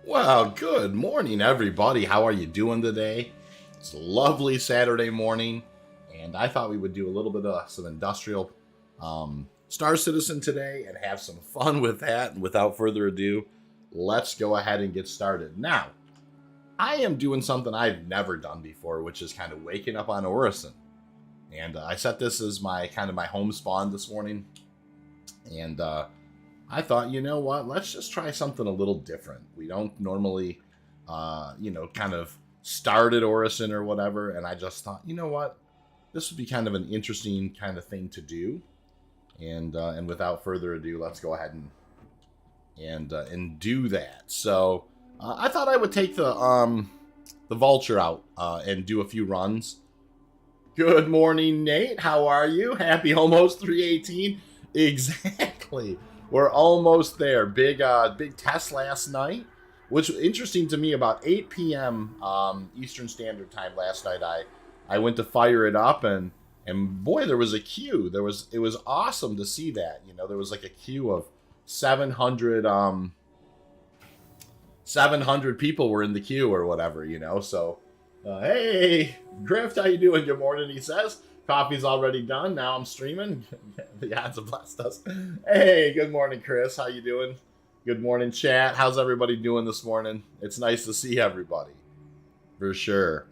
Well, good morning, everybody. How are you doing today? It's a lovely Saturday morning, and I thought we would do a little bit of some industrial Star Citizen today and have some fun with that. And without further ado, let's go ahead and get started. Now, I am doing something I've never done before, which is kind of waking up on Orison. And I set this as my home spawn this morning, and I thought, you know what, let's just try something a little different. We don't normally, kind of start at Orison or whatever, and I just thought, you know what, this would be kind of an interesting kind of thing to do. And without further ado, let's go ahead and do that. So I thought I would take the Vulture out and do a few runs. Good morning, Nate. How are you? Happy Almost 318. Exactly. We're almost there. Big test last night, which was interesting to me. About 8 p.m. Eastern Standard Time last night, I went to fire it up, and boy, there was a queue. It was awesome to see that. You know, there was like a queue of 700 people were in the queue or whatever. You know, so hey, Grift, how you doing? Good morning, he says. Coffee's already done. Now I'm streaming. The odds have blessed us. Hey, good morning, Chris. How you doing? Good morning, chat. How's everybody doing this morning? It's nice to see everybody, for sure.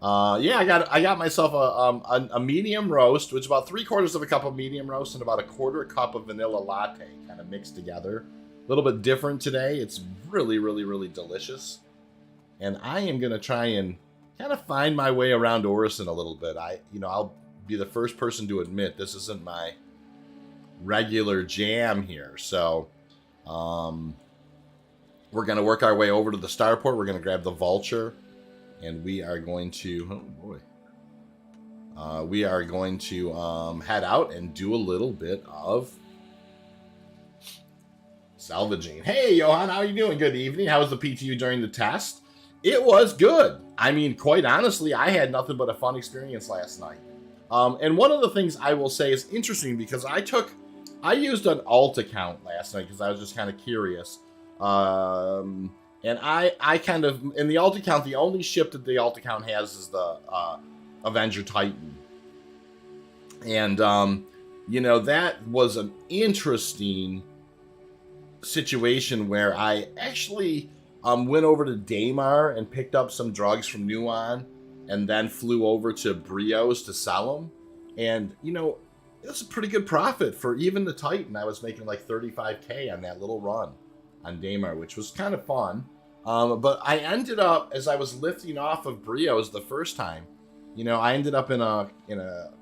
Yeah, I got myself a medium roast, which is about 3/4 of a cup of medium roast and about 1/4 cup of vanilla latte, kind of mixed together. A little bit different today. It's really, really, really delicious. And I am gonna try and kind of find my way around Orison a little bit. I'll be the first person to admit this isn't my regular jam here. So we're going to work our way over to the starport. We're going to grab the Vulture, and we are going to, we are going to head out and do a little bit of salvaging. Hey, Johan, how are you doing? Good evening. How was the PTU during the test? It was good. I mean, quite honestly, I had nothing but a fun experience last night. And one of the things I will say is interesting because I used an alt account last night because I was just kind of curious. And I kind of, in the alt account, the only ship that the alt account has is the Avenger Titan. And, that was an interesting situation where I actually went over to Daymar and picked up some drugs from Nuon, and then flew over to Brios to sell them. And, it was a pretty good profit for even the Titan. I was making like 35K on that little run on Daymar, which was kind of fun. But I ended up, as I was lifting off of Brios the first time, I ended up in a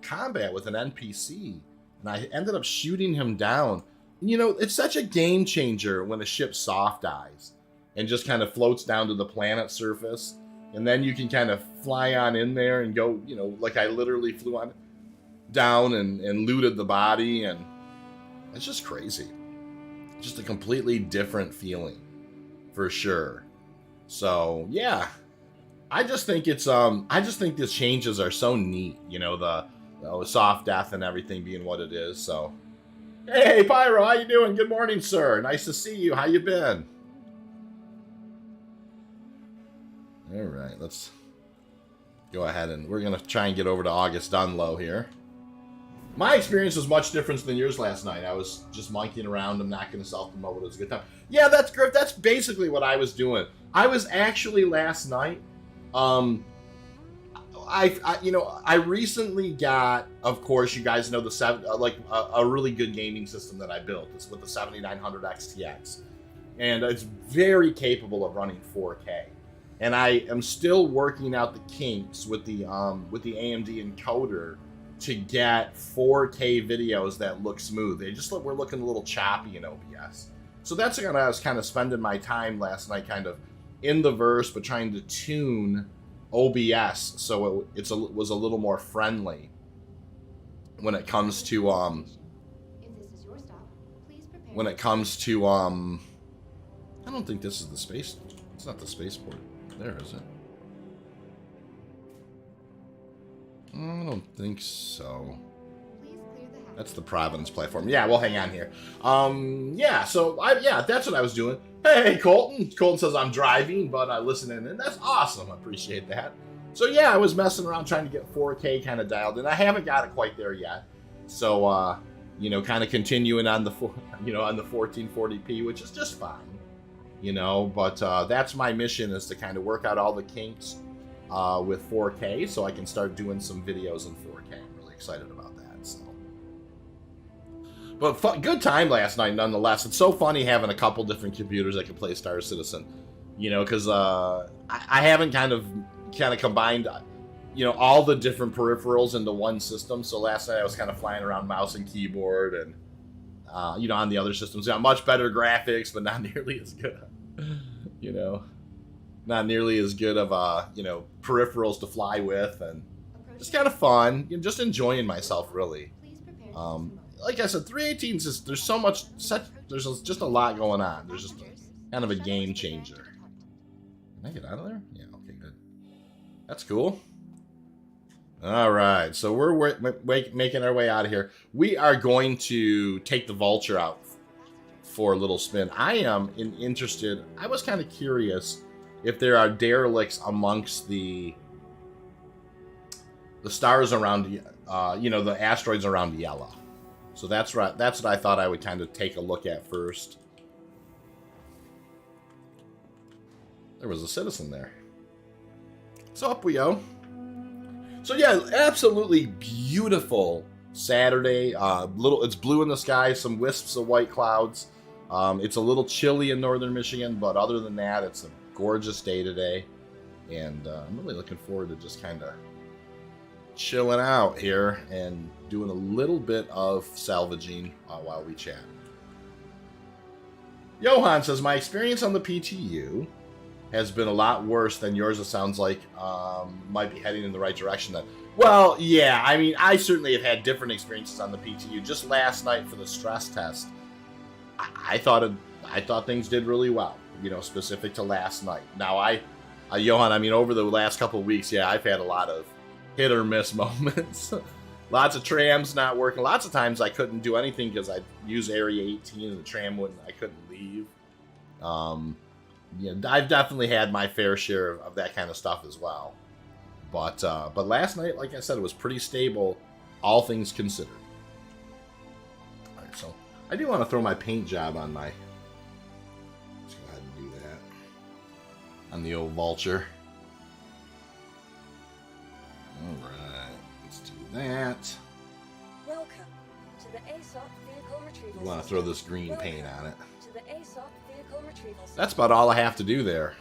combat with an NPC, and I ended up shooting him down. It's such a game changer when a ship soft dies and just kind of floats down to the planet surface. And then you can kind of fly on in there and go, like I literally flew on down and looted the body. And it's just crazy. Just a completely different feeling, for sure. So, yeah. I just think the changes are so neat. The soft death and everything being what it is. So, hey, Pyro, how you doing? Good morning, sir. Nice to see you. How you been? All right, let's go ahead and we're going to try and get over to August Dunlow here. My experience was much different than yours last night. I was just monkeying around. I'm not going to self-promote, but it was a good time. Yeah, that's Griff. That's basically what I was doing. I was actually last night, I recently got, of course, you guys know a really good gaming system that I built. It's with the 7900 XTX. And it's very capable of running 4K. And I am still working out the kinks with the AMD encoder to get 4K videos that look smooth. We're looking a little choppy in OBS. So that's when I was kind of spending my time last night, kind of in the verse, but trying to tune OBS so it was a little more friendly when it comes to I don't think this is the space. It's not the spaceport. There, is it? I don't think so. That's the Providence platform. Yeah, we'll hang on here. Yeah, so that's what I was doing. Hey, Colton. Colton says I'm driving, but I listen in, and that's awesome. I appreciate that. So yeah, I was messing around trying to get 4K kind of dialed in. I haven't got it quite there yet. So, you know, kind of continuing on the, on the 1440p, which is just fine. You know, but that's my mission, is to kind of work out all the kinks with 4K, so I can start doing some videos in 4K. I'm really excited about that. So, but good time last night, nonetheless. It's so funny having a couple different computers that can play Star Citizen. You know, because I haven't kind of combined, all the different peripherals into one system. So last night I was kind of flying around mouse and keyboard, and on the other systems, much better graphics, but not nearly as good. Not nearly as good of peripherals to fly with, and just kind of fun. Just enjoying myself, really. Like I said, 318 is just, there's so much, there's just a lot going on. There's just kind of a game changer. Can I get out of there? Yeah, okay, good. That's cool. All right, so we're making our way out of here. We are going to take the Vulture out for a little spin. I am interested. I was kind of curious if there are derelicts amongst the stars around, the asteroids around Yellow. So that's right. That's what I thought I would kind of take a look at first. There was a citizen there. So up we go. So yeah, absolutely beautiful Saturday. It's blue in the sky, some wisps of white clouds. It's a little chilly in northern Michigan, but other than that, it's a gorgeous day today. And I'm really looking forward to just kind of chilling out here and doing a little bit of salvaging while we chat. Johan says, my experience on the PTU has been a lot worse than yours. It sounds like might be heading in the right direction then. Well, yeah, I mean, I certainly have had different experiences on the PTU. Just last night for the stress test, I thought things did really well, specific to last night. Now, Johan, I mean, over the last couple of weeks, yeah, I've had a lot of hit or miss moments. Lots of trams not working. Lots of times I couldn't do anything because I'd use Area 18 and the tram I couldn't leave. I've definitely had my fair share of that kind of stuff as well. But last night, like I said, it was pretty stable, all things considered. All right, so I do want to throw my paint job on my... Let's go ahead and do that. On the old Vulture. Alright, let's do that. Welcome to the ASOP vehicle retrieval. I want to throw this green paint on it. To the ASOP vehicle retrieval. That's about all I have to do there.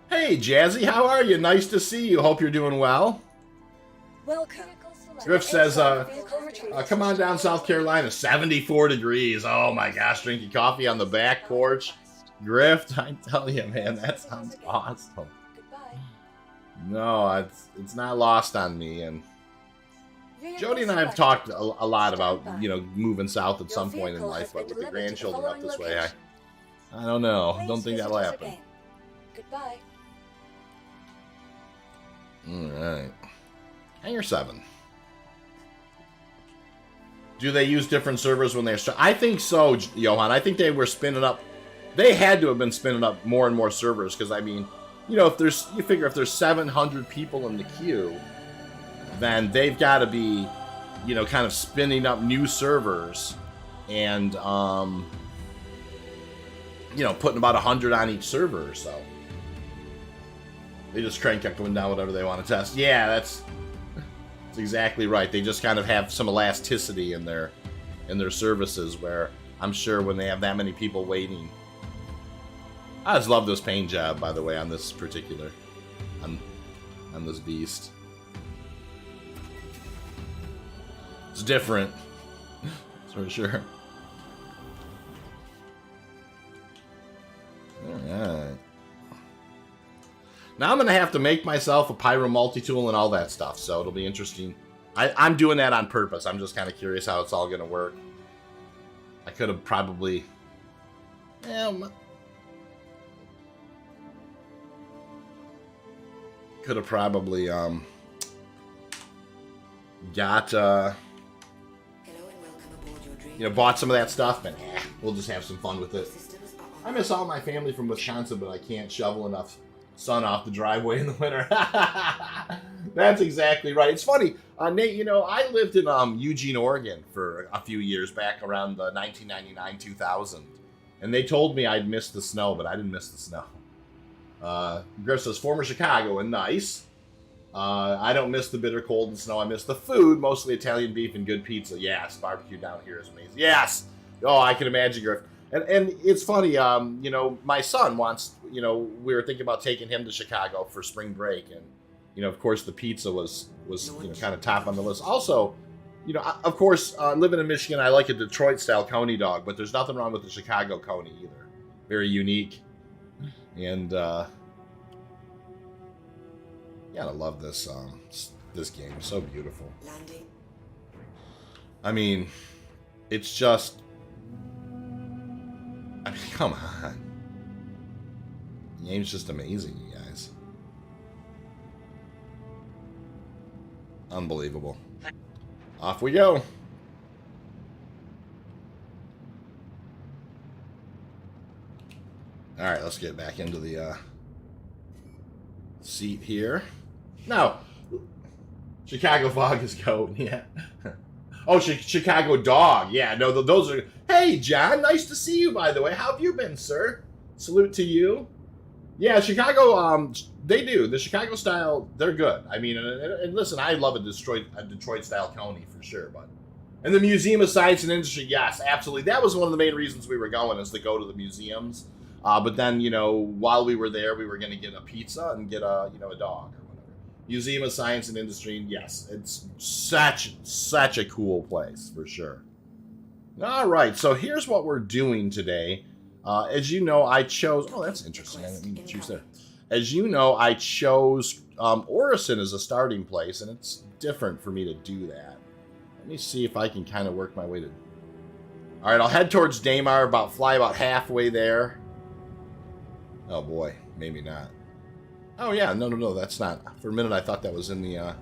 Hey Jazzy, how are you? Nice to see you. Hope you're doing well. Welcome. Griff says, come on down South Carolina, 74 degrees. Oh my gosh, drinking coffee on the back porch. Griff, I tell you, man, that sounds awesome. No, it's not lost on me. And Jody and I have talked a lot about, moving south at some point in life, but with the grandchildren up this way, I don't know. Don't think that'll happen. Goodbye. Alright. Hangar 7. Do they use different servers when they're... I think so, Johan. I think they were spinning up... They had to have been spinning up more and more servers, because, I mean, you figure if there's 700 people in the queue, then they've got to be, kind of spinning up new servers and, putting about 100 on each server or so. They just crank up going down whatever they want to test. Yeah, that's exactly right. They just kind of have some elasticity in their services, where I'm sure when they have that many people waiting. I just love this paint job, by the way, on this particular, on this beast. It's different, that's for sure. Alright. Now I'm going to have to make myself a pyro multi-tool and all that stuff, so it'll be interesting. I'm doing that on purpose. I'm just kind of curious how it's all going to work. I could have probably... could have probably got bought some of that stuff, but we'll just have some fun with it. I miss all my family from Wisconsin, but I can't shovel enough sun off the driveway in the winter. That's exactly right. It's funny, Nate, I lived in Eugene, Oregon for a few years back around 1999-2000, and they told me I'd miss the snow, but I didn't miss the snow. Griff says, former Chicago, and nice. I don't miss the bitter cold and snow. I miss the food, mostly Italian beef and good pizza. Yes, barbecue down here is amazing. Yes! Oh, I can imagine, Griff. And it's funny, my son wants, we were thinking about taking him to Chicago for spring break. And, of course, the pizza was kind of top on the list. Also, of course, living in Michigan, I like a Detroit-style coney dog, but there's nothing wrong with the Chicago coney either. Very unique. And, gotta love this game. It's so beautiful. Landing. I mean, it's just... come on. The game's just amazing, you guys. Unbelievable. Off we go. Alright, let's get back into the seat here. No. Chicago Fog is goat, yeah. Oh, Chicago Dog. Yeah, no, those are... Hey, John, nice to see you, by the way. How have you been, sir? Salute to you. Yeah, Chicago, they do. The Chicago style, they're good. I mean, and listen, I love a Detroit-style coney for sure, but... And the Museum of Science and Industry, yes, absolutely. That was one of the main reasons we were going, is to go to the museums. But then, while we were there, we were going to get a pizza and get a dog or whatever. Museum of Science and Industry, yes, it's such a cool place, for sure. All right, so here's what we're doing today. As you know, I chose... Oh, that's interesting. I didn't mean to choose there. As you know, I chose Orison as a starting place, and it's different for me to do that. Let me see if I can kind of work my way to... All right, I'll head towards Daymar, fly about halfway there. Oh, boy. Maybe not. Oh, yeah. No. That's not. For a minute, I thought that was in the...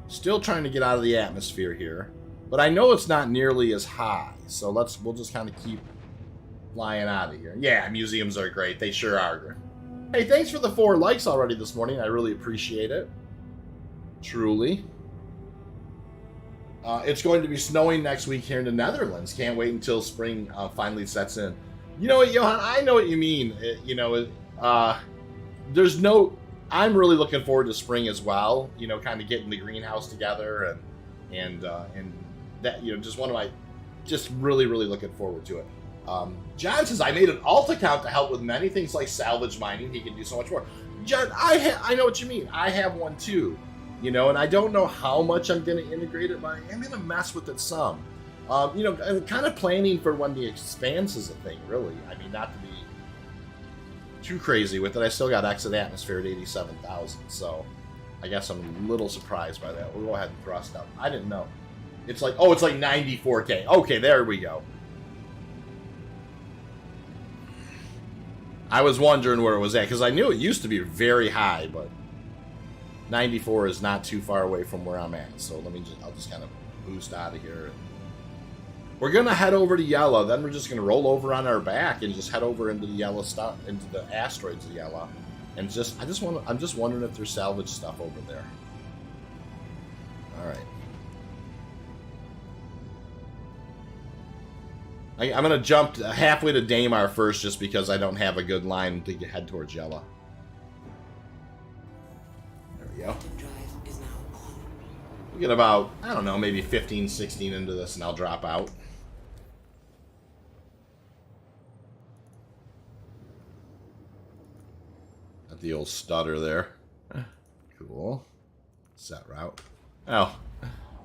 Still trying to get out of the atmosphere here. But I know it's not nearly as high. So we'll just kind of keep flying out of here. Yeah, museums are great. They sure are. Hey, thanks for the 4 likes already this morning. I really appreciate it. Truly. It's going to be snowing next week here in the Netherlands. Can't wait until spring finally sets in. You know what, Johan? I know what you mean. There's no... I'm really looking forward to spring as well. Kind of getting the greenhouse together and that, just really looking forward to it. John says, I made an alt account to help with many things like salvage mining. He can do so much more. John, I know what you mean. I have one too. And I don't know how much I'm going to integrate it, but I'm going to mess with it some. I'm kind of planning for when the expanse is a thing, really. I mean, not to be too crazy with it. I still got exit atmosphere at 87,000, so I guess I'm a little surprised by that. We'll go ahead and thrust up. I didn't know. It's like 94K. Okay, there we go. I was wondering where it was at, because I knew it used to be very high, but 94 is not too far away from where I'm at. So I'll just kind of boost out of here. We're gonna head over to Yellow, then we're just gonna roll over on our back and just head over into the yellow stuff, into the asteroids of Yellow, and I'm just wondering if there's salvage stuff over there. All right. I'm gonna jump halfway to Daymar first, just because I don't have a good line to head towards Yellow. There we go. We get about, I don't know, maybe 15, 16 into this, and I'll drop out. Got the old stutter there. Cool. Set route. Oh.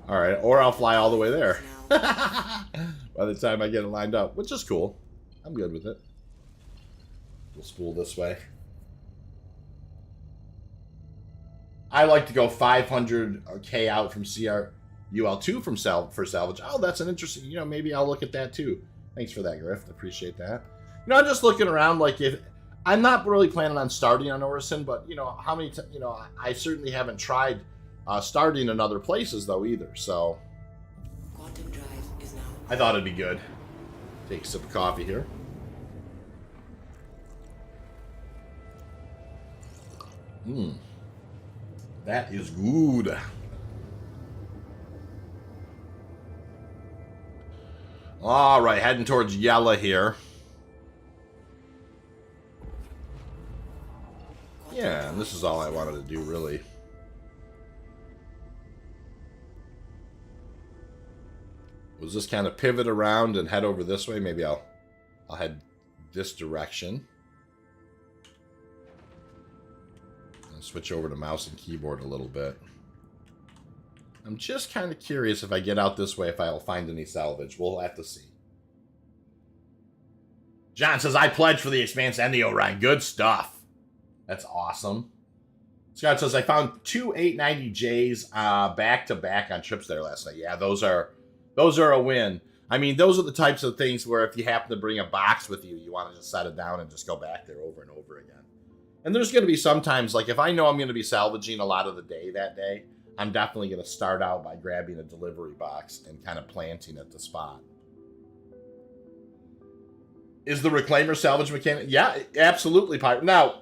Alright, or I'll fly all the way there. By the time I get it lined up, which is cool. I'm good with it. We'll spool this way. I like to go 500K out from CRUL2 for salvage. Oh, that's an interesting, maybe I'll look at that too. Thanks for that, Griff. Appreciate that. I'm just looking around, like, if I'm not really planning on starting on Orison, but how many I certainly haven't tried starting in other places though either. So Quantum drive is now I thought it'd be good. Take a sip of coffee here. That is good. All right, heading towards Yella here. Yeah, and this is all I wanted to do, really. Was just kind of pivot around and head over this way. Maybe I'll head this direction. I'll switch over to mouse and keyboard a little bit. I'm just kind of curious if I get out this way if I'll find any salvage. We'll have to see. John says, I pledge for the Expanse and the Orion. Good stuff. That's awesome. Scott says, I found two 890Js back-to-back on trips there last night. Yeah, those are a win. I mean, those are the types of things where if you happen to bring a box with you, you want to just set it down and just go back there over and over again. And there's going to be sometimes, like if I know I'm going to be salvaging a lot of the day that day, I'm definitely going to start out by grabbing a delivery box and kind of planting at the spot. Is the Reclaimer salvage mechanic? Yeah, absolutely, Pyro. Now,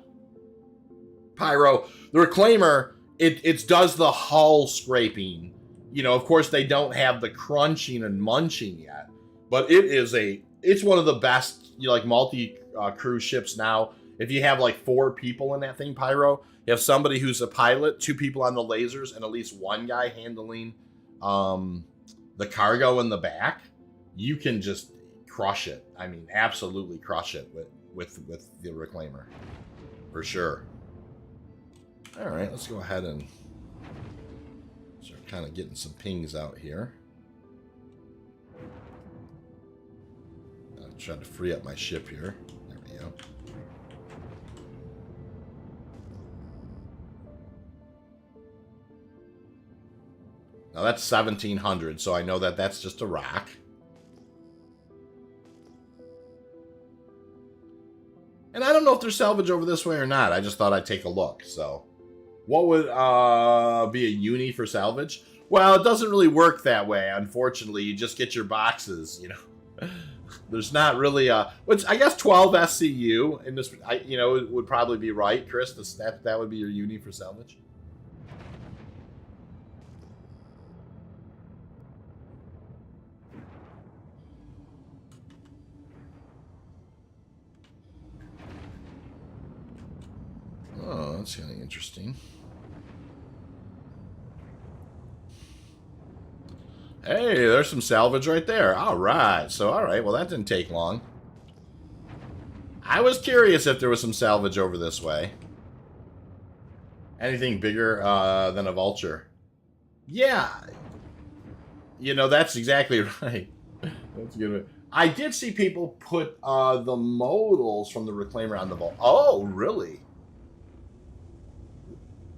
Pyro, the Reclaimer, it does the hull scraping. You know, of course, they don't have the crunching and munching yet, but it's one of the best, you know, like multi-cruise ships now. If you have like 4 people in that thing, Pyro, you have somebody who's a pilot, 2 people on the lasers, and at least one guy handling the cargo in the back, you can just crush it. I mean, absolutely crush it with the Reclaimer. For sure. All right, let's go ahead and start kind of getting some pings out here. I'll try to free up my ship here. There we go. Now that's 1700, so I know that that's just a rock. And I don't know if there's salvage over this way or not. I just thought I'd take a look. So, what would be a uni for salvage? Well, it doesn't really work that way. Unfortunately, you just get your boxes. You know, there's not really a. Which I guess 12 SCU in this. You know, it would probably be right, Chris. That would be your uni for salvage. Oh, that's kind of interesting. Hey, there's some salvage right there. All right. So, all right. Well, that didn't take long. I was curious if there was some salvage over this way. Anything bigger than a vulture? Yeah. You know, that's exactly right. That's good. I did see people put the modals from the Reclaimer on the vault. Oh, really?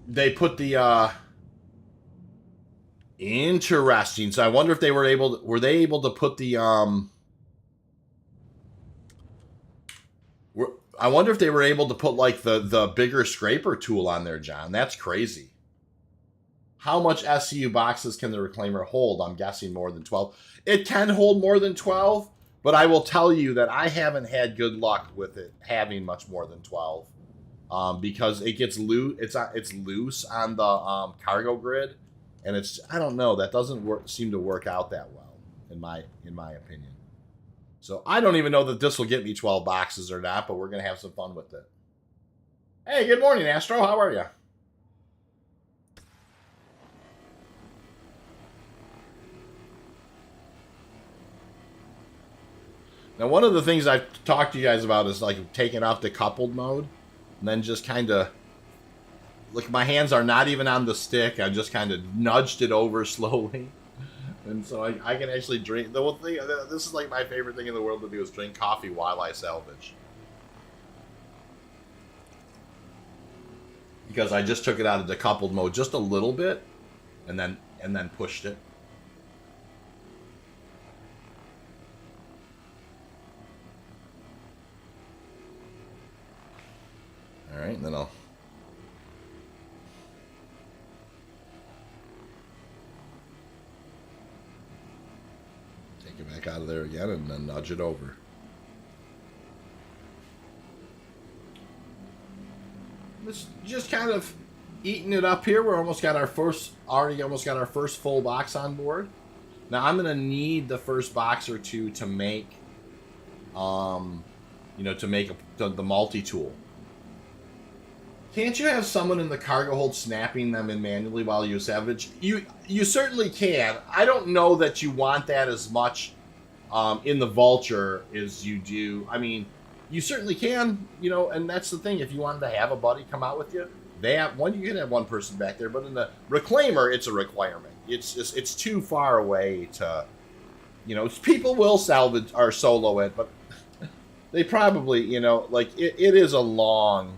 They put the interesting. So I wonder if they were able to put the I wonder if they were able to put like the bigger scraper tool on there, John. That's crazy. How much SCU boxes can the Reclaimer hold? I'm guessing more than 12. It can hold more than 12, but I will tell you that I haven't had good luck with it having much more than 12. Because it gets loose, it's loose on the cargo grid, and I don't know, that doesn't seem to work out that well in my opinion. So I don't even know that this will get me 12 boxes or not, but we're gonna have some fun with it. Hey, good morning, Astro. How are you? Now, one of the things I've talked to you guys about is like taking off the coupled mode. And then just kind of, look, my hands are not even on the stick. I just kind of nudged it over slowly. And so I can actually drink. The one thing, this is like my favorite thing in the world to do is drink coffee while I salvage. Because I just took it out of the coupled mode just a little bit and then pushed it. All right, and then I'll Take it back out of there again and then nudge it over. Just kind of eating it up here. We're almost got our first full box on board. Now I'm gonna need the first box or two to make, the multi-tool. Can't you have someone in the cargo hold snapping them in manually while you salvage? You certainly can. I don't know that you want that as much in the Vulture as you do. I mean, you certainly can, and that's the thing. If you wanted to have a buddy come out with you, you can have one person back there, but in the Reclaimer, it's a requirement. It's too far away to, people will salvage or solo it, but they probably, it is a long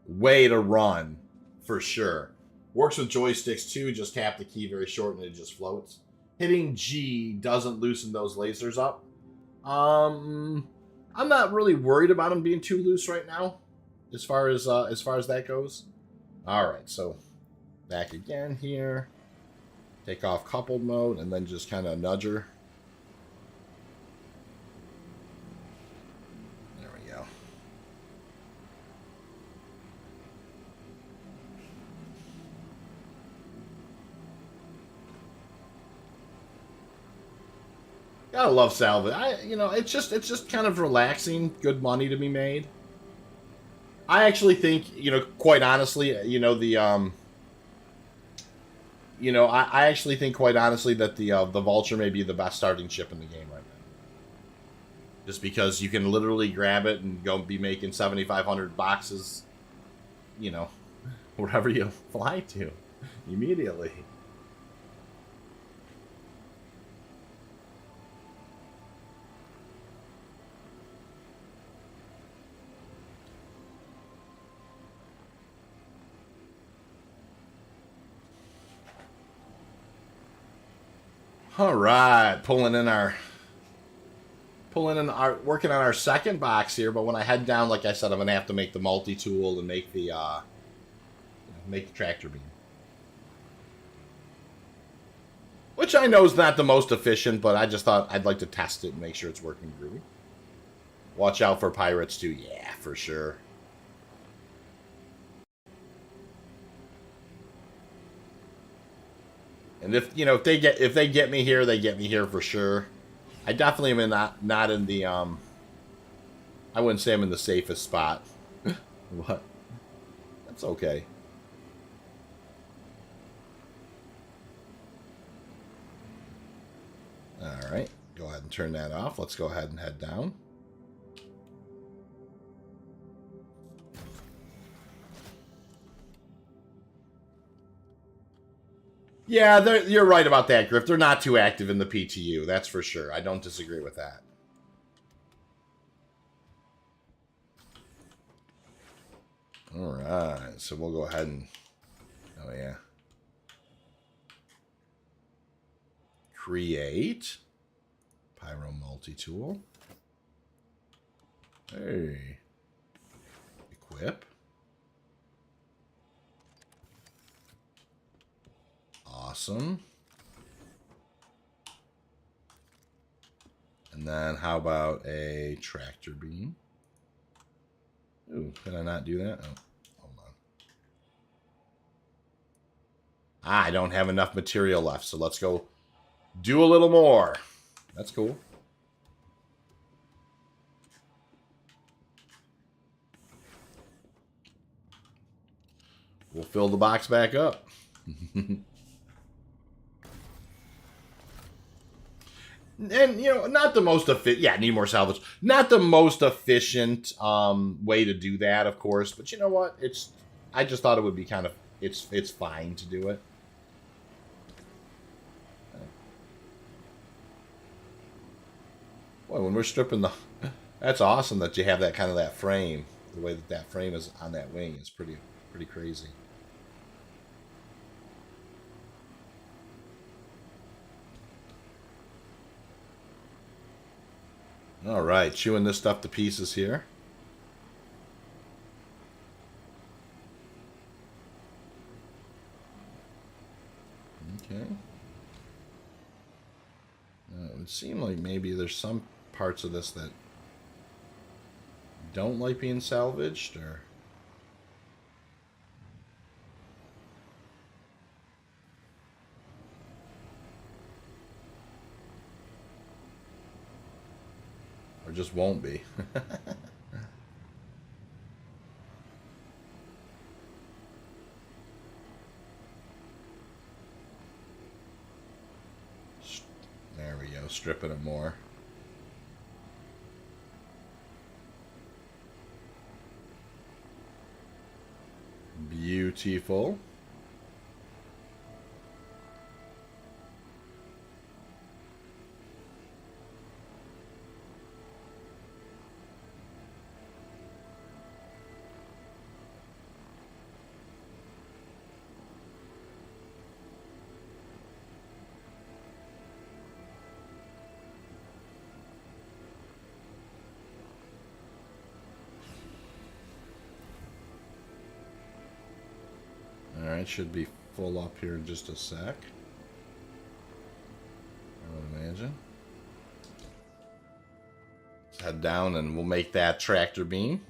way to run for sure. Works with joysticks too. Just tap the key very short and it just floats. Hitting G doesn't loosen those lasers up. I'm not really worried about them being too loose right now, as far as that goes. All right, so back again here. Take off coupled mode and then just kind of nudge her. There we go. Gotta love salvage. It's just kind of relaxing, good money to be made. I actually think, quite honestly, I actually think, quite honestly, that the Vulture may be the best starting ship in the game right now. Just because you can literally grab it and go be making 7,500 boxes, wherever you fly to, immediately. All right, working on our second box here. But when I head down, like I said, I'm gonna have to make the multi-tool and make the tractor beam, which I know is not the most efficient, but I just thought I'd like to test it and make sure it's working groovy. Watch out for pirates too, yeah, for sure. And if they get me here, they get me here for sure. I definitely am not in the I wouldn't say I'm in the safest spot. What? That's okay. All right, go ahead and turn that off. Let's go ahead and head down. Yeah, you're right about that, Griff. They're not too active in the PTU, that's for sure. I don't disagree with that. All right, so we'll go ahead and... Oh, yeah. Create. Pyro multi-tool. Hey. Equip. Awesome. And then how about a tractor beam? Ooh, can I not do that? Oh, hold on. I don't have enough material left, so let's go do a little more. That's cool. We'll fill the box back up. And, not the most efficient... Yeah, need more salvage. Not the most efficient way to do that, of course. But you know what? I just thought it would be kind of... It's fine to do it. Boy, when we're stripping the... That's awesome that you have that kind of that frame. The way that frame is on that wing is pretty crazy. All right, chewing this stuff to pieces here. Okay. Now, it would seem like maybe there's some parts of this that don't like being salvaged, or just won't be. There we go, stripping it more. Beautiful. Alright, should be full up here in just a sec, I would imagine. Let's head down and we'll make that tractor beam.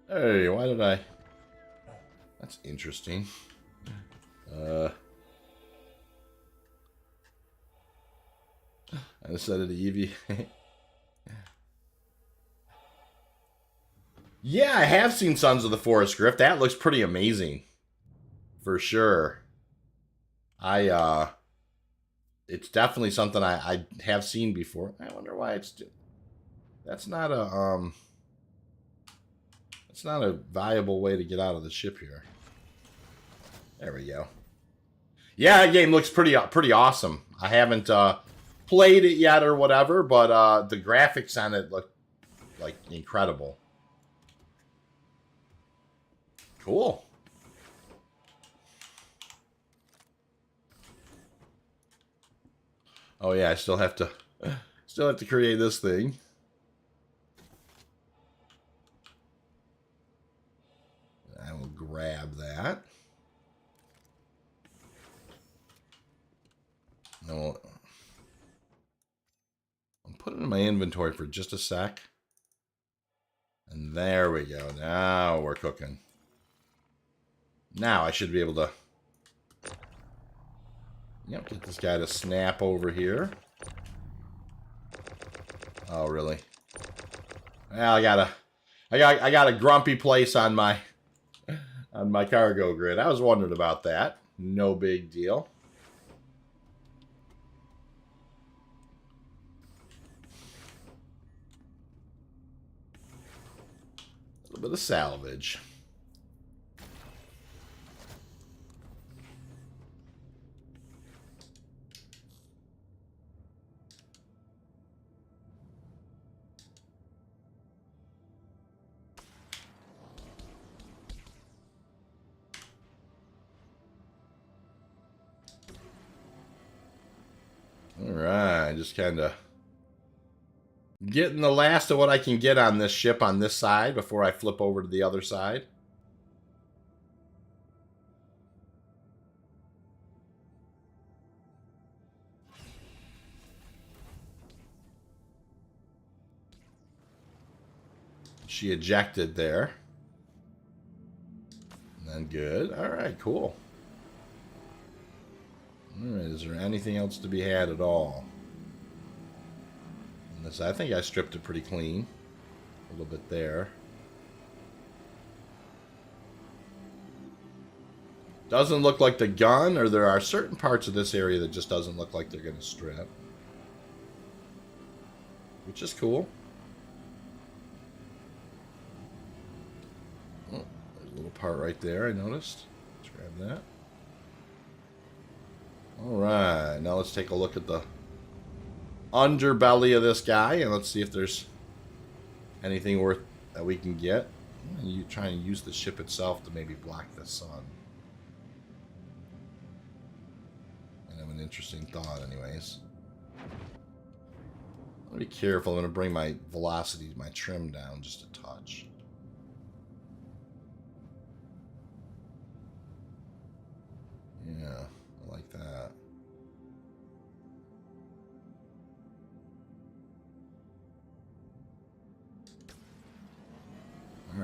Hey, why did I... That's interesting. I decided to EV. Yeah, I have seen Sons of the Forest Grift. That looks pretty amazing. For sure. It's definitely something I have seen before. I wonder why it's... That's not a viable way to get out of the ship here. There we go. Yeah, that game looks pretty awesome. I haven't played it yet or whatever, but the graphics on it look like incredible. Cool. Oh yeah, I still have to create this thing. I will grab that. No, I'll put it in my inventory for just a sec. And there we go. Now we're cooking. Now I should be able to, yep, get this guy to snap over here. Oh, really? Well, I got a grumpy place on my cargo grid. I was wondering about that. No big deal. A little bit of salvage. Alright, just kind of getting the last of what I can get on this ship on this side before I flip over to the other side. She ejected there. And then good. Alright, cool. Alright, is there anything else to be had at all? And this, I think I stripped it pretty clean. A little bit there. Doesn't look like the gun, or there are certain parts of this area that just doesn't look like they're going to strip. Which is cool. Oh, there's a little part right there I noticed. Let's grab that. Alright, now let's take a look at the underbelly of this guy, and let's see if there's anything worth that we can get. You try and use the ship itself to maybe block the sun. I have an interesting thought anyways. I'll be careful. I'm going to bring my velocity, my trim down just a touch.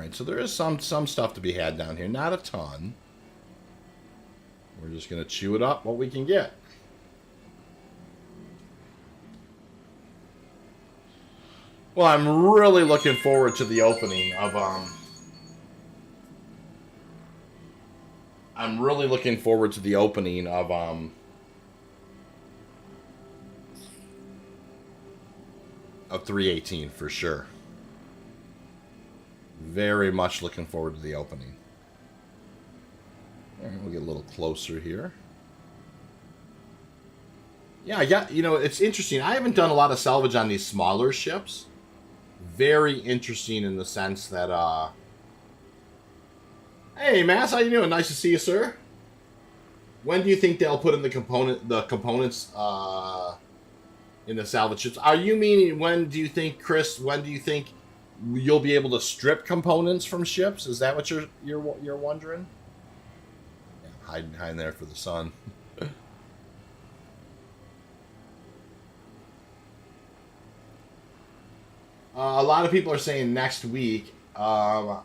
Alright, so there is some stuff to be had down here. Not a ton. We're just going to chew it up what we can get. Well, I'm really looking forward to the opening of, I'm really looking forward to the opening of 318 for sure. Very much looking forward to the opening. All right, we'll get a little closer here. Yeah, it's interesting. I haven't done a lot of salvage on these smaller ships. Very interesting in the sense that, hey, Mass, how you doing? Nice to see you, sir. When do you think they'll put in the components, in the salvage ships? Are you meaning, when do you think, Chris, when do you think you'll be able to strip components from ships? Is that what you're wondering? Yeah, hiding behind there for the sun. A lot of people are saying next week. Well,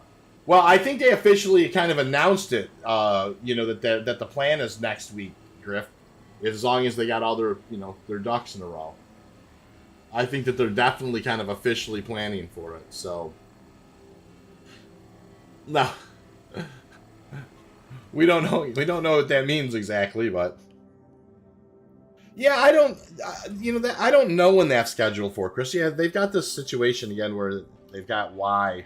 I think they officially kind of announced it. That the plan is next week, Griff. As long as they got all their their ducks in a row. I think that they're definitely kind of officially planning for it. So, no, we don't know. We don't know what that means exactly, but yeah, I don't. I don't know when that's scheduled for, Chris. Yeah, they've got this situation again where they've got Y.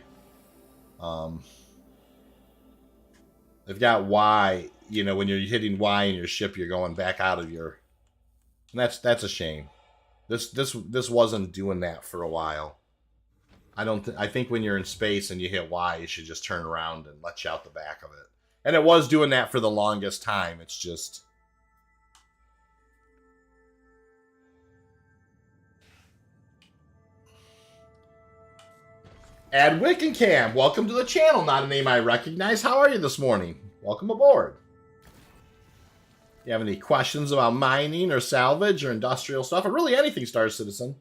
They've got Y. When you're hitting Y in your ship, you're going back out of your. And that's a shame. This wasn't doing that for a while. I think when you're in space and you hit Y, you should just turn around and let you out the back of it. And it was doing that for the longest time. It's just. Adwick and Cam, welcome to the channel. Not a name I recognize. How are you this morning? Welcome aboard. You have any questions about mining or salvage or industrial stuff, or really anything, Star Citizen?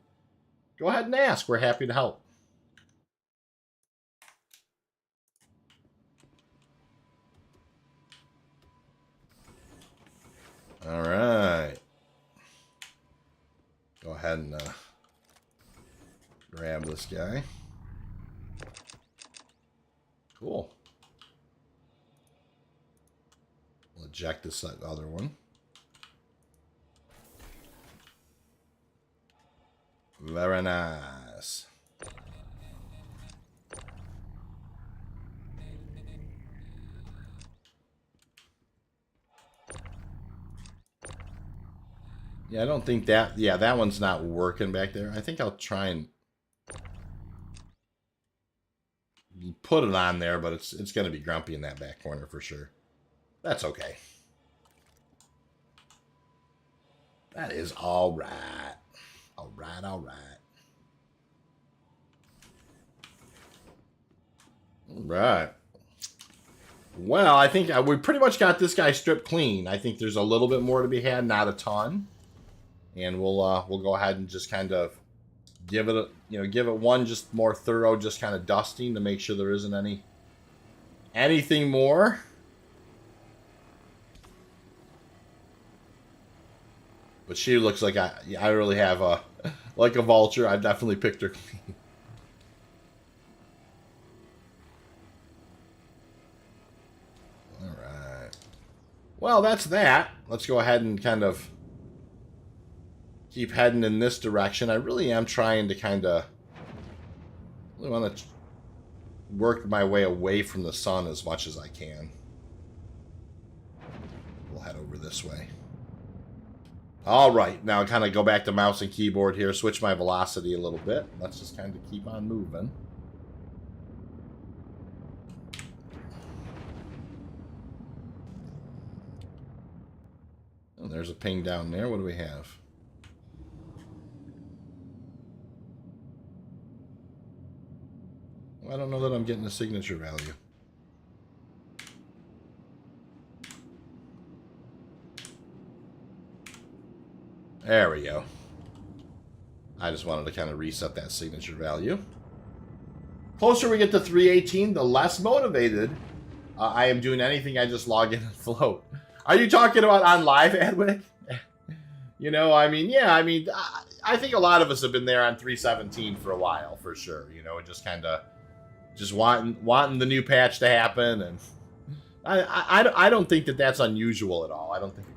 Go ahead and ask. We're happy to help. All right. Go ahead and grab this guy. Cool. We'll eject this other one. Very nice. Yeah, I don't think that... Yeah, that one's not working back there. I think I'll try and put it on there, but it's going to be grumpy in that back corner for sure. That's okay. That is all right. All right, all right. All right. Well, I think we pretty much got this guy stripped clean. I think there's a little bit more to be had, not a ton. And we'll go ahead and just kind of give it one just more thorough, just kind of dusting to make sure there isn't anything more. But she looks like I really have like a vulture. I've definitely picked her clean. All right. Well, that's that. Let's go ahead and kind of keep heading in this direction. I really am trying to kind of really want to work my way away from the sun as much as I can. We'll head over this way. All right, now kind of go back to mouse and keyboard here, switch my velocity a little bit. Let's just kind of keep on moving. Oh, there's a ping down there. What do we have? Well, I don't know that I'm getting a signature value. There we go. I just wanted to kind of reset that signature value. Closer we get to 318, the less motivated I am doing anything. I just log in and float. Are you talking about on live, Adwick? You know, I mean, yeah, I mean, I think a lot of us have been there on 317 for a while, for sure. You know, just kind of just wanting the new patch to happen, and I don't think that that's unusual at all. I don't think.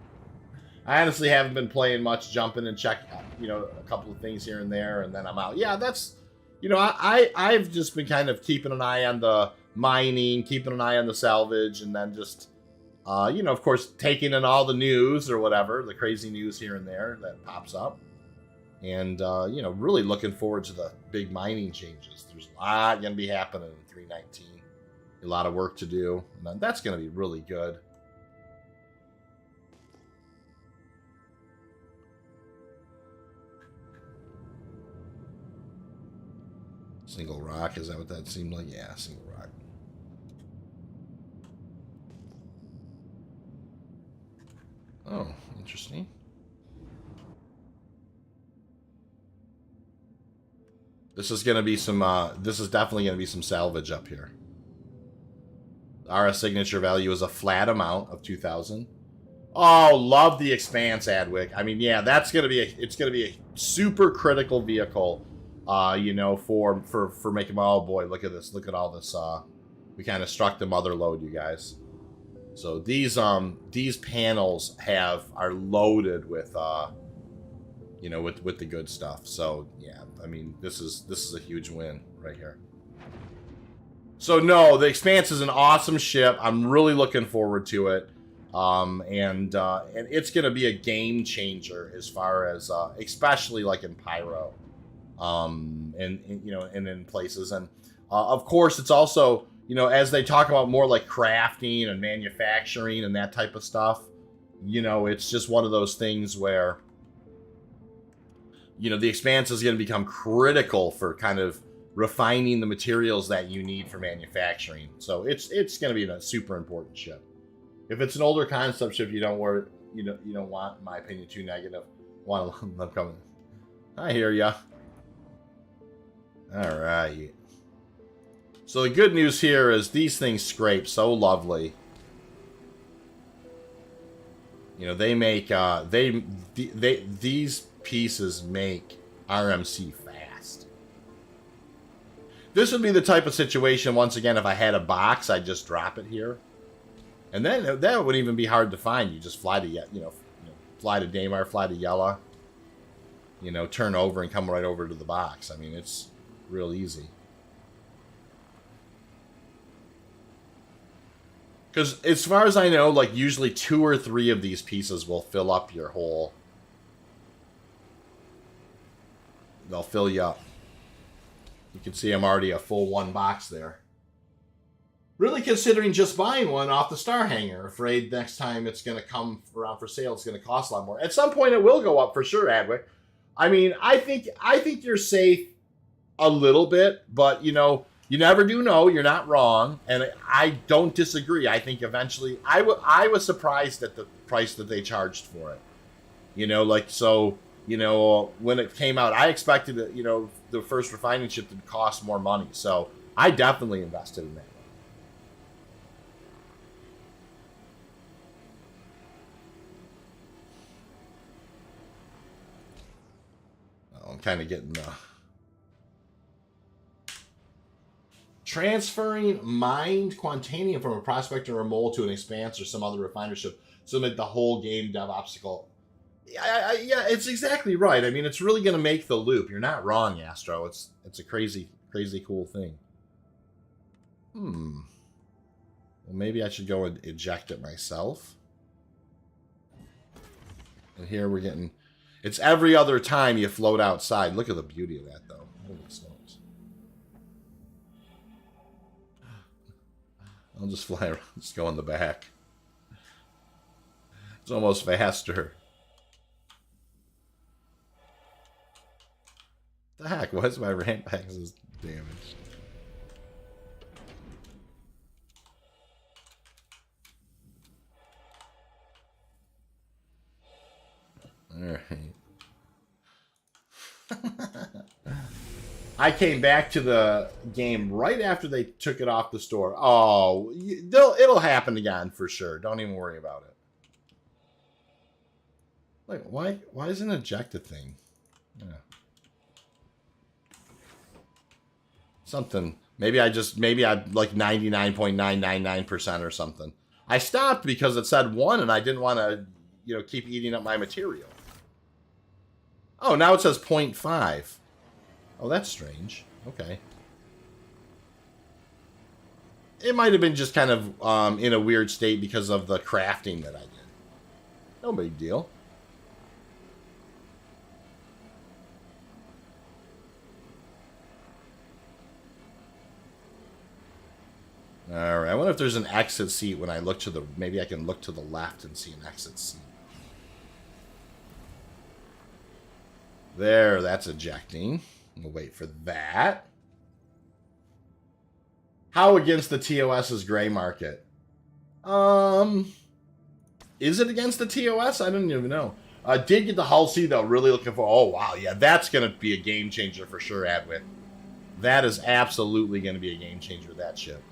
I honestly haven't been playing much, jumping and check, you know, a couple of things here and there, and then I'm out. Yeah, that's, you know, I've just been kind of keeping an eye on the mining, keeping an eye on the salvage, and then just, you know, of course, taking in all the news or whatever, the crazy news here and there that pops up. And, you know, really looking forward to the big mining changes. There's a lot going to be happening in 319. A lot of work to do. And that's going to be really good. Single rock, is that what that seemed like? Yeah, single rock. Oh, interesting. This is gonna be some. This is definitely gonna be some salvage up here. Our signature value is a flat amount of 2,000. Oh, love the Expanse, Adwick. I mean, yeah, that's gonna be it's gonna be a super critical vehicle. You know, for making. Oh boy, look at this. Look at all this. We kind of struck the mother load, you guys. So these panels are loaded with you know, with the good stuff. So yeah, I mean, this is a huge win right here. So no, the Expanse is an awesome ship. I'm really looking forward to it. And it's gonna be a game changer as far as especially like in Pyro. And you know, and in places, and of course it's also, you know, as they talk about more like crafting and manufacturing and that type of stuff, you know, it's just one of those things where, you know, the Expanse is going to become critical for kind of refining the materials that you need for manufacturing. So it's going to be a super important ship. If it's an older concept ship, you don't want, in my opinion, too negative. Want to let them come in. I hear ya. All right. So the good news here is these things scrape so lovely. You know, they make these pieces make RMC fast. This would be the type of situation, once again, if I had a box, I'd just drop it here. And then that wouldn't even be hard to find. You just fly to, fly to Daymar, fly to Yella, you know, turn over and come right over to the box. I mean, it's real easy. Because as far as I know, like usually 2 or 3 of these pieces will fill up your whole. They'll fill you up. You can see I'm already a full 1 box there. Really considering just buying one off the Star Hanger. Afraid next time it's going to come around for sale, it's going to cost a lot more. At some point, it will go up for sure, Adwick. I mean, I think you're safe a little bit, but you know, you never do know. You're not wrong, and I don't disagree. I think eventually, I was surprised at the price that they charged for it. You know, like, so, you know, when it came out, I expected it, you know, the first refining ship to cost more money. So I definitely invested in that. I'm kind of getting transferring mined Quantanium from a prospector or mole to an Expanse or some other refiner ship so make the whole game dev obstacle. Yeah, it's exactly right. I mean, it's really going to make the loop. You're not wrong, Astro. It's a crazy cool thing. Well, maybe I should go and eject it myself. And here we're getting. It's every other time you float outside. Look at the beauty of that, though. Holy smokes. I'll just fly around. Just go in the back. It's almost faster. The heck? Why is my ramp axis damaged? Alright. I came back to the game right after they took it off the store. Oh, it'll happen again for sure. Don't even worry about it. Like, why is an eject a thing? Yeah. Something. Maybe I'm like 99.999% or something. I stopped because it said 1 and I didn't want to, keep eating up my material. Oh, now it says 0.5. Oh, that's strange. Okay. It might have been just kind of in a weird state because of the crafting that I did. No big deal. Alright, I wonder if there's an exit seat when I look to the... Maybe I can look to the left and see an exit seat. There, that's ejecting. We'll wait for that. How against the TOS's gray market? Is it against the TOS? I don't even know. Did get the Hull C, though. Really looking for... Oh, wow. Yeah, that's going to be a game changer for sure, Adwin. That is absolutely going to be a game changer, that ship.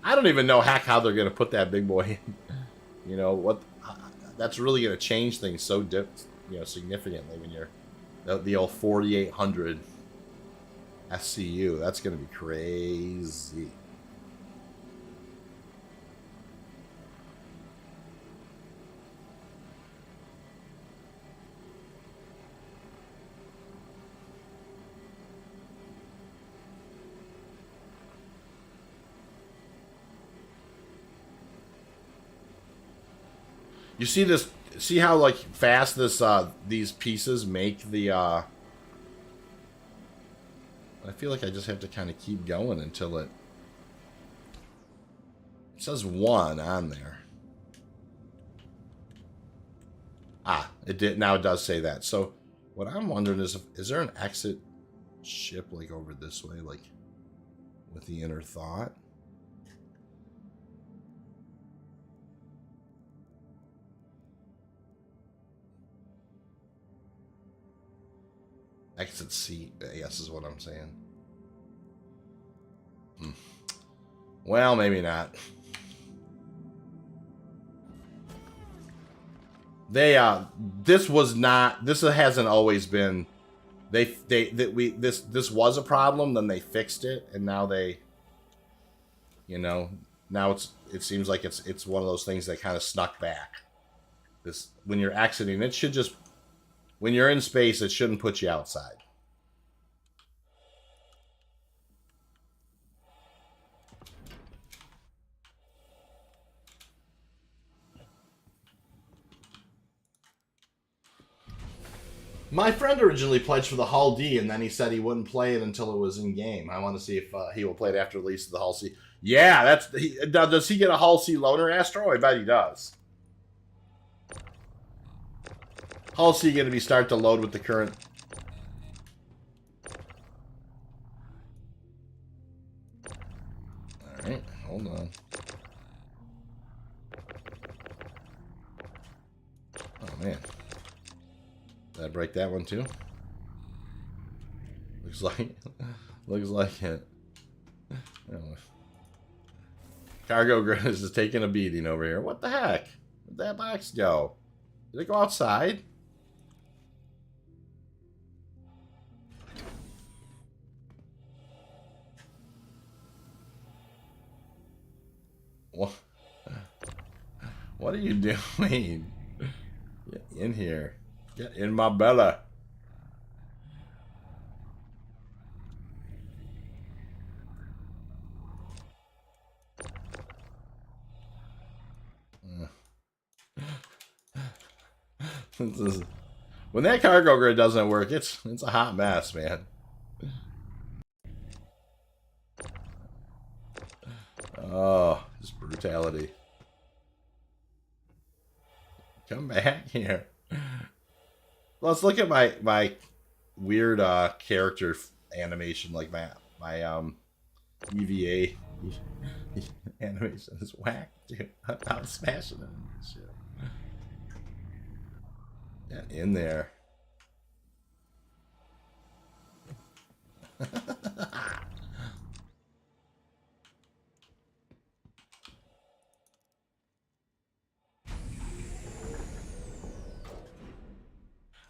I don't even know how they're going to put that big boy in. What? That's really going to change things so significantly when you're the old 4800 SCU. That's going to be crazy. You see this? See how like fast this these pieces make the? I feel like I just have to kind of keep going until it says 1 on there. Ah, it did. Now it does say that. So what I'm wondering is there an exit ship like over this way, like with the inner thought? Exit seat, I guess is what I'm saying. Well, maybe not. They this hasn't always been. This was a problem, then they fixed it, and now they, now it seems like it's one of those things that kind of snuck back. This, when you're exiting, it should just, when you're in space, it shouldn't put you outside. My friend originally pledged for the Hull D, and then he said he wouldn't play it until it was in game. I want to see if he will play it after release of the Hull C. Yeah, does he get a Hull C loaner, Astro? I bet he does. Hull C going to be start to load with the current. All right, hold on. Oh man. Did I break that one too? Looks like it. Oh. Cargo grid is just taking a beating over here. What the heck? Where'd that box go? Did it go outside? What? What are you doing? Get in here. Get in my belly. When that cargo grid doesn't work, it's a hot mess, man. Oh, just brutality. Come back here. Let's look at my weird character animation, like my EVA animation is whack, dude. I'm smashing it in this shit. Yeah, in there.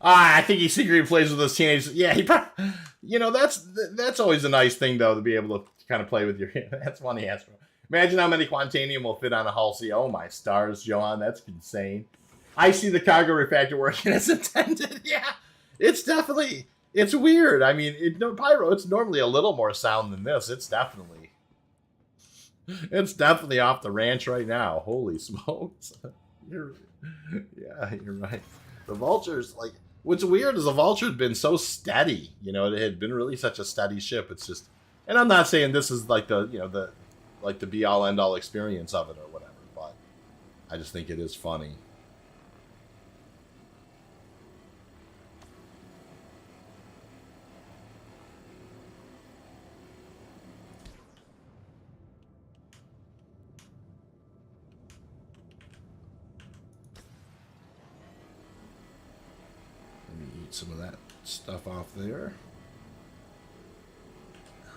I think he secretly plays with those teenagers. Yeah, he probably, you know, that's always a nice thing though, to be able to kind of play with your. That's funny, Astro. Imagine how many Quantanium will fit on a hull. See, oh my stars, Johan, that's insane. I see the cargo refactor working as intended. Yeah, it's definitely, it's weird. I mean, Pyro, it's normally a little more sound than this. It's definitely off the ranch right now. Holy smokes. Yeah, you're right. The Vulture's like, what's weird is the Vulture had been so steady. You know, it had been really such a steady ship. It's just, and I'm not saying this is like the, you know, the be all end all experience of it or whatever, but I just think it is funny. Let me eat some of that stuff off there.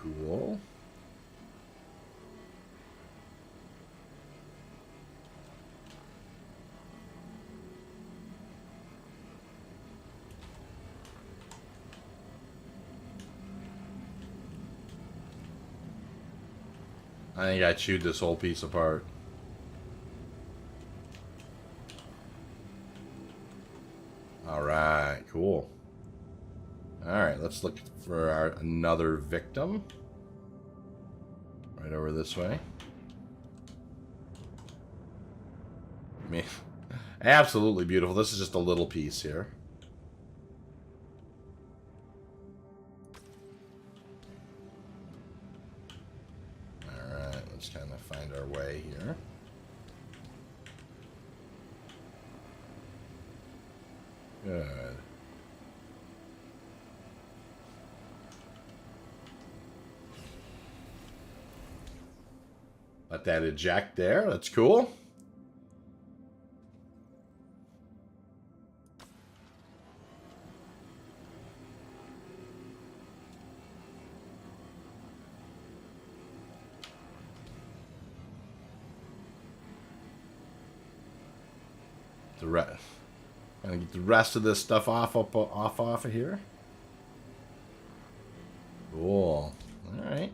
Cool. I think I chewed this whole piece apart. Alright, cool. Alright, let's look for another victim. Right over this way. I mean, absolutely beautiful. This is just a little piece here. Alright, let's kind of find our way here. Good. Let that eject there. That's cool. Gonna get the rest of this stuff off of here. Cool. All right.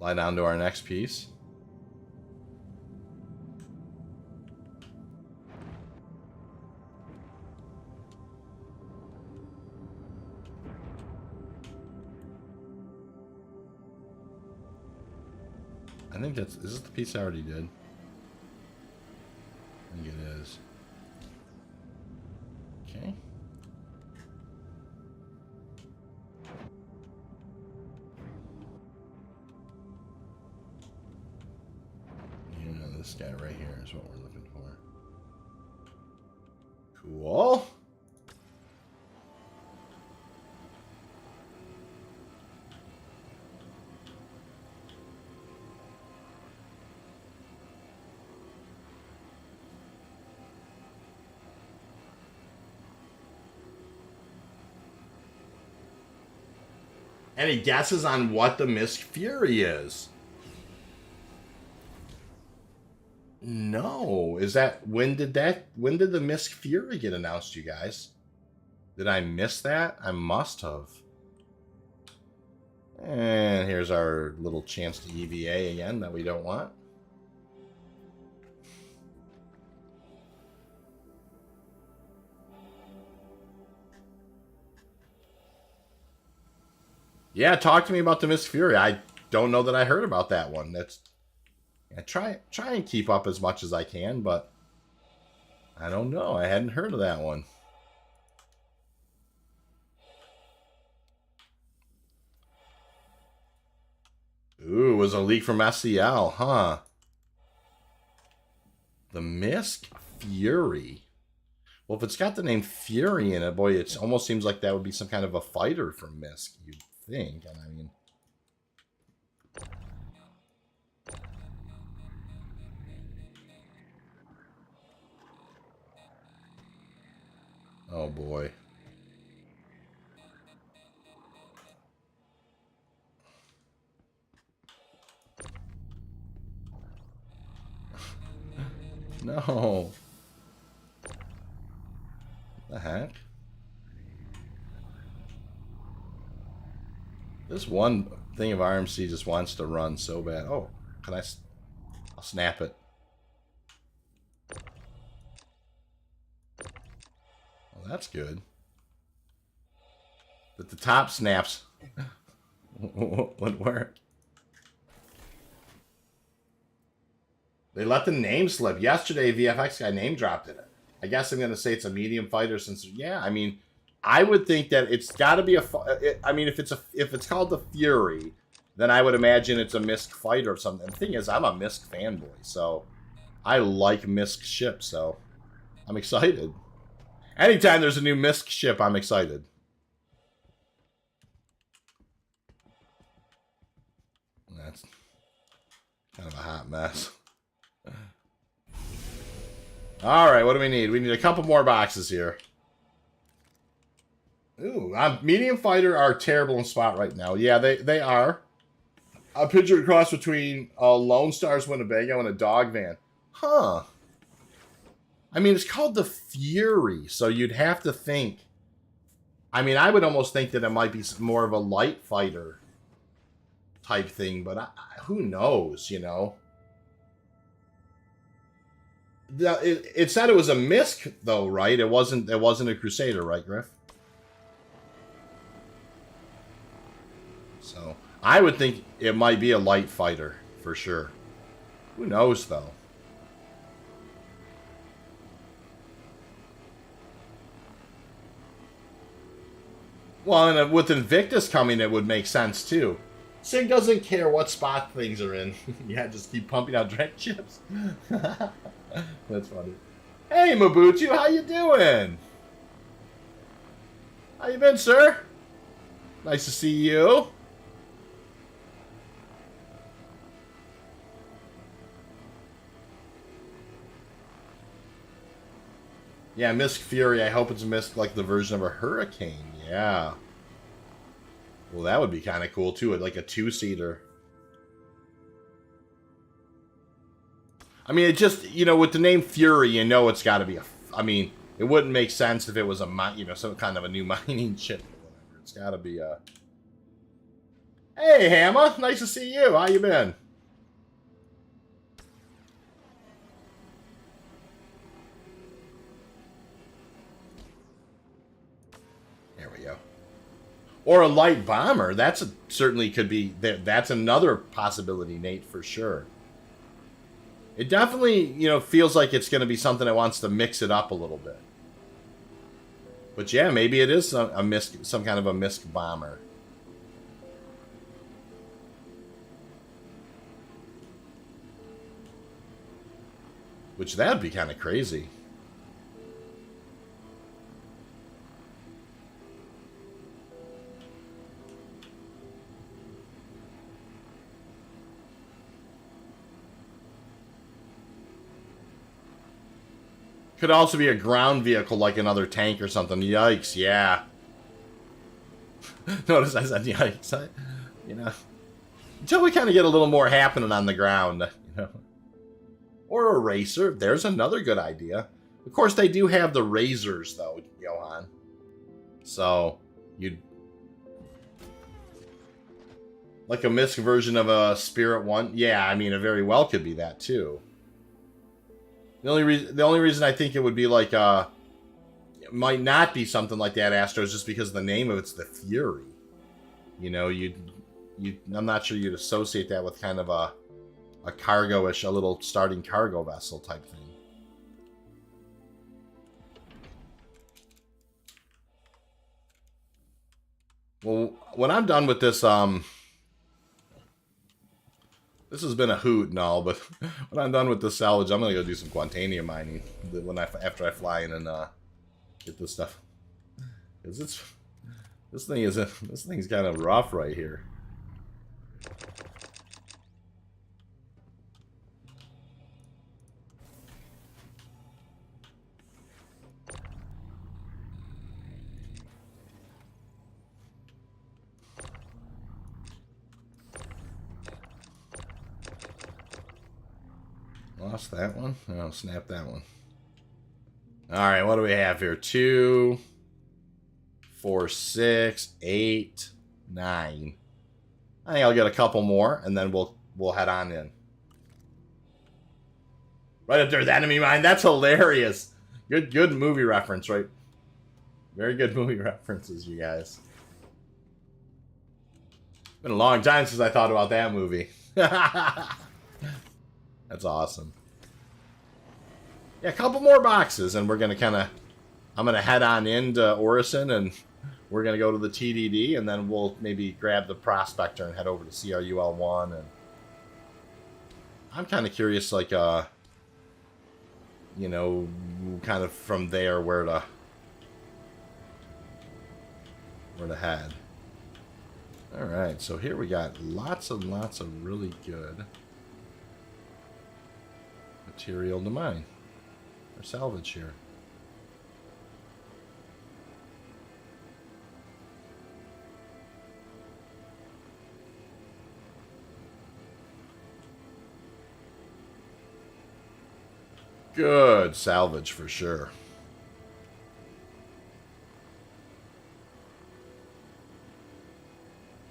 Lie down to our next piece. I think is this the piece I already did? I think it is. Okay. You know, this guy right here is what we're looking for. Cool. Any guesses on what the Mist Fury is? No. Is that when did the Mist Fury get announced, you guys? Did I miss that? I must have. And here's our little chance to EVA again that we don't want. Yeah, talk to me about the Mist Fury. I don't know that I heard about that one. I try and keep up as much as I can, but I don't know. I hadn't heard of that one. Ooh, it was a leak from SCL, huh? The Mist Fury. Well, if it's got the name Fury in it, boy, it almost seems like that would be some kind of a fighter from Misk, you'd think. And I mean, oh boy. No. The heck? This one thing of RMC just wants to run so bad. Oh, can I? I'll snap it. Well, that's good. But the top snaps wouldn't work. They let the name slip. Yesterday, VFX guy name dropped it. I guess I'm going to say it's a medium fighter since, yeah, I mean, I would think that it's got to be a, I mean, if it's called the Fury, then I would imagine it's a MISC fighter or something. The thing is, I'm a MISC fanboy, so I like MISC ships, so I'm excited. Anytime there's a new MISC ship, I'm excited. That's kind of a hot mess. Alright, what do we need? We need a couple more boxes here. Ooh, medium fighter are terrible in spot right now. Yeah, they are. A picture cross between Lone Stars Winnebago and a dog van. Huh. I mean, it's called the Fury, so you'd have to think. I mean, I would almost think that it might be more of a light fighter type thing, but who knows, you know? It said it was a MISC, though, right? It wasn't a Crusader, right, Griff? So, I would think it might be a light fighter, for sure. Who knows, though? Well, and with Invictus coming, it would make sense, too. Sig doesn't care what spot things are in. Yeah, just keep pumping out Drake chips. That's funny. Hey, Mabuchu, how you doing? How you been, sir? Nice to see you. Yeah, MISC Fury. I hope it's MISC like the version of a Hurricane. Yeah. Well, that would be kind of cool, too. Like a two-seater. I mean, it just, you know, with the name Fury, you know it's got to be a... I mean, it wouldn't make sense if it was a, you know, some kind of a new mining ship or whatever. It's got to be a... Hey, Hammer. Nice to see you. How you been? There we go. Or a light bomber. That's certainly could be... That's another possibility, Nate, for sure. It definitely, you know, feels like it's going to be something that wants to mix it up a little bit. But yeah, maybe it is some kind of a MISC bomber. Which that'd be kind of crazy. Could also be a ground vehicle like another tank or something. Yikes, yeah. Notice I said yikes. You know. Until we kind of get a little more happening on the ground. You know. Or a racer. There's another good idea. Of course, they do have the razors, though, Johan. So, you'd... Like a MISC version of a Spirit 1? Yeah, I mean, it very well could be that, too. The only reason I think it would be like it might not be something like that, Astro, is just because the name of it's the Fury. You know, I'm not sure you'd associate that with kind of a cargo-ish, a little starting cargo vessel type thing. Well, when I'm done with this, this has been a hoot and all, but when I'm done with the salvage, I'm gonna go do some Quantanium mining after I fly in and get this stuff. Cause this thing's kind of rough right here. Lost that one. Oh, snap that one. All right, what do we have here? 2, 4, 6, 8, 9. I think I'll get a couple more, and then we'll head on in. Right up there with Enemy Mine. That's hilarious. Good movie reference, right? Very good movie references, you guys. Been a long time since I thought about that movie. That's awesome. Yeah, a couple more boxes, and we're gonna I'm gonna head on into Orison, and we're gonna go to the TDD, and then we'll maybe grab the Prospector and head over to CRUL1. And I'm kind of curious, like, you know, kind of from there where to head. All right, so here we got lots and lots of really good material to mine or salvage here. Good salvage for sure.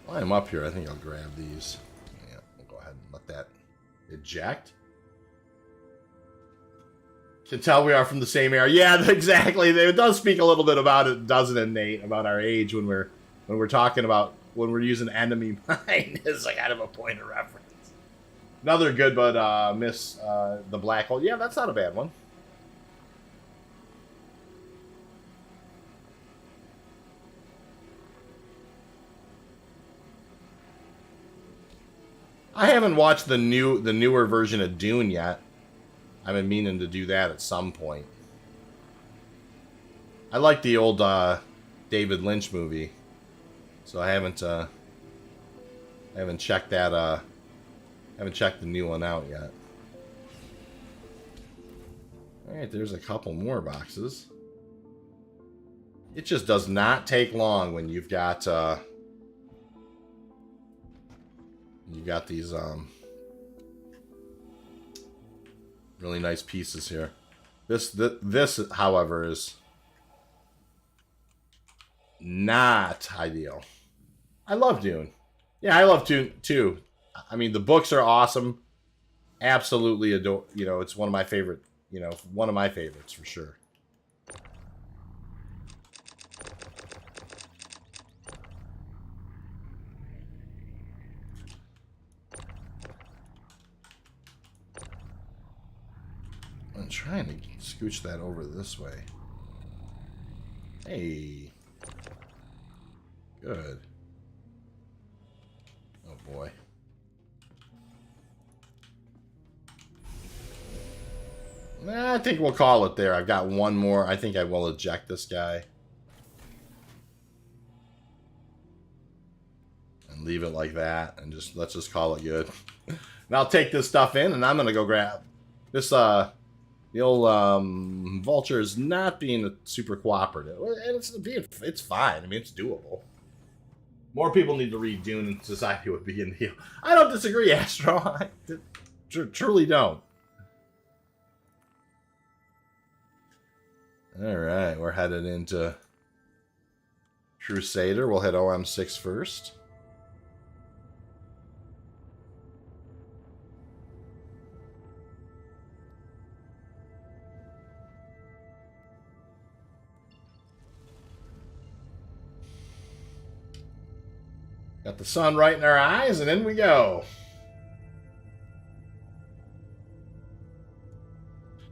While I'm up here, I think I'll grab these. Yeah, we'll go ahead and let that eject. Can tell we are from the same era. Yeah, exactly. It does speak a little bit about it, doesn't it, Nate? About our age when we're talking about when we're using Enemy Mine as a kind of a point of reference. Another good, but miss the Black Hole. Yeah, that's not a bad one. I haven't watched the newer version of Dune yet. I've been meaning to do that at some point. I like the old David Lynch movie, so I haven't checked that. Haven't checked the new one out yet. All right, there's a couple more boxes. It just does not take long when you've got these really nice pieces here. This, however, is not ideal. I love Dune. Yeah, I love Dune too. I mean, the books are awesome. Absolutely adore. You know, it's one of my favorite. You know, one of my favorites for sure. I'm trying to scooch that over this way. Hey. Good. Oh boy. I think we'll call it there. I've got one more. I think I will eject this guy. And leave it like that. And let's just call it good. And I'll take this stuff in, and I'm going to go grab this. The old Vulture is not being super cooperative. And it's fine. I mean, it's doable. More people need to read Dune, and society would be in the... I don't disagree, Astro. I truly don't. Alright, we're headed into Crusader. We'll hit OM6 first. Got the sun right in our eyes, and in we go.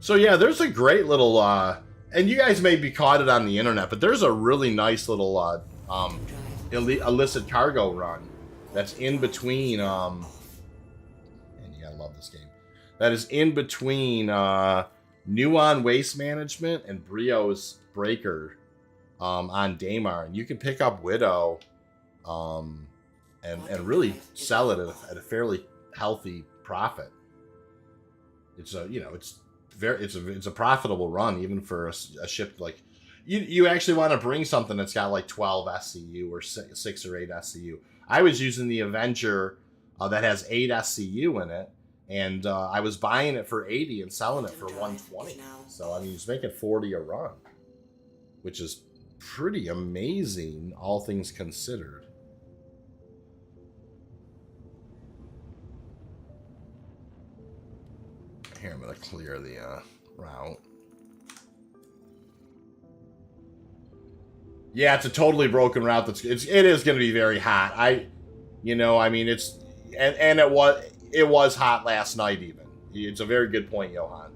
So yeah, there's a great little... and you guys may be caught it on the internet, but there's a really nice little illicit cargo run that's in between. And you gotta love this game. That is in between Nuon Waste Management and Brio's Breaker on Daymar, and you can pick up Widow and really sell it at a fairly healthy profit. It's it's a profitable run even for a ship like you actually want to bring something that's got like 12 SCU or 6 or 8 SCU. I was using the Avenger that has 8 SCU in it, And I was buying it for 80 and selling it for 120. So, I mean, he's making 40 a run, which is pretty amazing, all things considered. Here, I'm going to clear the route. Yeah, it's a totally broken route. It is going to be very hot. I mean, it's and it was hot last night even. It's a very good point, Johan.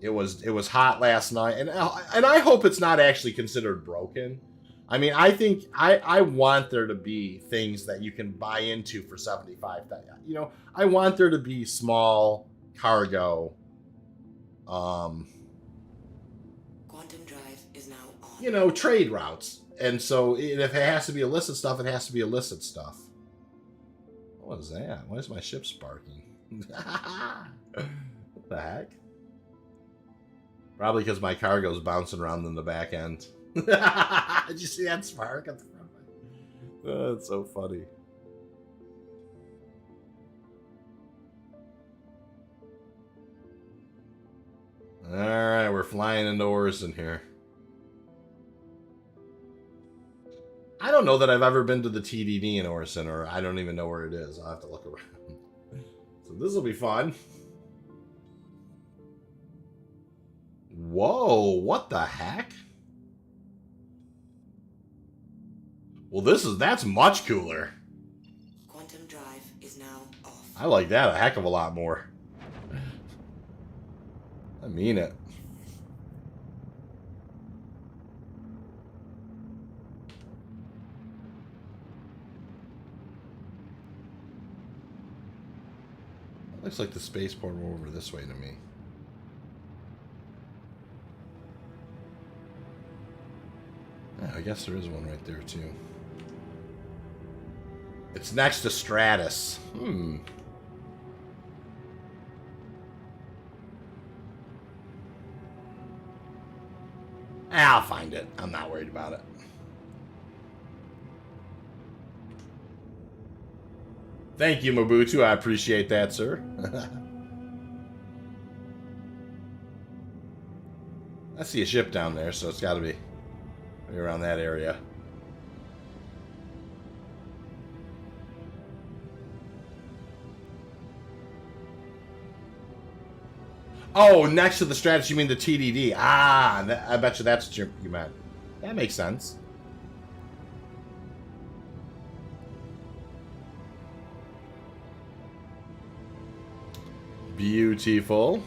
It was hot last night, and I hope it's not actually considered broken. I mean, I think I want there to be things that you can buy into for 75. You know, I want there to be small cargo. Quantum drive is now on. You know, trade routes, and so if it has to be illicit stuff, it has to be illicit stuff. What is that? Why is my ship sparking? What the heck? Probably because my cargo's bouncing around in the back end. Did you see that spark at the front? Oh, that's so funny. Alright, we're flying into Orison here. I don't know that I've ever been to the TDD in Orison, or I don't even know where it is. I'll have to look around. So this will be fun. Whoa, what the heck? Well, that's much cooler. Quantum drive is now off. I like that a heck of a lot more. I mean it. Looks like the spaceport will over this way to me. Yeah, I guess there is one right there too. It's next to Stratus. I'll find it. I'm not worried about it. Thank you, Mobutu. I appreciate that, sir. I see a ship down there, so it's got to be around that area. Oh, next to the Stratus, you mean the TDD. Ah, I bet you that's what you meant. That makes sense. Beautiful.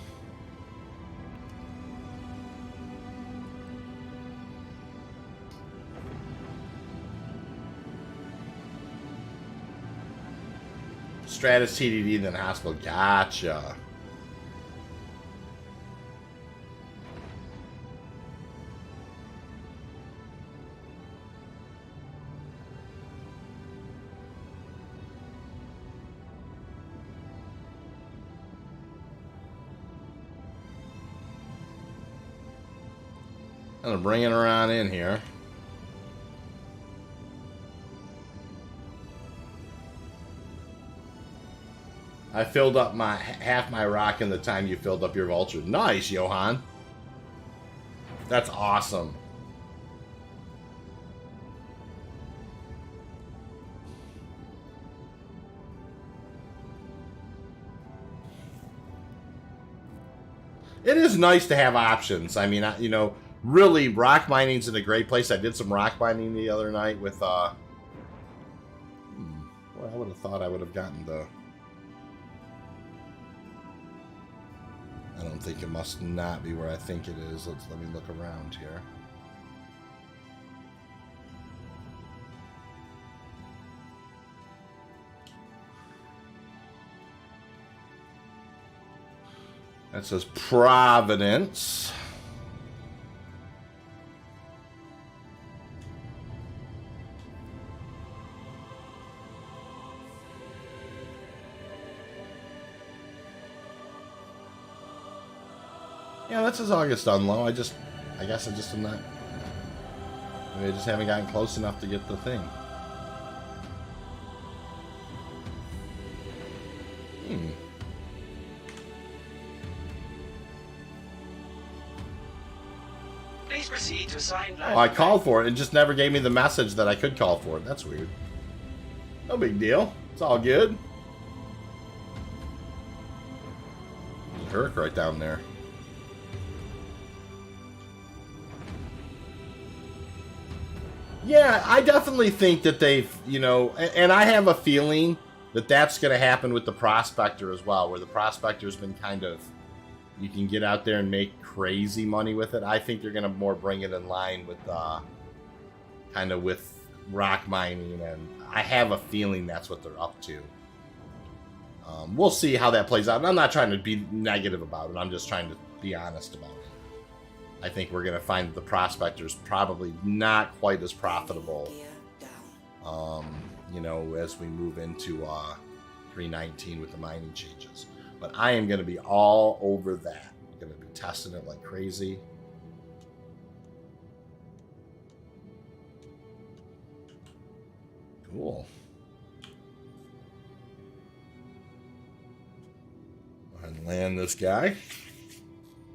Stratus, TDD, then hospital. Gotcha. I'm gonna bring it around in here. I filled up my half my rock in the time you filled up your vulture. Nice, Johan. That's awesome. It is nice to have options. I mean, you know, really, rock mining's in a great place. I did some rock mining the other night with, well, I would have thought I would have gotten the... I don't think it must not be where I think it is. Let me look around here. That says Providence. Yeah, that says August Unlow. I guess I just am not. Maybe I just haven't gotten close enough to get the thing. Please proceed to assigned Oh, I called for it. It just never gave me the message that I could call for it. That's weird. No big deal. It's all good. Herc right down there. Yeah, I definitely think that they've, you know, and I have a feeling that that's going to happen with the Prospector as well, where the Prospector's been kind of, you can get out there and make crazy money with it. I think they're going to more bring it in line with, kind of with rock mining, and I have a feeling that's what they're up to. We'll see how that plays out. And I'm not trying to be negative about it. I'm just trying to be honest about it. I think we're going to find the Prospector's probably not quite as profitable, you know, as we move into 319 with the mining changes. But I am going to be all over that. I'm going to be testing it like crazy. Cool. Go ahead and land this guy.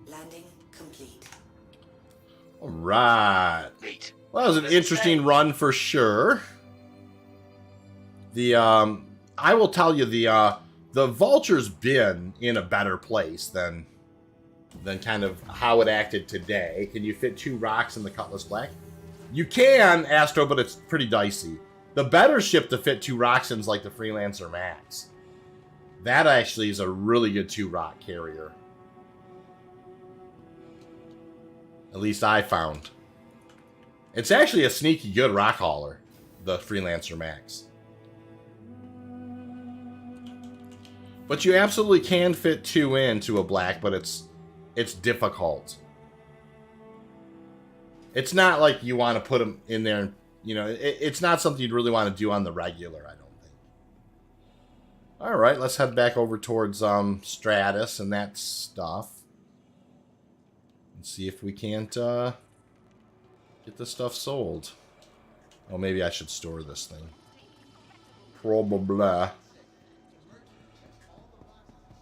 Landing complete. All right. Well, that was an interesting run for sure. The I will tell you, the Vulture's been in a better place than kind of how it acted today. Can you fit 2 rocks in the Cutlass Black? You can, Astro, but it's pretty dicey. The better ship to fit 2 rocks in is like the Freelancer Max. That actually is a really good 2-rock carrier. At least I found. It's actually a sneaky good rock hauler, the Freelancer Max. But you absolutely can fit 2 into a black, but it's difficult. It's not like you want to put them in there, and, you know, it's not something you'd really want to do on the regular, I don't think. All right, let's head back over towards Stratus and that stuff. And see if we can't get this stuff sold. Oh, maybe I should store this thing. Probably.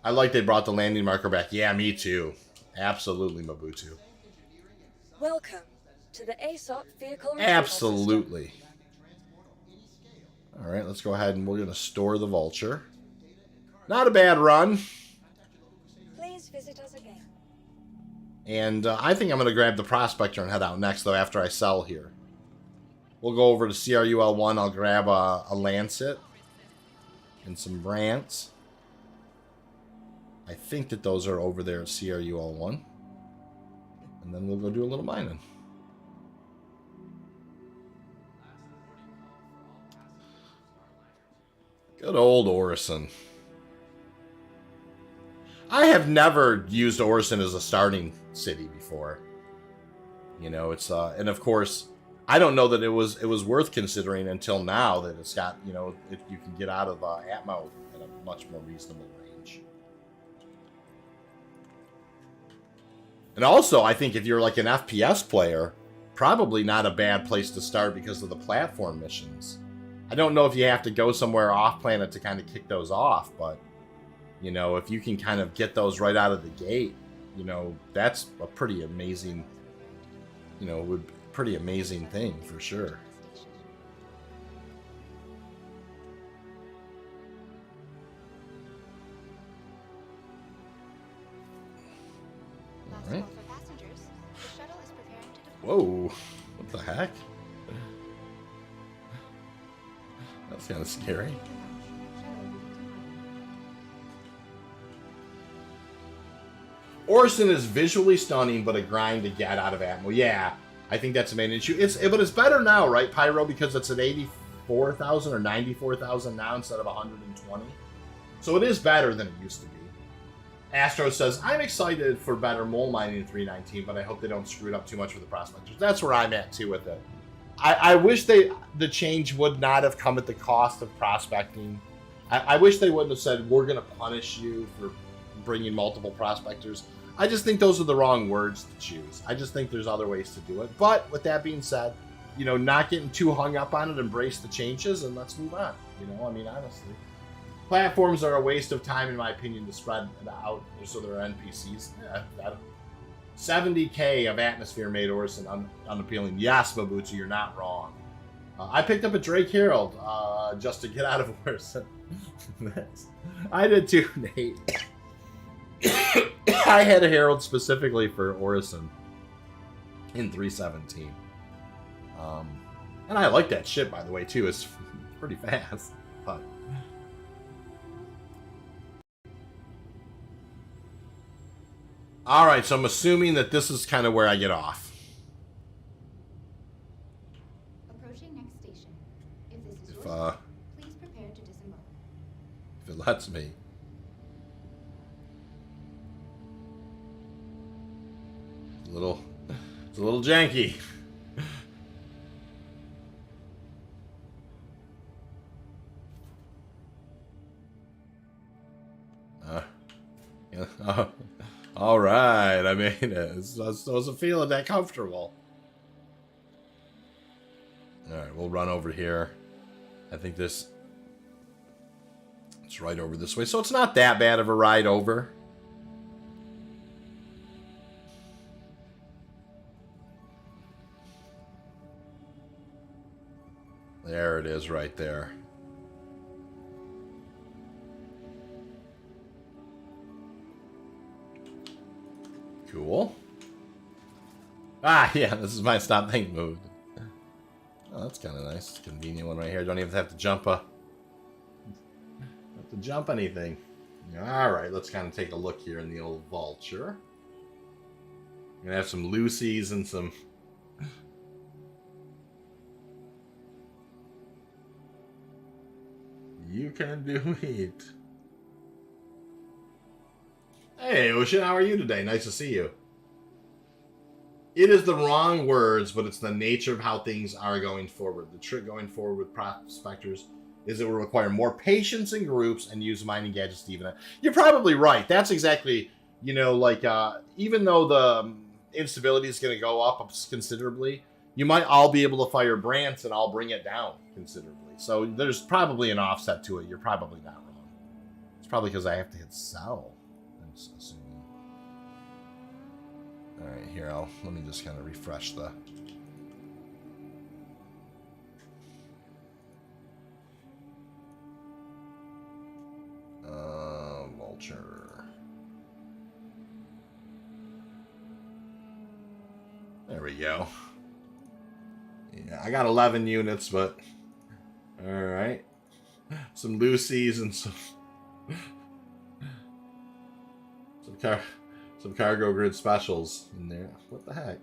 I like they brought the landing marker back. Yeah, me too. Absolutely, Mabutu. Welcome to the ASOP vehicle. Absolutely. All right, let's go ahead and we're going to store the Vulture. Not a bad run. Please visit us again. And I think I'm going to grab the Prospector and head out next, though, after I sell here. We'll go over to CRUL1. I'll grab a Lancet and some Brants. I think that those are over there at CRUL1. And then we'll go do a little mining. Good old Orison. I have never used Orison as a starting city before. You know, it's and of course, I don't know that it was worth considering until now that it's got, you know, you can get out of Atmo at a much more reasonable range. And also, I think if you're like an FPS player, probably not a bad place to start because of the platform missions. I don't know if you have to go somewhere off planet to kind of kick those off, but you know, if you can kind of get those right out of the gate, you know, that's a pretty amazing, you know, pretty amazing thing for sure. All right. Whoa, what the heck? That's kind of scary. Orison is visually stunning, but a grind to get out of Atmo. Yeah, I think that's the main issue. But it's better now, right, Pyro? Because it's at 84,000 or 94,000 now instead of 120. So it is better than it used to be. Astro says, I'm excited for better mole mining in 319, but I hope they don't screw it up too much for the prospectors. That's where I'm at, too, with it. I wish the change would not have come at the cost of prospecting. I wish they wouldn't have said, we're going to punish you for bringing multiple prospectors. I just think those are the wrong words to choose. I just think there's other ways to do it. But with that being said, you know, not getting too hung up on it, embrace the changes, and let's move on. You know, I mean, honestly. Platforms are a waste of time, in my opinion, to spread it out so there are NPCs. Yeah, 70k of atmosphere made Orison unappealing. Yes, Mabuchi, you're not wrong. I picked up a Drake Herald just to get out of Orison. I did too, Nate. I had a Herald specifically for Orison in 317. And I like that ship, by the way, too. It's pretty fast. But all right, so I'm assuming that this is kind of where I get off. Approaching next station. If this is your stop, please prepare to disembark. If it lets me. It's a little janky. Yeah. All right, I made it. I wasn't feeling that comfortable. All right, we'll run over here. I think it's right over this way, so it's not that bad of a ride over. There it is right there. Cool. Ah, yeah, this is my stop think mode. Oh, that's kind of nice. Convenient one right here. Don't even have to jump anything. All right, let's kind of take a look here in the old Vulture. We're gonna have some Lucy's and some. You can do it. Hey, Ocean, how are you today? Nice to see you. It is the wrong words, but it's the nature of how things are going forward. The trick going forward with prospectors is it will require more patience in groups and use mining gadgets to even it. You're probably right. That's exactly, you know, like, even though the instability is going to go up considerably, you might all be able to fire Brants and I'll bring it down considerably. So there's probably an offset to it. You're probably not wrong. It's probably because I have to hit sell. I'm assuming. All right, here, let me just kind of refresh the. Vulture. There we go. Yeah, I got 11 units, but all right. Some Lucy's and some cargo grid specials in there. What the heck?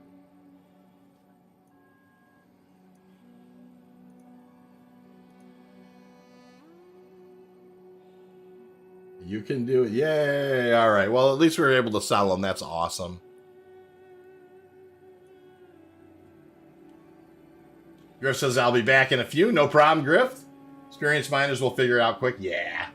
You can do it. Yay! All right. Well, at least we were able to sell them. That's awesome. Griff says, I'll be back in a few. No problem, Griff. Experienced miners will figure it out quick. Yeah.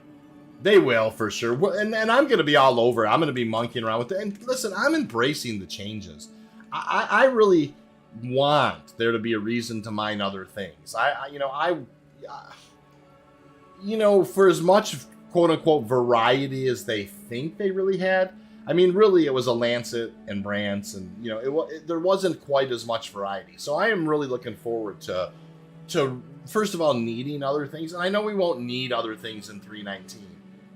They will, for sure. And I'm going to be all over it. I'm going to be monkeying around with it. And listen, I'm embracing the changes. I really want there to be a reason to mine other things. For as much quote-unquote variety as they think they really had, I mean, really, it was a Lancet and Brants, and, you know, there wasn't quite as much variety. So I am really looking forward to first of all, needing other things. And I know we won't need other things in 319.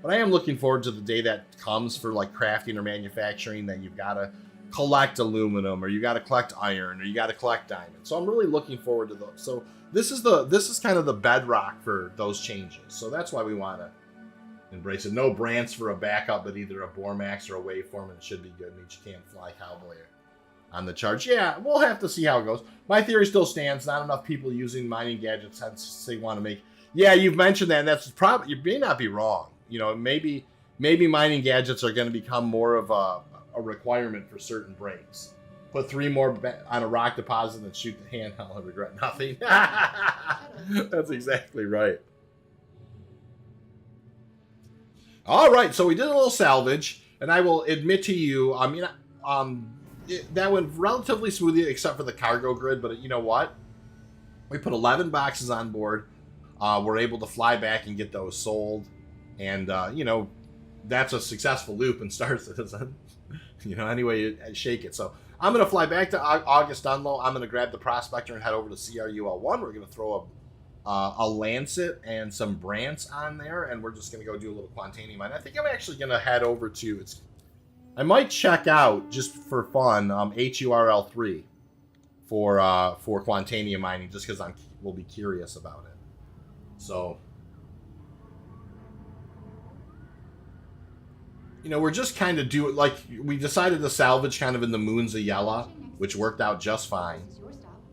But I am looking forward to the day that comes for, like, crafting or manufacturing, that you've got to collect aluminum, or you got to collect iron, or you got to collect diamonds. So I'm really looking forward to those. So this is kind of the bedrock for those changes. So that's why we want to embrace it. No Brants for a backup, but either a Bormax or a Waveform, and it should be good. Means you can't fly Cowboy on the charge. Yeah, we'll have to see how it goes. My theory still stands. Not enough people using mining gadgets since they want to make. Yeah, you've mentioned that, and that's probably, you may not be wrong. You know, maybe mining gadgets are going to become more of a requirement for certain breaks. Put 3 more on a rock deposit and shoot the hand. I'll regret nothing. That's exactly right. All right, so we did a little salvage, and I will admit to you, I mean, that went relatively smoothly except for the cargo grid, but you know what? We put 11 boxes on board. We're able to fly back and get those sold. And, that's a successful loop and starts it as a, any way you shake it. So I'm going to fly back to August Dunlow. I'm going to grab the Prospector and head over to CRUL1. We're going to throw a Lancet and some Brants on there, and we're just going to go do a little Quantanium mine. I think I'm actually going to head over to, I might check out, just for fun, HURL3 for Quantanium mining, just because will be curious about it. So, we're just kind of we decided to salvage kind of in the Moons of Yella, which worked out just fine.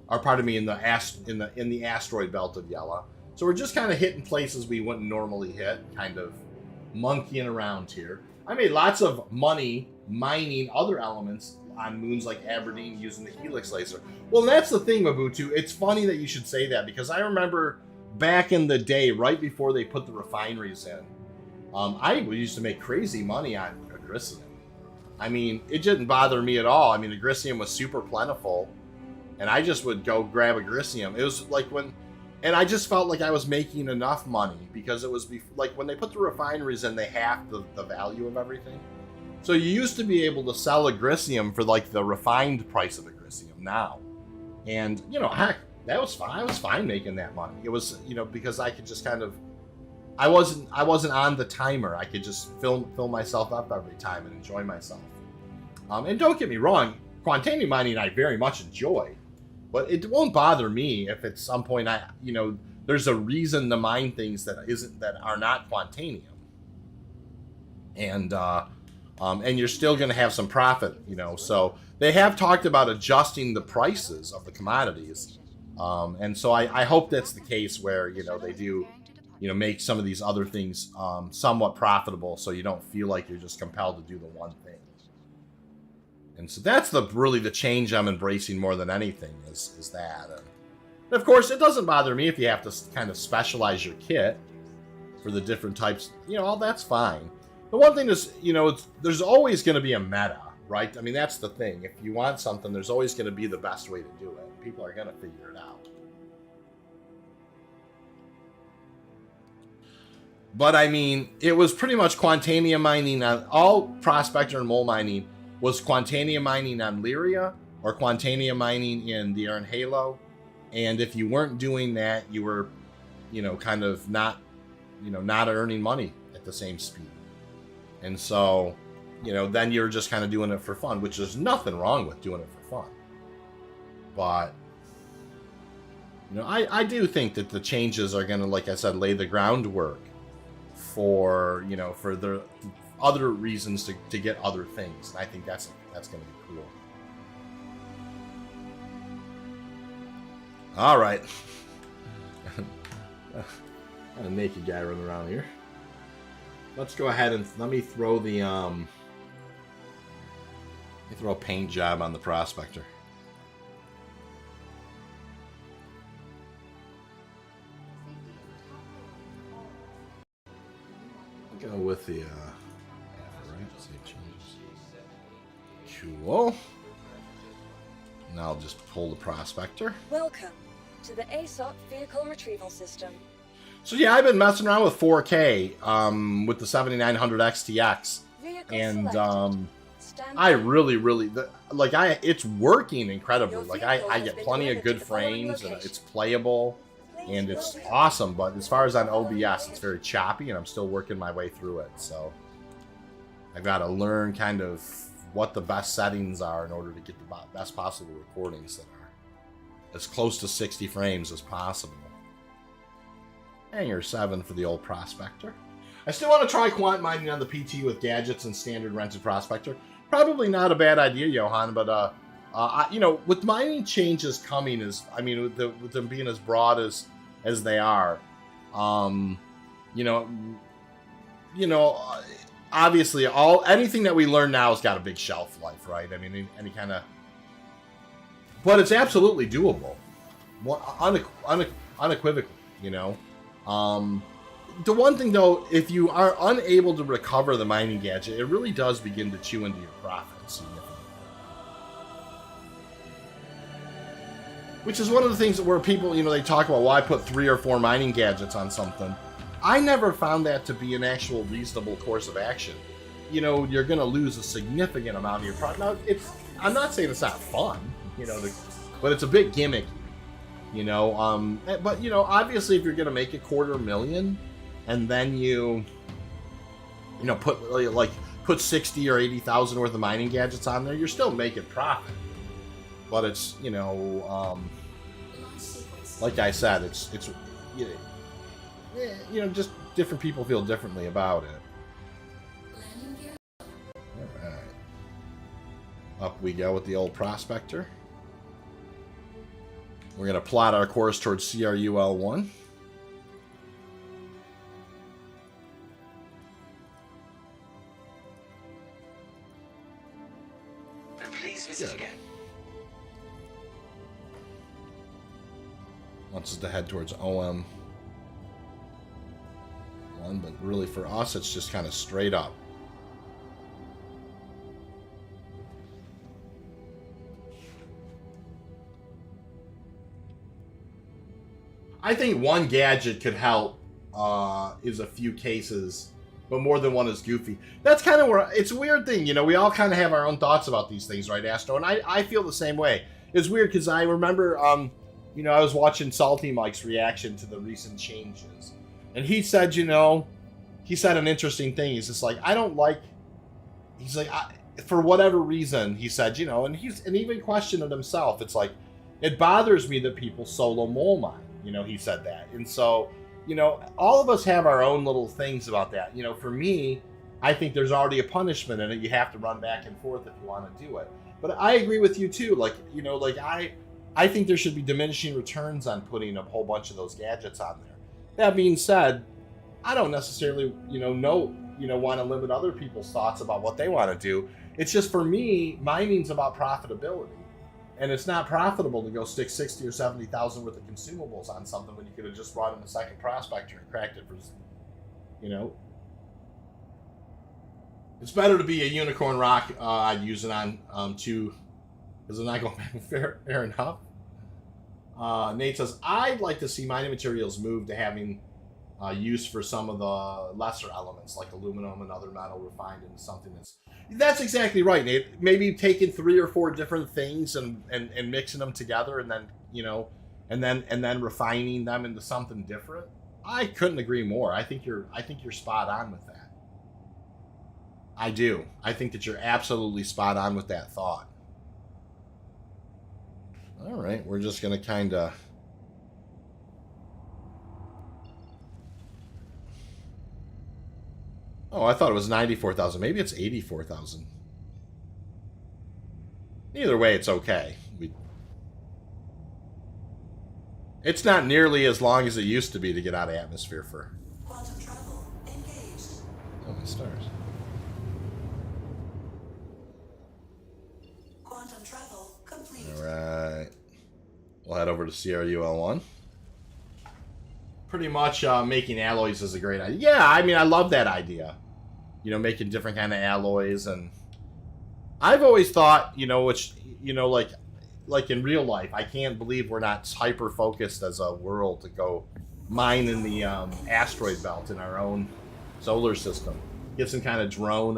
Or pardon me, in the asteroid belt of Yella. So we're just kind of hitting places we wouldn't normally hit, kind of monkeying around here. I made lots of money mining other elements on moons like Aberdeen using the Helix laser. Well, that's the thing, Mabutu. It's funny that you should say that, because I remember back in the day, right before they put the refineries in, I used to make crazy money on Agricium. I mean, it didn't bother me at all. I mean, Agricium was super plentiful, and I just would go grab Agricium. It was like and I just felt like I was making enough money, because it was like when they put the refineries in, they halved the value of everything. So you used to be able to sell Agricium for like the refined price of Agricium now. And, heck, that was fine. I was fine making that money. It was, because I could just kind of, I wasn't on the timer. I could just fill myself up every time and enjoy myself. And don't get me wrong, Quantanium mining I very much enjoy, but it won't bother me if at some point there's a reason to mine things that are not Quantanium. And you're still going to have some profit, So they have talked about adjusting the prices of the commodities. And so I hope that's the case where, they do, make some of these other things somewhat profitable, so you don't feel like you're just compelled to do the one thing. And so that's really the change I'm embracing more than anything is that. And of course, it doesn't bother me if you have to kind of specialize your kit for the different types. All that's fine. The one thing is, there's always going to be a meta, right? I mean, that's the thing. If you want something, there's always going to be the best way to do it. People are going to figure it out. But I mean, it was pretty much Quantanium mining on all Prospector and Mole mining was Quantanium mining on Lyria or Quantanium mining in the Aaron Halo. And if you weren't doing that, you were, kind of not earning money at the same speed. And so, then you're just kind of doing it for fun, which there's nothing wrong with doing it for fun. But, I do think that the changes are going to, like I said, lay the groundwork for, for the other reasons to get other things. And I think that's going to be cool. All right. Got a naked guy running around here. Let's go ahead and let me throw a paint job on the Prospector. I'll go with the right, save changes. Cool. Now I'll just pull the Prospector. Welcome to the ASOP Vehicle Retrieval System. So yeah, I've been messing around with 4K with the 7900 XTX, and I really it's working incredibly. Like I get plenty of good frames, and it's playable, and it's awesome. But as far as on OBS, it's very choppy, and I'm still working my way through it. So I've got to learn kind of what the best settings are in order to get the best possible recordings that are as close to 60 frames as possible. Hanger 7 for the old Prospector. I still want to try quant mining on the PTU with gadgets and standard rented Prospector. Probably not a bad idea, Johan, but with mining changes coming, with them being as broad as they are, obviously anything that we learn now has got a big shelf life, right? I mean, any kind of, but it's absolutely doable, unequivocally, The one thing, though, if you are unable to recover the mining gadget, it really does begin to chew into your profits significantly. Which is one of the things where people, they talk about, well, I put 3 or 4 mining gadgets on something. I never found that to be an actual reasonable course of action. You know, you're going to lose a significant amount of your product. Now, I'm not saying it's not fun, you know, but it's a bit gimmicky, you know. But, you know, obviously if you're going to make $250,000 and then you know, put 60 or 80,000 worth of mining gadgets on there, you're still making profit. But it's, you know, like I said, it's you know, just different people feel differently about it. All right. Up we go with the old prospector. We're going to plot our course towards CRUL1. Please visit again. Wants us to head towards OM1, but really for us, it's just kind of straight up. I think one gadget could help is a few cases, but more than one is goofy. That's kind of where it's a weird thing. You know, we all kind of have our own thoughts about these things, right, Astro? And I feel the same way. It's weird because I remember, you know, I was watching Salty Mike's reaction to the recent changes. And he said, you know, he said an interesting thing. He's just like, I don't like, he's like, for whatever reason, he said, you know, and even questioned it himself. It's like, it bothers me that people solo mole mine. You know, he said that. And so, you know, all of us have our own little things about that. You know, for me, I think there's already a punishment in it. You have to run back and forth if you want to do it. But I agree with you too. Like, you know, like I think there should be diminishing returns on putting a whole bunch of those gadgets on there. That being said, I don't necessarily, you know, want to limit other people's thoughts about what they want to do. It's just for me, mining's about profitability. And it's not profitable to go stick 60 or 70,000 worth of consumables on something when you could have just brought in a second prospector and cracked it for, you know. It's better to be a unicorn rock. I'd use it on two, because it's not going back fair enough. Nate says, I'd like to see mining materials move to having use for some of the lesser elements like aluminum and other metal refined into something that's exactly right, Nate. Maybe taking 3 or 4 different things and mixing them together and then, you know, and then refining them into something different. I couldn't agree more. I think you're spot on with that. I do. I think that you're absolutely spot on with that thought. All right, we're just going to kind of Oh, I thought it was 94,000. Maybe it's 84,000. Either way, it's okay. It's not nearly as long as it used to be to get out of atmosphere for. Quantum travel engaged. Oh, my stars. Quantum travel complete. All right. We'll head over to CRUL1. Pretty much making alloys is a great idea. Yeah, I mean, I love that idea. You know, making different kind of alloys. And I've always thought, you know, which, you know, like in real life, I can't believe we're not hyper-focused as a world to go mine in the asteroid belt in our own solar system. Get some kind of drone,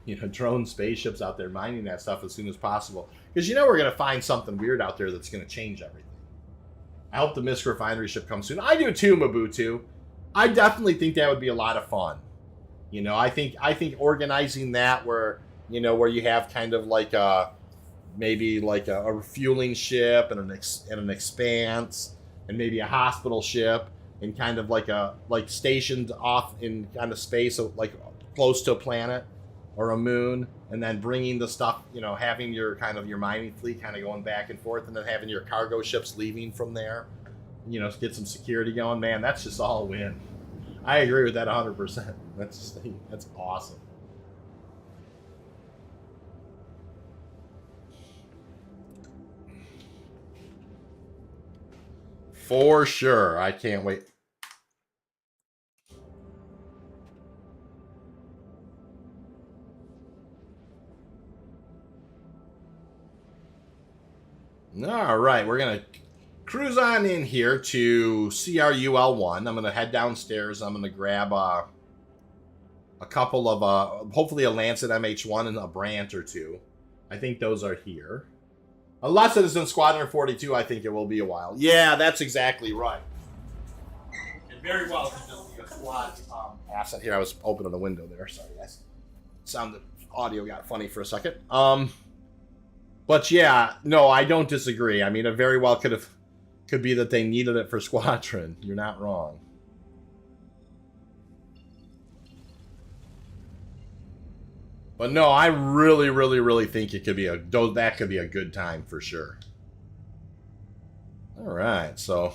you know, drone spaceships out there mining that stuff as soon as possible. Because, you know, we're going to find something weird out there that's going to change everything. I hope the Misk refinery ship comes soon. I do too, Mabutu. I definitely think that would be a lot of fun. You know, I think organizing that where, you know, where you have kind of like maybe like a refueling ship and an expanse and maybe a hospital ship and kind of like stationed off in kind of space, like close to a planet or a moon, and then bringing the stuff, you know, having your kind of your mining fleet kind of going back and forth, and then having your cargo ships leaving from there, you know, get some security going. Man, that's just all win. I agree with that 100%. That's awesome. For sure. I can't wait. All right, we're going to cruise on in here to CRUL1. I'm going to head downstairs. I'm going to grab a couple of, hopefully a Lancet MH1 and a Brant or two. I think those are here. Unless it is in Squadron 42, I think it will be a while. Yeah, that's exactly right. It very well could just be a squad asset here. I was opening the window there. Sorry, guys. Audio got funny for a second. But yeah, no, I don't disagree. I mean, it very well could be that they needed it for Squadron. You're not wrong. But no, I really, really, really think it could be that could be a good time for sure. All right, so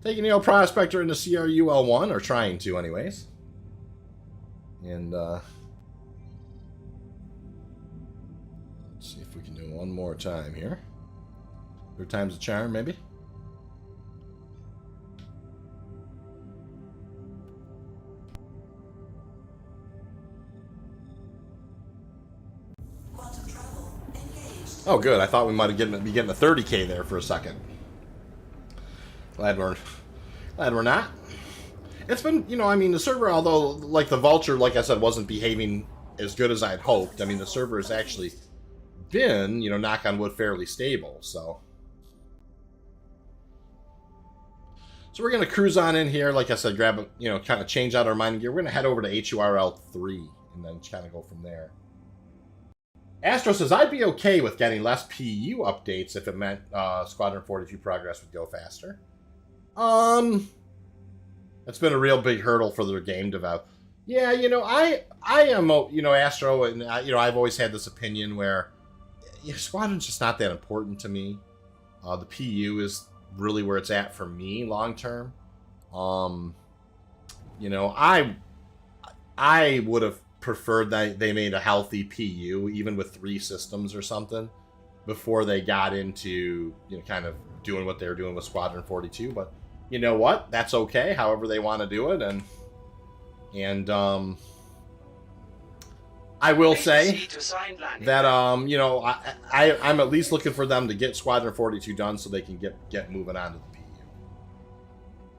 taking the old Prospector into CRUL1, or trying to, anyways. And let's see if we can do it one more time here. Third time's a charm, maybe. Oh, good. I thought we might have be getting a 30K there for a second. Glad we're not. It's been, you know, I mean, the server, although, like, the Vulture, like I said, wasn't behaving as good as I'd hoped. I mean, the server has actually been, you know, knock on wood, fairly stable, so. So we're going to cruise on in here, like I said, grab a, you know, kind of change out our mining gear. We're going to head over to HURL3 and then kind of go from there. Astro says, I'd be okay with getting less PU updates if it meant Squadron 42 progress would go faster. That's been a real big hurdle for their game develop. Yeah, you know, I am, you know, Astro, and, you know, I've always had this opinion where, you know, Squadron's just not that important to me. The PU is really where it's at for me long term. You know, I would have preferred that they made a healthy PU, even with 3 systems or something, before they got into, you know, kind of doing what they were doing with Squadron 42. But you know what? That's okay. However they want to do it, and I will say that you know, I'm at least looking for them to get Squadron 42 done so they can get moving on to the PU.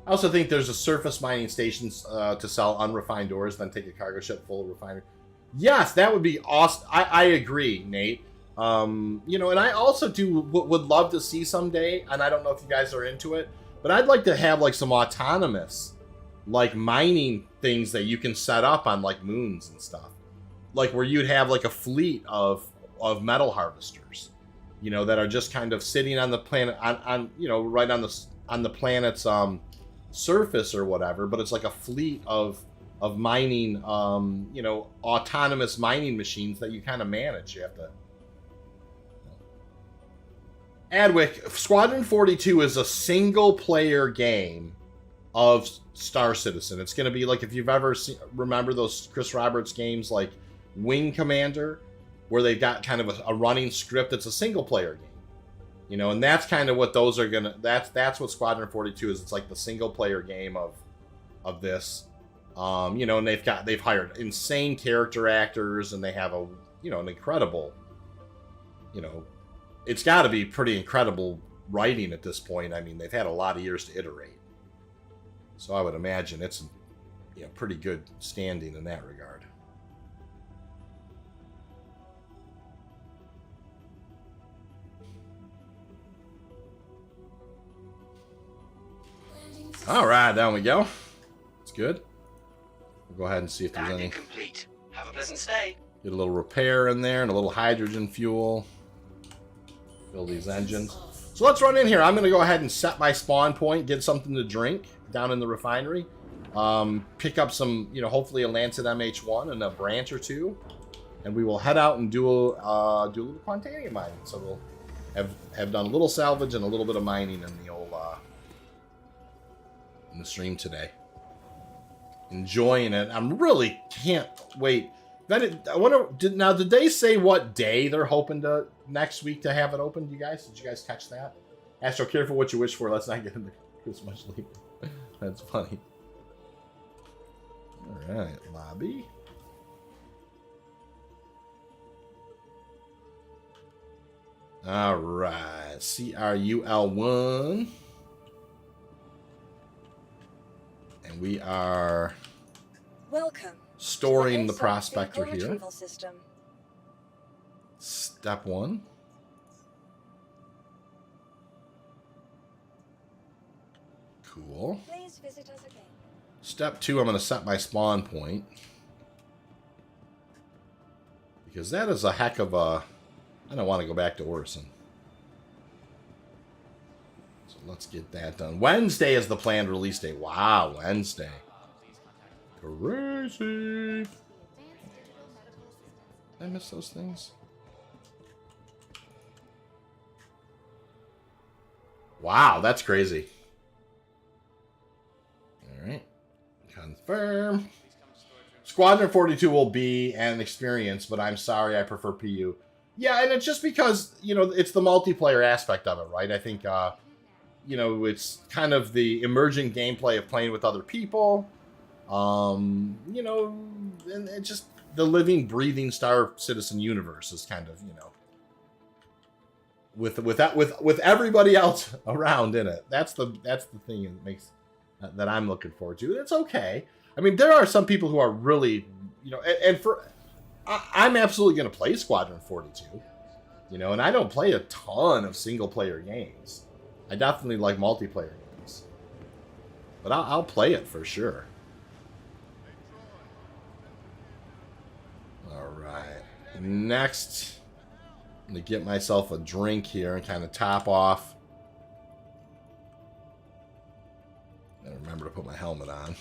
I also think there's a surface mining stations to sell unrefined ores, then take a cargo ship full of refinery. Yes, that would be awesome. I agree, Nate. You know, and I also would love to see someday, and I don't know if you guys are into it, but I'd like to have like some autonomous, like, mining things that you can set up on like moons and stuff, like where you'd have like a fleet of metal harvesters, you know, that are just kind of sitting on the planet on you know, right on the planet's surface or whatever, but it's like a fleet of mining, you know, autonomous mining machines that you kind of manage. You have to. Adwick, Squadron 42 is a single-player game of Star Citizen. It's going to be like, if you've ever remember those Chris Roberts games like Wing Commander, where they've got kind of a running script. It's a single-player game. You know, and that's kind of what those are gonna. That's what Squadron 42 is. It's like the single player game of this. You know, and they've hired insane character actors, and they have a, you know, an incredible, you know, it's got to be pretty incredible writing at this point. I mean, they've had a lot of years to iterate, so I would imagine it's, you know, pretty good standing in that regard. All right, down we go. It's good. We'll go ahead and see if there's any. Complete. Have a pleasant stay. Get a little repair in there and a little hydrogen fuel. Build these engines. So let's run in here. I'm going to go ahead and set my spawn point, get something to drink down in the refinery. Pick up some, you know, hopefully a Lancet MH1 and a Brant or two. And we will head out and do a little Quantanium mining. So we'll have done a little salvage and a little bit of mining in the old in the stream today. Enjoying it. I'm really can't wait. I wonder, did they say what day they're hoping to next week to have it open? Did you guys catch that? Astro, careful what you wish for. Let's not get into Christmas sleep. That's funny. All right, lobby. All right. CRUL1. And we are Welcome. storing the ASOP prospector vehicle here. retrieval system. Step 1. Cool. Please visit us again. Step 2, I'm going to set my spawn point. Because that is a heck of a... I don't want to go back to Orison. So let's get that done. Wednesday is the planned release date. Wow, Wednesday. Crazy. Did I miss those things? Wow, that's crazy. Alright. Confirm. Squadron 42 will be an experience, but I'm sorry, I prefer PU. Yeah, and it's just because, you know, it's the multiplayer aspect of it, right? I think, you know, it's kind of the emerging gameplay of playing with other people. You know, and it just, the living, breathing Star Citizen universe is kind of, you know, with everybody else around in it. That's the thing that makes that I'm looking forward to. It's okay. I mean, there are some people who are really, you know, and I'm absolutely going to play Squadron 42, you know, and I don't play a ton of single player games. I definitely like multiplayer games, but I'll play it for sure. All right, next, I'm going to get myself a drink here and kind of top off. And remember to put my helmet on.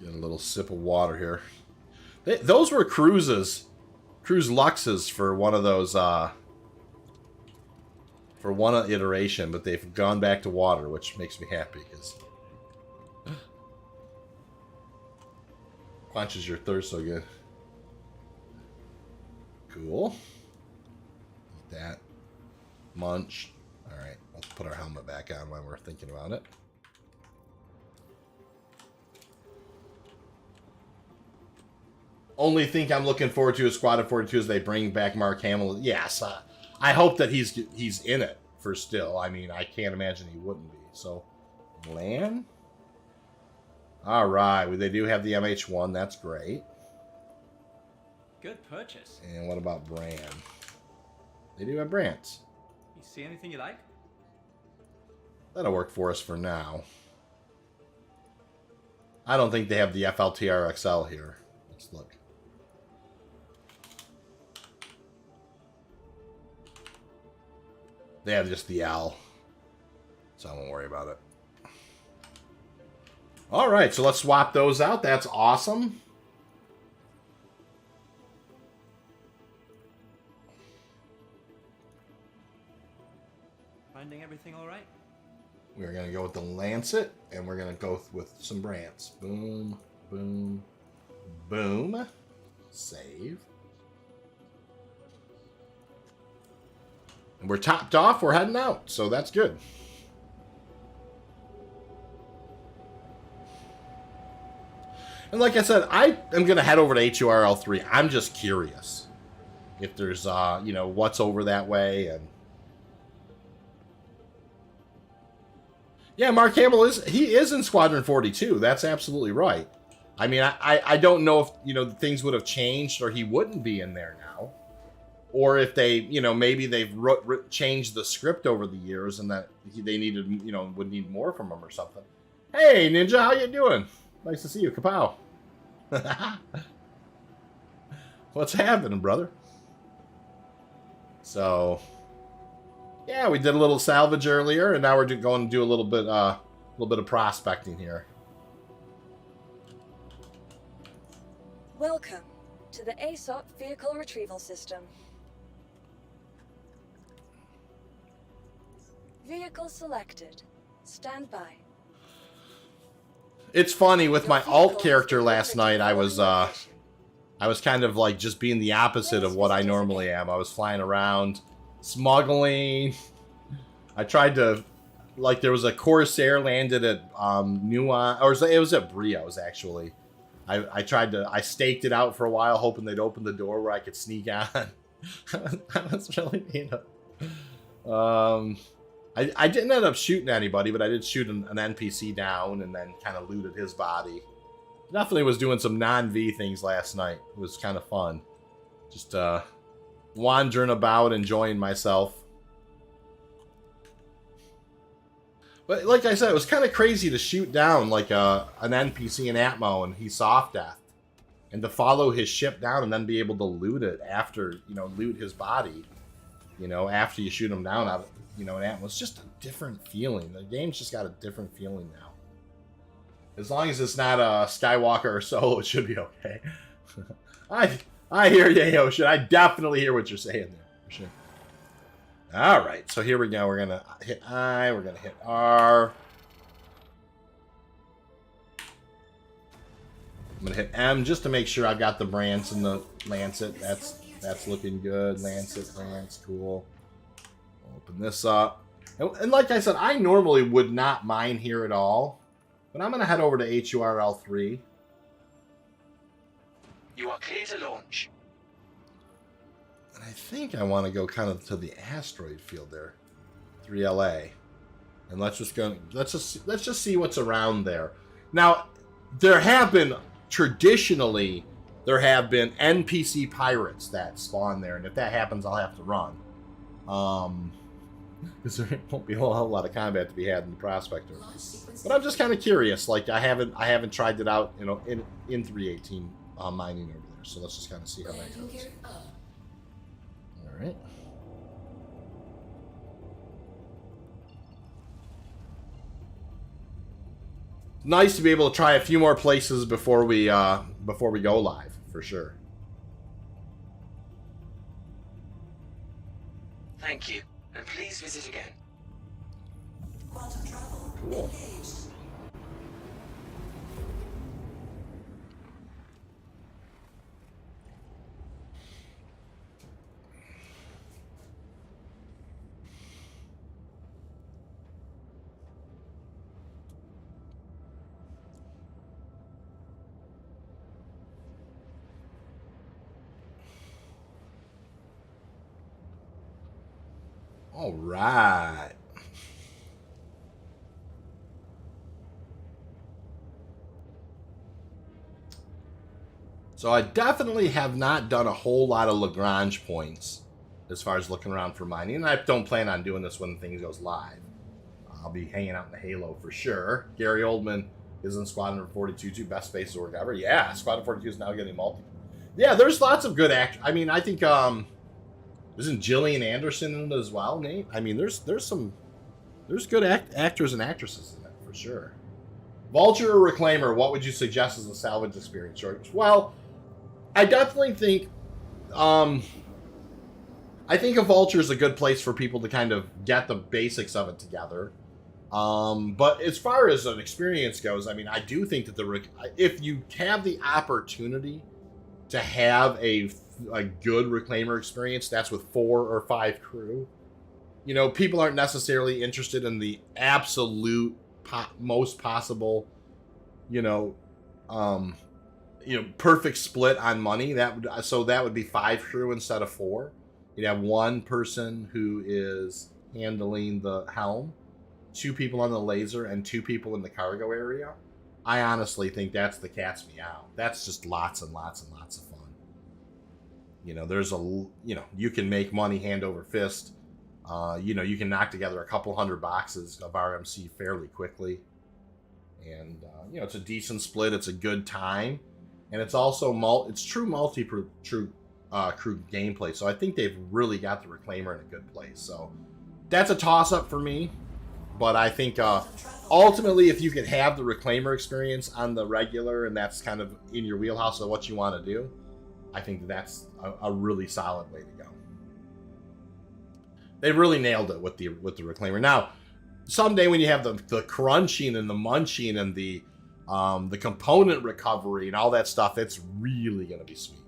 Get a little sip of water here. Those were cruise luxes for one of those, for one iteration, but they've gone back to water, which makes me happy because quenches your thirst so good. Cool. That munch. All right, let's put our helmet back on while we're thinking about it. Only thing I'm looking forward to is Squadron 42 as they bring back Mark Hamill. Yes, I hope that he's in it for still. I mean, I can't imagine he wouldn't be. So, land. All right, well, they do have the MH1. That's great. Good purchase. And what about brand? They do have brands. You see anything you like? That'll work for us for now. I don't think they have the FLTR-XL here. Let's look. They have just the L, so I won't worry about it. All right, so let's swap those out. That's awesome. Finding everything all right? We're going to go with the Lancet, and we're going to go with some brands. Boom, boom, boom. Save. And we're topped off. We're heading out, so that's good. And like I said, I am going to head over to HURL3. I'm just curious if there's, you know, what's over that way. And yeah, Mark Hamill is in Squadron 42. That's absolutely right. I mean, I don't know if, you know, things would have changed or he wouldn't be in there now. Or if they, you know, maybe they've changed the script over the years and that they needed, you know, would need more from him or something. Hey, Ninja, how you doing? Nice to see you. Kapow. What's happening, brother? So, yeah, we did a little salvage earlier, and now we're going to do a little bit of prospecting here. Welcome to the ASOP vehicle retrieval system. Vehicle selected. Stand by. It's funny with my alt character last night. I was kind of like just being the opposite of what I normally am. I was flying around, smuggling. I tried to, like, there was a Corsair landed at Nuance, or it was at Brios actually, I staked it out for a while, hoping they'd open the door where I could sneak on. I was really mean. I didn't end up shooting anybody, but I did shoot an NPC down and then kind of looted his body. Definitely was doing some non-V things last night. It was kind of fun. Just wandering about, enjoying myself. But like I said, it was kind of crazy to shoot down like an NPC in Atmo and he soft death. And to follow his ship down and then be able to loot it after, you know, loot his body. You know, after you shoot him down out of, you know, in Atmo. It's just a different feeling. The game's just got a different feeling now. As long as it's not a Skywalker or Solo, it should be okay. I hear you, Ocean. I definitely hear what you're saying there. For sure. Alright, so here we go. We're going to hit I. We're going to hit R. I'm going to hit M just to make sure I've got the Brance and the Lancet. That's looking good. Lancet, Brance, cool. Open this up. And like I said, I normally would not mine here at all. But I'm going to head over to HURL3. You are clear to launch. And I think I want to go kind of to the asteroid field there. 3LA. And let's just see what's around there. Now, traditionally, there have been NPC pirates that spawn there, and if that happens, I'll have to run. Because there won't be a whole lot of combat to be had in the Prospector. But I'm just kind of curious. Like I haven't tried it out, you know, in 318 mining over there. So let's just kind of see how that goes. All right. Nice to be able to try a few more places before we go live, for sure. Thank you, and please visit again. Cool. All right. So I definitely have not done a whole lot of Lagrange points as far as looking around for mining. And I don't plan on doing this when things goes live. I'll be hanging out in the Halo for sure. Gary Oldman is in Squadron 42 too. Best space org ever. Yeah, Squadron 42 is now getting multi. Yeah, there's lots of good actors. I mean, I think isn't Gillian Anderson in it as well, Nate? I mean, there's good actors and actresses in it for sure. Vulture or Reclaimer, what would you suggest as a salvage experience, George? Well, I definitely think I think a Vulture is a good place for people to kind of get the basics of it together. But as far as an experience goes, I mean, I do think that if you have the opportunity to have a good Reclaimer experience, that's with 4 or 5 crew. You know, people aren't necessarily interested in the absolute most possible, perfect split on money. That would be 5 crew instead of 4. You'd have 1 person who is handling the helm, 2 people on the laser, and 2 people in the cargo area. I honestly think that's the cat's meow. That's just lots and lots and lots of fun. You know, you can make money hand over fist. You can knock together a couple hundred boxes of RMC fairly quickly. And, it's a decent split. It's a good time. And it's also it's true multi-crew gameplay. So I think they've really got the Reclaimer in a good place. So that's a toss-up for me. But I think ultimately, if you could have the Reclaimer experience on the regular, and that's kind of in your wheelhouse of what you want to do, I think that's a really solid way to go. They really nailed it with the Reclaimer. Now, someday when you have the crunching and the munching and the component recovery and all that stuff, it's really going to be sweet.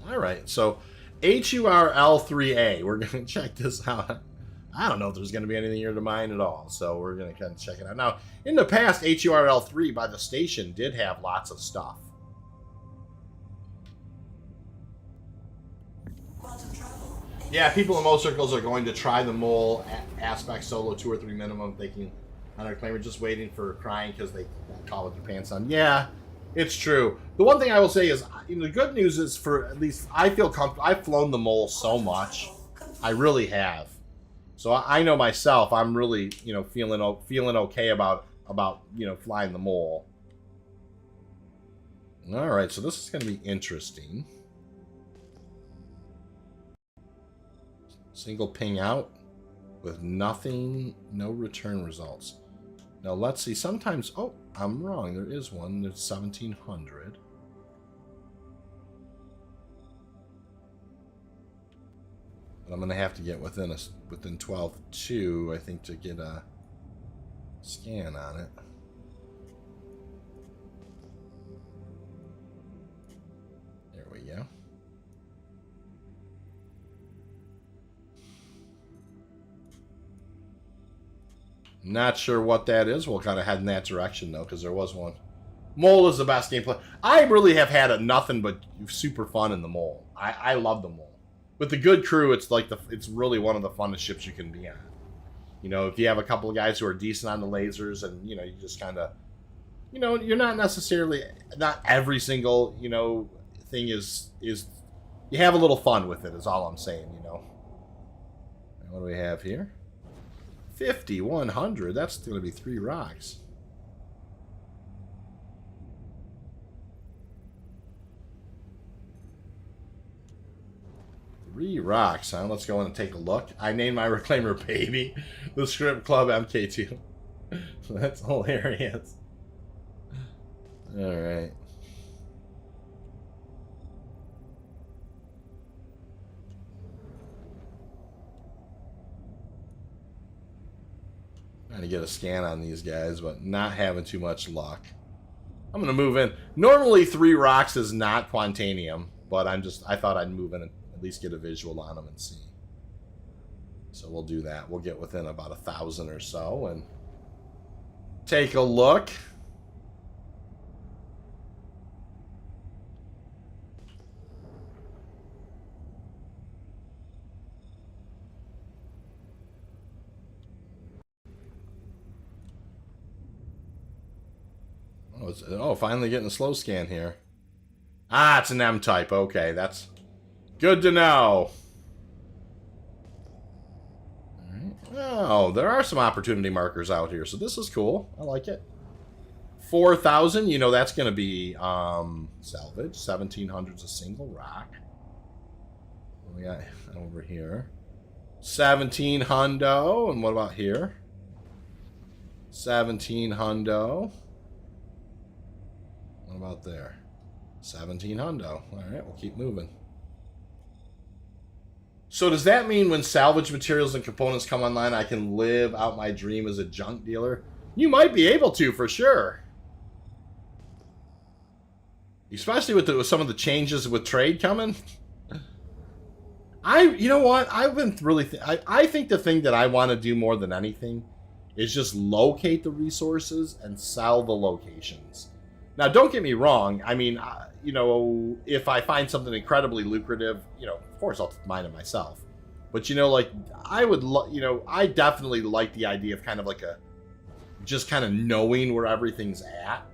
All right, so HURL3A. We're going to check this out. I don't know if there's going to be anything here to mine at all, so we're going to kind of check it out. Now, in the past, HURL3 by the station did have lots of stuff. Yeah, people in most circles are going to try the mole aspect solo 2 or 3 minimum thinking on our claim. We're just waiting for crying because they got caught with their pants on. Yeah, it's true. The one thing I will say is, the good news is, for at least I feel comfortable. I've flown the mole so much. I really have. So I know myself, I'm really, feeling okay about flying the mole. All right, so this is going to be interesting. Single ping out with nothing, no return results. Now let's see. Sometimes, oh, I'm wrong. There is one. There's 1700. But I'm gonna have to get within 12.2, I think, to get a scan on it. There we go. Not sure what that is. We'll kind of head in that direction, though, because there was one. Mole is the best gameplay. I really have had nothing but super fun in the Mole. I love the Mole. With the good crew, it's like it's really one of the funnest ships you can be on. If you have a couple of guys who are decent on the lasers, and you just kind of, you're not necessarily, not every single thing is you have a little fun with it. Is all I'm saying. And what do we have here? 5,100. That's going to be 3 rocks. Three rocks, huh? Let's go in and take a look. I named my reclaimer Baby. The Script Club MK2. That's hilarious. Alright. Trying to get a scan on these guys, but not having too much luck. I'm going to move in. Normally 3 rocks is not Quantanium, but I thought I'd move in and at least get a visual on them and see. So we'll do that. We'll get within about 1,000 or so and take a look. Oh, finally getting a slow scan here. Ah, it's an M-type. Okay, that's good to know. All right. Oh, there are some opportunity markers out here, so this is cool. I like it. 4,000, that's going to be salvage. 1,700's a single rock. What we got over here? 17 hundo, and what about here? 17 hundo. What about there? 17 hundo. All right, we'll keep moving. So does that mean when salvage materials and components come online, I can live out my dream as a junk dealer? You might be able to, for sure. Especially with some of the changes with trade coming. You know what? I've been really... I think the thing that I want to do more than anything is just locate the resources and sell the locations. Now, don't get me wrong. I mean, if I find something incredibly lucrative, of course I'll mine it myself. But, I definitely like the idea of kind of like just kind of knowing where everything's at.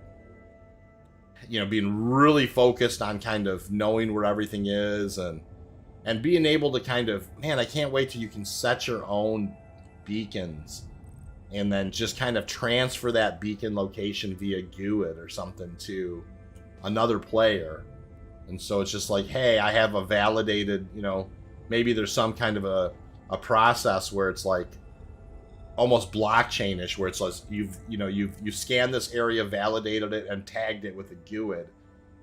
Being really focused on kind of knowing where everything is and being able to kind of, man, I can't wait till you can set your own beacons and then just kind of transfer that beacon location via GUID or something to another player. And so it's just like, hey, I have a validated, maybe there's some kind of a process where it's like almost blockchain-ish, where it's like you've scanned this area, validated it, and tagged it with a GUID.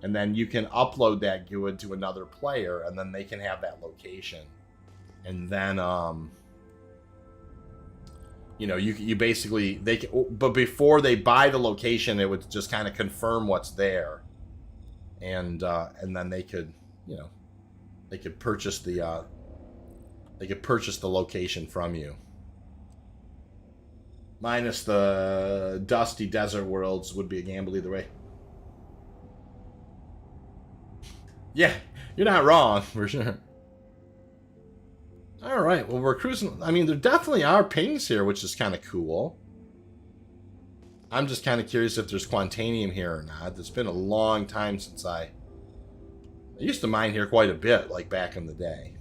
And then you can upload that GUID to another player, and then they can have that location. And then you basically, but before they buy the location, it would just kind of confirm what's there, and then they could purchase the location from you. Minus the dusty desert worlds would be a gamble either way. Yeah, you're not wrong, for sure. Alright, well, we're cruising. I mean, there definitely are pings here, which is kind of cool. I'm just kind of curious if there's Quantanium here or not. It's been a long time since I used to mine here quite a bit, like back in the day.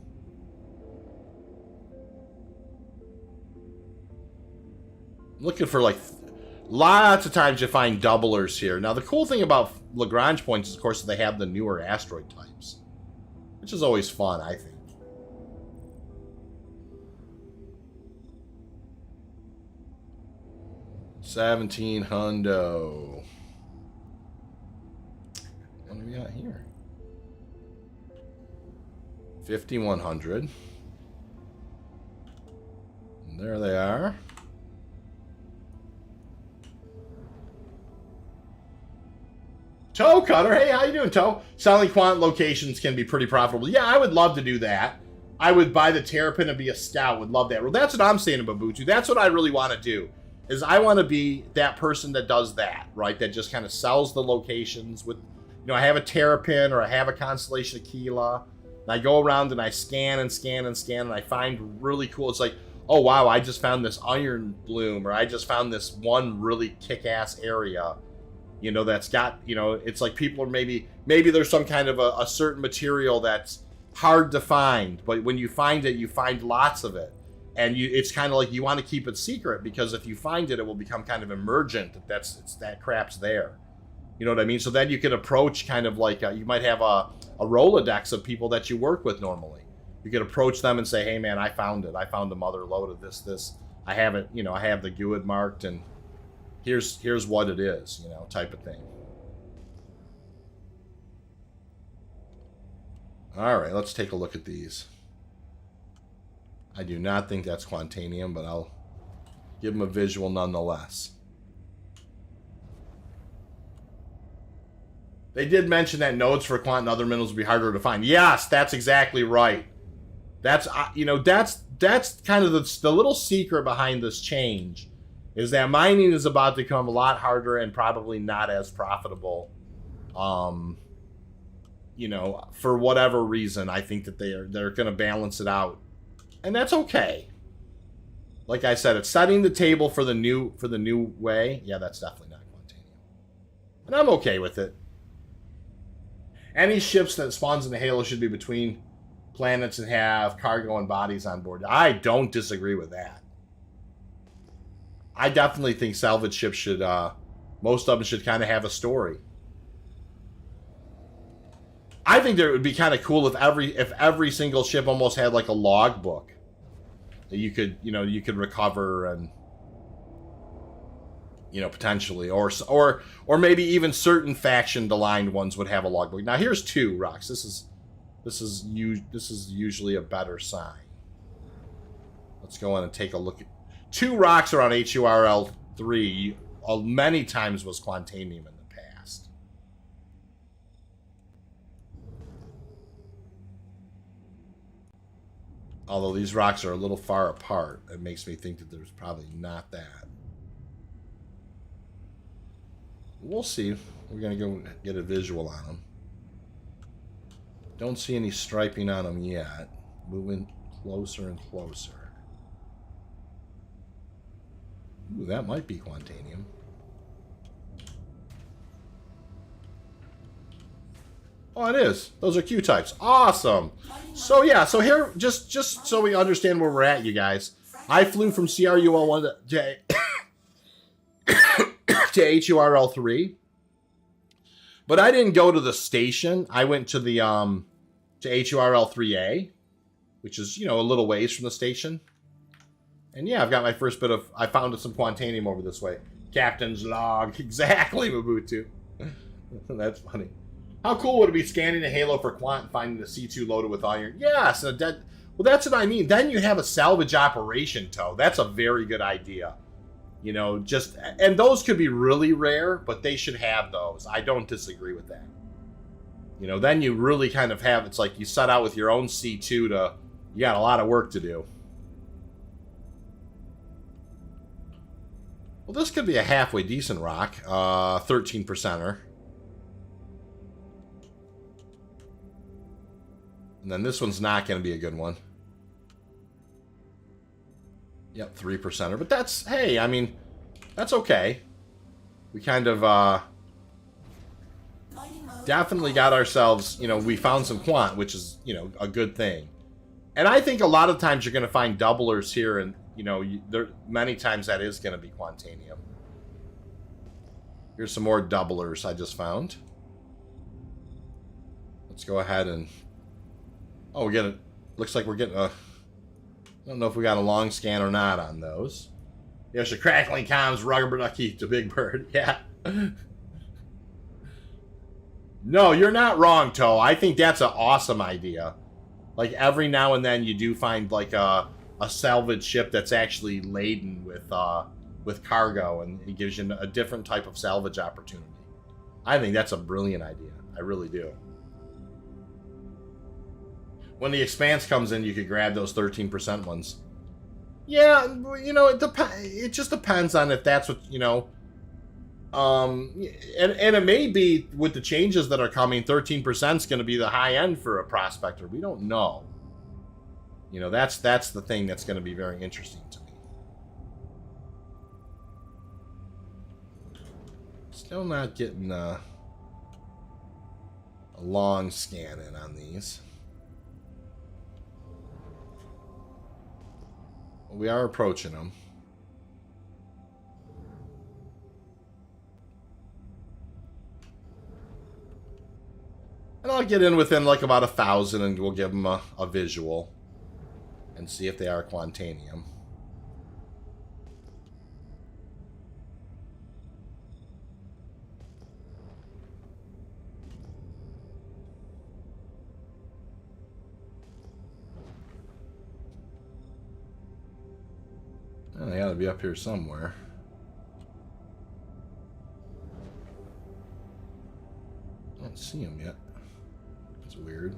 Looking for, like, lots of times you find doublers here. Now, the cool thing about Lagrange points is, of course, that they have the newer asteroid types, which is always fun, I think. $1,700. What do we got here? 5,100. And there they are. Toe Cutter, hey, how you doing, Toe? Selling quant locations can be pretty profitable. Yeah, I would love to do that. I would buy the Terrapin and be a scout. Would love that. Well, that's what I'm saying about Babutu. That's what I really want to do. Is I want to be that person that does that, right? That just kind of sells the locations with, you know, I have a Terrapin or I have a Constellation Aquila, and I go around and I scan and scan and scan, and I find really cool. It's like, oh wow, I just found this iron bloom, or I just found this one really kick-ass area. You know, that's got, you know, it's like people are maybe there's some kind of a certain material that's hard to find, but when you find it, you find lots of it. And it's kind of like you want to keep it secret, because if you find it, it will become kind of emergent that crap's there. You know what I mean? So then you can approach kind of like, you might have a Rolodex of people that you work with normally. You can approach them and say, hey man, I found it. I found a mother lode of this. I have it, you know, I have the GUID marked, and here's what it is, you know, type of thing. All right, let's take a look at these. I do not think that's Quantanium, but I'll give them a visual nonetheless. They did mention that nodes for quant and other minerals will be harder to find. Yes, that's exactly right. That's, you know, that's kind of the little secret behind this change, is that mining is about to become a lot harder and probably not as profitable. You know, for whatever reason, I think that they're going to balance it out, and that's okay. Like I said, it's setting the table for the new way. Yeah, that's definitely not Quantanium, and I'm okay with it. Any ships that spawns in the Halo should be between planets and have cargo and bodies on board. I don't disagree with that. I definitely think salvage ships should, most of them should kind of have a story. I think that it would be kind of cool if every single ship almost had like a logbook that you could recover, and potentially, or maybe even certain faction aligned ones would have a logbook. Now here's 2 rocks. This is usually a better sign. Let's go in and take a look at 2 rocks are on HURL3. Many times was Quantanium in the past. Although these rocks are a little far apart, it makes me think that there's probably not that. We'll see. We're going to go get a visual on them. Don't see any striping on them yet. Moving closer and closer. Ooh, that might be Quantanium. Oh, it is. Those are Q-types. Awesome. So yeah, so here, just so we understand where we're at, you guys. I flew from CRUL1 to HURL3. But I didn't go to the station. I went to the to HURL3A, which is, a little ways from the station. And yeah, I've got my first bit of, I found some Quantanium over this way. Captain's log. Exactly, Mabutu. That's funny. How cool would it be scanning a Halo for Quant and finding the C2 loaded with iron? Yes, well, that's what I mean. Then you have a salvage operation, Toe. That's a very good idea. And those could be really rare, but they should have those. I don't disagree with that. Then you really kind of have, it's like you set out with your own C2 you got a lot of work to do. Well, this could be a halfway decent rock. 13%er. And then this one's not going to be a good one. Yep, 3%er. But that's, hey, I mean, that's okay. We kind of definitely got ourselves, you know, we found some quant, which is, you know, a good thing. And I think a lot of times you're going to find doublers here, and, you know, there many times that is going to be Quantanium. Here's some more doublers I just found. Let's go ahead and... Oh, we get it. Looks like we're getting a... I don't know if we got a long scan or not on those. Yes, the crackling comms, rubber ducky to Big Bird. Yeah. No, you're not wrong, Toe. I think that's an awesome idea. Like, every now and then you do find, like, a salvage ship that's actually laden with cargo, and it gives you a different type of salvage opportunity. I think that's a brilliant idea. I really do. When the Expanse comes in, you could grab those 13% ones. Yeah, you know, it just depends on if that's what, you know... and it may be, with the changes that are coming, 13% is going to be the high end for a prospector. We don't know. You know, that's the thing that's going to be very interesting to me. Still not getting a long scan in on these. We are approaching them. And I'll get in within like about 1,000 and we'll give them a visual and see if they are Quantanium. Oh, they gotta be up here somewhere. I don't see them yet. That's weird.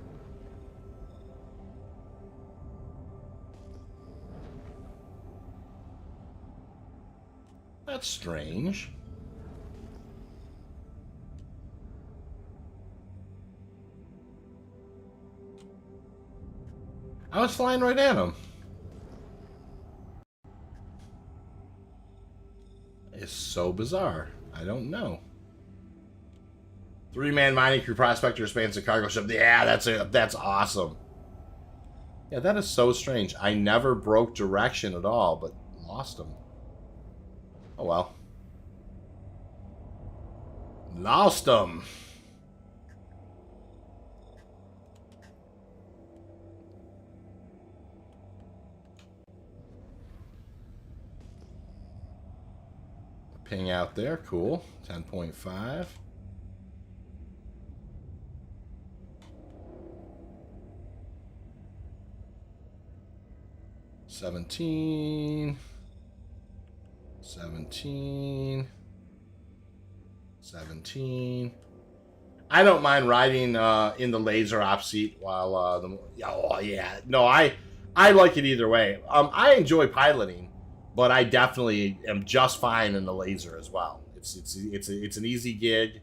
That's strange. I was flying right at him. It's so bizarre. I don't know. 3-man mining crew prospector spans a cargo ship. Yeah, that's awesome. Yeah, that is so strange. I never broke direction at all, but lost him. Oh well. Lost him. Ping out there, cool. 10.5. $17. 17. I don't mind riding in the laser op seat while oh yeah. No, I like it either way. I enjoy piloting, but I definitely am just fine in the laser as well. It's an easy gig,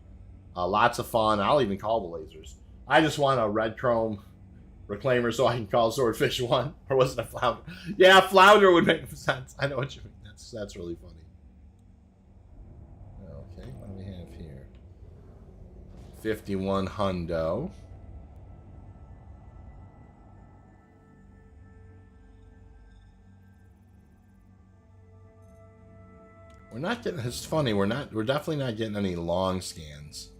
lots of fun. I'll even call the lasers. I just want a red chrome reclaimer so I can call Swordfish 1, or was it a Flounder? Yeah, Flounder would make sense. I know what you mean. That's really funny. Okay, what do we have here? 51 hundo. We're not getting, it's funny, we're definitely not getting any long scans.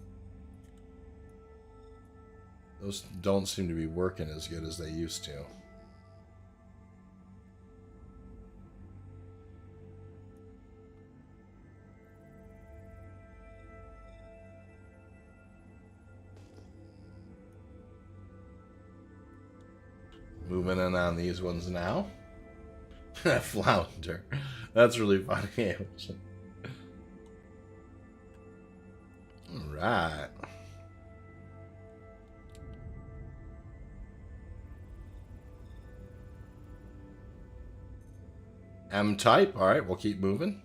Those don't seem to be working as good as they used to. Moving in on these ones now. Flounder. That's really funny. Alright. M-type. Alright, we'll keep moving.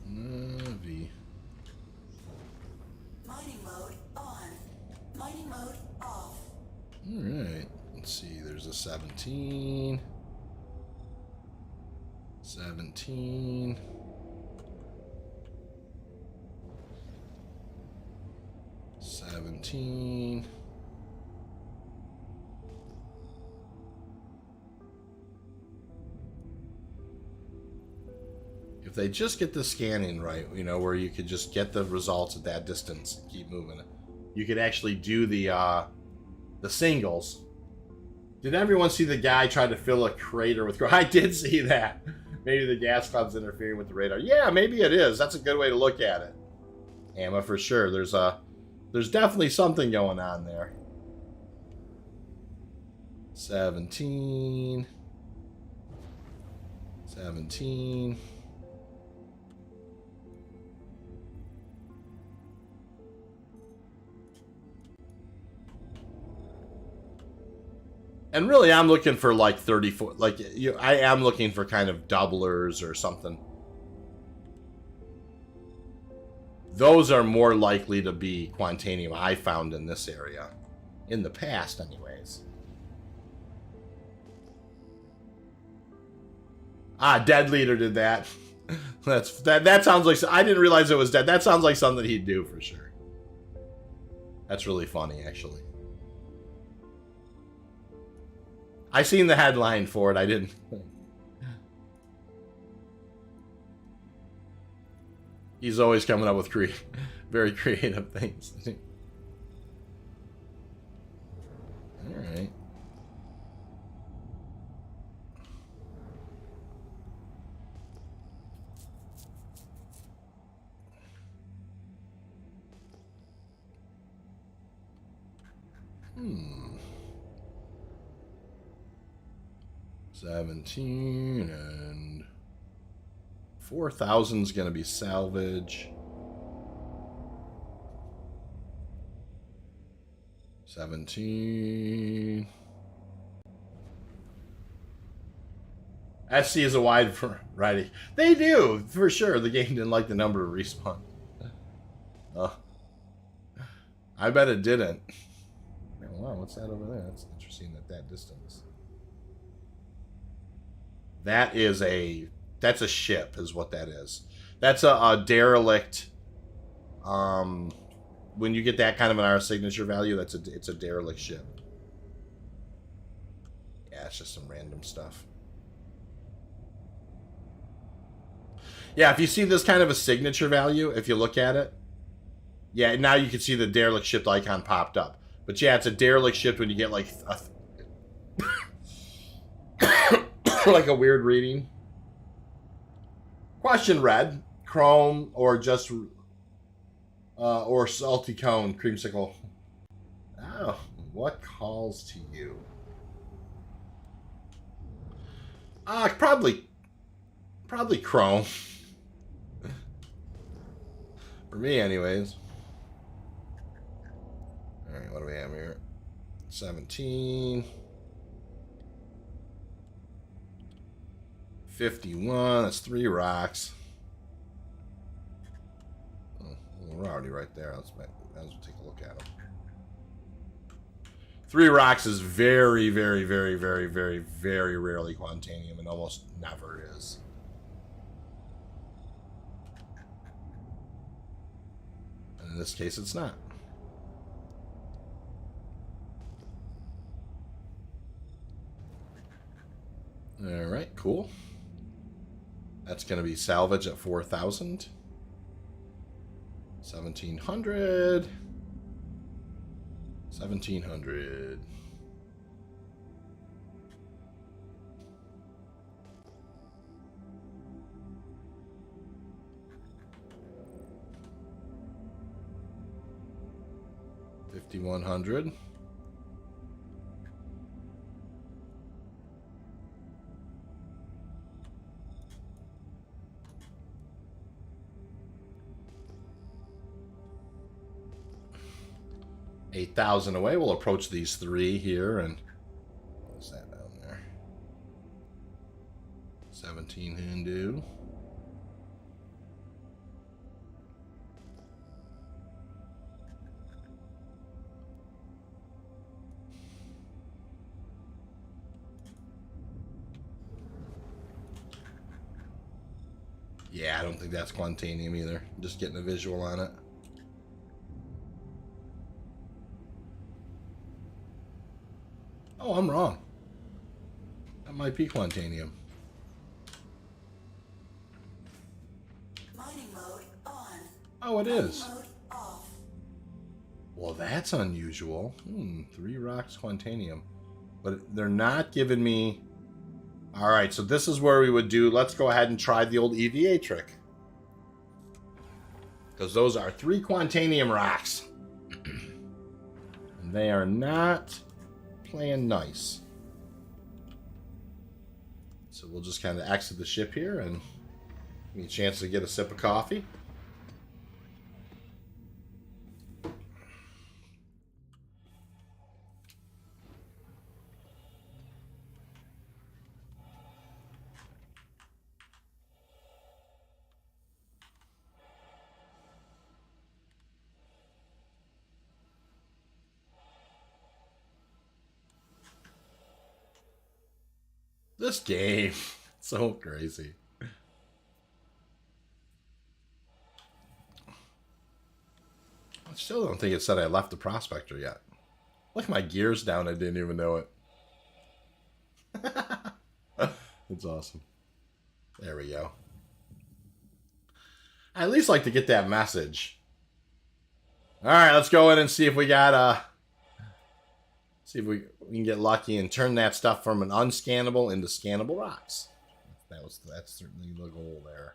V. Mining mode on. Mining mode off. All right. Let's see. There's a 17. 17. 17. If they just get the scanning right, you know, where you could just get the results at that distance and keep moving, you could actually do the singles. Did everyone see the guy try to fill a crater with? I did see that. Maybe the gas cloud's interfering with the radar. Yeah, maybe it is. That's a good way to look at it. Amma, for sure. There's definitely something going on there. 17. 17. And really, I'm looking for like 34. Like, I am looking for kind of doublers or something. Those are more likely to be Quantanium I found in this area. In the past, anyways. Ah, Dead Leader did that. That sounds like... I didn't realize it was Dead. That sounds like something he'd do for sure. That's really funny, actually. I seen the headline for it. I didn't. He's always coming up with very creative things. All right. Hmm. 17 and 4,000 is going to be salvage. 17. SC is a wide variety. They do, for sure. The game didn't like the number of respawn. I bet it didn't. Wow, what's that over there? That's interesting at that distance. That's a ship, is what that is. That's a derelict. When you get that kind of an R signature value, it's a derelict ship. Yeah, it's just some random stuff. Yeah, if you see this kind of a signature value, if you look at it, yeah, now you can see the derelict ship icon popped up. But yeah, it's a derelict ship when you get like a like a weird reading. Question red, chrome, or just or salty cone, creamsicle. Oh, what calls to you? Probably chrome. For me, anyways. All right, what do we have here? 17. 51, that's 3 rocks. Oh, we're already right there. Let's take a look at them. 3 rocks is very, very, very, very, very, very rarely Quantanium, and almost never is. And in this case, it's not. All right, cool. That's going to be salvage at 4,000. 1,700. 1,700. $5,100. $8,000 away. We'll approach these 3 here, and what's that down there? 17 Hindu. Yeah, I don't think that's Quantanium either. Just getting a visual on it. Oh, I'm wrong. That might be Quantanium. Mining mode on. Oh, it is. Mining mode off. Well, that's unusual. 3 rocks Quantanium. But they're not giving me... Alright, so this is where we would do... Let's go ahead and try the old EVA trick. Because those are 3 Quantanium rocks. And they are not playing nice. So we'll just kind of exit the ship here and give me a chance to get a sip of coffee. This game, so crazy. I still don't think it said I left the prospector yet. Look, my gear's down. I didn't even know it. It's awesome. There we go. I at least like to get that message. All right, let's go in and see if we got see if we can get lucky and turn that stuff from an unscannable into scannable rocks. That's certainly the goal there.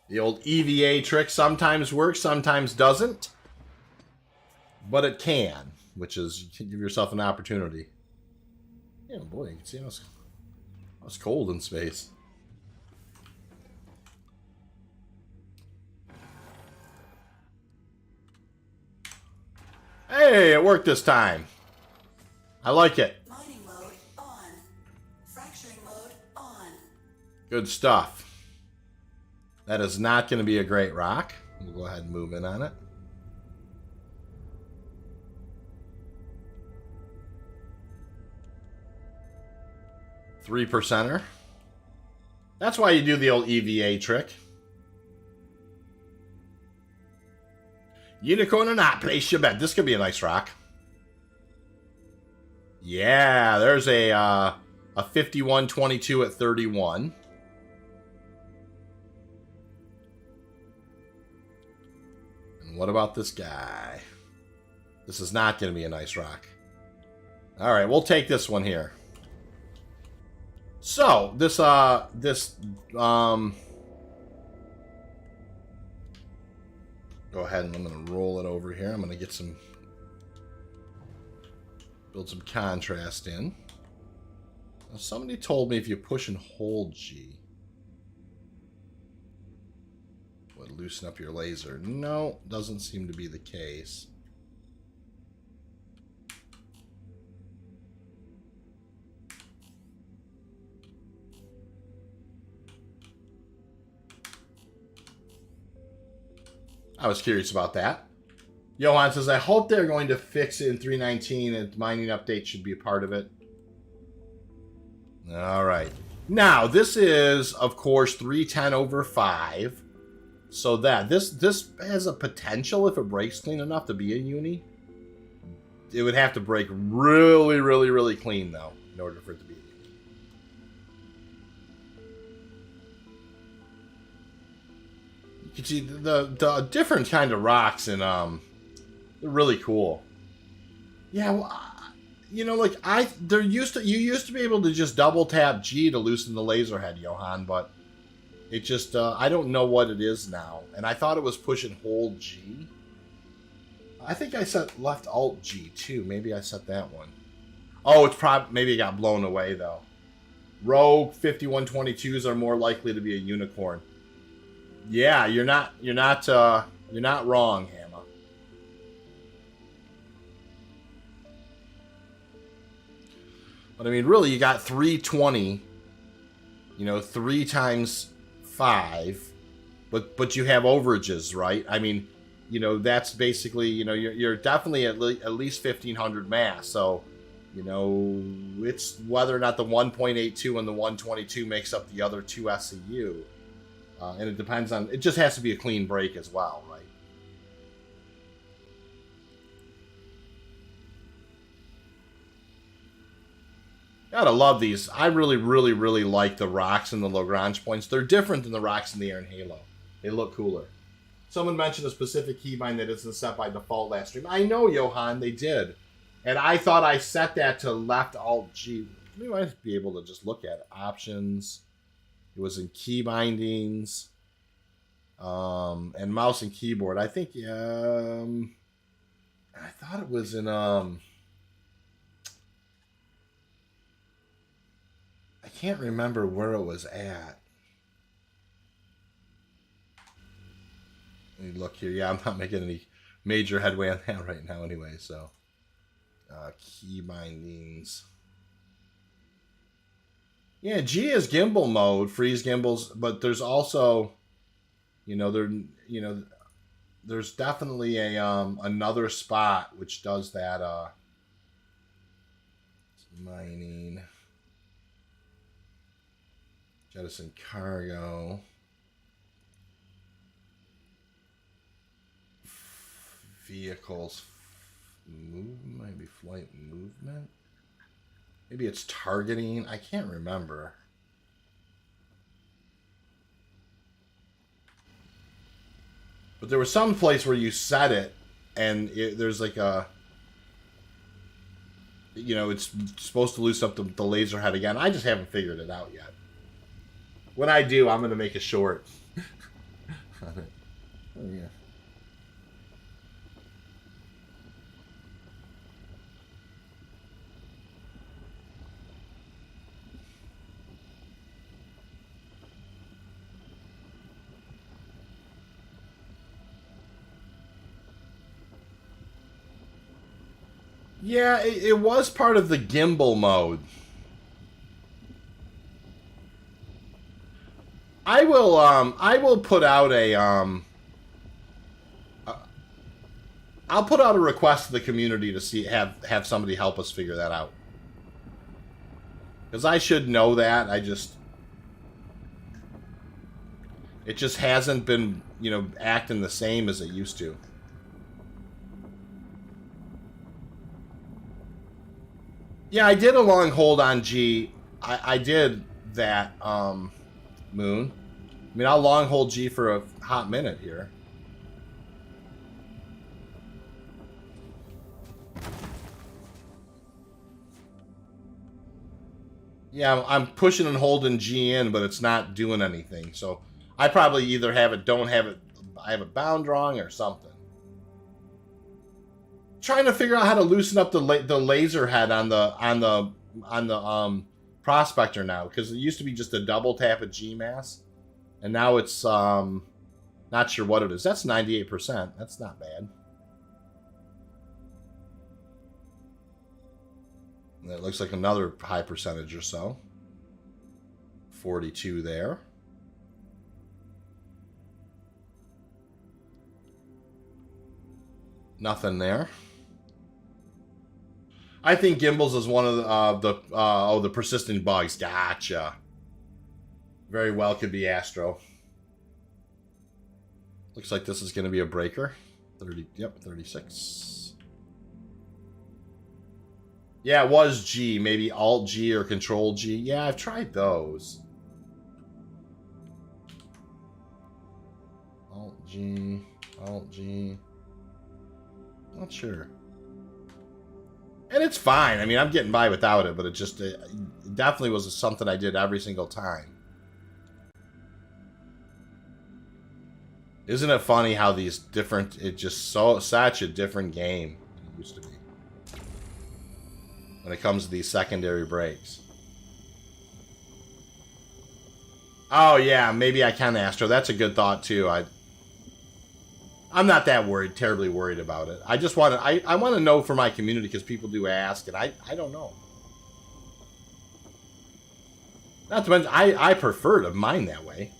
The old EVA trick sometimes works, sometimes doesn't. But it can, which is you can give yourself an opportunity. Yeah, boy, you can see how it's cold in space. Hey, it worked this time. I like it. Mining mode on. Fracturing mode on. Good stuff. That is not going to be a great rock. We'll go ahead and move in on it. Three percenter. That's why you do the old EVA trick. Unicorn or not, place your bet. This could be a nice rock. Yeah, there's a 5122 at 31. And what about this guy? This is not going to be a nice rock. All right, we'll take this one here. So, this go ahead and I'm going to roll it over here. I'm going to get some, build some contrast in. Now, somebody told me if you push and hold G, it would loosen up your laser. No, doesn't seem to be the case. I was curious about that. Johan says, I hope they're going to fix it in 3.19 and mining update should be a part of it. All right. Now, this is, of course, 310/5. So that, this has a potential, if it breaks clean enough, to be a uni. It would have to break really, really, really clean, though, in order for it to be a uni. You can see the different kind of rocks, and they're really cool. Yeah, well, you know, like you used to be able to just double tap G to loosen the laser head, Johan, but it just I don't know what it is now. And I thought it was push and hold G. I think I set left alt G too. Maybe I set that one. Oh, it's probably maybe it got blown away though. Rogue 5122s are more likely to be a unicorn. Yeah, you're not wrong, Hammer. But I mean, really, you got 320. You know, 3 times 5, but you have overages, right? I mean, you know, that's basically, you know, you're definitely at least 1,500 mass. So, You know, it's whether or not the 1.82 and the 122 makes up the other 2 SCU. And it depends on, it just has to be a clean break as well, right? Gotta love these. I really, really, really like the rocks and the Lagrange points. They're different than the rocks in the air in Halo. They look cooler. Someone mentioned a specific keybind that isn't set by default last stream. I know, Johan, they did. And I thought I set that to left alt G. We might be able to just look at it. Options. It was in key bindings. And mouse and keyboard. I think, I thought it was in, I can't remember where it was at. Let me look here. Yeah, I'm not making any major headway on that right now anyway, so. Key bindings. Yeah, G is gimbal mode, freeze gimbals, but there's also, there's definitely a another spot which does that mining. Jettison cargo. Vehicles. Maybe flight movement. Maybe it's targeting. I can't remember. But there was some place where you set it, and there's like a, it's supposed to loosen up the laser head again. I just haven't figured it out yet. When I do, I'm going to make a short. Oh, yeah. Yeah, it was part of the gimbal mode. I will put out a I'll put out a request to the community to have somebody help us figure that out. Because I should know that. It just hasn't been, acting the same as it used to. Yeah, I did a long hold on G. I did that, Moon. I mean, I'll long hold G for a hot minute here. Yeah, I'm pushing and holding G in, but it's not doing anything. So I probably either have it, don't have it, I have it bound wrong or something. Trying to figure out how to loosen up the laser head on the prospector now, because it used to be just a double tap at GMAS, and now it's not sure what it is. That's 98%. That's not bad. That looks like another high percentage or so. 42 there. Nothing there. I think gimbals is one of the persistent bugs. Gotcha. Very well could be Astro. Looks like this is going to be a breaker. 30. Yep, 36. Yeah, it was G. Maybe Alt G or Control G. Yeah, I've tried those. Alt G. Alt G. Not sure. And it's fine. I mean, I'm getting by without it, but it definitely was something I did every single time. Isn't it funny how these different, such a different game than it used to be when it comes to these secondary breaks. Oh yeah, maybe I can Astro. That's a good thought too. I'm not that terribly worried about it. I just want to, I want to know for my community, because people do ask, and I don't know. Not to mention, I prefer to mine that way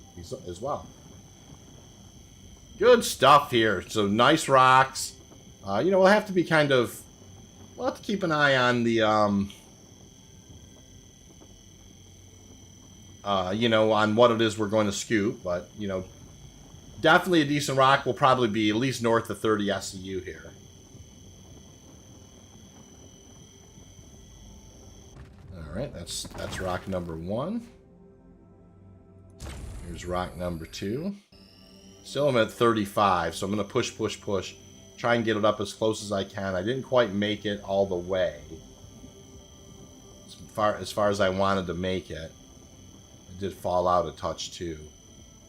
as well. Good stuff here. So nice rocks. We'll have to be kind of we'll have to keep an eye on the, you know, on what it is we're going to scoop. But, you know, definitely a decent rock will probably be at least north of 30 SCU here. Alright, that's rock number 1. Here's rock number 2. Still I'm at 35, so I'm going to push. Try and get it up as close as I can. I didn't quite make it all the way. As far as I wanted to make it. It did fall out a touch too.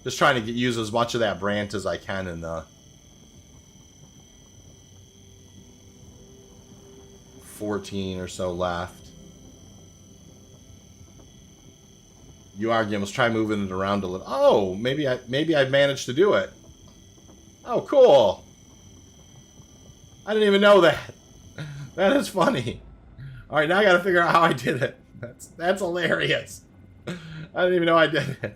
Just trying to use as much of that branch as I can in the 14 or so left. You argue, let's try moving it around a little. Oh, maybe I've managed to do it. Oh, cool. I didn't even know that. That is funny. All right, now I got to figure out how I did it. That's hilarious. I didn't even know I did it.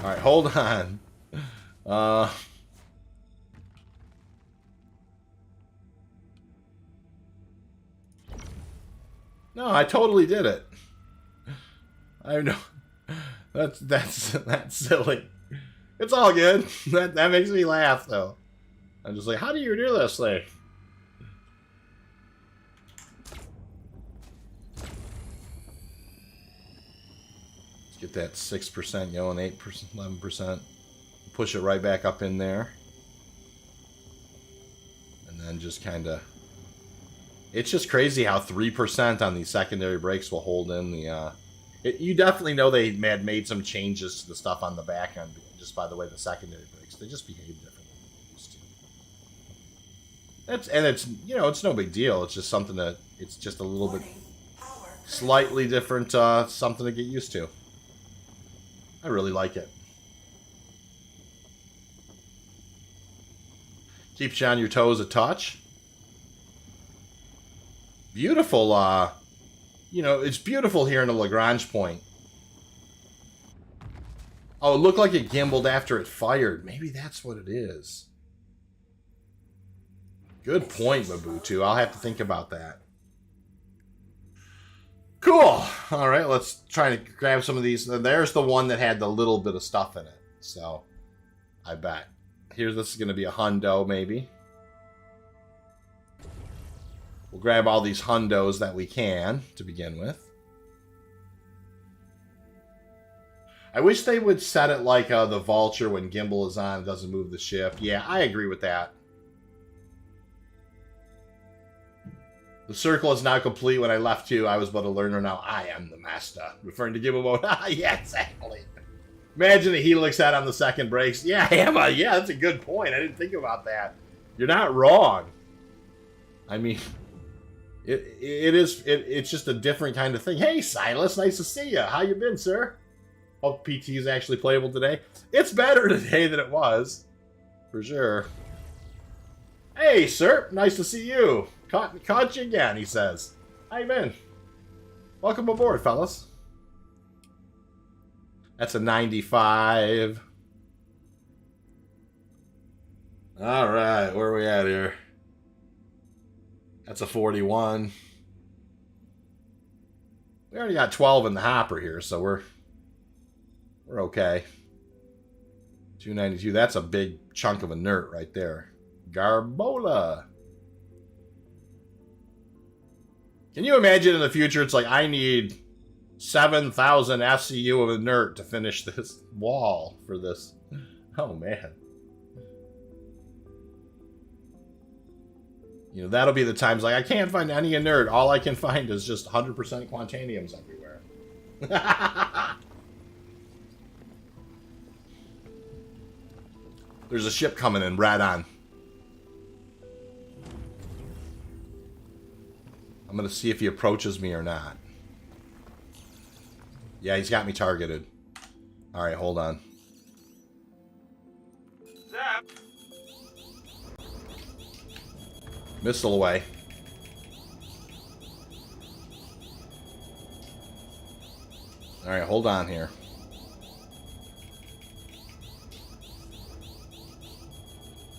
All right, hold on. No, I totally did it. I know. That's silly. It's all good. That makes me laugh though. I'm just like, how do you do this thing? Let's get that 6% going, 8%, 11%. Push it right back up in there. And then just kind of... It's just crazy how 3% on these secondary brakes will hold in the... you definitely know they had made some changes to the stuff on the back end just by the way the secondary brakes. They just behave differently than they used to. It's you know, it's no big deal. It's just something that... It's just a little bit slightly different, something to get used to. I really like it. Keeps you on your toes a touch. Beautiful, you know, it's beautiful here in the Lagrange point. Oh, it looked like it gimbaled after it fired. Maybe that's what it is. Good point, Mabutu. I'll have to think about that. Cool. All right, let's try to grab some of these. There's the one that had the little bit of stuff in it. So, I bet. This is going to be a hundo, maybe. We'll grab all these hundos that we can to begin with. I wish they would set it like the Vulture when gimbal is on, it doesn't move the ship. Yeah, I agree with that. The circle is now complete. When I left you, I was but a learner. Now I am the master. Referring to gimbal mode. Yeah, exactly. Imagine a helix head on the second brakes. Yeah, Emma. Yeah, that's a good point. I didn't think about that. You're not wrong. I mean... It's just a different kind of thing. Hey, Silas, nice to see you. How you been, sir? Hope PT is actually playable today. It's better today than it was, for sure. Hey, sir, nice to see you. Caught you again, he says. How you been? Welcome aboard, fellas. That's a 95. All right, where are we at here? That's a 41. We already got 12 in the hopper here, so we're okay. 292. That's a big chunk of inert right there. Garbola. Can you imagine in the future? It's like I need 7,000 SCU of inert to finish this wall for this. Oh man. You know, that'll be the times like I can't find any inert. All I can find is just 100% Quantaniums everywhere. There's a ship coming in, right on. I'm going to see if he approaches me or not. Yeah, he's got me targeted. Alright, hold on. Zap! Missile away. Alright, hold on here.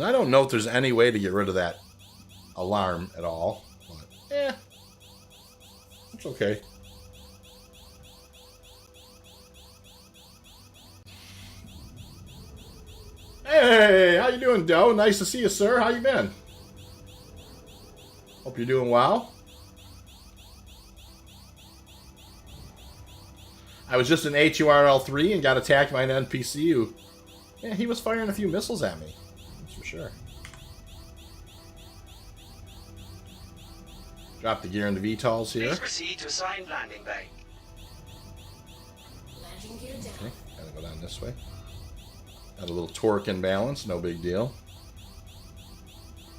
And I don't know if there's any way to get rid of that alarm at all. But, it's okay. Hey, how you doing, Doe? Nice to see you, sir. How you been? Hope you're doing well. I was just in HURL3 and got attacked by an NPC who... Yeah, he was firing a few missiles at me. That's for sure. Drop the gear in the VTOLs here. Please proceed to assigned landing bay. Landing gear down. Okay, gotta go down this way. Got a little torque imbalance, no big deal.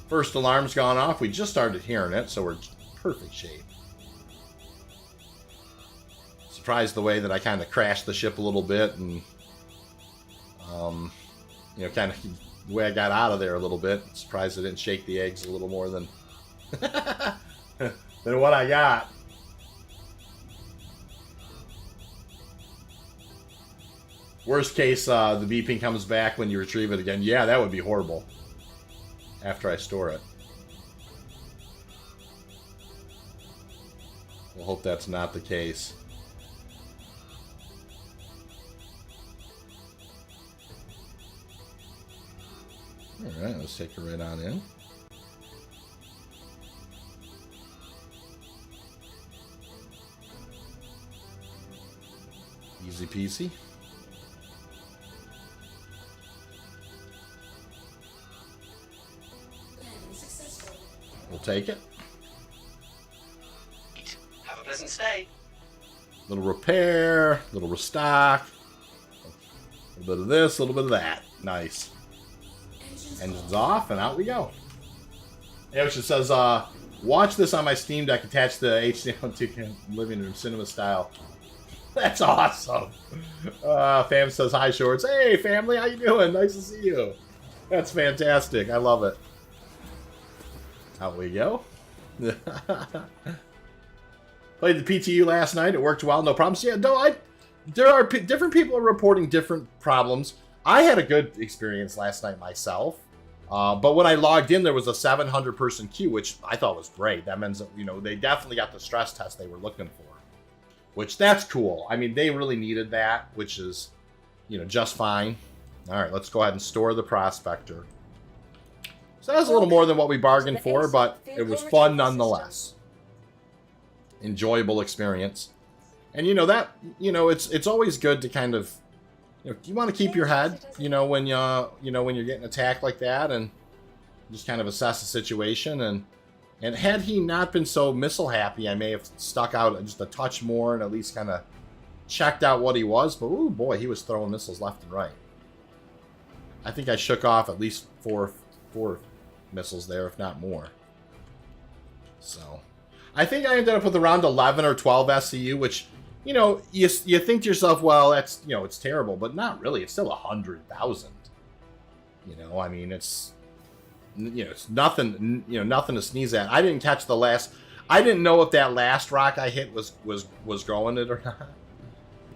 First alarm's gone off. We just started hearing it, so we're in perfect shape. Surprised the way that I kind of crashed the ship a little bit, and you know, kind of the way I got out of there a little bit. Surprised I didn't shake the eggs a little more than than what I got. Worst case, the beeping comes back when you retrieve it again. Yeah, that would be horrible. After I store it. We'll hope that's not the case. Alright, let's take her right on in. Easy peasy. Landing successful. We'll take it. Have a pleasant stay. Little repair, little restock. A little bit of this, a little bit of that. Nice. Engines off, and out we go. Yeah, which it says, watch this on my Steam Deck attached to HDMI living room cinema style. That's awesome. Fam says, hi, Shorts. Hey, family, how you doing? Nice to see you. That's fantastic. I love it. Out we go. Played the PTU last night. It worked well. No problems. Yeah, no, there are different people are reporting different problems. I had a good experience last night myself. But when I logged in, there was a 700 person queue, which I thought was great. That means that, you know, they definitely got the stress test they were looking for, which that's cool. I mean, they really needed that, which is, you know, just fine. All right, let's go ahead and store the prospector. So that was a little more than what we bargained for, but it was fun nonetheless. Enjoyable experience. And you know that, you know, it's always good to kind of, you know, you want to keep your head, you know, when when you're getting attacked like that, and just kind of assess the situation. And had he not been so missile happy, I may have stuck out just a touch more and at least kind of checked out what he was. But oh boy, he was throwing missiles left and right. I think I shook off at least four missiles there, if not more. So I think I ended up with around 11 or 12 SCU, which, you know, you think to yourself, well, that's, you know, it's terrible, but not really. It's still 100,000. You know, I mean, it's, you know, it's nothing, you know, nothing to sneeze at. I didn't catch the last. I didn't know if that last rock I hit was growing it or not.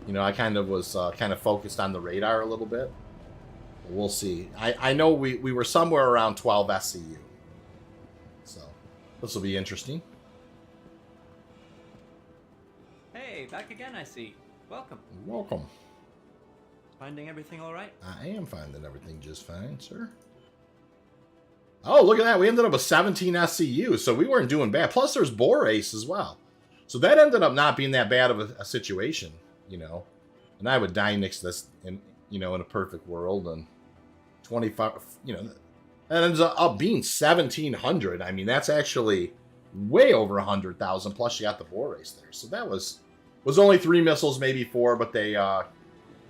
You know, I kind of was kind of focused on the radar a little bit. We'll see. I know we were somewhere around 12 SCU. So this will be interesting. Hey, back again, I see. Welcome. Welcome. Finding everything all right? I am finding everything just fine, sir. Oh, look at that. We ended up with 17 SCU, so we weren't doing bad. Plus, there's Borace as well. So that ended up not being that bad of a situation, you know. And I would Dynix this, in a perfect world. And 25, you know, that ends up being 1,700. I mean, that's actually way over 100,000. Plus, you got the Borace there. So that was only 3 missiles, maybe 4, but they... oh,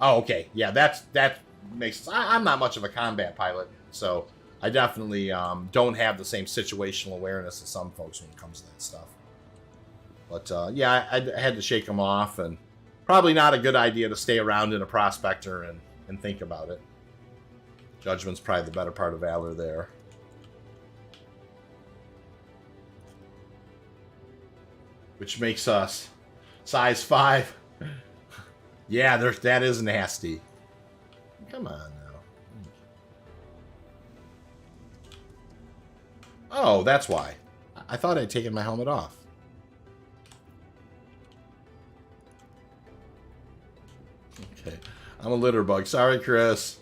okay. Yeah, that makes sense. I'm not much of a combat pilot, so I definitely don't have the same situational awareness as some folks when it comes to that stuff. But, yeah, I had to shake them off, and probably not a good idea to stay around in a prospector and think about it. Judgment's probably the better part of valor there. Which makes us size 5. Yeah, that is nasty. Come on now. Oh, that's why. I thought I'd taken my helmet off. Okay. I'm a litter bug. Sorry, Chris.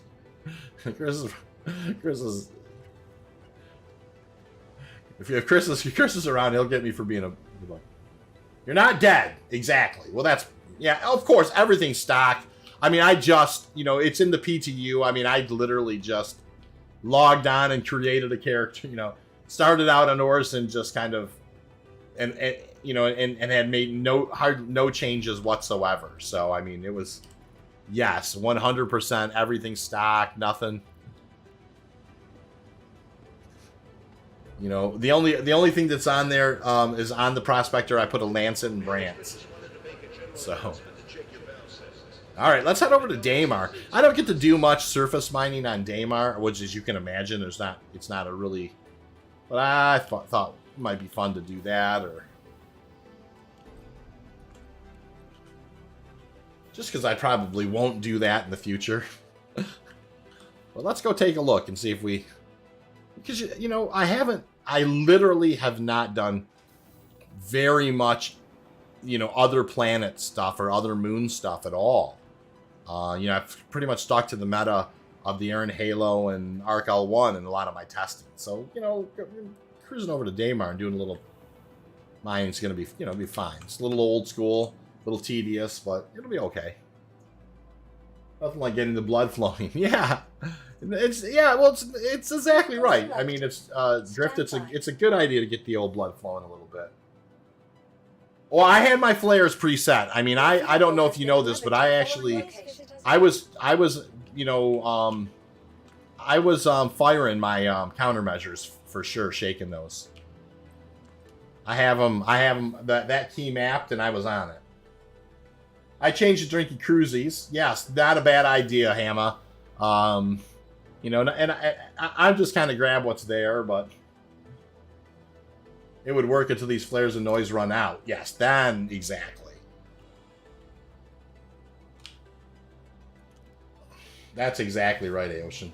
Chris is... If Chris is around, he'll get me for being a litter bug. You're not dead. Exactly. Well, that's... Yeah, of course, everything's stock. I mean, I just... You know, it's in the PTU. I mean, I literally just logged on and created a character, you know. Started out on Ors and just kind of... And you know, and had made no changes whatsoever. So, I mean, it was... Yes, 100%. Everything stock, nothing. You know, the only thing that's on there is on the Prospector. I put a Lancet and Brant. So, all right, let's head over to Daymar. I don't get to do much surface mining on Daymar, which, as you can imagine, it's not a really. But I thought it might be fun to do that, or just because I probably won't do that in the future. But let's go take a look and see if we... Because, you know, I literally have not done very much, you know, other planet stuff or other moon stuff at all. You know, I've pretty much stuck to the meta of the Aaron Halo and Arc L1 in a lot of my testing. So, you know, cruising over to Daymar and doing a little mining is going to be, you know, be fine. It's a little old school, a little tedious, but it'll be okay. Nothing like getting the blood flowing. Yeah. It's exactly right. I mean, it's Drift. It's a good idea to get the old blood flowing a little bit. Well, I had my flares preset. I mean, I don't know if you know this, but I was you know I was firing my countermeasures for sure, shaking those. I have them that key mapped, and I was on it. I changed to drinking cruisies. Yes, not a bad idea, Hamma. You know, and I just kind of grab what's there, but it would work until these flares of noise run out. Yes, then exactly. That's exactly right, Aocean.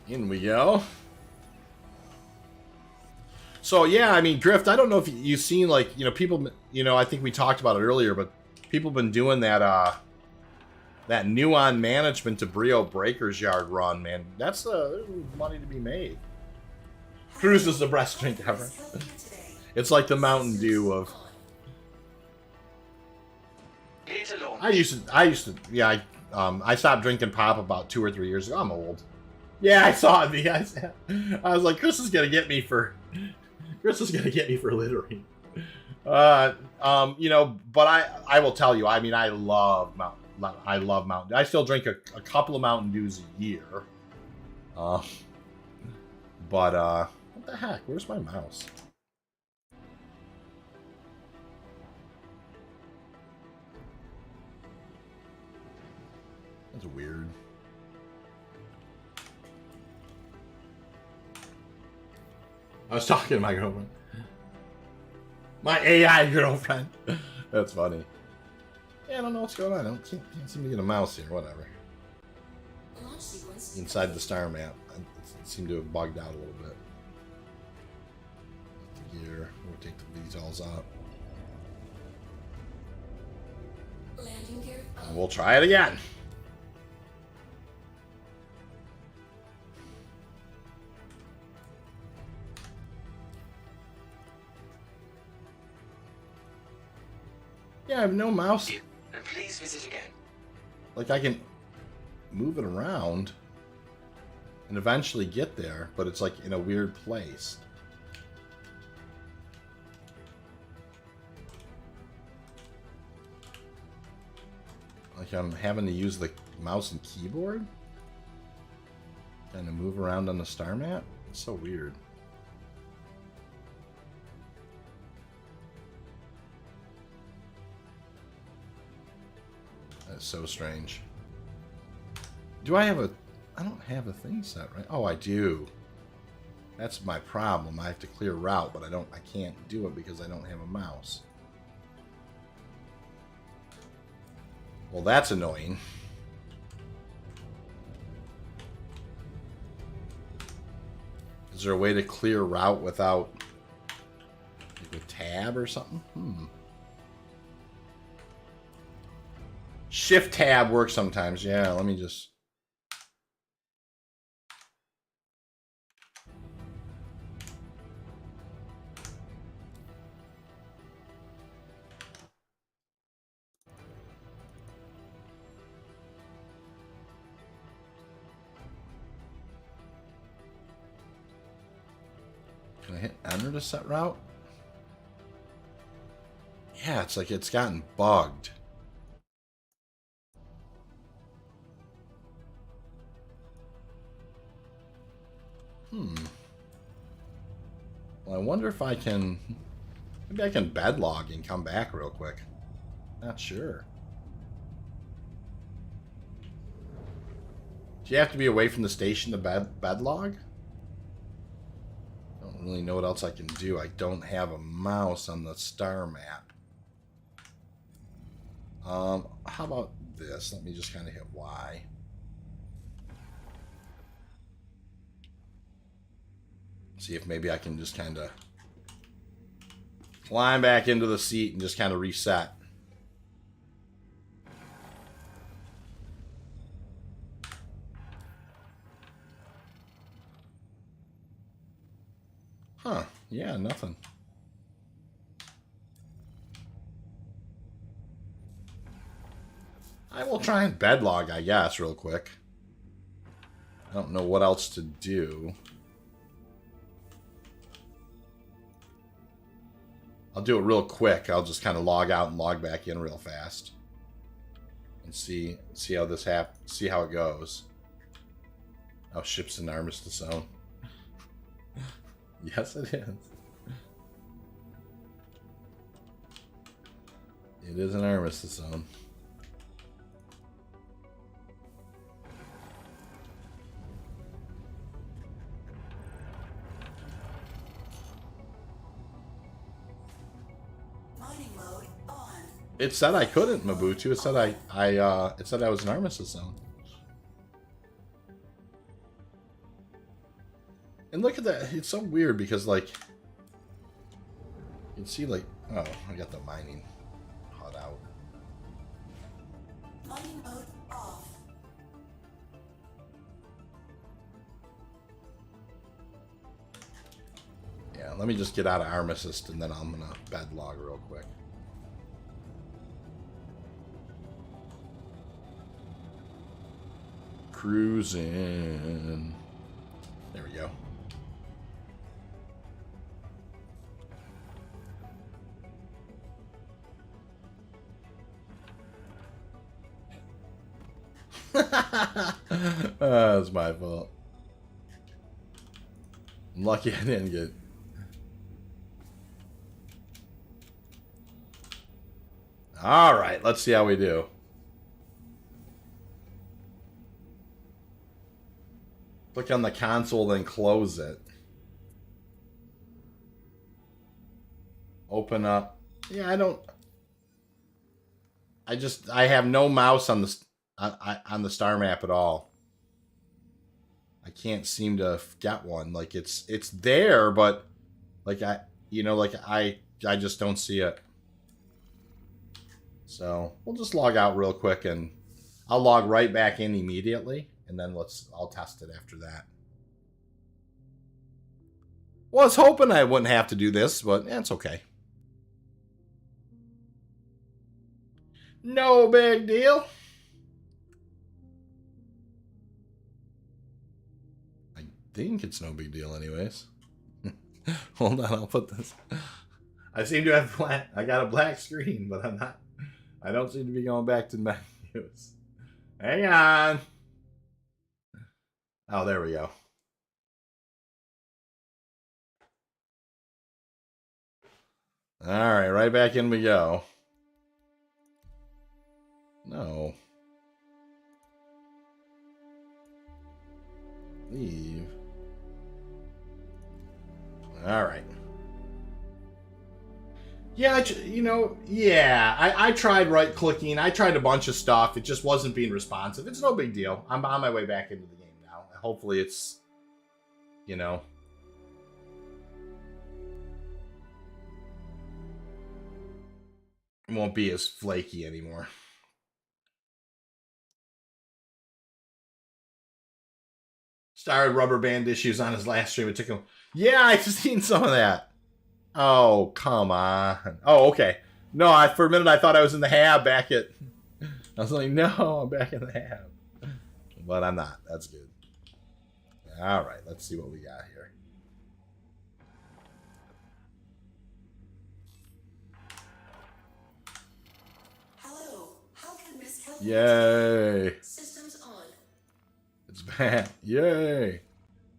In we go. So, yeah, I mean, Drift, I don't know if you've seen, like, you know, people, you know, I think we talked about it earlier, but people have been doing that, that Nuon Management to Brio Breakers Yard run, man. That's, there's money to be made. Cruise is the best drink ever. It's like the Mountain Dew of... I used to, yeah, I stopped drinking pop about 2 or 3 years ago. I'm old. Yeah, I saw it. I was like, Chris is going to get me for littering. You know, but I will tell you, I mean, I love Mountain Dew. I still drink a couple of Mountain Dews a year. But what the heck? Where's my mouse? That's weird. I was talking to my girlfriend. My AI girlfriend. That's funny. Yeah, I don't know what's going on. Can't seem to get a mouse here. Whatever. Inside the star map, it seemed to have bugged out a little bit. Gear. We'll take the VTOLs out. And we'll try it again. Yeah, I have no mouse. Please visit again. Like, I can move it around and eventually get there, but it's like in a weird place. Like I'm having to use the mouse and keyboard? Kind of move around on the star map? It's so weird. That's so strange. Do I have a... I don't have a thing set, right? Oh, I do. That's my problem. I have to clear route, but I can't do it because I don't have a mouse. Well, that's annoying. Is there a way to clear route without like a tab or something? Shift tab works sometimes. Yeah, let me just... Can I hit enter to set route? Yeah, it's like it's gotten bugged. Well, I wonder if I can... Maybe I can bed log and come back real quick. Not sure. Do you have to be away from the station to bed log? I don't really know what else I can do. I don't have a mouse on the star map. How about this? Let me just kind of hit Y. See if maybe I can just kind of climb back into the seat and just kind of reset. Huh. Yeah, nothing. I will try and bed log, I guess, real quick. I don't know what else to do. I'll do it real quick. I'll just kind of log out and log back in real fast. And see how this see how it goes. Oh, ship's an armistice zone. Yes, it is. It is an armistice zone. Mining mode on. It said I couldn't, Mabutu. It said it said I was an armistice zone. And look at that. It's so weird because, like, you can see, like, oh, I got the mining HUD out. Mining mode off. Yeah, let me just get out of armistice and then I'm gonna bed log real quick. Cruising. There we go. That's my fault. I'm lucky I didn't get... Alright, let's see how we do. Click on the console, then close it. Open up. Yeah, I have no mouse on the star map at all. I can't seem to get one. Like it's there, but like I just don't see it. So we'll just log out real quick and I'll log right back in immediately, and then I'll test it after that. Was hoping I wouldn't have to do this, but it's okay. No big deal. I think it's no big deal anyways. Hold on, I'll put this. I seem to have I got a black screen, but I don't seem to be going back to the menus. Hang on. Oh, there we go. Alright, right back in we go. No. Leave. Yeah, you know, yeah. I tried right-clicking. I tried a bunch of stuff. It just wasn't being responsive. It's no big deal. I'm on my way back into the game now. Hopefully it's, you know... It won't be as flaky anymore. Started rubber band issues on his last stream. It took him... Yeah, I've seen some of that. Oh, come on. Oh, okay. No, for a minute I thought I was in the hab back at... I was like, no, I'm back in the hab. But I'm not. That's good. Alright, let's see what we got here. Hello. How can Miss help you? Yay. Systems on. It's back. Yay.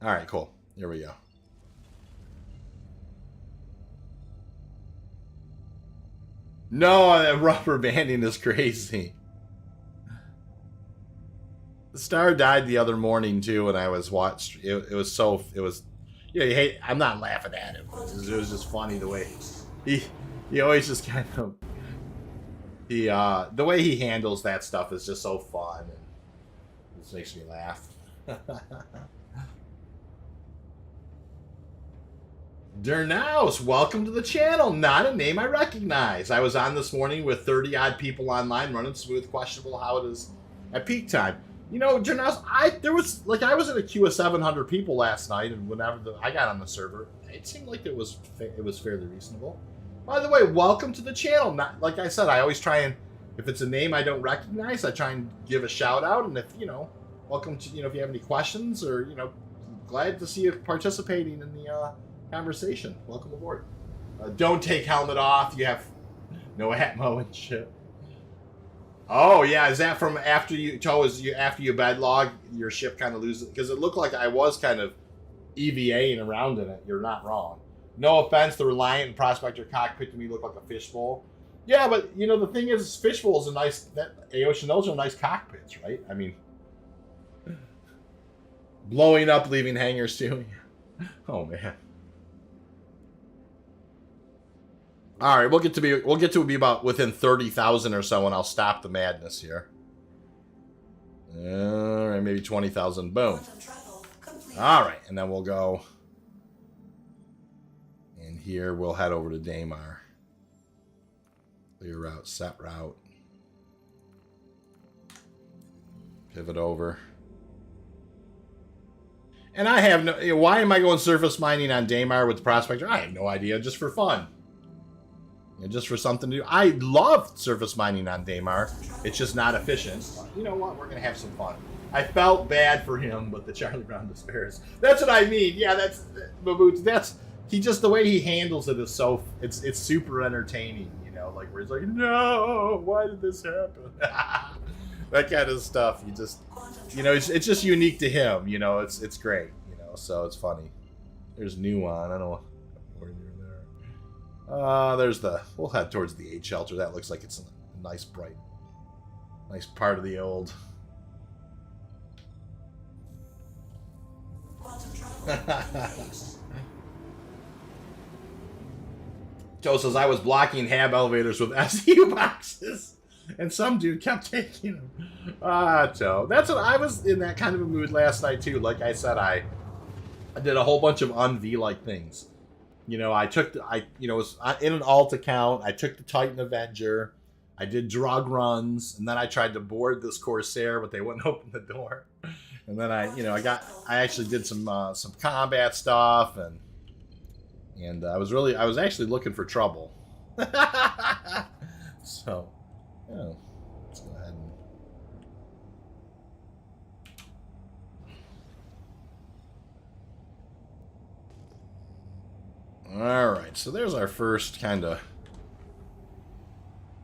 Alright, cool. Here we go. No, that rubber banding is crazy. The star died the other morning too, and I was watched. It was yeah. Hey, I'm not laughing at him. It was just funny the way he always just kind of the way he handles that stuff is just so fun, and it just makes me laugh. Derniaus, welcome to the channel. Not a name I recognize. I was on this morning with 30-odd people online, running smooth, questionable how it is at peak time. You know, Derniaus, I was in a queue of 700 people last night, and whenever I got on the server, it seemed like it was fairly reasonable. By the way, welcome to the channel. Not like I said, I always try and, if it's a name I don't recognize, I try and give a shout out, and if, you know, welcome to, you know, if you have any questions, or, you know, glad to see you participating in the conversation. Welcome aboard. Don't take helmet off. You have no atmo and shit. Oh yeah, is that from after you after you bed log, your ship kind of loses? Because it looked like I was kind of EVAing around in it. You're not wrong. No offense, the Reliant and Prospector cockpit to me look like a fishbowl. Yeah, but you know the thing is, fishbowl is a nice. Aocean, those are nice cockpits, right? I mean, blowing up, leaving hangars too. Oh man. All right, we'll get to be about within 30,000 or so, and I'll stop the madness here. All right, maybe 20,000. Boom. All right, and then we'll go. And here we'll head over to Daymar. Clear route, set route. Pivot over. And I have no. Why am I going surface mining on Daymar with the Prospector? I have no idea. Just for fun. Just for something to do. I love surface mining on Daymar. It's just not efficient. But you know what? We're going to have some fun. I felt bad for him, but the Charlie Brown despairs. That's what I mean. Yeah, that's... Baboots, that's... He just... The way he handles it is so... It's super entertaining, you know? Like, where he's like, no! Why did this happen? That kind of stuff. You just... You know, it's just unique to him, you know? It's great, you know? So it's funny. There's Nuon. I don't know... there's the... We'll head towards the 8 shelter. That looks like it's a nice, bright... Nice part of the old... Joe says, I was blocking hab elevators with SU boxes, and some dude kept taking them. Joe. That's what I was in that kind of a mood last night, too. Like I said, I did a whole bunch of un-V-like things. You know, was in an alt account. I took the Titan Avenger. I did drug runs, and then I tried to board this Corsair, but they wouldn't open the door. And then I actually did some combat stuff, and I was actually looking for trouble. So, yeah, let's go ahead and... All right, so there's our first kind of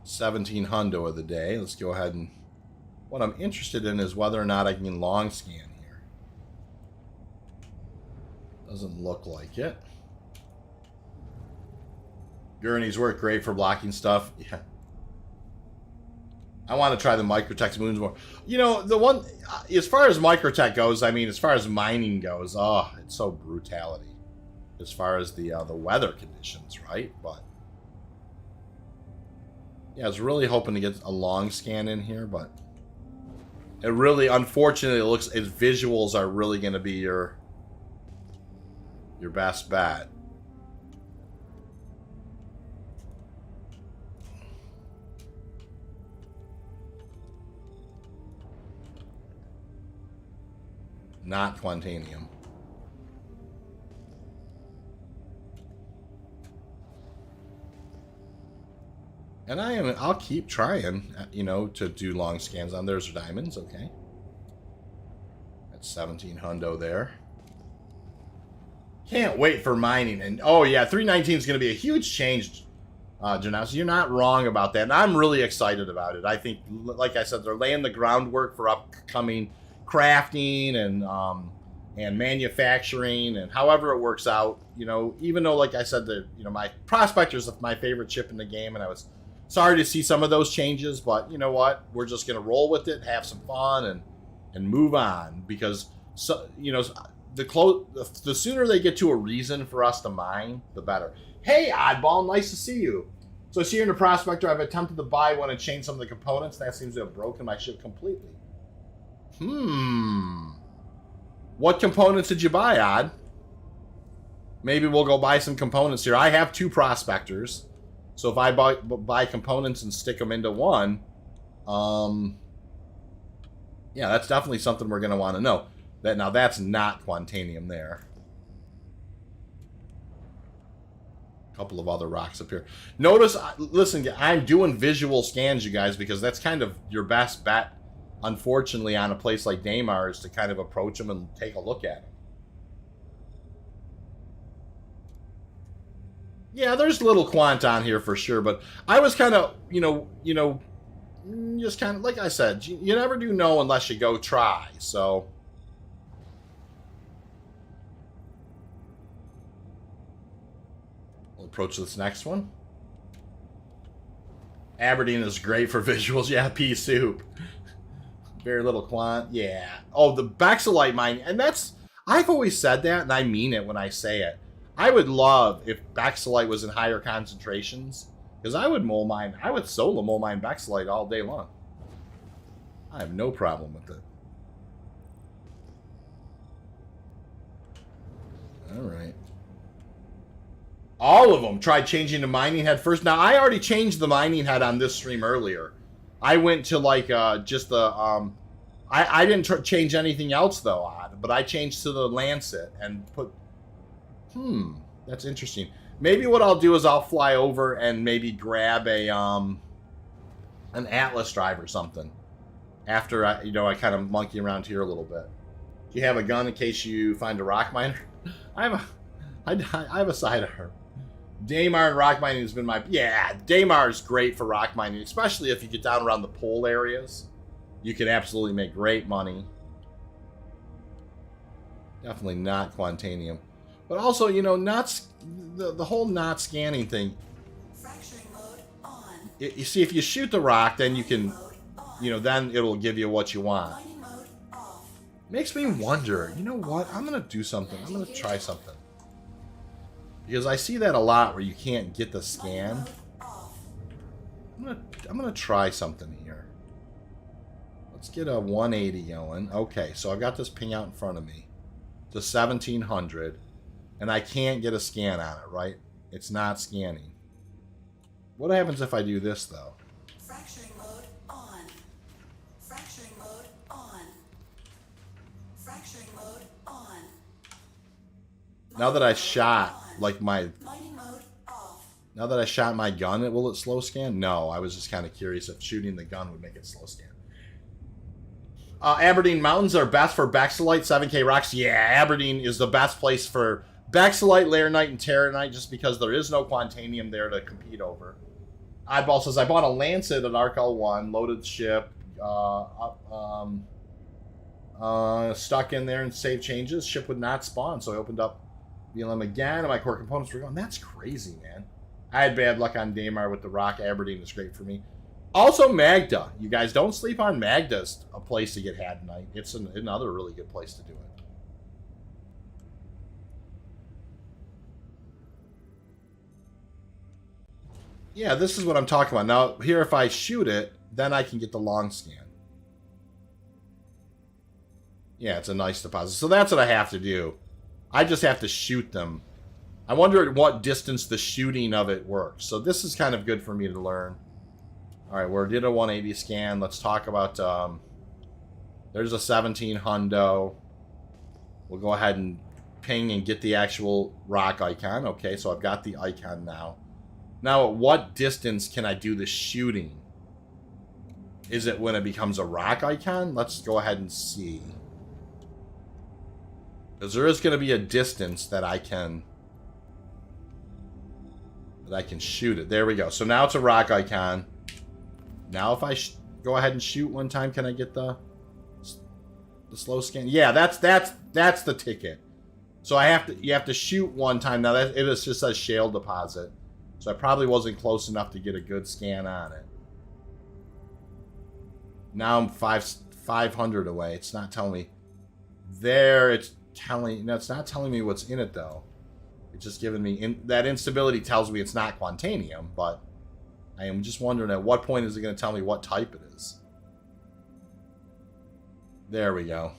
17 hundo of the day. Let's go ahead and... What I'm interested in is whether or not I can long scan here. Doesn't look like it. Gurneys work great for blocking stuff. Yeah. I want to try the Microtech moons more. You know, the one... As far as Microtech goes, I mean, as far as mining goes, oh, it's so brutality. As far as the weather conditions, right? But Yeah, I was really hoping to get a long scan in here, but it really, unfortunately, it looks its visuals are really going to be your best bet. Not Quantanium. And I'll keep trying, you know, to do long scans on. There's diamonds, okay. That's 17 hundo there. Can't wait for mining. And oh yeah, 319 is going to be a huge change, Janus. You're not wrong about that. And I'm really excited about it. I think, like I said, they're laying the groundwork for upcoming crafting and manufacturing and however it works out. You know, even though, like I said, my Prospector's my favorite chip in the game, and I was sorry to see some of those changes, but you know what? We're just going to roll with it, have some fun, and move on, because the sooner they get to a reason for us to mine, the better. Hey, Oddball, nice to see you. So I see you're in the Prospector. I've attempted to buy one and change some of the components. That seems to have broken my ship completely. What components did you buy, Odd? Maybe we'll go buy some components here. I have 2 Prospectors. So if I buy components and stick them into one, yeah, that's definitely something we're going to want to know. Now that's not Quantanium there. A couple of other rocks up here. Notice, listen, I'm doing visual scans, you guys, because that's kind of your best bet, unfortunately, on a place like Daymar, is to kind of approach them and take a look at them. Yeah, there's little quant on here for sure, but I was kind of, just kind of, like I said, you never do know unless you go try, so. We'll approach this next one. Aberdeen is great for visuals. Yeah, pea soup. Very little quant. Yeah. Oh, the Bexelite mine, and that's, I've always said that, and I mean it when I say it. I would love if Bexelite was in higher concentrations, because I would mole mine. I would solo mole mine Bexelite all day long. I have no problem with it. All right. All of them tried changing the mining head first. Now, I already changed the mining head on this stream earlier. I went to like just the I didn't change anything else though, Odd, but I changed to the Lancet and put. That's interesting. Maybe what I'll do is I'll fly over and maybe grab a an Atlas drive or something after I kind of monkey around here a little bit. Do you have a gun in case you find a rock miner? I have a sidearm. Daymar and rock mining has been Daymar is great for rock mining, especially if you get down around the pole areas. You can absolutely make great money. Definitely not Quantanium. But also, not the whole not scanning thing. Fracturing mode on. You see, if you shoot the rock, then you can, then it'll give you what you want. Mining mode off. Makes me wonder, you know what? I'm going to do something. I'm going to try something. Because I see that a lot where you can't get the scan. I'm going to try something here. Let's get a 180 going. Okay, so I've got this ping out in front of me. To 1700. And I can't get a scan on it, right? It's not scanning. What happens if I do this, though? Fracturing mode on. Fracturing mode on. Fracturing mode on. Now that I shot, like Mining mode off. now that I shot my gun, will it slow scan? No, I was just kind of curious if shooting the gun would make it slow scan. Aberdeen Mountains are best for Bexelite, 7K rocks. Yeah, Aberdeen is the best place for Bexelite, Laranite, and Terranite, just because there is no Quantanium there to compete over. Oddball says, I bought a Lancet at ARC-L1, loaded ship, stuck in there and saved changes. Ship would not spawn, so I opened up VLM again, and my core components were going. That's crazy, man. I had bad luck on Daymar with the rock. Aberdeen is great for me. Also, Magda. You guys don't sleep on Magda's a place to get had tonight. It's another really good place to do it. Yeah, this is what I'm talking about. Now, here, if I shoot it, then I can get the long scan. Yeah, it's a nice deposit. So that's what I have to do. I just have to shoot them. I wonder at what distance the shooting of it works. So this is kind of good for me to learn. All right, we did a 180 scan. Let's talk about... there's a 17 hundo. We'll go ahead and ping and get the actual rock icon. Okay, so I've got the icon now. Now, at what distance can I do the shooting? Is it when it becomes a rock icon? Let's go ahead and see. Because there is going to be a distance that I can shoot it. There we go. So now it's a rock icon. Now if I go ahead and shoot one time, can I get the slow scan? Yeah, that's the ticket. So you have to shoot one time. Now it just says shale deposit. So I probably wasn't close enough to get a good scan on it. Now I'm 500 away. It's not telling me. There, it's telling... No, it's not telling me what's in it, though. It's just giving me... that instability tells me it's not Quantanium, but I am just wondering at what point is it going to tell me what type it is. There we go.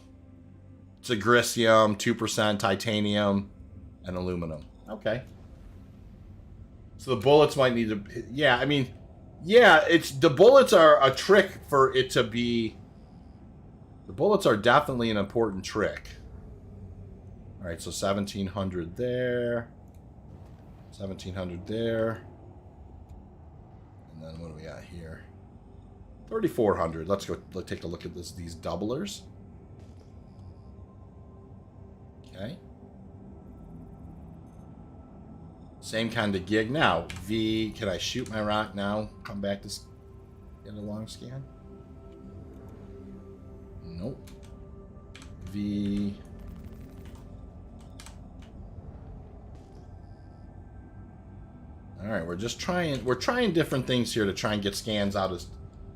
It's a Grisium, 2% titanium, and aluminum. Okay. So the bullets might need to... Yeah, I mean... Yeah, the bullets are a trick for it to be... The bullets are definitely an important trick. Alright, so 1700 there. 1700 there. And then what do we got here? 3400. Let's take a look at these doublers. Okay. Same kind of gig. Now, V, can I shoot my rock now? Come back to get a long scan? Nope. V. Alright, we're trying different things here to try and get scans out of...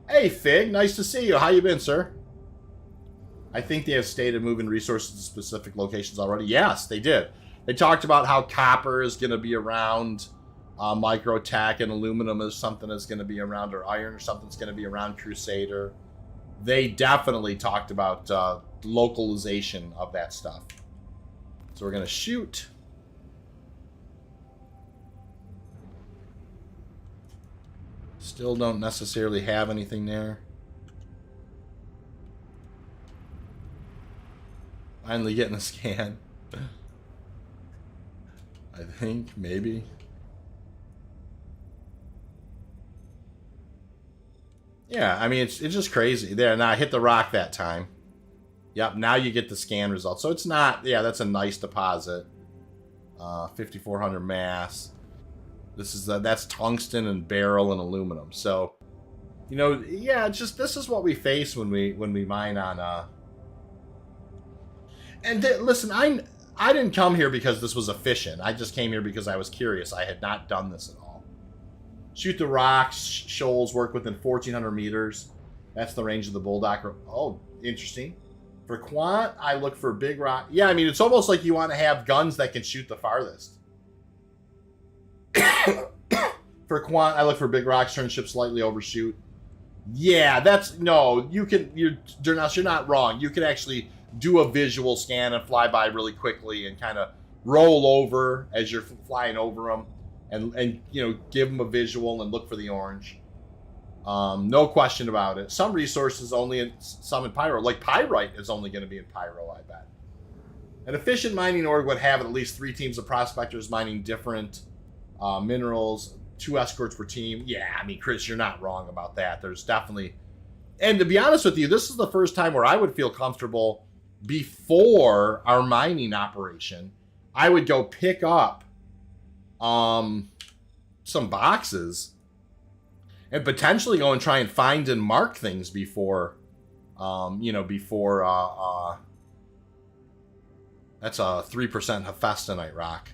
Hey, Fig, nice to see you. How you been, sir? I think they have stated moving resources to specific locations already. Yes, they did. They talked about how copper is going to be around Microtech, and aluminum is something that's going to be around, or iron or something's going to be around Crusader. They definitely talked about localization of that stuff. So we're going to shoot. Still don't necessarily have anything there. Finally getting a scan. I think, maybe. Yeah, I mean, it's just crazy. There, now I hit the rock that time. Yep, now you get the scan results. So it's not, yeah, that's a nice deposit. 5400 mass. This is that's tungsten and beryl and aluminum. So, you know, yeah, it's just this is what we face when we mine on. And listen, I didn't come here because this was efficient. I just came here because I was curious. I had not done this at all. Shoot the rocks. Shoals work within 1,400 meters. That's the range of the Bulldog. Oh, interesting. For Quant, I look for big rock. Yeah, I mean, it's almost like you want to have guns that can shoot the farthest. For Quant, I look for big rocks, turn ship slightly overshoot. Yeah, that's... No, you're not wrong. You can actually do a visual scan and fly by really quickly and kind of roll over as you're flying over them and you know, give them a visual and look for the orange. No question about it. Some resources only some in pyro, like pyrite is only going to be in pyro, I bet. An efficient mining org would have at least 3 teams of prospectors mining different minerals, 2 escorts per team. Yeah, I mean, Chris, you're not wrong about that. There's definitely... And to be honest with you, this is the first time where I would feel comfortable before our mining operation. I would go pick up some boxes and potentially go and try and find and mark things before, you know, before, that's a 3% Hephaestonite rock.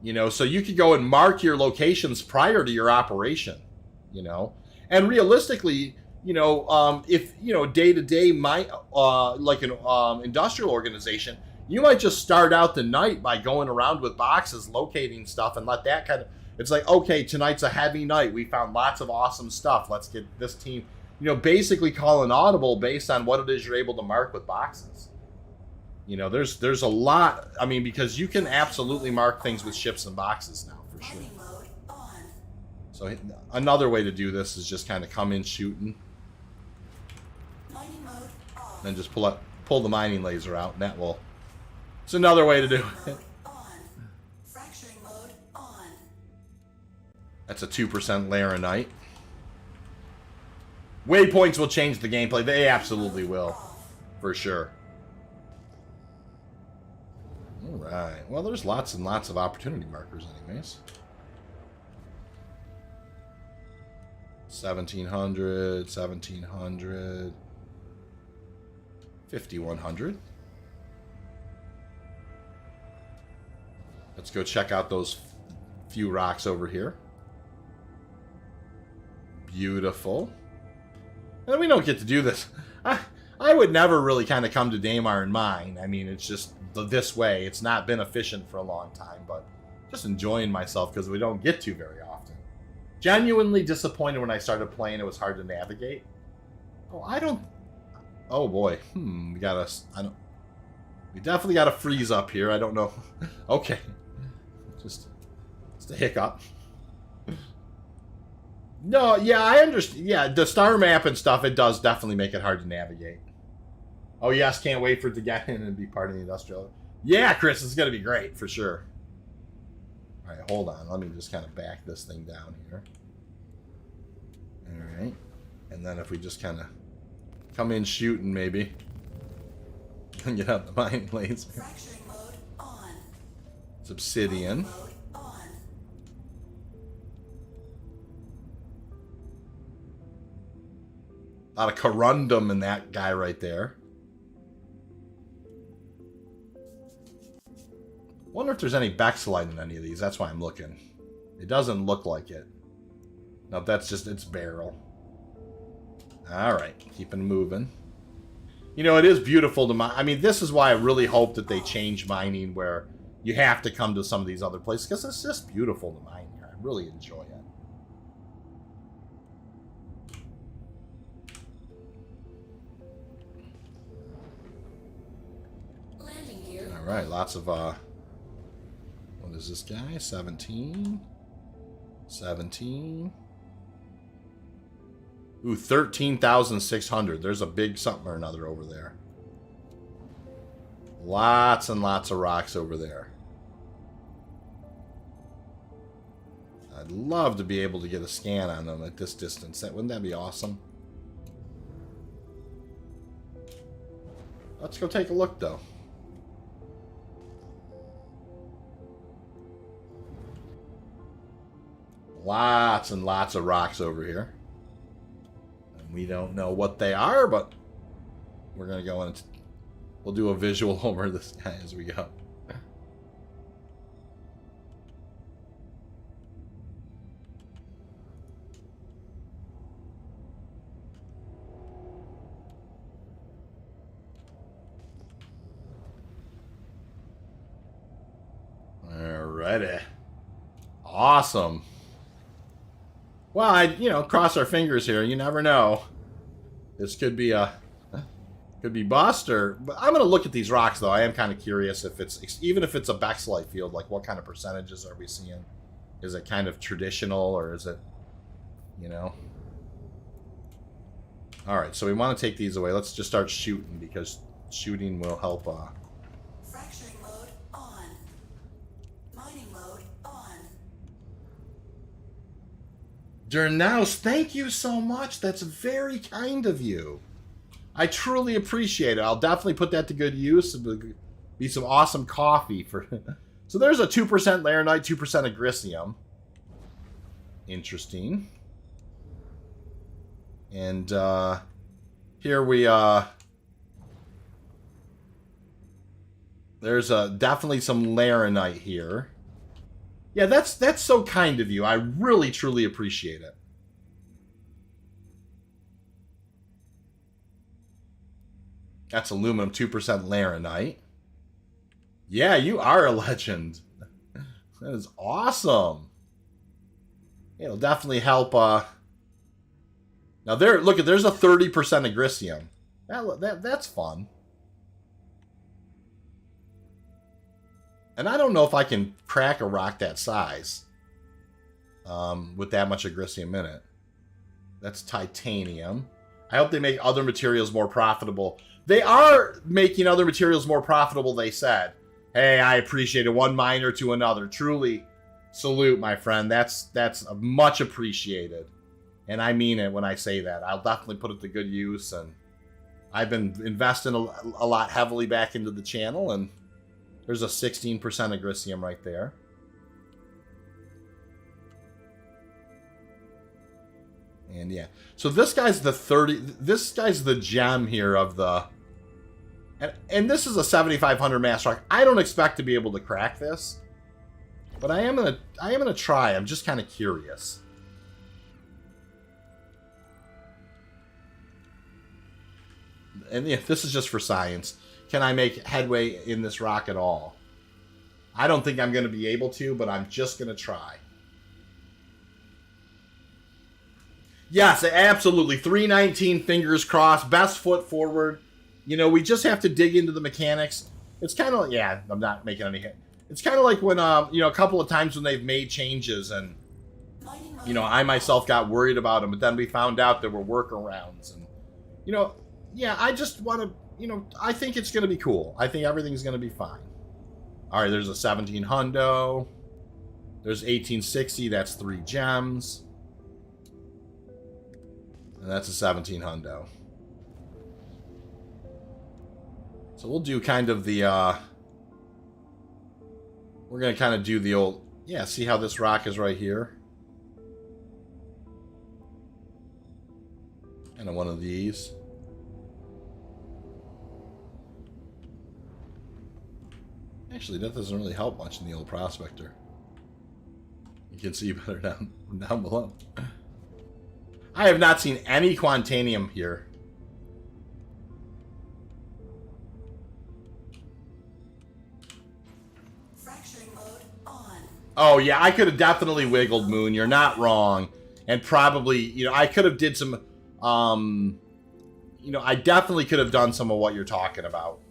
You know, so you could go and mark your locations prior to your operation, you know. And realistically, you know, if, you know, day-to-day, like an industrial organization, you might just start out the night by going around with boxes, locating stuff, and let that kind of... It's like, okay, tonight's a heavy night. We found lots of awesome stuff. Let's get this team, you know, basically call an audible based on what it is you're able to mark with boxes. You know, there's a lot. I mean, because you can absolutely mark things with ships and boxes now, for sure. Mining mode on. So another way to do this is just kind of come in shooting, Mining mode off. then just pull the mining laser out, and that will. It's another way to do it. Mode on. Fracturing mode on. That's a 2% Laranite. Waypoints will change the gameplay. They absolutely will, for sure. All right. Well, there's lots and lots of opportunity markers, anyways. 1700, 1700, 5100. Let's go check out those few rocks over here. Beautiful. And we don't get to do this. I would never really kind of come to Daymar and mine. I mean, it's just this way. It's not been efficient for a long time, but just enjoying myself because we don't get to very often. Genuinely disappointed when I started playing. It was hard to navigate. Oh boy. We definitely got to freeze up here. I don't know. Okay. Just a hiccup. No, yeah, I understand. Yeah, the star map and stuff, it does definitely make it hard to navigate. Oh, yes, can't wait for it to get in and be part of the industrial. Yeah, Chris, it's going to be great, for sure. All right, hold on. Let me just kind of back this thing down here. All right. And then if we just kind of come in shooting, maybe. And get out the mine laser. Fracturing mode on. It's obsidian. Mode on. A lot of corundum in that guy right there. Wonder if there's any Bexlite in any of these. That's why I'm looking. It doesn't look like it. No, that's just its barrel. Alright, keeping moving. You know, it is beautiful to mine. I mean, this is why I really hope that they change mining where you have to come to some of these other places, because it's just beautiful to mine here. I really enjoy it. Landing gear. Alright, lots of, what is this guy? 17. 17. Ooh, 13,600. There's a big something or another over there. Lots and lots of rocks over there. I'd love to be able to get a scan on them at this distance. Wouldn't that be awesome? Let's go take a look, though. Lots and lots of rocks over here. And we don't know what they are, but we're going to go in and we'll do a visual over this guy as we go. Alrighty. Awesome. Well, you know, cross our fingers here. You never know. This could be bust, or... But I'm going to look at these rocks, though. I am kind of curious if it's... Even if it's a Bexlite field, like, what kind of percentages are we seeing? Is it kind of traditional, or is it... You know? Alright, so we want to take these away. Let's just start shooting, because shooting will help... Fracturing mode on. Mining mode on. Derniaus, thank you so much. That's very kind of you. I truly appreciate it. I'll definitely put that to good use. It'll be some awesome coffee for. So there's a 2% Laranite, 2% Agricium. Interesting. And here we there's definitely some Laranite here. Yeah, that's so kind of you. I really, truly appreciate it. That's aluminum, 2% Laranite. Yeah, you are a legend. That is awesome. It'll definitely help. Now there, look at there's a 30% agricium. That's fun. And I don't know if I can crack a rock that size with that much agricium in it. That's titanium. I hope they make other materials more profitable. They are making other materials more profitable, they said. Hey, I appreciate it. One miner to another. Truly, salute, my friend. That's much appreciated. And I mean it when I say that. I'll definitely put it to good use. And I've been investing a lot heavily back into the channel. And there's a 16% agricium right there. And yeah. So this guy's the 30... This guy's the gem here of the... And this is a 7500 mass rock. I don't expect to be able to crack this. But I am gonna try. I'm just kind of curious. And yeah, this is just for science. Can I make headway in this rock at all? I don't think I'm going to be able to, but I'm just going to try. Yes, absolutely. 319, fingers crossed, best foot forward. You know, we just have to dig into the mechanics. It's kind of, yeah, I'm not making any hit. It's kind of like when, you know, a couple of times when they've made changes and, you know, I myself got worried about them, but then we found out there were workarounds. And, you know, yeah, I just want to, you know, I think it's going to be cool. I think everything's going to be fine. All right, there's a 17 hundo. There's 1860. That's 3 gems. And that's a 17 hundo. So we'll do kind of the, we're going to kind of do the old, yeah, see how this rock is right here? Kind of one of these. Actually, that doesn't really help much in the old prospector. You can see better down below. I have not seen any Quantanium here. Fracturing mode on. Oh, yeah, I could have definitely wiggled, Moon. You're not wrong. And probably, you know, I could have did some, you know, I definitely could have done some of what you're talking about.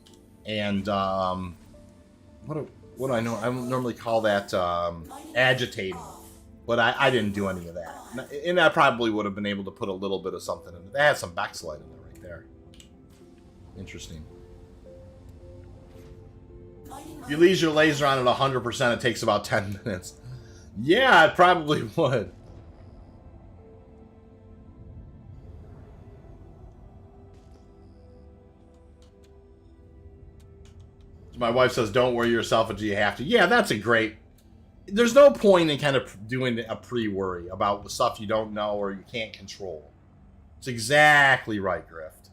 And, what do I know? I don't normally call that agitating, but I didn't do any of that. And I probably would have been able to put a little bit of something in it. That has some backslide in there right there. Interesting. If you leave your laser on at 100%, it takes about 10 minutes. Yeah, it probably would. My wife says, don't worry yourself until you have to. Yeah, that's a great... There's no point in kind of doing a pre-worry about the stuff you don't know or you can't control. It's exactly right, Grift.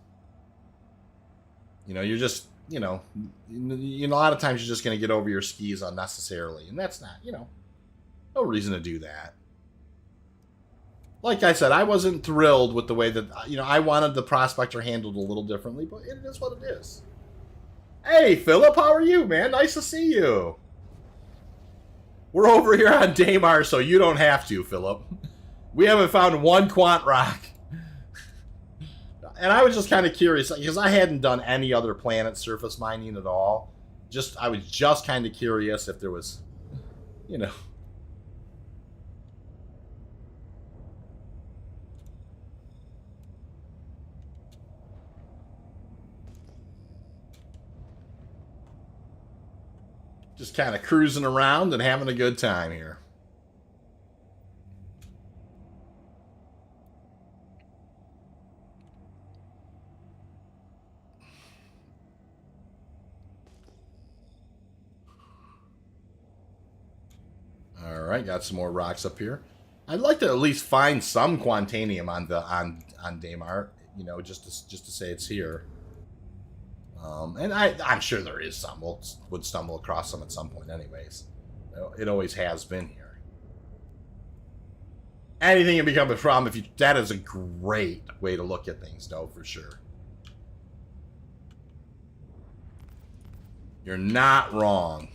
You know, you're just, you know, a lot of times you're just going to get over your skis unnecessarily. And that's not, you know, no reason to do that. Like I said, I wasn't thrilled with the way that, you know, I wanted the prospector handled a little differently, but it is what it is. Hey, Philip, how are you, man? Nice to see you. We're over here on Daymar, so you don't have to, Philip. We haven't found one quant rock. And I was just kind of curious, because I hadn't done any other planet surface mining at all. I was just kind of curious if there was, you know... Just kind of cruising around and having a good time here. All right, got some more rocks up here. I'd like to at least find some Quantanium on Daymar, you know, just to say it's here. And I'm sure there is some. Would stumble across some at some point anyways. It always has been here. Anything can become a problem if you... That is a great way to look at things, though, for sure. You're not wrong.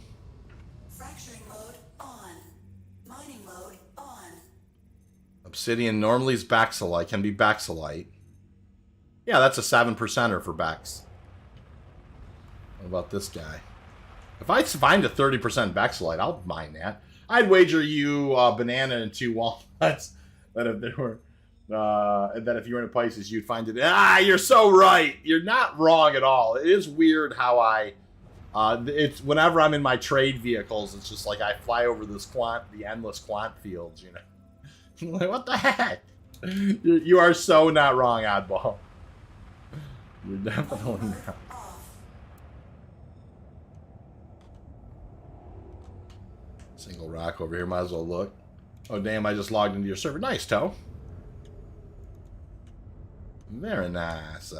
Fracturing mode on. Mining mode on. Obsidian normally is Bexalite, can be Bexalite. Yeah, that's a 7%er for Bex. What about this guy? If I find a 30% Bexalite, I'll mind that. I'd wager you a banana and 2 walnuts that if there were that if you were in a Pisces, you'd find it. Ah, you're so right. You're not wrong at all. It is weird how it's whenever I'm in my trade vehicles, it's just like I fly over the endless quant fields, you know. Like, what the heck? You are so not wrong, Oddball. You're definitely not. Single rock over here, might as well look. Oh, damn, I just logged into your server. Nice, Toe. Very nice.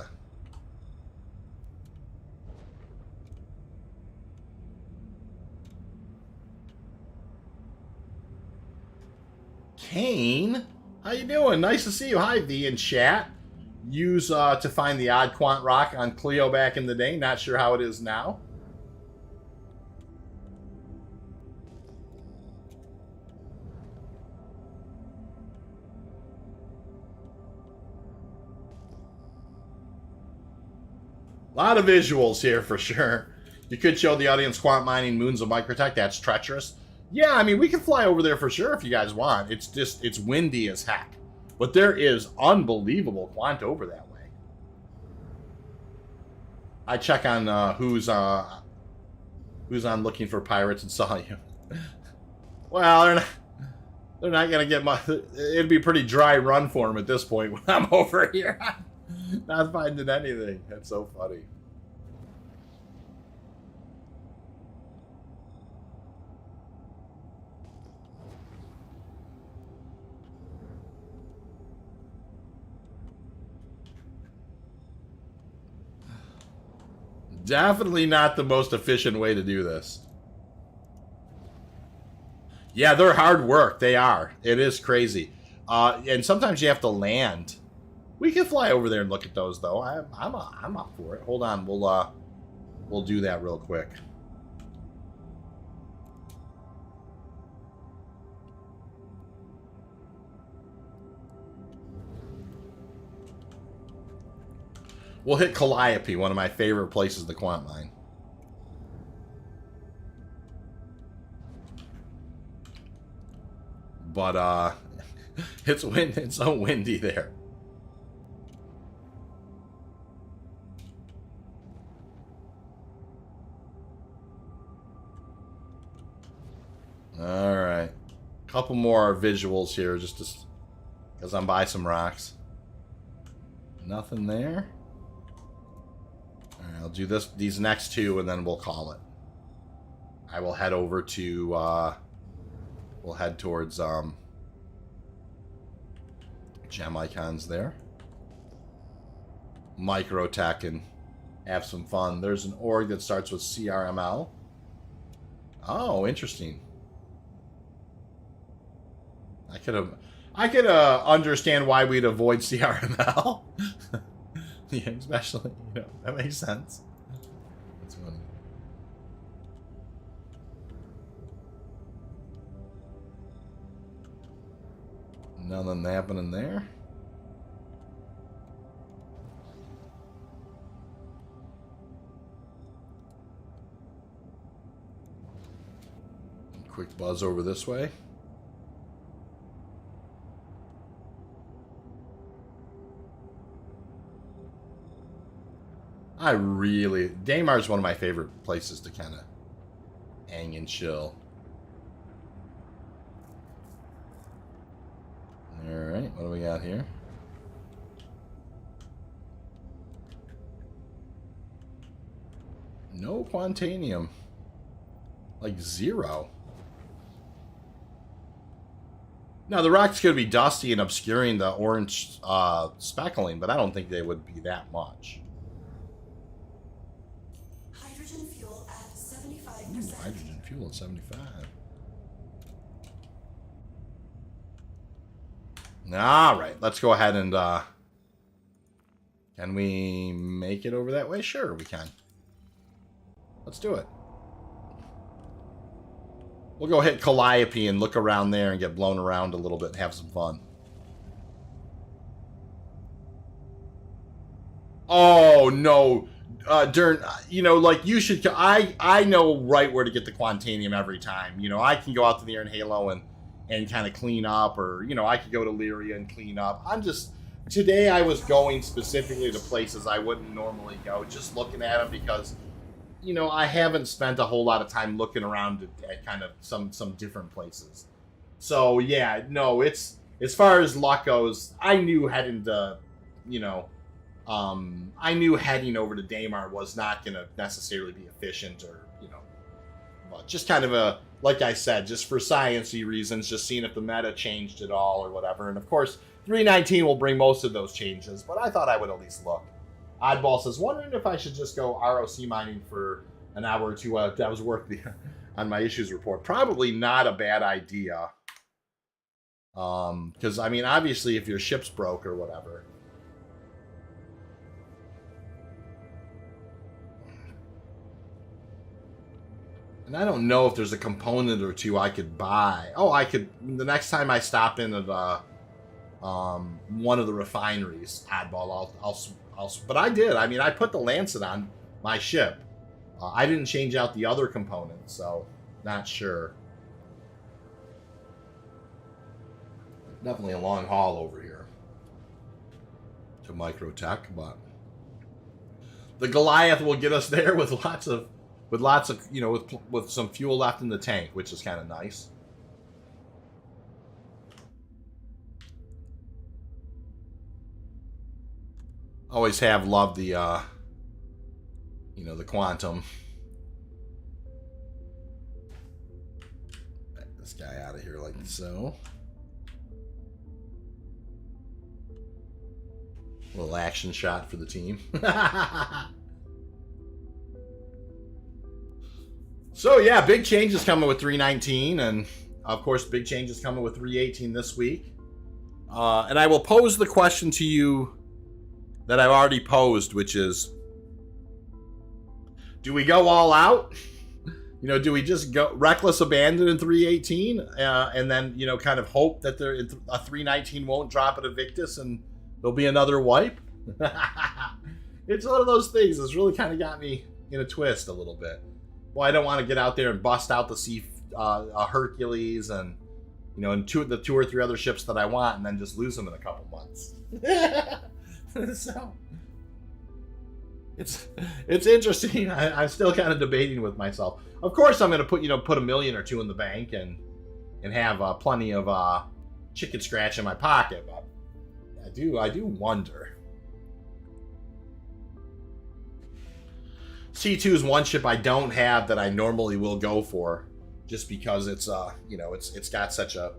Kane, how you doing? Nice to see you. Hi, V in chat. Use to find the odd quant rock on Clio back in the day. Not sure how it is now. A lot of visuals here for sure. You could show the audience quant mining moons of Microtech. That's treacherous. Yeah, I mean, we can fly over there for sure if you guys want. It's just, it's windy as heck. But there is unbelievable quant over that way. I check on who's on looking for pirates and saw you. Well, they're not gonna get much. It'd be a pretty dry run for them at this point when I'm over here. Not finding anything. That's so funny. Definitely not the most efficient way to do this. Yeah, they're hard work. They are. It is crazy. And sometimes you have to land. We can fly over there and look at those, though. I'm up for it. Hold on. We'll do that real quick. We'll hit Calliope, one of my favorite places to quant mine. But it's so windy there. All right, couple more visuals here, just because I'm by some rocks. Nothing there. All right, I'll do these next two, and then we'll call it. I will head over to. We'll head towards gem icons there. Microtech and have some fun. There's an org that starts with CRML. Oh, interesting. I could understand why we'd avoid CRML. Yeah, especially, you know, that makes sense. That's funny. Nothing happening there. Quick buzz over this way. Daymar's one of my favorite places to kind of hang and chill. Alright, what do we got here? No Quantanium. Like 0. Now, the rock's going to be dusty and obscuring the orange speckling, but I don't think they would be that much. Hydrogen fuel at 75%. Ooh, hydrogen fuel at 75. All right, let's go ahead and can we make it over that way? Sure, we can. Let's do it. We'll go hit Calliope and look around there and get blown around a little bit and have some fun. Oh no, Dern, you know, like you should. I know right where to get the Quantanium every time. You know, I can go out to the air in Halo and kind of clean up, or you know, I could go to Lyria and clean up. I'm just today I was going specifically to places I wouldn't normally go, just looking at them because you know I haven't spent a whole lot of time looking around at kind of some different places. So yeah, no, it's as far as luck goes, I knew heading to, you know. I knew heading over to Daymar was not going to necessarily be efficient or, you know, but just kind of a, like I said, just for science-y reasons, just seeing if the meta changed at all or whatever. And of course, 319 will bring most of those changes, but I thought I would at least look. Oddball says, wondering if I should just go ROC mining for an hour or two. That was working on my issues report. Probably not a bad idea. Because, I mean, obviously, if your ship's broke or whatever. And I don't know if there's a component or two I could buy. Oh, I could, the next time I stop in at one of the refineries, Oddball, but I did. I mean, I put the Lancet on my ship. I didn't change out the other components, so not sure. Definitely a long haul over here to Microtech, but the Goliath will get us there with lots of, you know, with some fuel left in the tank, which is kind of nice. Always have loved the, you know, the Quantum. Get this guy out of here like so. A little action shot for the team. So yeah, big changes coming with 319, and of course big changes coming with 318 this week. And I will pose the question to you that I've already posed, which is, do we go all out? You know, do we just go reckless abandon in 318 and then, you know, kind of hope that a 319 won't drop at Invictus and there'll be another wipe? It's one of those things that's really kind of got me in a twist a little bit. Well, I don't want to get out there and bust out the Hercules and, you know, and the two or three other ships that I want and then just lose them in a couple months. So it's interesting. I'm still kind of debating with myself. Of course, I'm going to put a million or two in the bank and have plenty of chicken scratch in my pocket. But I do wonder. C2 is one ship I don't have that I normally will go for, just because it's you know, it's got such a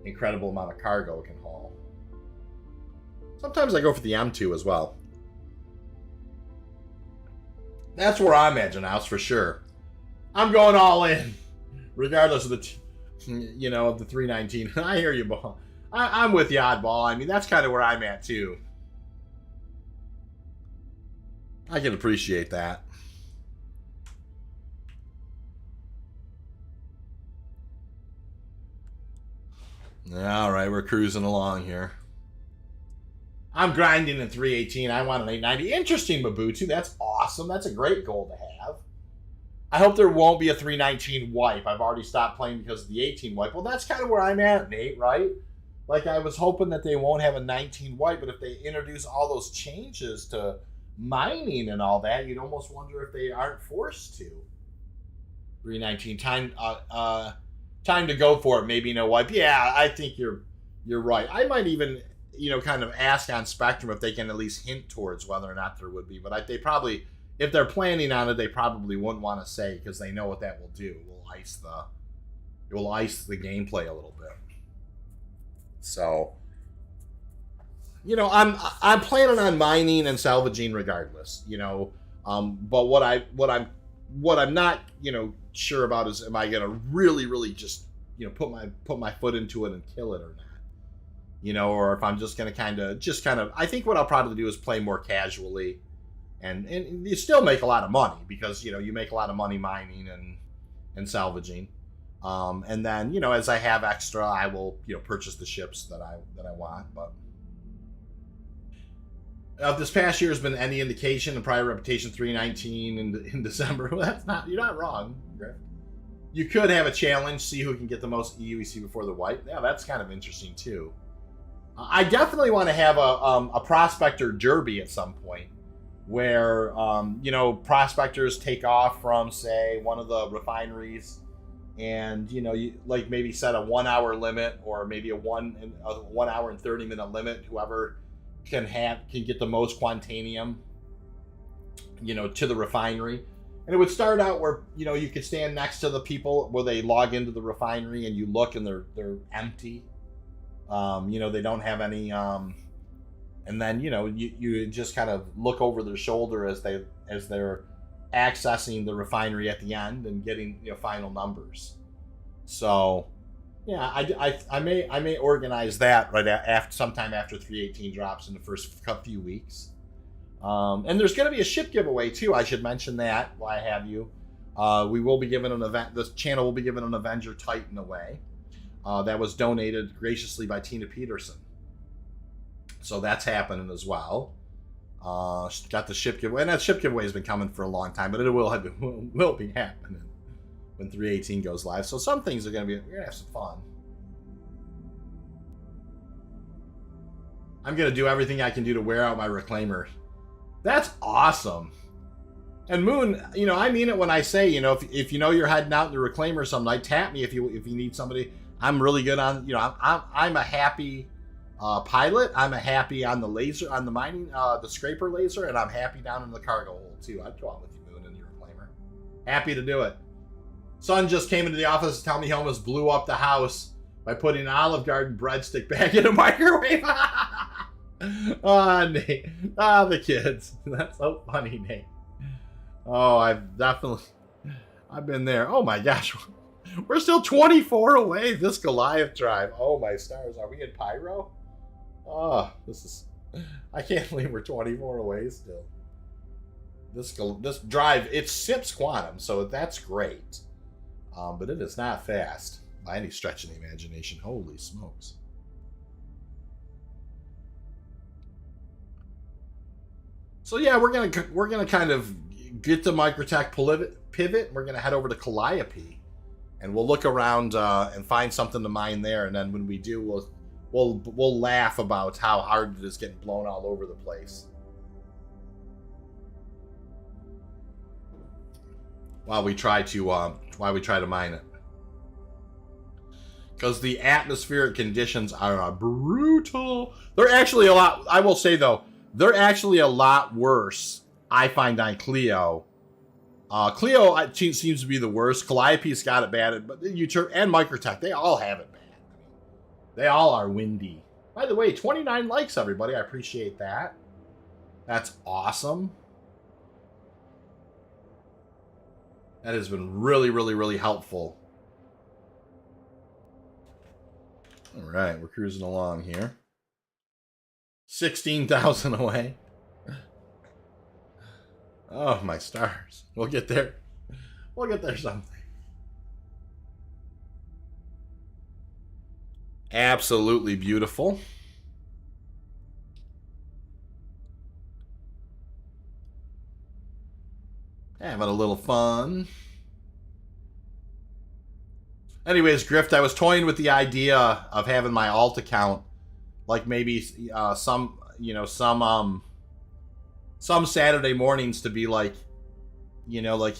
incredible amount of cargo it can haul. Sometimes I go for the M2 as well. That's where I'm at, Janaus, for sure. I'm going all in, regardless of the you know, of the 319. I hear you, Ball. I'm with you, Oddball. I mean, that's kind of where I'm at too. I can appreciate that. All right, we're cruising along here. I'm grinding in 318. I want an 890. Interesting, Mabutu. That's awesome. That's a great goal to have. I hope there won't be a 319 wipe. I've already stopped playing because of the 18 wipe. Well, that's kind of where I'm at, Nate, right? Like, I was hoping that they won't have a 19 wipe, but if they introduce all those changes to mining and all that, you'd almost wonder if they aren't forced to. 319. Time to go for it. Maybe no wipe. Yeah, I think you're right. I might even, you know, kind of ask on Spectrum if they can at least hint towards whether or not there would be. But they probably, if they're planning on it, they probably wouldn't want to say, because they know what that will do. It will ice the gameplay a little bit. So, you know, I'm planning on mining and salvaging regardless. You know, but what I'm not, you know, sure about is, am I gonna really just, you know, put my foot into it and kill it or not, you know, or if I'm just gonna kind of I think what I'll probably do is play more casually, and you still make a lot of money, because, you know, you make a lot of money mining and salvaging, and then, you know, as I have extra, I will, you know, purchase the ships that I want. But If this past year has been any indication, and prior reputation 319 in December, well, you're not wrong, Griff. You could have a challenge, see who can get the most EUEC before the wipe. Yeah, that's kind of interesting too. I definitely want to have a prospector derby at some point, where you know, prospectors take off from, say, one of the refineries, and you know, you like maybe set a 1 hour limit, or maybe a 1 hour and 30-minute limit. Whoever can get the most Quantanium, you know, to the refinery. And it would start out where, you know, you could stand next to the people where they log into the refinery, and you look and they're empty. You know, they don't have any, and then, you know, you just kind of look over their shoulder as they're accessing the refinery at the end and getting, you know, final numbers. So yeah, I may organize that right after, sometime after 318 drops in the first few weeks. And there's going to be a ship giveaway too. I should mention that while I have you. We will be giving an event. This channel will be giving an Avenger Titan away. That was donated graciously by Tina Peterson. So that's happening as well. Got the ship giveaway, and that ship giveaway has been coming for a long time, but it will be happening when 318 goes live. So some things are we're gonna have some fun. I'm gonna do everything I can do to wear out my reclaimer. That's awesome. And Moon, you know, I mean it when I say, you know, if you know you're heading out in the reclaimer some night, tap me if you need somebody. I'm really good on, you know, I'm a happy pilot. I'm a happy on the laser, on the mining, the scraper laser, and I'm happy down in the cargo hold too. I'd go out with you, Moon, in your reclaimer. Happy to do it. Son just came into the office to tell me he almost blew up the house by putting an Olive Garden breadstick back in a microwave. Oh, Nate. Ah, the kids. That's so funny, Nate. Oh, I've been there. Oh my gosh. We're still 24 away. This Goliath drive. Oh my stars. Are we in Pyro? Oh, I can't believe we're 24 away still. This drive, it sips quantum, so that's great. But it is not fast by any stretch of the imagination. Holy smokes. So yeah, we're gonna kind of get the Microtech pivot. We're gonna head over to Calliope, and we'll look around and find something to mine there. And then when we do, we'll laugh about how hard it is getting blown all over the place while we try to mine it. Because the atmospheric conditions are brutal. They're actually a lot. I will say though, they're actually a lot worse, I find, on Clio. Clio seems to be the worst. Calliope's got it bad, but and Microtech, they all have it bad. They all are windy. By the way, 29 likes, everybody. I appreciate that. That's awesome. That has been really, really, really helpful. All right, we're cruising along here. 16,000 away. Oh, my stars. We'll get there. We'll get there someday. Absolutely beautiful. Having a little fun. Anyways, Grift, I was toying with the idea of having my alt account, like maybe some Saturday mornings to be like, you know, like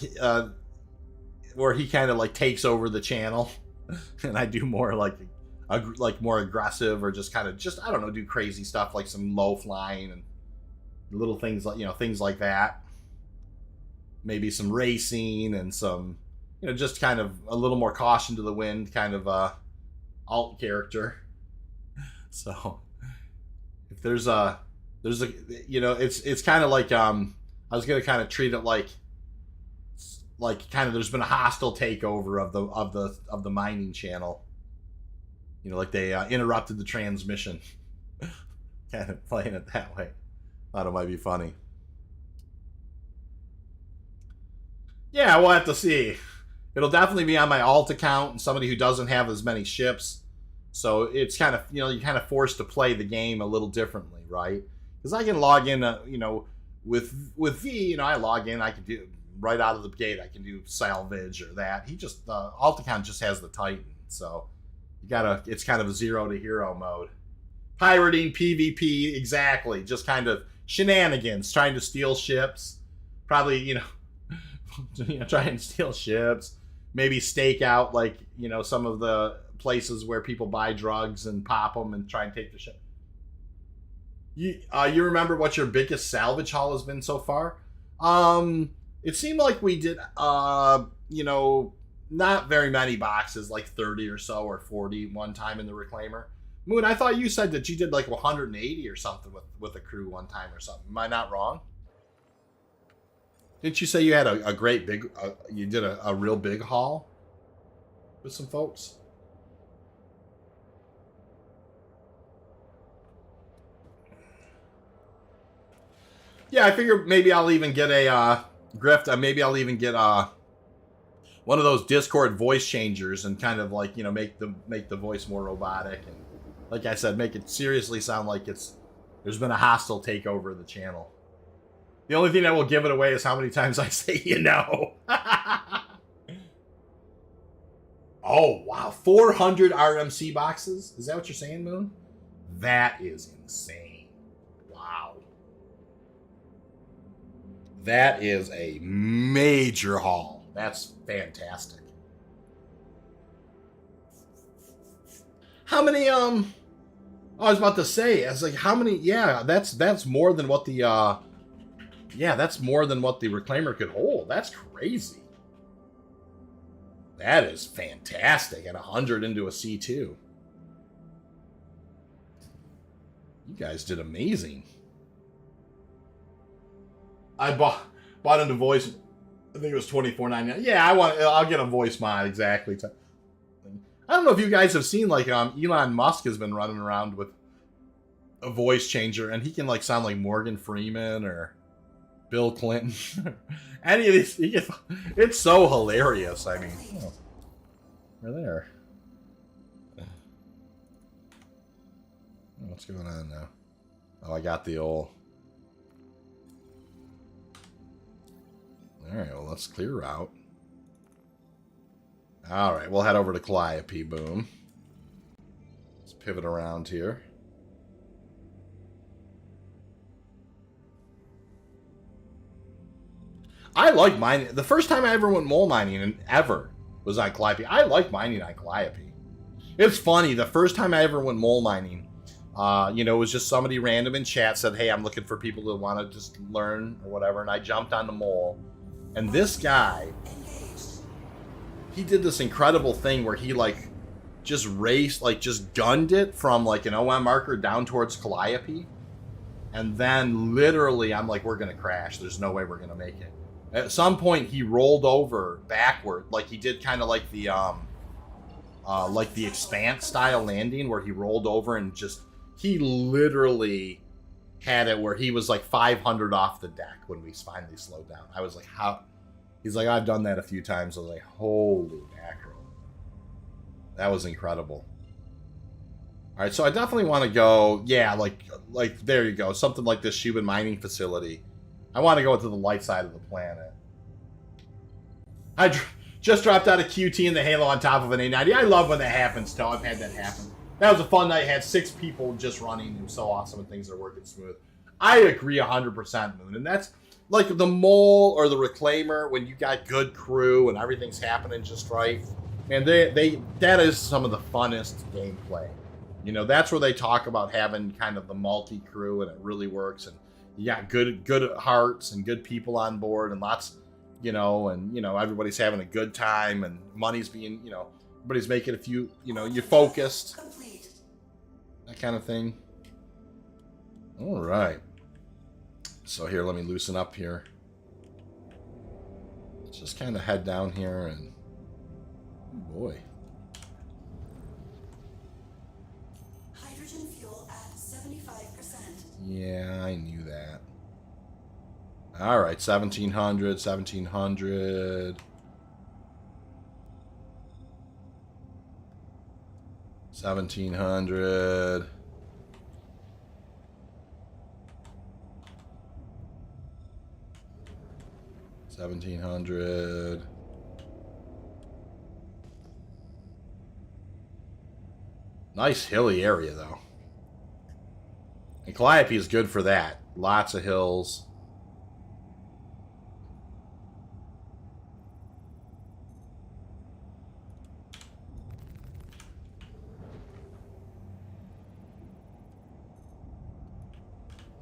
where he kind of like takes over the channel, and I do more like more aggressive, or just kind of I don't know, do crazy stuff like some low flying and little things like, you know, things like that. Maybe some racing and some, you know, just kind of a little more caution to the wind kind of alt character. So if there's a, you know, it's kind of like I was gonna kind of treat it like kind of there's been a hostile takeover of the mining channel. You know, like they interrupted the transmission. Kind of playing it that way. Thought it might be funny. Yeah, we'll have to see. It'll definitely be on my alt account and somebody who doesn't have as many ships. So it's kind of, you know, you're kind of forced to play the game a little differently, right? Because I can log in, you know, with V, you know, I log in, I can do, right out of the gate, I can do salvage or that. He just, Alticon just has the Titan, so you gotta, it's kind of a 0 to hero mode. Pirating, PvP, exactly, just kind of shenanigans, trying to steal ships, probably, you know, trying to steal ships, maybe stake out, like, you know, some of the places where people buy drugs and pop them and try and take the ship. You remember what your biggest salvage haul has been so far? It seemed like we did, you know, not very many boxes, like 30 or so, or 40 one time in the Reclaimer. Moon, I thought you said that you did like 180 or something with a crew one time or something. Am I not wrong? Didn't you say you had a great big, you did a real big haul with some folks? Yeah, I figured maybe I'll even get a grift. Maybe I'll even get one of those Discord voice changers and kind of like, you know, make the voice more robotic, and like I said, make it seriously sound like there's been a hostile takeover of the channel. The only thing that will give it away is how many times I say you know. Oh wow, 400 RMC boxes? Is that what you're saying, Moon? That is insane. Wow. That is a major haul. That's fantastic. How many, I was about to say, I was like, how many, yeah, that's more than what the, yeah, that's more than what the Reclaimer could hold. That's crazy. That is fantastic. At 100 into a C2. You guys did amazing. I bought into voice. I think it was $24.99. Yeah, I'll get a voice mod, exactly. I don't know if you guys have seen, like, Elon Musk has been running around with a voice changer, and he can like sound like Morgan Freeman or Bill Clinton. Any of these, it's so hilarious. I mean, oh, we're there. What's going on now? Oh, I got the old. Alright, well, let's clear out. Alright, we'll head over to Calliope. Boom. Let's pivot around here. I like mining. The first time I ever went mole mining, and ever, was on Calliope. I like mining on Calliope. It's funny, the first time I ever went mole mining, you know, it was just somebody random in chat said, hey, I'm looking for people who want to just learn or whatever, and I jumped on the mole. And this guy, he did this incredible thing where he, like, just raced, like, just gunned it from, like, an OM marker down towards Calliope. And then, literally, I'm like, we're going to crash. There's no way we're going to make it. At some point, he rolled over backward, like he did kind of like the Expanse style landing, where he rolled over and just, he literally had it where he was like 500 off the deck when we finally slowed down. I was like, how? He's like, I've done that a few times. I was like, holy mackerel. That was incredible. All right, so I definitely want to go, yeah, like there you go. Something like this Shubin mining facility. I want to go to the light side of the planet. I just dropped out of QT in the Halo on top of an A90. I love when that happens, too. I've had that happen. That was a fun night. I had 6 people just running. It was so awesome and things are working smooth. I agree 100%, Moon. And that's like the Mole or the Reclaimer, when you got good crew and everything's happening just right. And that is some of the funnest gameplay. You know, that's where they talk about having kind of the multi-crew, and it really works. And you got good hearts and good people on board, and lots, you know, and, you know, everybody's having a good time, and money's being, you know, everybody's making a few, you know, you're focused. That kind of thing. All right. So here, let me loosen up here. Let's just kind of head down here and, oh boy. Hydrogen fuel at 75%. Yeah, I knew that. All right, 1700, 1700. 1700. 1,700. Nice hilly area, though. And Calliope is good for that. Lots of hills.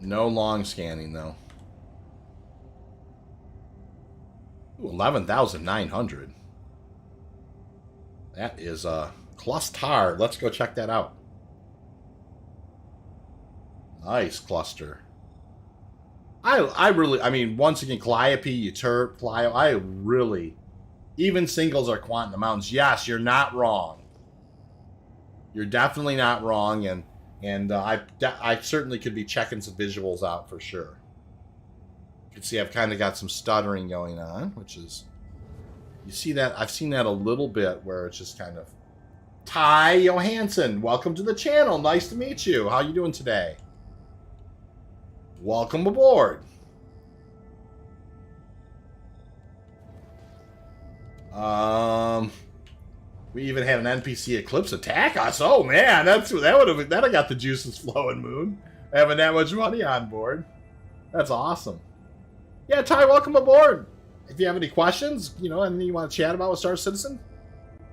No long scanning, though. Ooh, 11,900. That is a cluster. Let's go check that out. Nice cluster. I really, I mean, once again, Calliope, Uturp, Clio, I really, even singles are Quantanium Mountains. Yes, you're not wrong. You're definitely not wrong, and I certainly could be checking some visuals out for sure. You can see I've kind of got some stuttering going on, which is, you see that, I've seen that a little bit where it's just kind of, Ty Johansson, welcome to the channel. Nice to meet you. How you doing today? Welcome aboard. We even had an NPC Eclipse attack us. Oh man, that'd have got the juices flowing, Moon. Having that much money on board. That's awesome. Yeah, Ty, welcome aboard. If you have any questions, you know, anything you want to chat about with Star Citizen,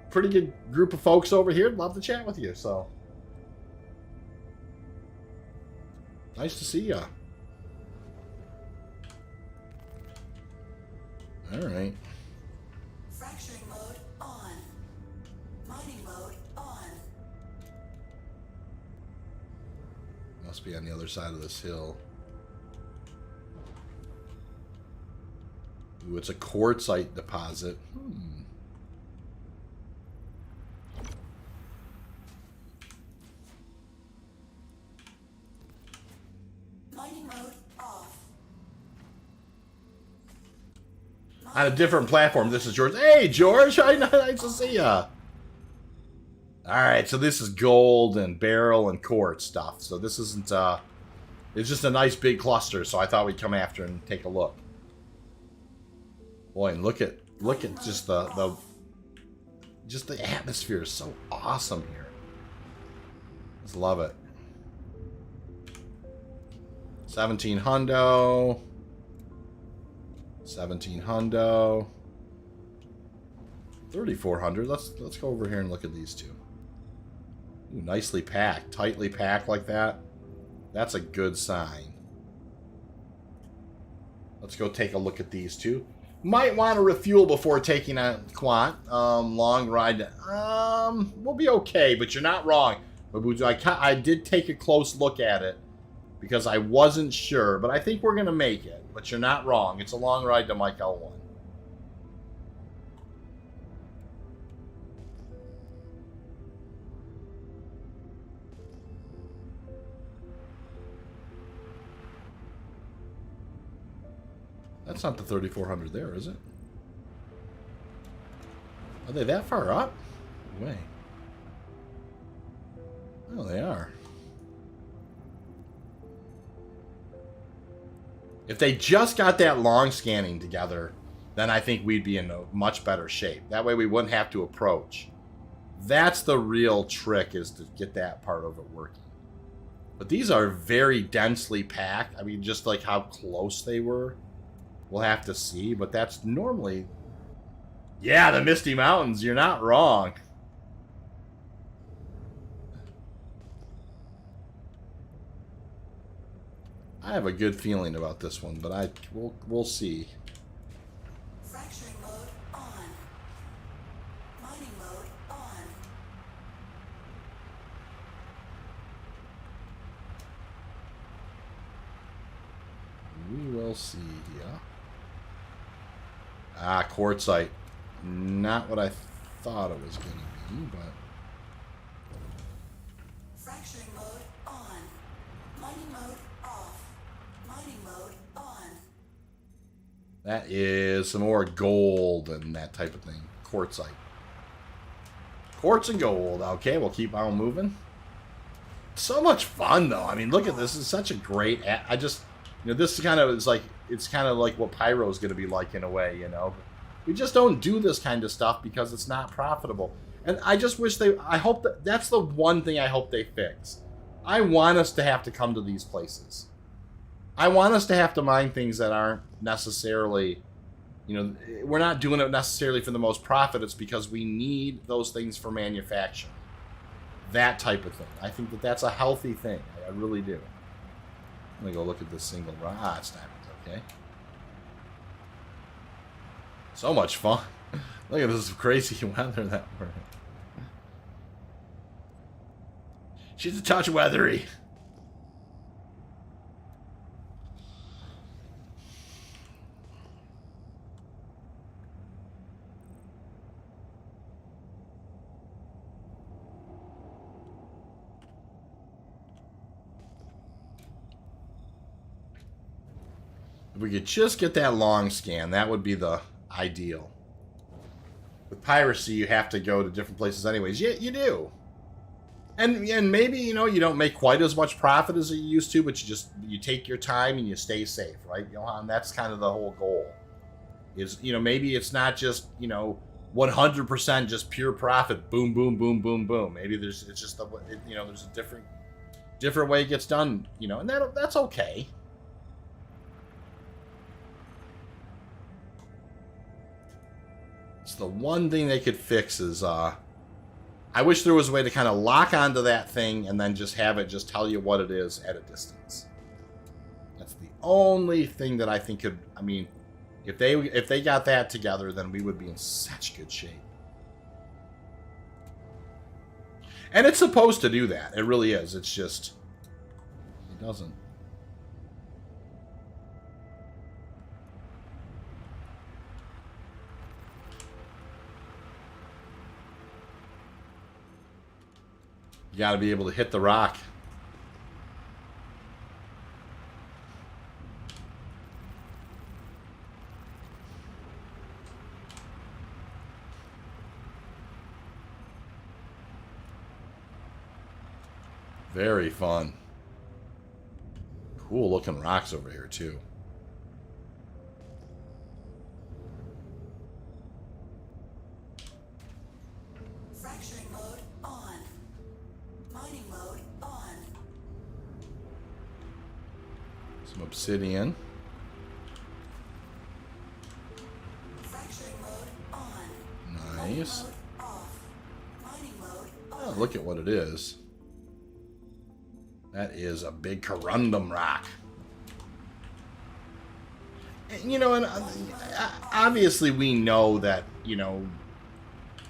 pretty good group of folks over here. Love to chat with you. So nice to see ya. All right. Fracturing mode on. Mining mode on. Must be on the other side of this hill. Ooh, it's a quartzite deposit. Mining mode off. On a different platform. This is George. Hey, George. Nice to see ya. Alright, so this is gold and barrel and quartz stuff. So this isn't, it's just a nice big cluster. So I thought we'd come after and take a look. Boy, and look at just the atmosphere is so awesome here. Just love it. 17 hundo. 17 hundo. 3,400. Let's go over here and look at these two. Ooh, nicely packed, tightly packed like that. That's a good sign. Let's go take a look at these two. Might want to refuel before taking a Quant. Long ride. We'll be okay, but you're not wrong. I did take a close look at it because I wasn't sure, but I think we're going to make it. But you're not wrong. It's a long ride to Mike L1. That's not the 3,400 there, is it? Are they that far up? No way. Oh, they are. If they just got that long scanning together, then I think we'd be in a much better shape. That way we wouldn't have to approach. That's the real trick, is to get that part of it working. But these are very densely packed. I mean, just like how close they were. We'll have to see, but that's normally... Yeah, the Misty Mountains, you're not wrong. I have a good feeling about this one, but we'll see. Fracturing mode on. Mining mode on. We will see here. Ah, quartzite. Not what I thought it was going to be, but... Fracturing mode on. Mining mode off. Mining mode on. That is some more gold and that type of thing. Quartzite. Quartz and gold. Okay, we'll keep on moving. So much fun, though. I mean, look at this. It's such a great... You know, this kind of is like, it's kind of like what Pyro is going to be like in a way, you know. We just don't do this kind of stuff because it's not profitable. And I just wish I hope that's the one thing I hope they fix. I want us to have to come to these places. I want us to have to mine things that aren't necessarily, you know, we're not doing it necessarily for the most profit. It's because we need those things for manufacturing. That type of thing. I think that that's a healthy thing. I really do. Let me go look at this single run. Ah, it's diamonds. Okay. So much fun. Look at this crazy weather that we're in. She's a touch weathery. If we could just get that long scan, that would be the ideal. With piracy, you have to go to different places anyways. Yeah, you do. And maybe, you know, you don't make quite as much profit as you used to, but you take your time and you stay safe, right, Johan? That's kind of the whole goal. Is, you know, maybe it's not just, you know, 100% just pure profit, boom, boom, boom, boom, boom. Maybe it's just you know, there's a different way it gets done, you know, and that's okay. It's the one thing they could fix is, I wish there was a way to kind of lock onto that thing and then just have it just tell you what it is at a distance. That's the only thing that I think could, I mean, if they got that together, then we would be in such good shape. And it's supposed to do that. It really is. It's just, it doesn't. You got to be able to hit the rock. Very fun. Cool looking rocks over here too. Fracturing mode on. Mining mode on. Some obsidian. Fracturing mode on. Nice. Mode off. Mining mode Oh, on. look at what it is. That is a big corundum rock. And, you know, and obviously we know that, you know,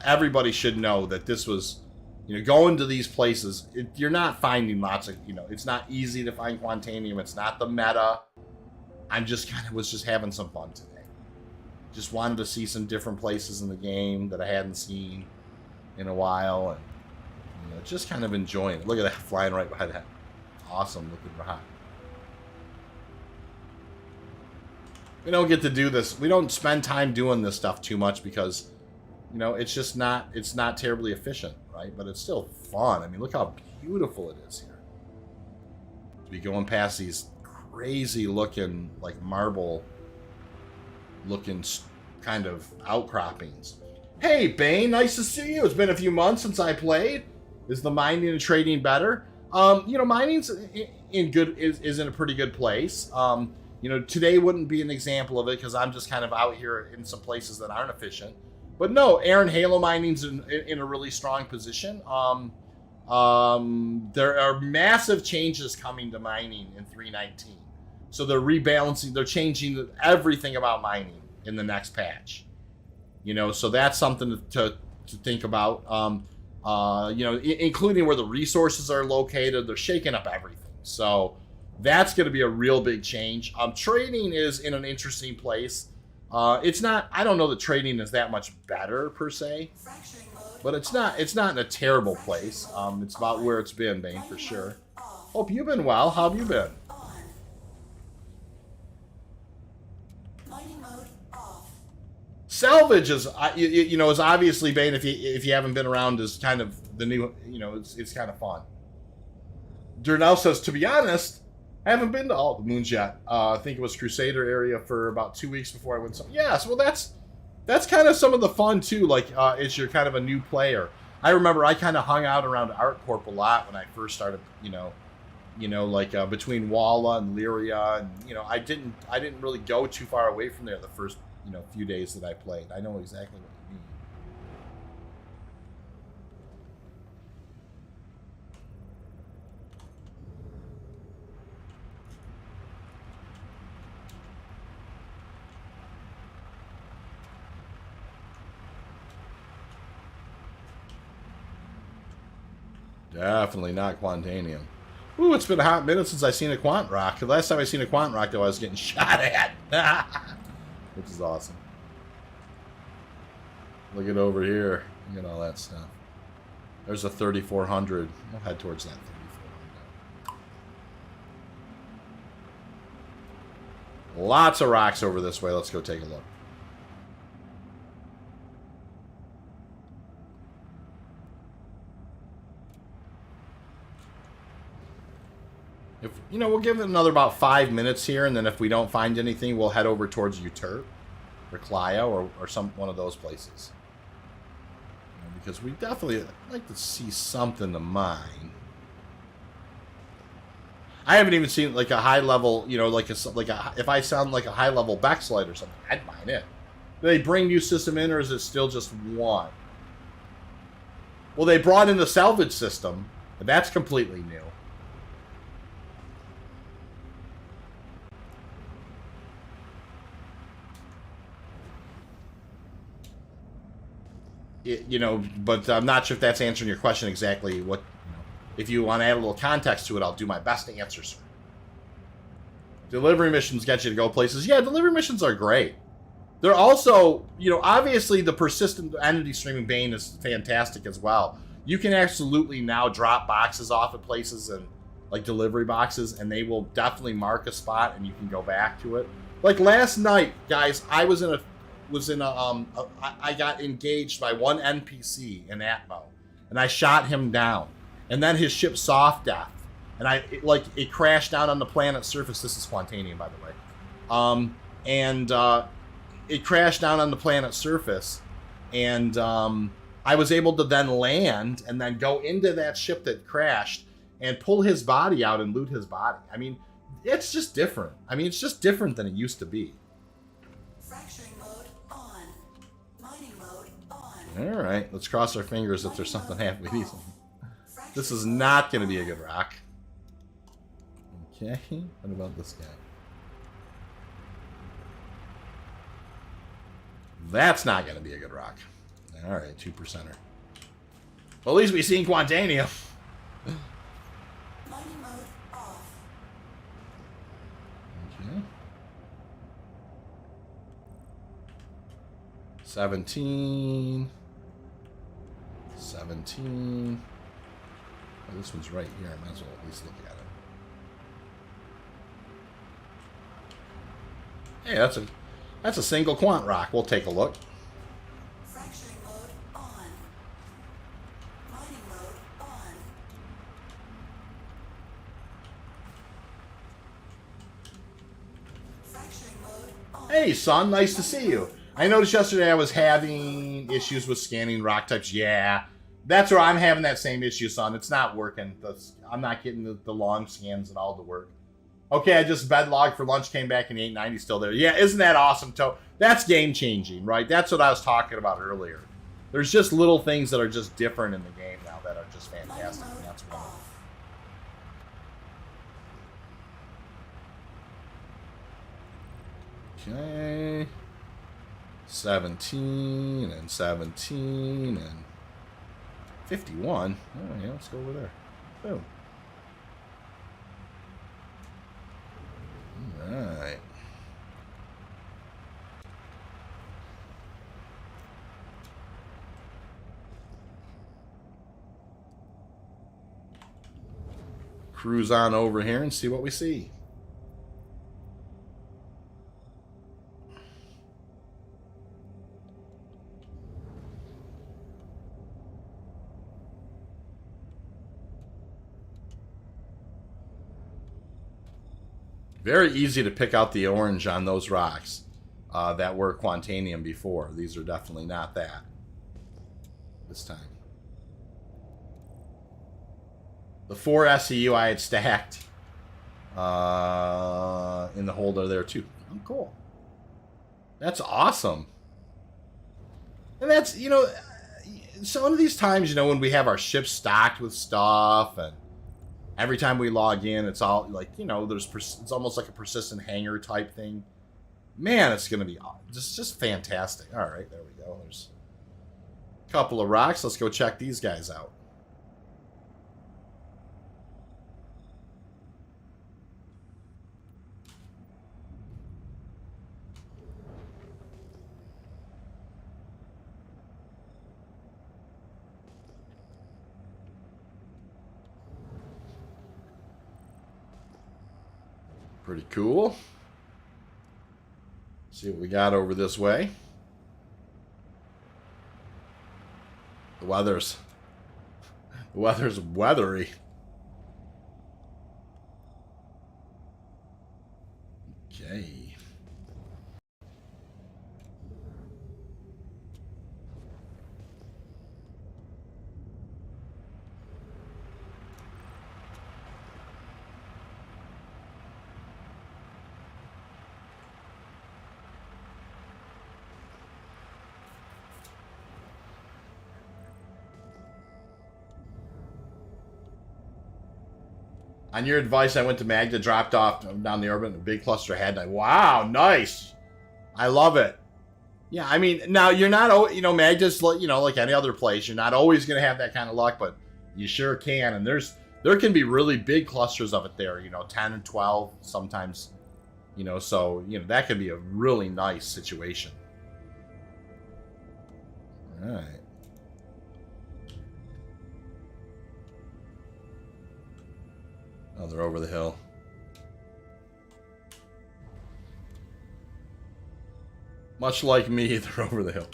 everybody should know that this was, you know, going to these places, you're not finding lots of, you know, it's not easy to find Quantanium. It's not the meta. I'm just was just having some fun today. Just wanted to see some different places in the game that I hadn't seen in a while. And, you know, just kind of enjoying it. Look at that flying right by that awesome looking rock. We don't get to do this. We don't spend time doing this stuff too much because, you know, it's just not, it's not terribly efficient, right? But it's still fun. I mean, look how beautiful it is here. To be going past these crazy looking, like marble looking kind of outcroppings. Hey, Bane, nice to see you. It's been a few months since I played. Is the mining and trading better? You know, mining's is in a pretty good place. You know, today wouldn't be an example of it because I'm just kind of out here in some places that aren't efficient. But no, Aaron, Halo mining's in a really strong position. There are massive changes coming to mining in 3.19. So they're rebalancing, they're changing everything about mining in the next patch. You know, so that's something to think about. You know, including where the resources are located. They're shaking up everything. So that's going to be a real big change. Trading is in an interesting place. It's not, I don't know that trading is that much better per se, but it's not in a terrible place. It's about where it's been, Bane, for sure. Hope you've been well. How have you been? Salvage is, you know, is obviously, Bane, if you haven't been around, is kind of the new, you know, it's kind of fun. Durnell says, to be honest, I haven't been to all the moons yet. I think it was Crusader area for about 2 weeks before I went. Yes, well, that's kind of some of the fun too. Like, as you're kind of a new player. I remember I kind of hung out around ArtCorp a lot when I first started. Like between Walla and Lyria, and I didn't really go too far away from there the first few days that I played. I know exactly what you mean. Definitely not Quantanium. Ooh, it's been a hot minute since I've seen a Quant Rock. The last time I seen a Quant Rock, though, I was getting shot at. Which is awesome. Look at over here. Look at all that stuff. There's a 3400. We'll head towards that 3400. Lots of rocks over this way. Let's go take a look. If, we'll give it another about 5 minutes here, and then if we don't find anything, we'll head over towards Utert or Clio or one of those places. Because we definitely like to see something to mine. I haven't even seen like a high level, if I sound like a high level backslide or something, I'd mine it. Do they bring new system in, or is it still just one? Well, they brought in the salvage system, but that's completely new. But I'm not sure if that's answering your question exactly. If you want to add a little context to it, I'll do my best to answer, sir. Delivery missions get you to go places. Yeah, delivery missions are great. They're also, obviously the persistent entity streaming Bane is fantastic as well. You can absolutely now drop boxes off at places and like delivery boxes, and they will definitely mark a spot, and you can go back to it. Like last night, guys, I got engaged by one NPC in Atmo, and I shot him down, and then his ship soft death, and it crashed down on the planet's surface. This is Quantanium, by the way. It crashed down on the planet's surface, and I was able to then land and then go into that ship that crashed and pull his body out and loot his body. I mean, it's just different. I mean, it's just different than it used to be. Fracturing mode on. Mining mode on. All right, let's cross our fingers that there's something halfway decent. This is not going to be a good rock. Okay, what about this guy? That's not going to be a good rock. All right, 2%er. Well, at least we've seen Quantanium. Mining mode off. Okay. 17. 17. Oh, this one's right here. I might as well at least look at it. Hey, that's a single quant rock. We'll take a look. Fracturing mode on. Mining mode on. Fracturing mode on. Hey, son, nice to see you. I noticed yesterday I was having issues with scanning rock types. Yeah, that's where I'm having that same issue, son. It's not working. I'm not getting the long scans and all to work. Okay, I just bedlogged for lunch, came back in 890, still there. Yeah, isn't that awesome, Toe? That's game-changing, right? That's what I was talking about earlier. There's just little things that are just different in the game now that are just fantastic, and that's one of them. Okay. 17 and 17 and 51. Oh, yeah, let's go over there. Boom. All right. Cruise on over here and see what we see. Very easy to pick out the orange on those rocks that were Quantanium before. These are definitely not that this time. The 4 SEU I had stacked in the holder there too. Oh, cool. That's awesome. And that's, you know, some of these times, you know, when we have our ship stocked with stuff, and every time we log in, it's all like, you know, it's almost like a persistent hangar type thing. Man, it's going to be just fantastic. All right, there we go. There's a couple of rocks. Let's go check these guys out. Pretty cool. See what we got over this way. The weather's weathery. Okay. On your advice, I went to Magda, dropped off down the orbit, and a big cluster had. Wow, nice. I love it. Yeah, I mean, now you're not, you know, Magda's, you know, like any other place. You're not always going to have that kind of luck, but you sure can. And there can be really big clusters of it there, you know, 10 and 12 sometimes, you know, so, you know, that could be a really nice situation. All right. Oh, they're over the hill. Much like me, they're over the hill.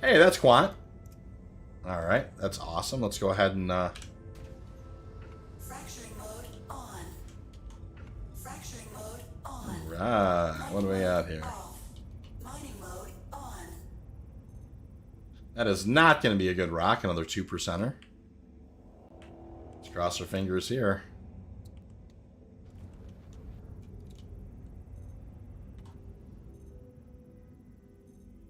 Hey, that's Quant. Alright, that's awesome. Let's go ahead and... Fracturing mode on. Fracturing mode on. Alright, what do we got here? Off. Mining mode on. That is not going to be a good rock. Another 2%er. Let's cross our fingers here.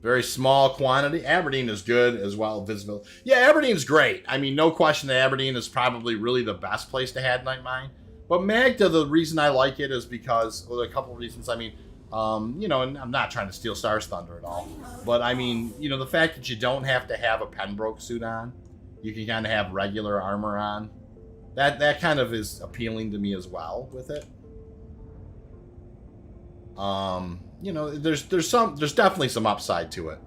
Very small quantity. Aberdeen is good as well. Visibility. Yeah, Aberdeen's great. I mean, no question that Aberdeen is probably really the best place to have night mine. But Magda, the reason I like it is because, well, a couple of reasons. I mean, you know, and I'm not trying to steal Star's thunder at all. But I mean, you know, the fact that you don't have to have a Pembroke suit on. You can kind of have regular armor on. That kind of is appealing to me as well with it. You know, there's definitely some upside to it.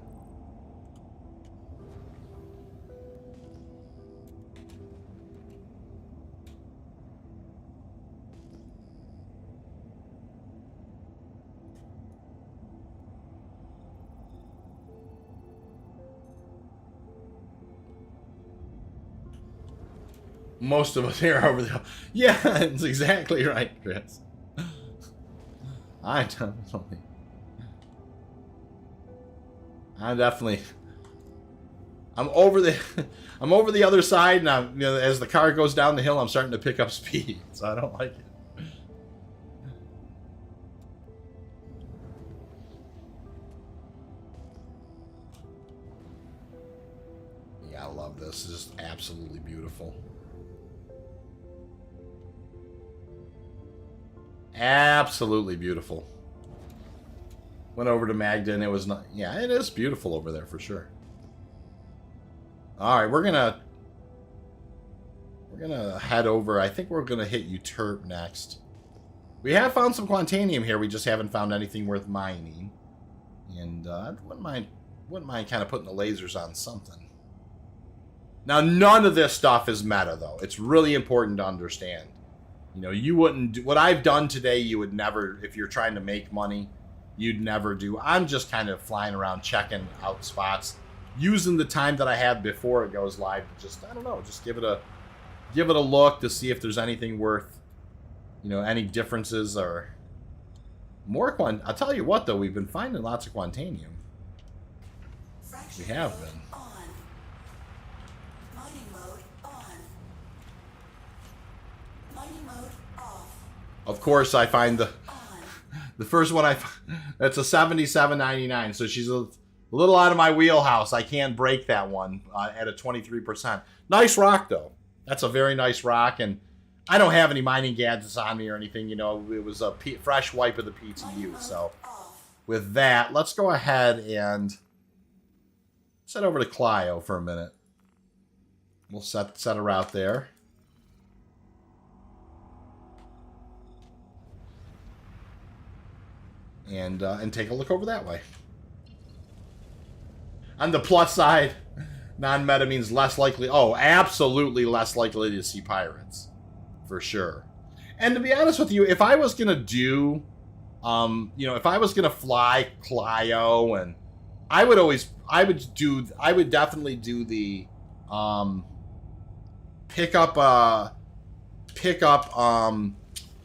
Most of us here are over the... Yeah, that's exactly right, Chris. I'm over the other side, and you know, as the car goes down the hill, I'm starting to pick up speed, so I don't like it. Yeah, I love this. It's just absolutely beautiful. Absolutely beautiful. Went over to Magda and it was not... Yeah, it is beautiful over there for sure. Alright, we're gonna head over. I think we're gonna hit Euterpe next. We have found some Quantanium here. We just haven't found anything worth mining. And I wouldn't mind kind of putting the lasers on something. Now, none of this stuff is meta, though. It's really important to understand. You know, you wouldn't do... What I've done today, you would never... If you're trying to make money, you'd never do. I'm just kind of flying around checking out spots, using the time that I have before it goes live to just, I don't know, just give it a look to see if there's anything worth you know, any differences or more I'll tell you what, though, we've been finding lots of Quantanium. We have been. On. Mining mode on. Mining mode off. Of course, I find the first one that's a 77.99, so she's a little out of my wheelhouse. I can't break that one at a 23%. Nice rock, though. That's a very nice rock, and I don't have any mining gadgets on me or anything. You know, it was a fresh wipe of the PTU. So with that, let's go ahead and set over to Clio for a minute. We'll set a route there. And take a look over that way. On the plus side, non-meta means less likely. Oh, absolutely less likely to see pirates. For sure. And to be honest with you, if I was going to do, you know, if I was going to fly Clio, and I would definitely do the, pick up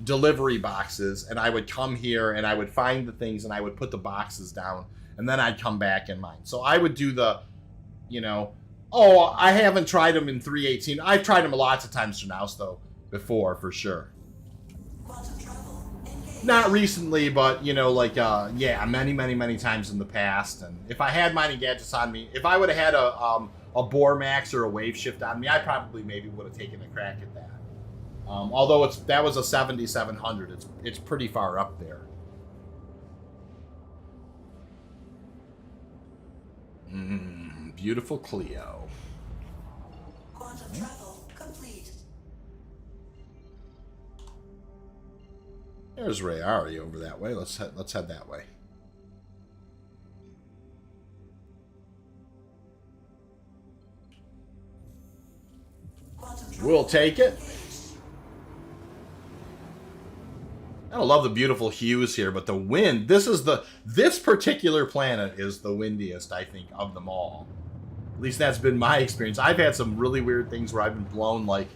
delivery boxes, and I would come here and I would find the things and I would put the boxes down, and then I'd come back in mine. So I would do the, you know, oh, I haven't tried them in 3.18. I've tried them lots of times for now, though, before, for sure. Not recently, but, you know, like, yeah, many times in the past. And if I had mining gadgets on me, if I would have had a Bore Max or a Wave Shift on me, I probably maybe would have taken a crack at that. Although that was a 7700, it's pretty far up there. Beautiful Clio. Quantum travel complete. There's Rayari over that way. Let's head that way. We'll take it. I don't love the beautiful hues here, but the wind, this particular planet is the windiest, I think, of them all. At least that's been my experience. I've had some really weird things where I've been blown, like,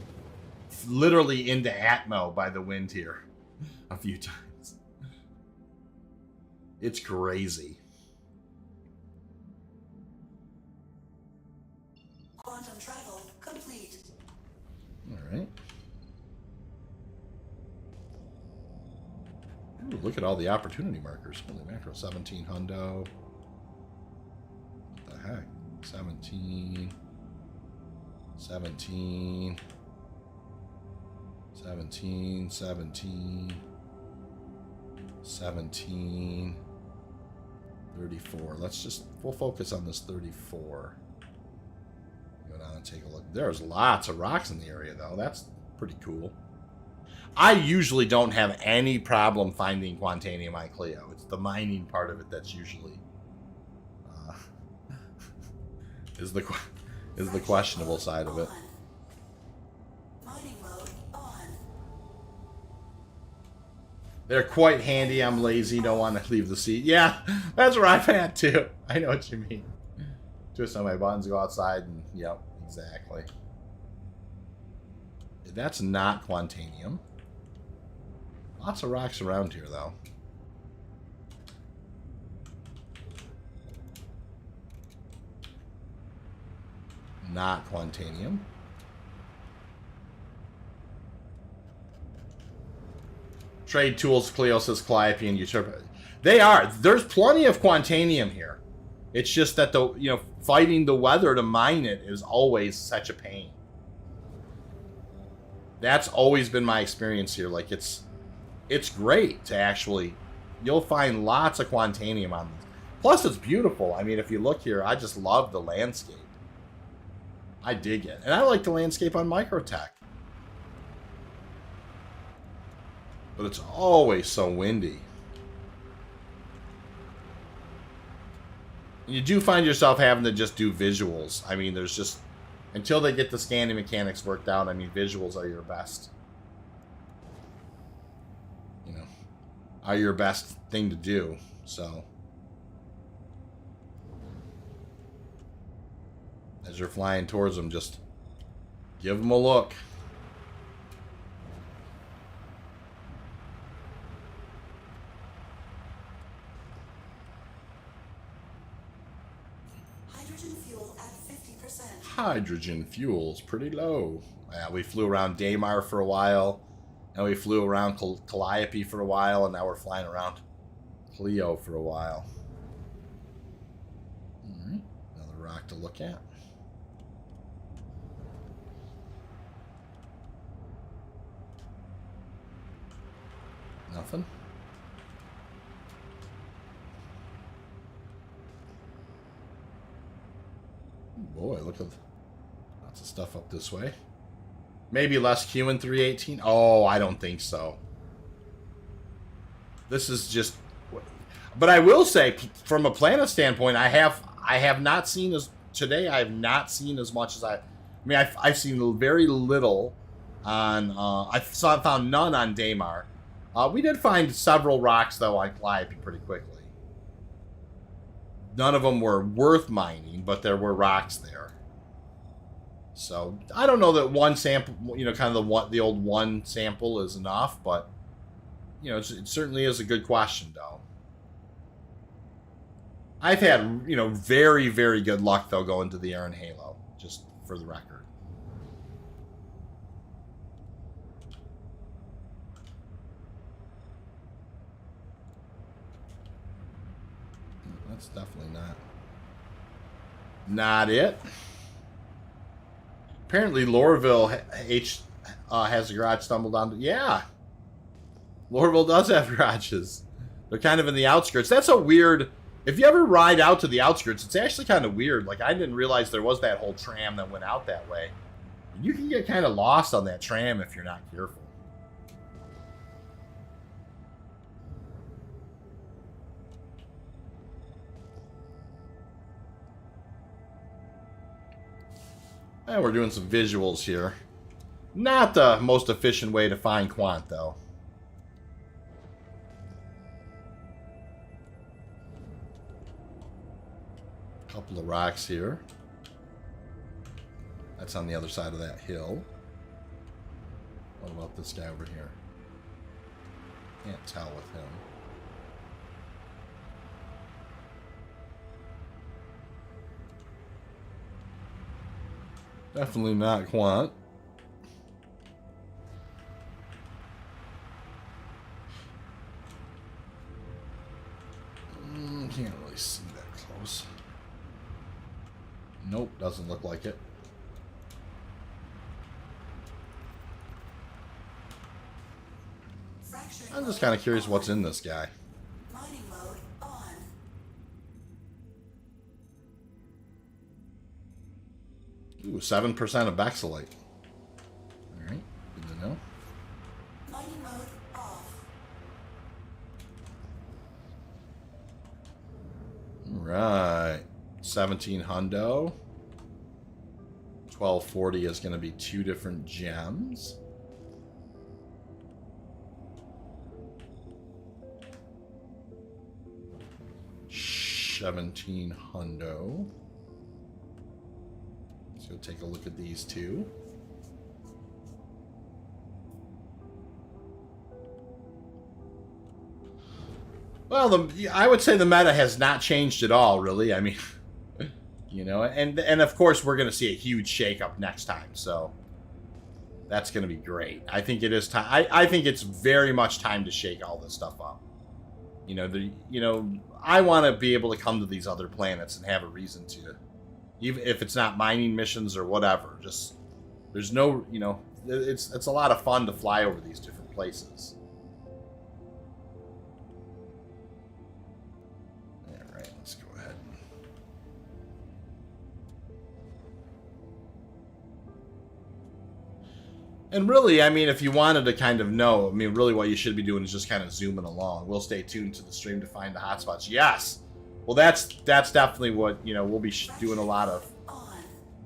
literally into Atmo by the wind here a few times. It's crazy. Quantum travel complete. All right. Ooh, look at all the opportunity markers. Holy macro, 17 hundo. What the heck? 17. 17. 17. 17. 17. 34. We'll focus on this 34. Go down and take a look. There's lots of rocks in the area, though. That's pretty cool. I usually don't have any problem finding Quantanium on Clio. It's the mining part of it that's usually is the questionable side of it. Mining mode on. They're quite handy. I'm lazy. Don't want to leave the seat. Yeah, that's where I've had too. I know what you mean. Twist on my buttons, go outside, and yep, exactly. That's not Quantanium. Lots of rocks around here, though. Not Quantanium. Trade tools, Cleo says Calliope and Usurper. They are. There's plenty of Quantanium here. It's just that fighting the weather to mine it is always such a pain. That's always been my experience here. Like, it's great to actually, you'll find lots of Quantanium on this. Plus, it's beautiful. I mean, if you look here, I just love the landscape. I dig it. And I like the landscape on Microtech. But it's always so windy. You do find yourself having to just do visuals. I mean, there's just, until they get the scanning mechanics worked out, I mean, visuals are your best. Are your best thing to do. So, as you're flying towards them, just give them a look. hydrogen fuel's pretty low. Yeah, we flew around Daymar for a while, and we flew around Calliope for a while, and now we're flying around Cleo for a while. Alright, another rock to look at. Nothing. Boy, look at lots of stuff up this way. Maybe less Q in 318? Oh, I don't think so. This is just... But I will say, from a planet standpoint, I have not seen as... Today, I have not seen as much as I mean, I've seen very little on... I found none on Daymar. We did find several rocks, though, on Calliope pretty quickly. None of them were worth mining, but there were rocks there. So, I don't know that one sample, you know, kind of the old one sample is enough, but, you know, it certainly is a good question, though. I've had, you know, very, very good luck, though, going to the Aaron Halo, just for the record. That's definitely not it. Apparently, Lorville has a garage stumbled onto. Yeah, Lorville does have garages. They're kind of in the outskirts. That's a weird. If you ever ride out to the outskirts, it's actually kind of weird. Like, I didn't realize there was that whole tram that went out that way. You can get kind of lost on that tram if you're not careful. And we're doing some visuals here. Not the most efficient way to find Quant, though. Couple of rocks here. That's on the other side of that hill. What about this guy over here? Can't tell with him. Definitely not Quant. Can't really see that close. Nope, doesn't look like it. I'm just kind of curious what's in this guy. Mining mode on. Ooh, 7% of Bexelite. Alright, good to know. Mining mode off. Alright. 17 hundo. 1240 is going to be 2 different gems. $17 hundo. Let's go take a look at these two. Well, I would say the meta has not changed at all, really. I mean, you know, and of course we're going to see a huge shakeup next time, so that's going to be great. I think it is time. I think it's very much time to shake all this stuff up. You know, I want to be able to come to these other planets and have a reason to, even if it's not mining missions or whatever. Just there's no, you know, it's a lot of fun to fly over these different places. All right, let's go ahead. And really, I mean, if you wanted to kind of know, I mean, really what you should be doing is just kind of zooming along. We'll stay tuned to the stream to find the hotspots. Yes! Well, that's definitely what, you know, we'll be doing a lot of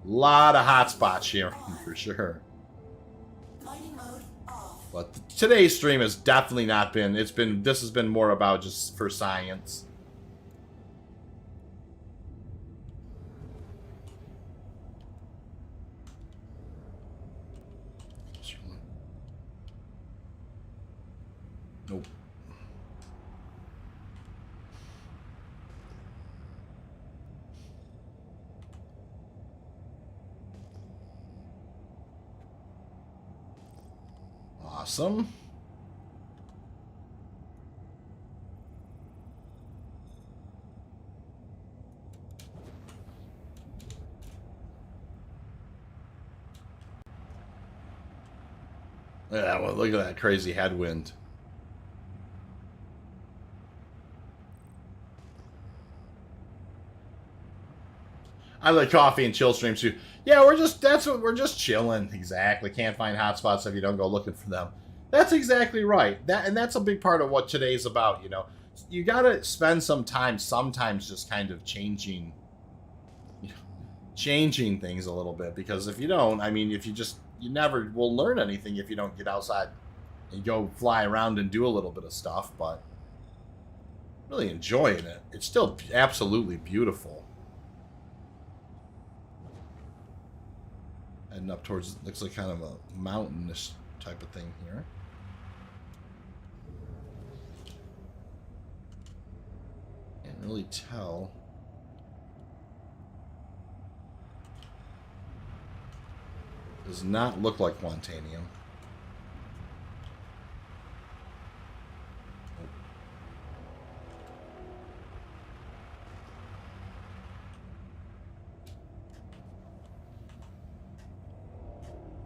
hotspots here, for sure. Mining mode off. But today's stream has definitely not been, this has been more about just for science. Nope. Awesome. Yeah, well, look at that crazy headwind. I like coffee and chill streams too. Yeah, we're just chilling. Exactly. Can't find hotspots if you don't go looking for them. That's exactly right. That's a big part of what today's about, you know. You gotta spend some time sometimes just kind of changing things a little bit, because if you don't, I mean, if you never will learn anything if you don't get outside and go fly around and do a little bit of stuff. But really enjoying it. It's still absolutely beautiful. Heading up towards, looks like kind of a mountainous type of thing here. Can't really tell. Does not look like Quantanium.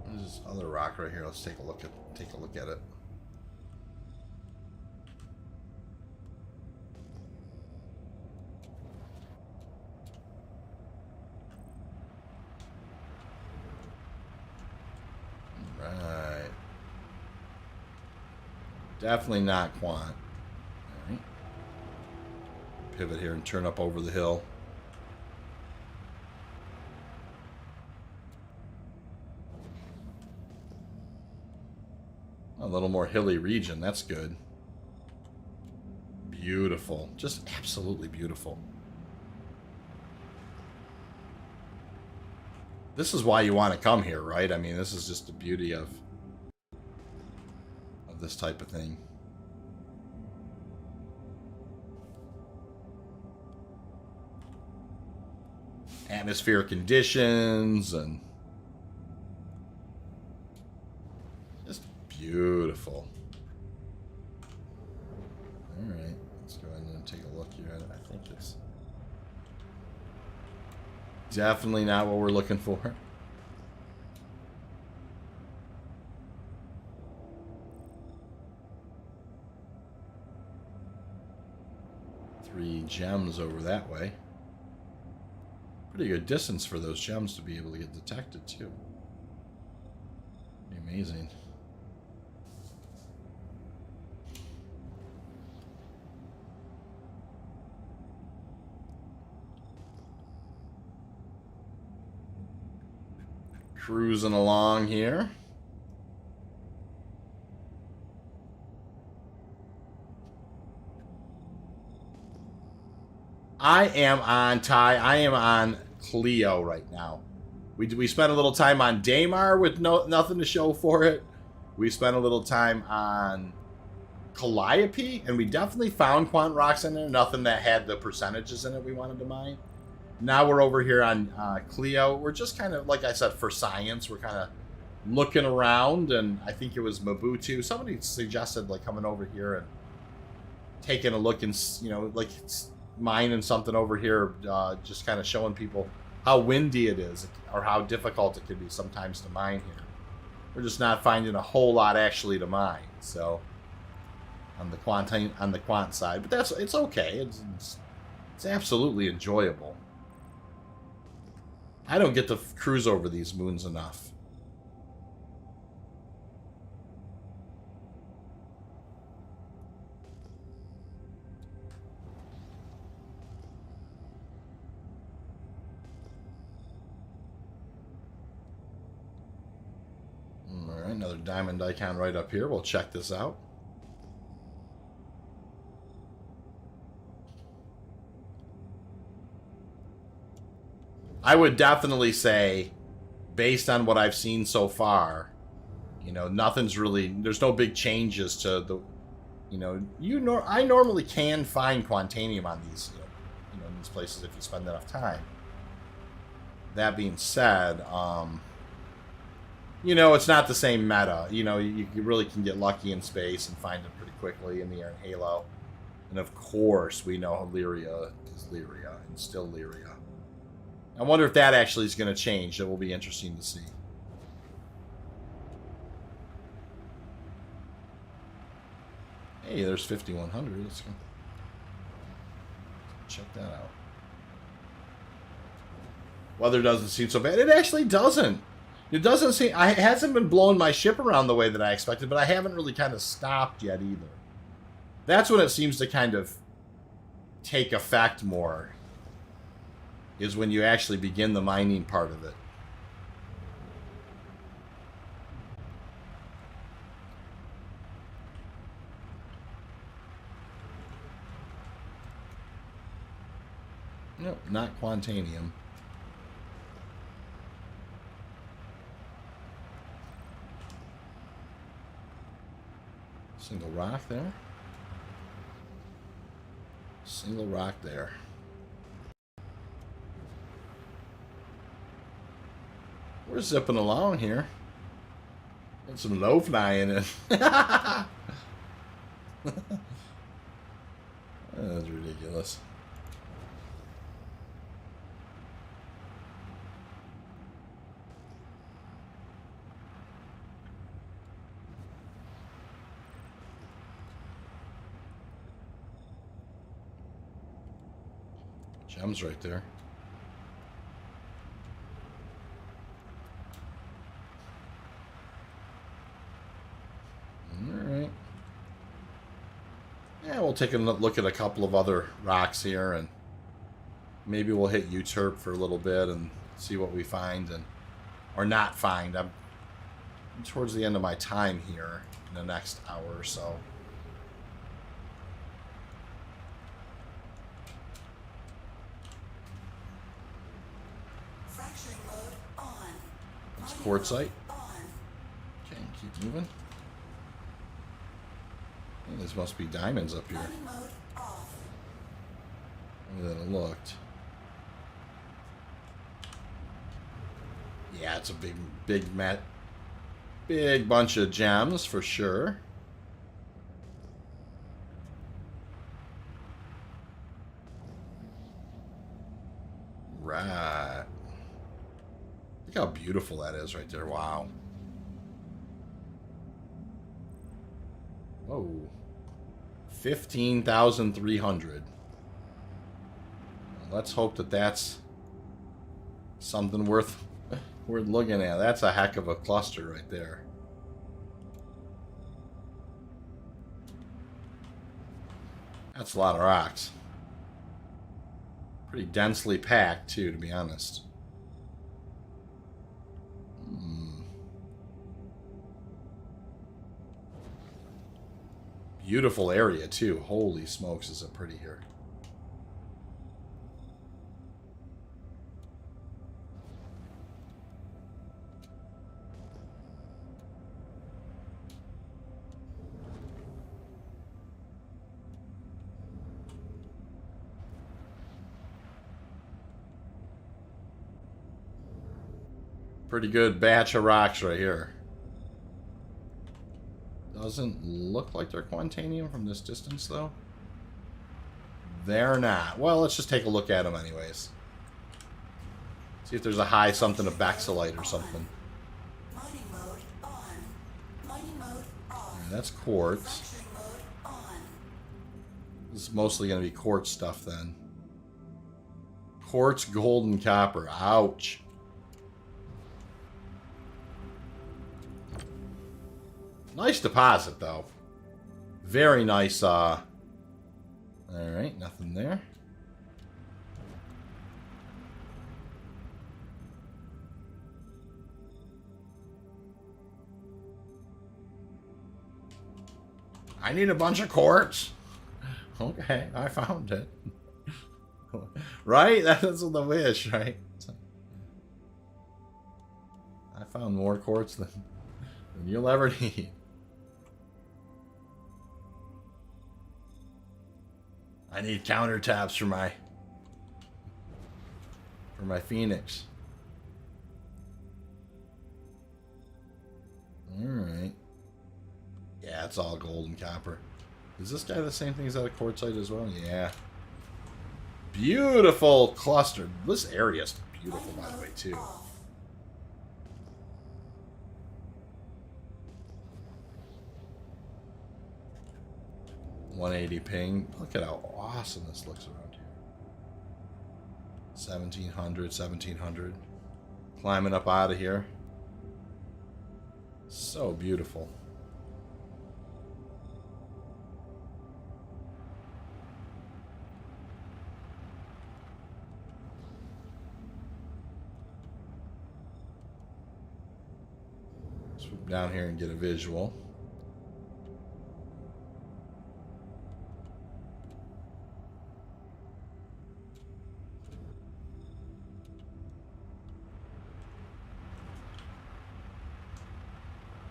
There's this other rock right here. Let's take a look at it. Right. Definitely not Quant. All right. Pivot here and turn up over the hill. A little more hilly region. That's good. Beautiful. Just absolutely beautiful. This is why you want to come here, right? I mean, this is just the beauty of this type of thing. Atmospheric conditions and just beautiful. All right, let's go ahead and take a look here. I think it's definitely not what we're looking for. 3 gems over that way. Pretty good distance for those gems to be able to get detected too. Pretty amazing. Cruising along here. I am on Cleo right now. We spent a little time on Daymar with nothing to show for it. We spent a little time on Calliope, and we definitely found Quant Rocks in there. Nothing that had the percentages in it we wanted to mine. Now we're over here on Cleo. We're just kind of, like I said, for science. We're kind of looking around, and I think it was Mabutu. Somebody suggested like coming over here and taking a look and, you know, like mining something over here, just kind of showing people how windy it is or how difficult it can be sometimes to mine here. We're just not finding a whole lot actually to mine. So on the quant side, but it's okay. It's absolutely enjoyable. I don't get to cruise over these moons enough. All right, another diamond icon right up here. We'll check this out. I would definitely say, based on what I've seen so far, you know, nothing's really, there's no big changes to the, you know, I normally can find Quantanium on these, you know, in these places if you spend enough time. That being said, you know, it's not the same meta. You know, you really can get lucky in space and find them pretty quickly in the air in Halo. And of course, we know Lyria is Lyria and still Lyria. I wonder if that actually is going to change. It will be interesting to see. Hey, there's 5100. Let's go check that out. Weather doesn't seem so bad. It actually doesn't. It doesn't seem... it hasn't been blowing my ship around the way that I expected, but I haven't really kind of stopped yet either. That's when it seems to kind of take effect more, is when you actually begin the mining part of it. Nope, not Quantanium. Single rock there. Single rock there. We're zipping along here. Got some low flying in. That's ridiculous. Gems right there. Alright. Yeah, we'll take a look at a couple of other rocks here, and maybe we'll hit UTERP for a little bit and see what we find, and or not find. I'm towards the end of my time here in the next hour or so. It's quartzite. Okay, keep moving. Hey, this must be diamonds up here. Maybe that looked. Yeah, it's a big bunch of gems for sure. Right. Look how beautiful that is right there. Wow. Whoa. 15,300. Let's hope that that's something worth looking at. That's a heck of a cluster right there. That's a lot of rocks. Pretty densely packed too, to be honest. Beautiful area too. Holy smokes, is it pretty here. Pretty good batch of rocks right here. Doesn't look like they're Quantanium from this distance, though. They're not. Well, let's just take a look at them anyways. See if there's a high something of Baxolite or something. Yeah, that's quartz. This is mostly going to be quartz stuff then. Quartz, gold, and copper. Ouch. Nice deposit, though. Very nice, Alright, nothing there. I need a bunch of quartz. Okay, I found it. Right? That's the wish, right? I found more quartz than you'll ever need. I need countertaps for my Phoenix. it's all gold and copper. Is this guy the same thing as that at quartzite as well? Yeah. Beautiful cluster. This area is beautiful, by the way, too. $180 ping. Look at how awesome this looks around here. 1700, 1700. Climbing up out of here. So beautiful. Swoop down here and get a visual.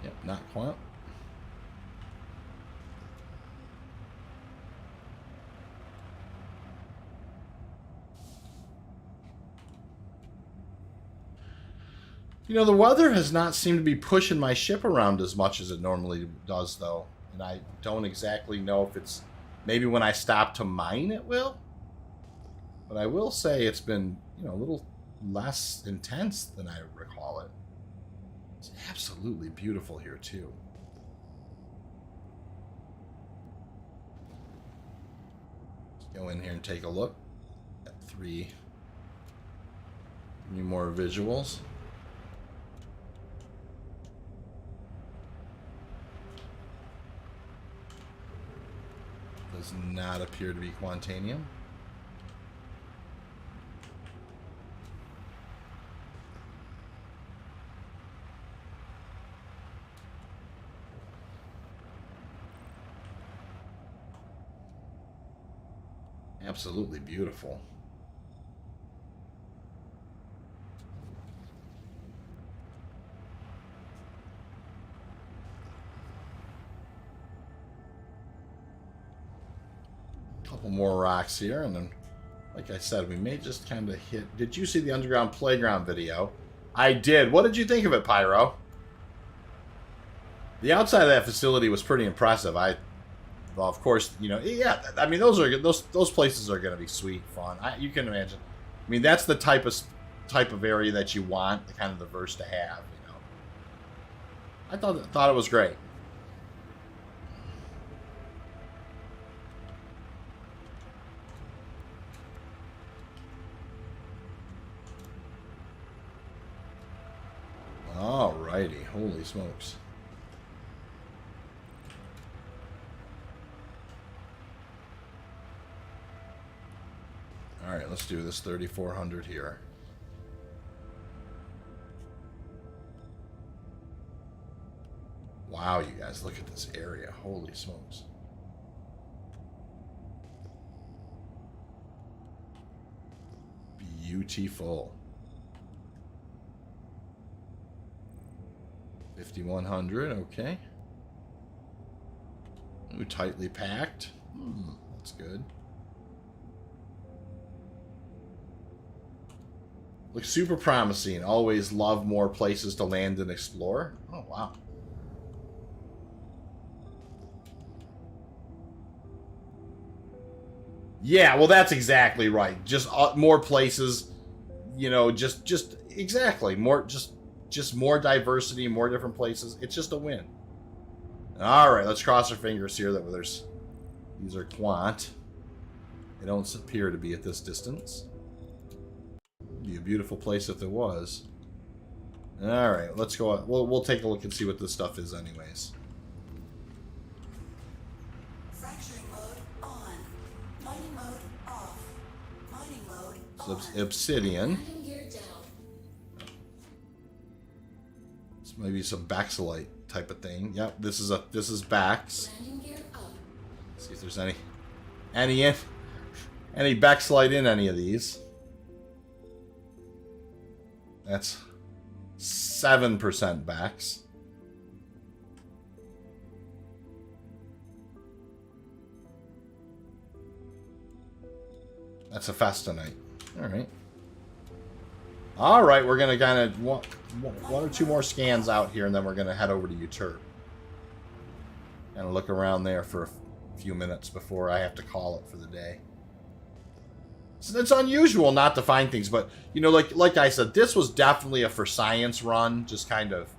Yep, not quite. You know, the weather has not seemed to be pushing my ship around as much as it normally does, though. And I don't exactly know if it's... Maybe when I stop to mine it will? But I will say it's been, you know, a little less intense than I recall it. It's absolutely beautiful here, too. Let's go in here and take a look at 3 more visuals. Does not appear to be Quantanium. Absolutely beautiful. Couple more rocks here, and then, like I said, we may just kind of hit... Did you see the underground playground video? I did. What did you think of it, Pyro? The outside of that facility was pretty impressive. Well, of course, you know, yeah. I mean, those places are going to be sweet, fun. You can imagine. I mean, that's the type of area that you want, the kind of the verse to have. You know, I thought it was great. Alrighty, holy smokes. Alright, let's do this 3400 here. Wow, you guys, look at this area. Holy smokes. Beautiful. 5100, okay. Ooh, tightly packed. That's good. Looks super promising. Always love more places to land and explore. Oh, wow. Yeah, well, that's exactly right. Just more places, you know, just exactly. Just more diversity, more different places. It's just a win. All right, let's cross our fingers here that these are quant. They don't appear to be at this distance. Be a beautiful place if there was. All right, let's go. We'll take a look and see what this stuff is, anyways. Fracturing mode on. Mining mode off. Mining mode So on. obsidian. Landing gear down. This might be some baxolite type of thing. Yep, this is Bax. Landing gear up. See if there's any baxolite in any of these. That's 7% Bax. That's a Festonite. All right. All right, we're gonna kind of one or two more scans out here, and then we're gonna head over to Uturp. And look around there for a few minutes before I have to call it for the day. So it's unusual not to find things, but you know, like I said, this was definitely a for science run. Just kind of,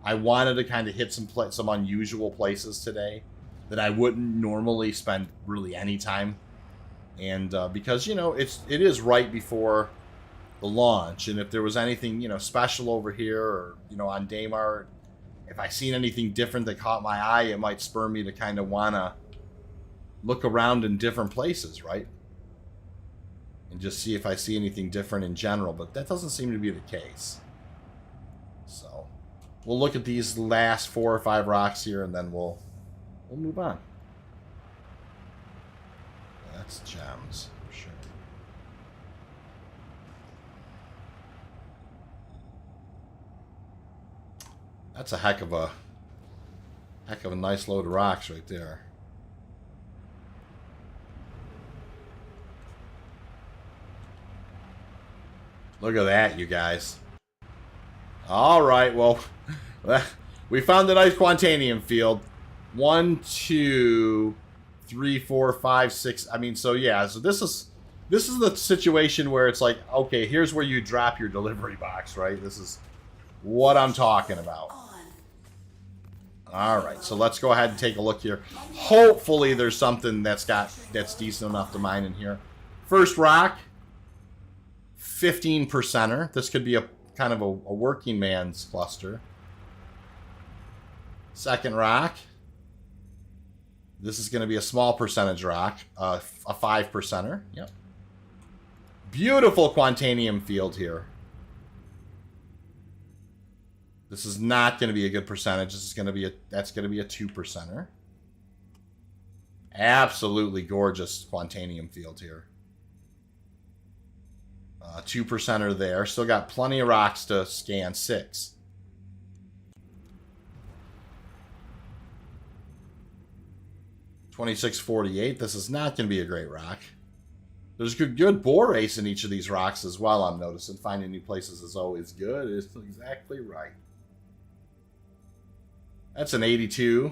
I wanted to kind of hit some unusual places today that I wouldn't normally spend really any time. And because you know it is right before the launch, and if there was anything special over here or on Daymar, if I seen anything different that caught my eye, it might spur me to kind of wanna look around in different places, right? And just see if I see anything different in general, but that doesn't seem to be the case. So we'll look at these last 4 or 5 rocks here, and then we'll move on. That's gems, for sure. That's a heck of a nice load of rocks right there. Look at that, you guys. All right, well, we found a nice Quantanium field. 1, 2, 3, 4, 5, 6. I mean, so yeah. So this is the situation where it's like, okay, here's where you drop your delivery box, right? This is what I'm talking about. All right, so let's go ahead and take a look here. Hopefully, there's something that's decent enough to mine in here. First rock. 15%er. This could be a kind of a working man's cluster. Second rock. This is going to be a small percentage rock. A 5%er. Yep. Beautiful Quantanium field here. This is not going to be a good percentage. This is going to be that's going to be a 2%er. Absolutely gorgeous Quantanium field here. 2%er there. Still got plenty of rocks to scan. 6. $26.48. This is not going to be a great rock. There's good borate in each of these rocks as well, I'm noticing. Finding new places is always good. It's exactly right. That's an 82.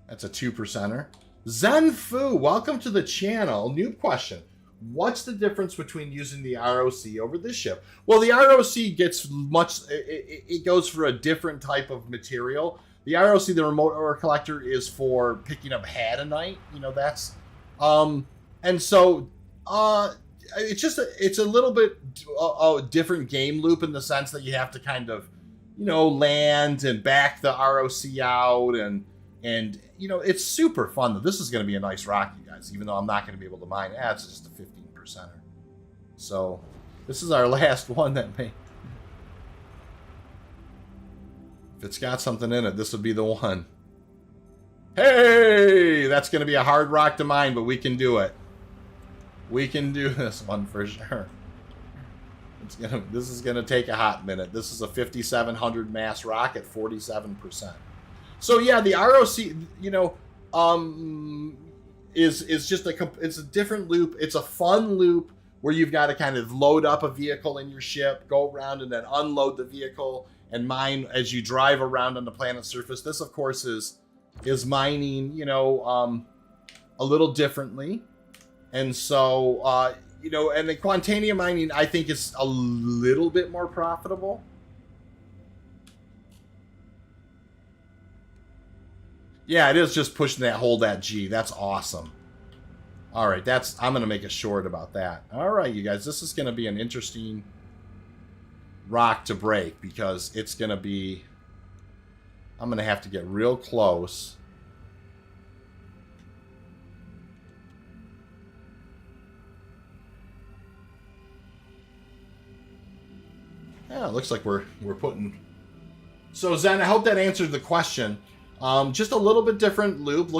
That's a 2%er. Zenfu, welcome to the channel. New question. What's the difference between using the ROC over this ship? Well, the ROC gets it goes for a different type of material. The ROC, the remote ore collector, is for picking up hadanite. That's and so it's a little bit a different game loop in the sense that you have to kind of land and back the ROC out, and it's super fun. This is going to be a nice rock, you guys, even though I'm not going to be able to mine. It's just a 15%er. So this is our last one that may, if it's got something in it, this would be the one. Hey, that's going to be a hard rock to mine, but we can do it. We can do this one for sure. This is gonna take a hot minute. This is a 5700 mass rock at 47%. So yeah, the ROC, is just it's a different loop. It's a fun loop where you've got to kind of load up a vehicle in your ship, go around and then unload the vehicle and mine as you drive around on the planet's surface. This, of course, is mining, a little differently, and so. And the Quantanium mining, I think, is a little bit more profitable. Yeah, it is just pushing that G. That's awesome. All right, I'm going to make a short about that. All right, you guys, this is going to be an interesting rock to break because it's going to be... I'm going to have to get real close. Yeah, it looks like we're putting... So Zen, I hope that answered the question. Just a little bit different loop.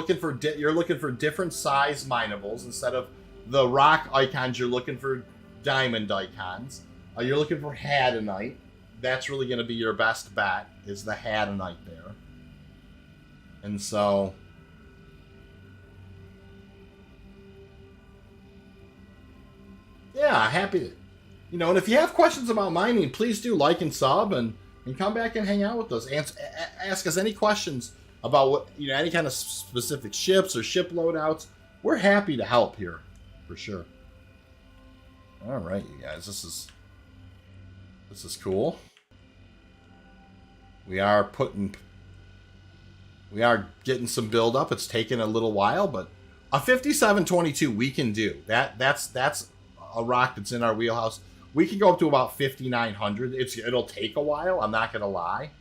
You're looking for different size minables instead of the rock icons. You're looking for diamond icons. You're looking for hadanite. That's really going to be your best bet. Is the hadanite there? And so... Yeah, happy to... and if you have questions about mining, please do like and sub and come back and hang out with us. Ask us any questions about what, any kind of specific ships or ship loadouts, we're happy to help here, for sure. All right, you guys, this is cool. We are getting some build up. It's taken a little while, but a 5722 we can do. That's a rock that's in our wheelhouse. We can go up to about 5900. It'll take a while. I'm not gonna lie.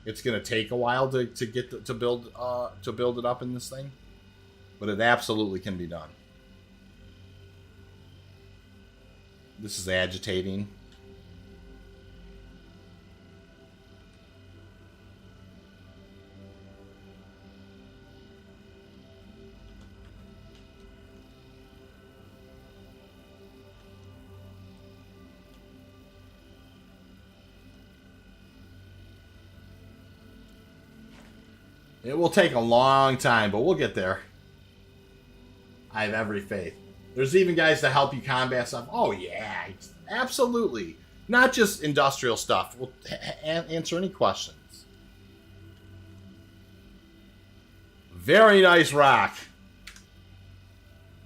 It's gonna take a while to get to build it up in this thing, but it absolutely can be done. This is agitating. It will take a long time, but we'll get there. I have every faith. There's even guys to help you combat stuff. Oh, yeah. Absolutely. Not just industrial stuff. We'll answer any questions. Very nice rock.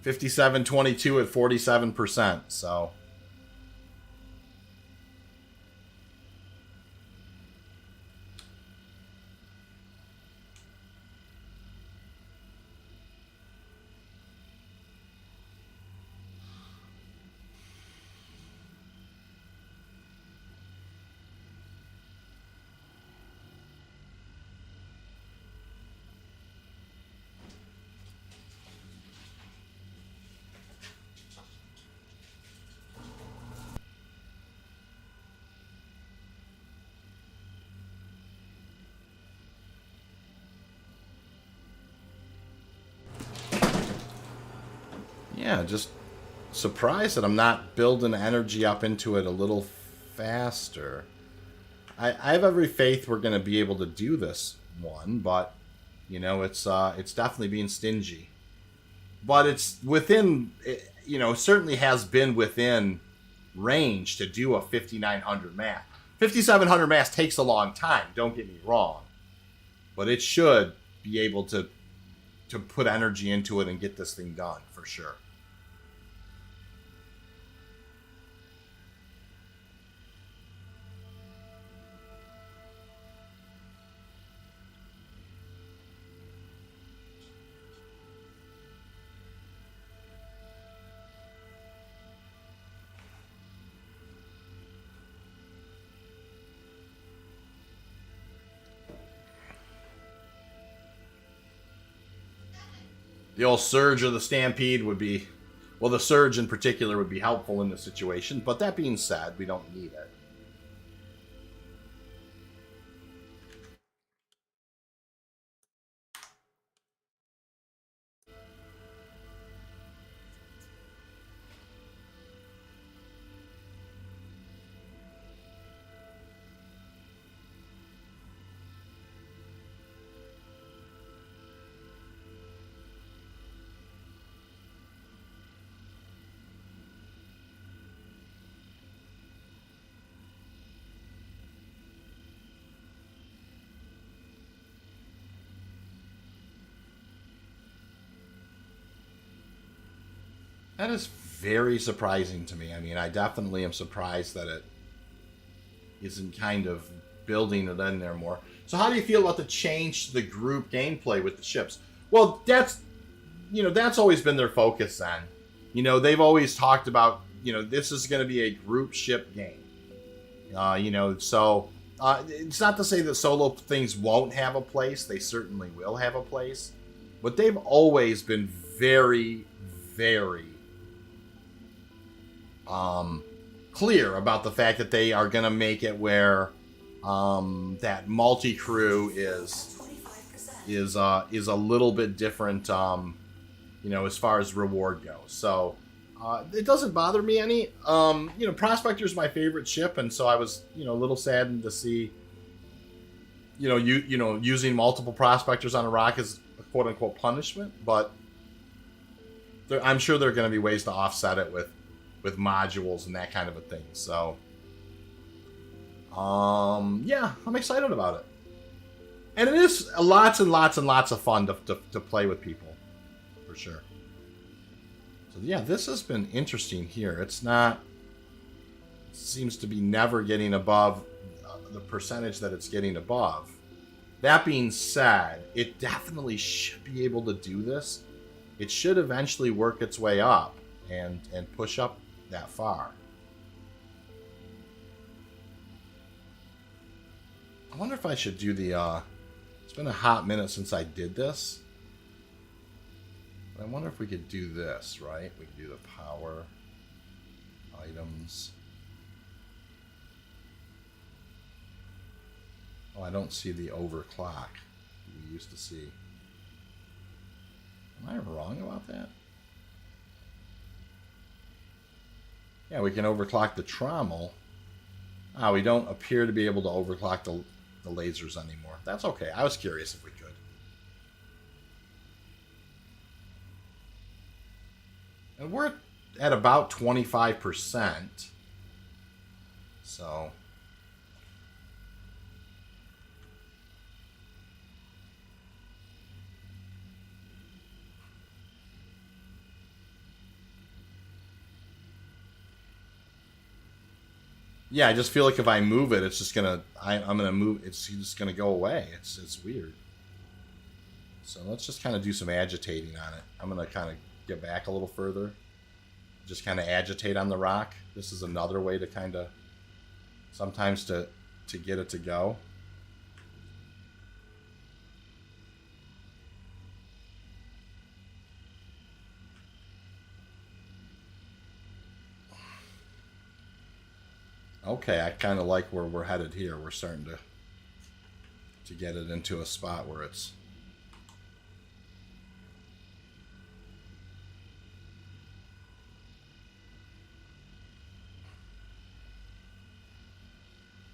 5722 at 47%. So... yeah, just surprised that I'm not building energy up into it a little faster. I have every faith we're going to be able to do this one, but it's definitely being stingy. But it's within, certainly has been within range to do a 5900 mass. 5700 mass takes a long time. Don't get me wrong, but it should be able to put energy into it and get this thing done for sure. The old surge or the stampede would be, well, the surge in particular would be helpful in this situation. But that being said, we don't need it. That is very surprising to me. I mean, I definitely am surprised that it isn't kind of building it in there more. So how do you feel about the change to the group gameplay with the ships? Well, that's always been their focus then. They've always talked about, this is going to be a group ship game. So it's not to say that solo things won't have a place. They certainly will have a place. But they've always been very, very clear about the fact that they are going to make it where that multi-crew is a little bit different, as far as reward goes. So it doesn't bother me any. Prospector's my favorite ship, and so I was a little saddened to see using multiple prospectors on a rock as a quote unquote punishment, but I'm sure there are going to be ways to offset it with modules and that kind of a thing. So, yeah, I'm excited about it. And it is lots and lots and lots of fun to play with people, for sure. So yeah, this has been interesting here. It's not... It seems to be never getting above the percentage that it's getting above. That being said, it definitely should be able to do this. It should eventually work its way up and push up that far. I wonder if I should do the... It's been a hot minute since I did this. But I wonder if we could do this, right? We could do the power items. Oh, I don't see the overclock we used to see. Am I wrong about that? Yeah, we can overclock the trommel. Ah, we don't appear to be able to overclock the lasers anymore. That's okay. I was curious if we could. And we're at about 25%. So... Yeah, I just feel like if I move it, it's just gonna... I'm gonna move... It's just gonna go away. It's weird. So let's just kind of do some agitating on it. I'm gonna kind of get back a little further. Just kind of agitate on the rock. This is another way to kind of... Sometimes to get it to go. Okay, I kind of like where we're headed here. We're starting to get it into a spot where it's...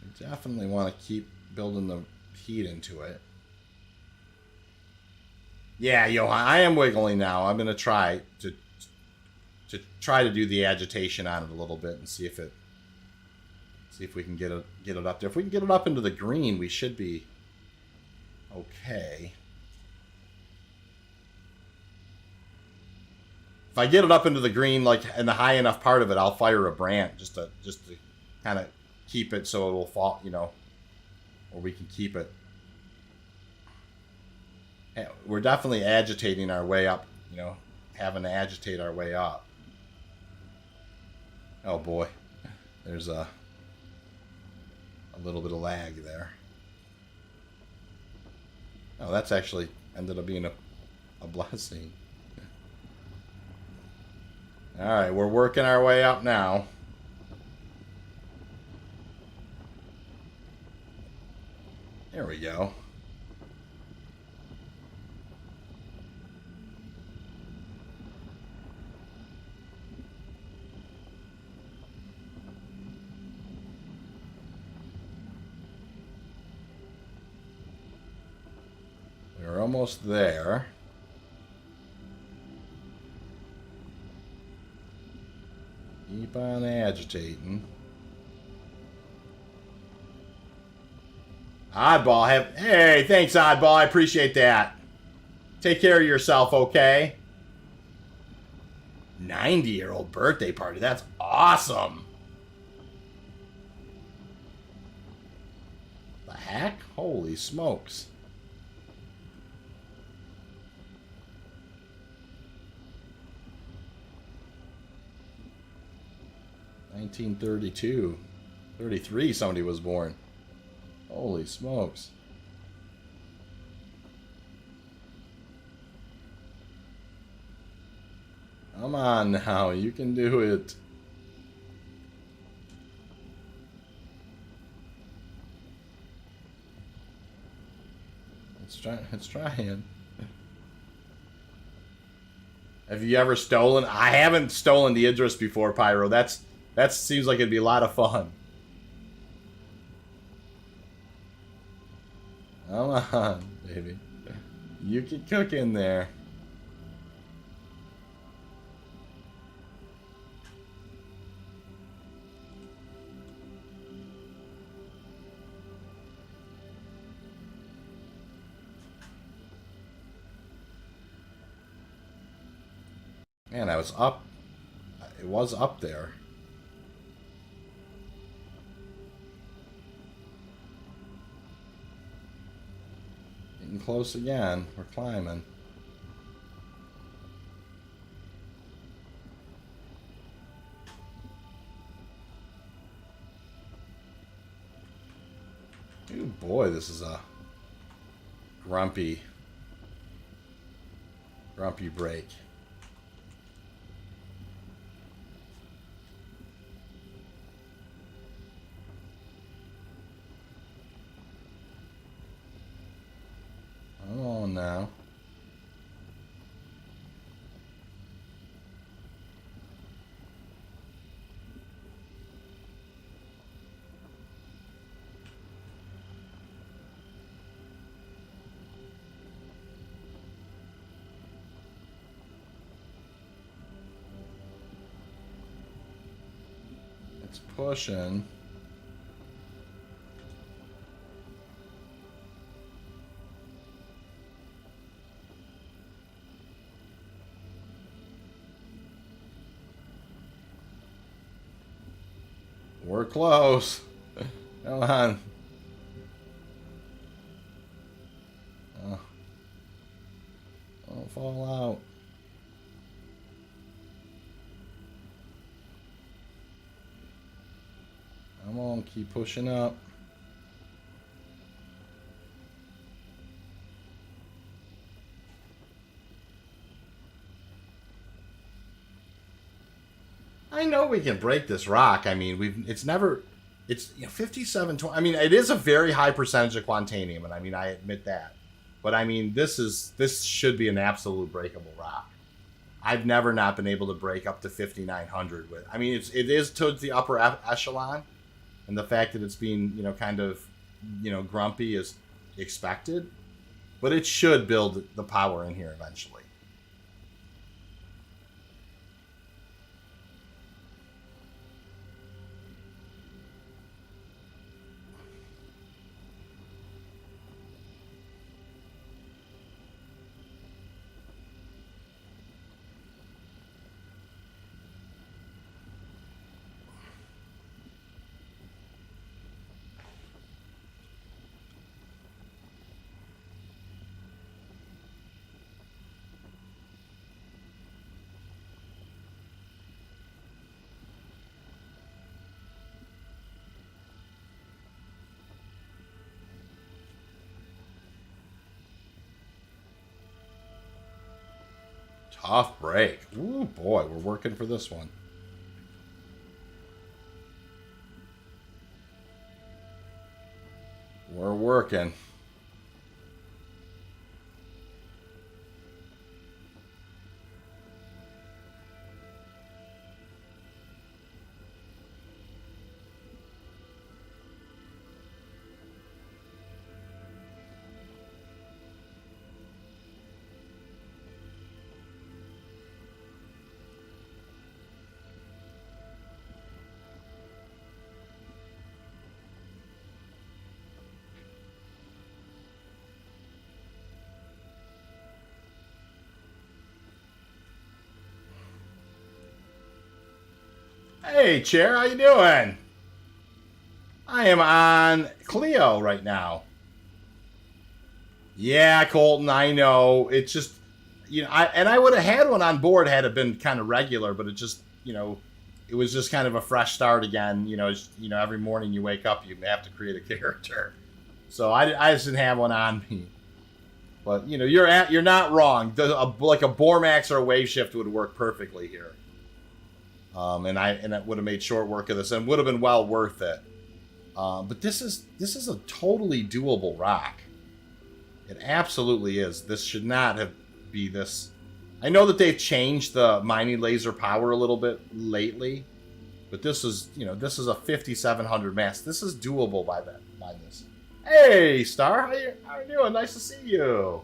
I definitely want to keep building the heat into it. Yeah, Johan, I am wiggling now. I'm going to try to do the agitation on it a little bit and see if it... See if we can get it up there. If we can get it up into the green, we should be okay. If I get it up into the green, like in the high enough part of it, I'll fire a brand just to kind of keep it so it will fall, you know, or we can keep it. We're definitely agitating our way up, you know, having to agitate our way up. Oh boy, there's a little bit of lag there. Oh, that's actually ended up being a blessing. Alright, we're working our way up now. There we go. We're almost there. Keep on agitating. Oddball, hey, thanks, Oddball. I appreciate that. Take care of yourself, okay? 90-year-old birthday party. That's awesome. The heck? Holy smokes. (1932) 33 somebody was born. Holy smokes. Come on now, you can do it. It's trying. Have you ever stolen? I haven't stolen the Idris before, Pyro. That seems like it'd be a lot of fun. Come on, baby. You can cook in there. Man, I was up. It was up there. Getting close again. We're climbing. Oh boy, this is a grumpy break. Come on now. It's pushing. We're close. Come on. Oh. Don't fall out. Come on, keep pushing up. I know we can break this rock. I mean, it's 5720. I mean, it is a very high percentage of Quantanium, and I mean, I admit that. But I mean, this should be an absolute breakable rock. I've never not been able to break up to 5900 with. I mean, it is towards the upper echelon, and the fact that it's being, kind of, grumpy is expected, but it should build the power in here eventually. Tough break. Ooh, boy, we're working for this one. We're working. Hey, Chair, how you doing? I am on Clio right now. Yeah, Colton, I know. It's just, I would have had one on board had it been kind of regular, but it just, it was just kind of a fresh start again. Every morning you wake up, you have to create a character. So I just didn't have one on me. But, you're not wrong. Like a Bormax or a Wave Shift would work perfectly here. And it would have made short work of this and would have been well worth it. But this is a totally doable rock. It absolutely is. This should not be this. I know that they've changed the mining laser power a little bit lately, but this is a 5700 mass. This is doable by this. Hey, Star, how you doing? Nice to see you.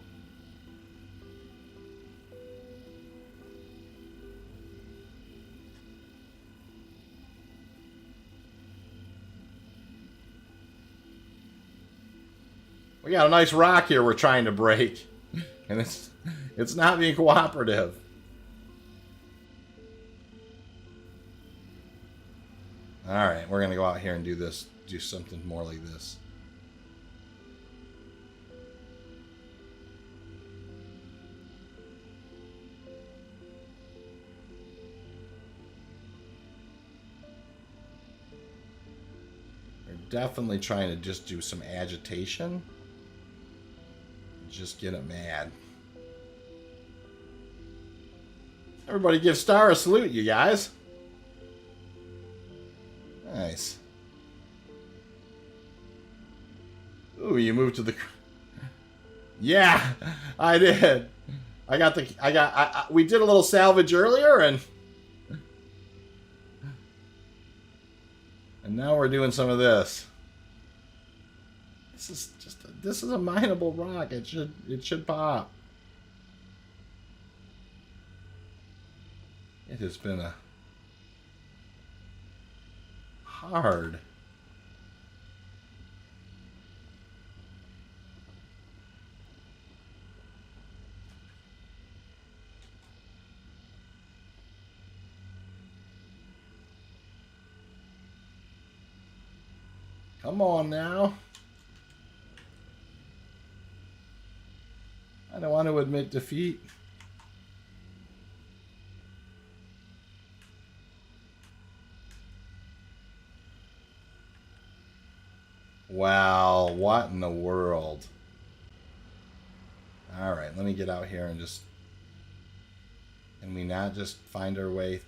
We got a nice rock here we're trying to break, and it's not being cooperative. Alright, we're going to go out here and do this. Do something more like this. We're definitely trying to just do some agitation. Just get it mad. Everybody give Star a salute, you guys. Nice. Ooh, you moved to the... Yeah, I did. We did a little salvage earlier, and now we're doing some of this. This is a mineable rock. It should pop. It has been a hard. Come on now. I don't want to admit defeat. Wow, what in the world? Alright, let me get out here and just... Can we not just find our way?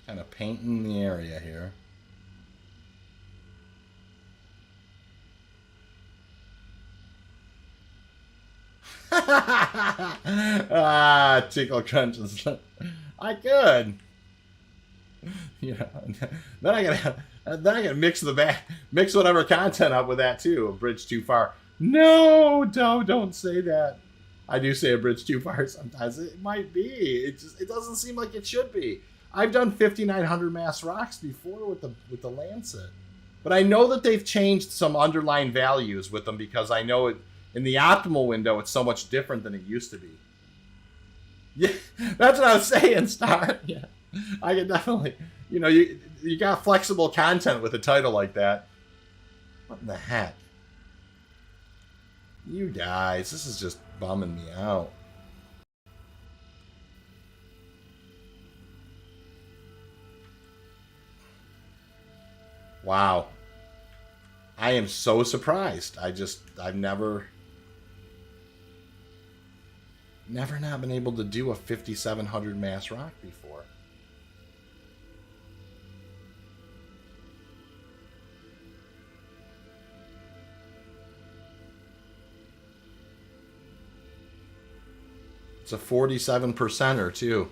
Kind of painting the area here. Ah, tickle crunches. I could. You know, then I gotta mix mix whatever content up with that too. A bridge too far. No, don't say that. I do say a bridge too far sometimes. It might be. It doesn't seem like it should be. I've done 5,900 mass rocks before with the Lancet, but I know that they've changed some underlying values with them because I know it in the optimal window it's so much different than it used to be. Yeah, that's what I was saying, Star. Yeah, I can definitely. You know, you got flexible content with a title like that. What in the heck? You guys, this is just bumming me out. Wow. I am so surprised. I've never not been able to do a 5,700 mass rock before. It's a 47%er too.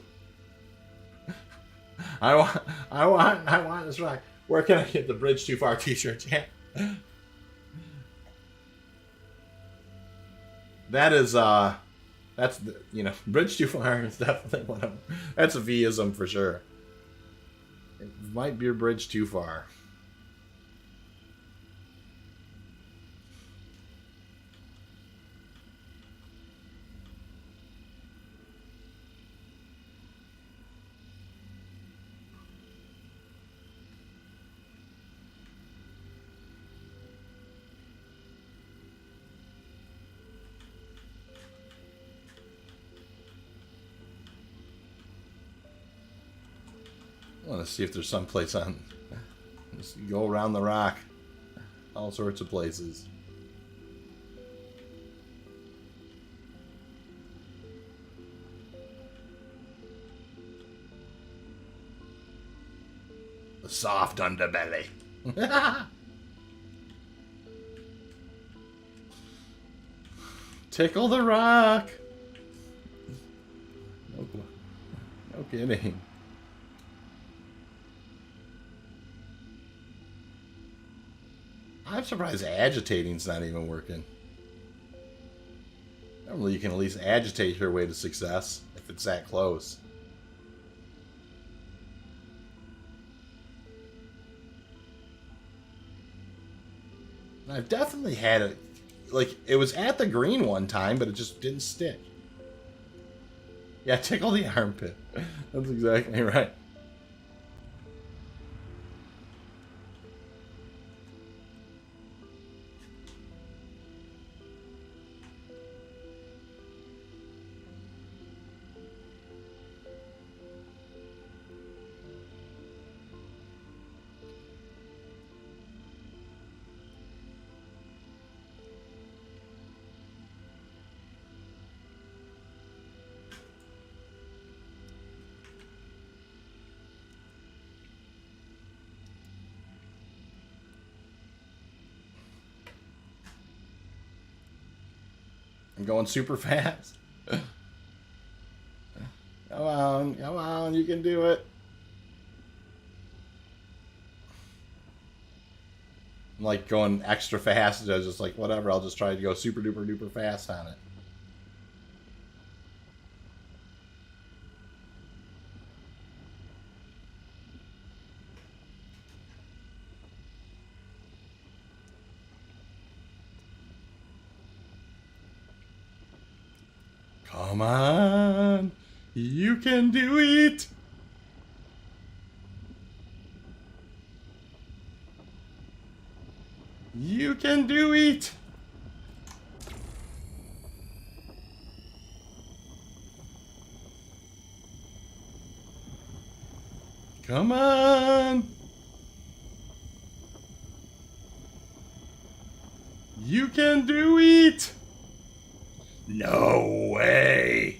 I want this rock. Where can I get the Bridge Too Far t-shirts? Yeah. That is, that's, Bridge Too Far is definitely one of them. That's a V-ism for sure. It might be a bridge too far. I want to see if there's some place on. Just go around the rock. All sorts of places. The soft underbelly. Tickle the rock. No kidding. I'm surprised agitating's not even working. Normally you can at least agitate your way to success if it's that close. And I've definitely had it, like, it was at the green one time, but it just didn't stick. Yeah, tickle the armpit. That's exactly right. I'm going super fast. Come on, you can do it. I'm like going extra fast. I was just like, whatever, I'll just try to go super duper duper fast on it. Come on, you can do it. You can do it. Come on. You can do it. No way.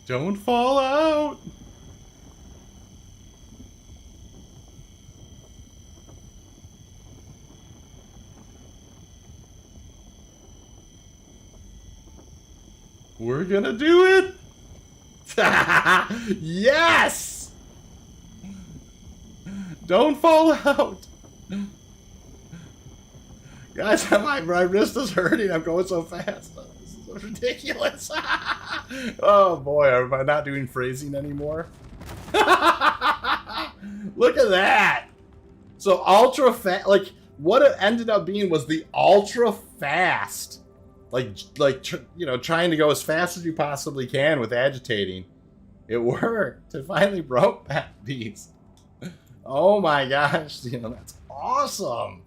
Don't fall out. We're gonna do it. Yes. Don't fall out. Guys, my wrist is hurting. I'm going so fast. This is so ridiculous. Oh boy, am I not doing phrasing anymore? Look at that. So ultra fast, like what it ended up being was the ultra fast, like you know, trying to go as fast as you possibly can with agitating. It worked. It finally broke that beast. Oh my gosh, you know, that's awesome.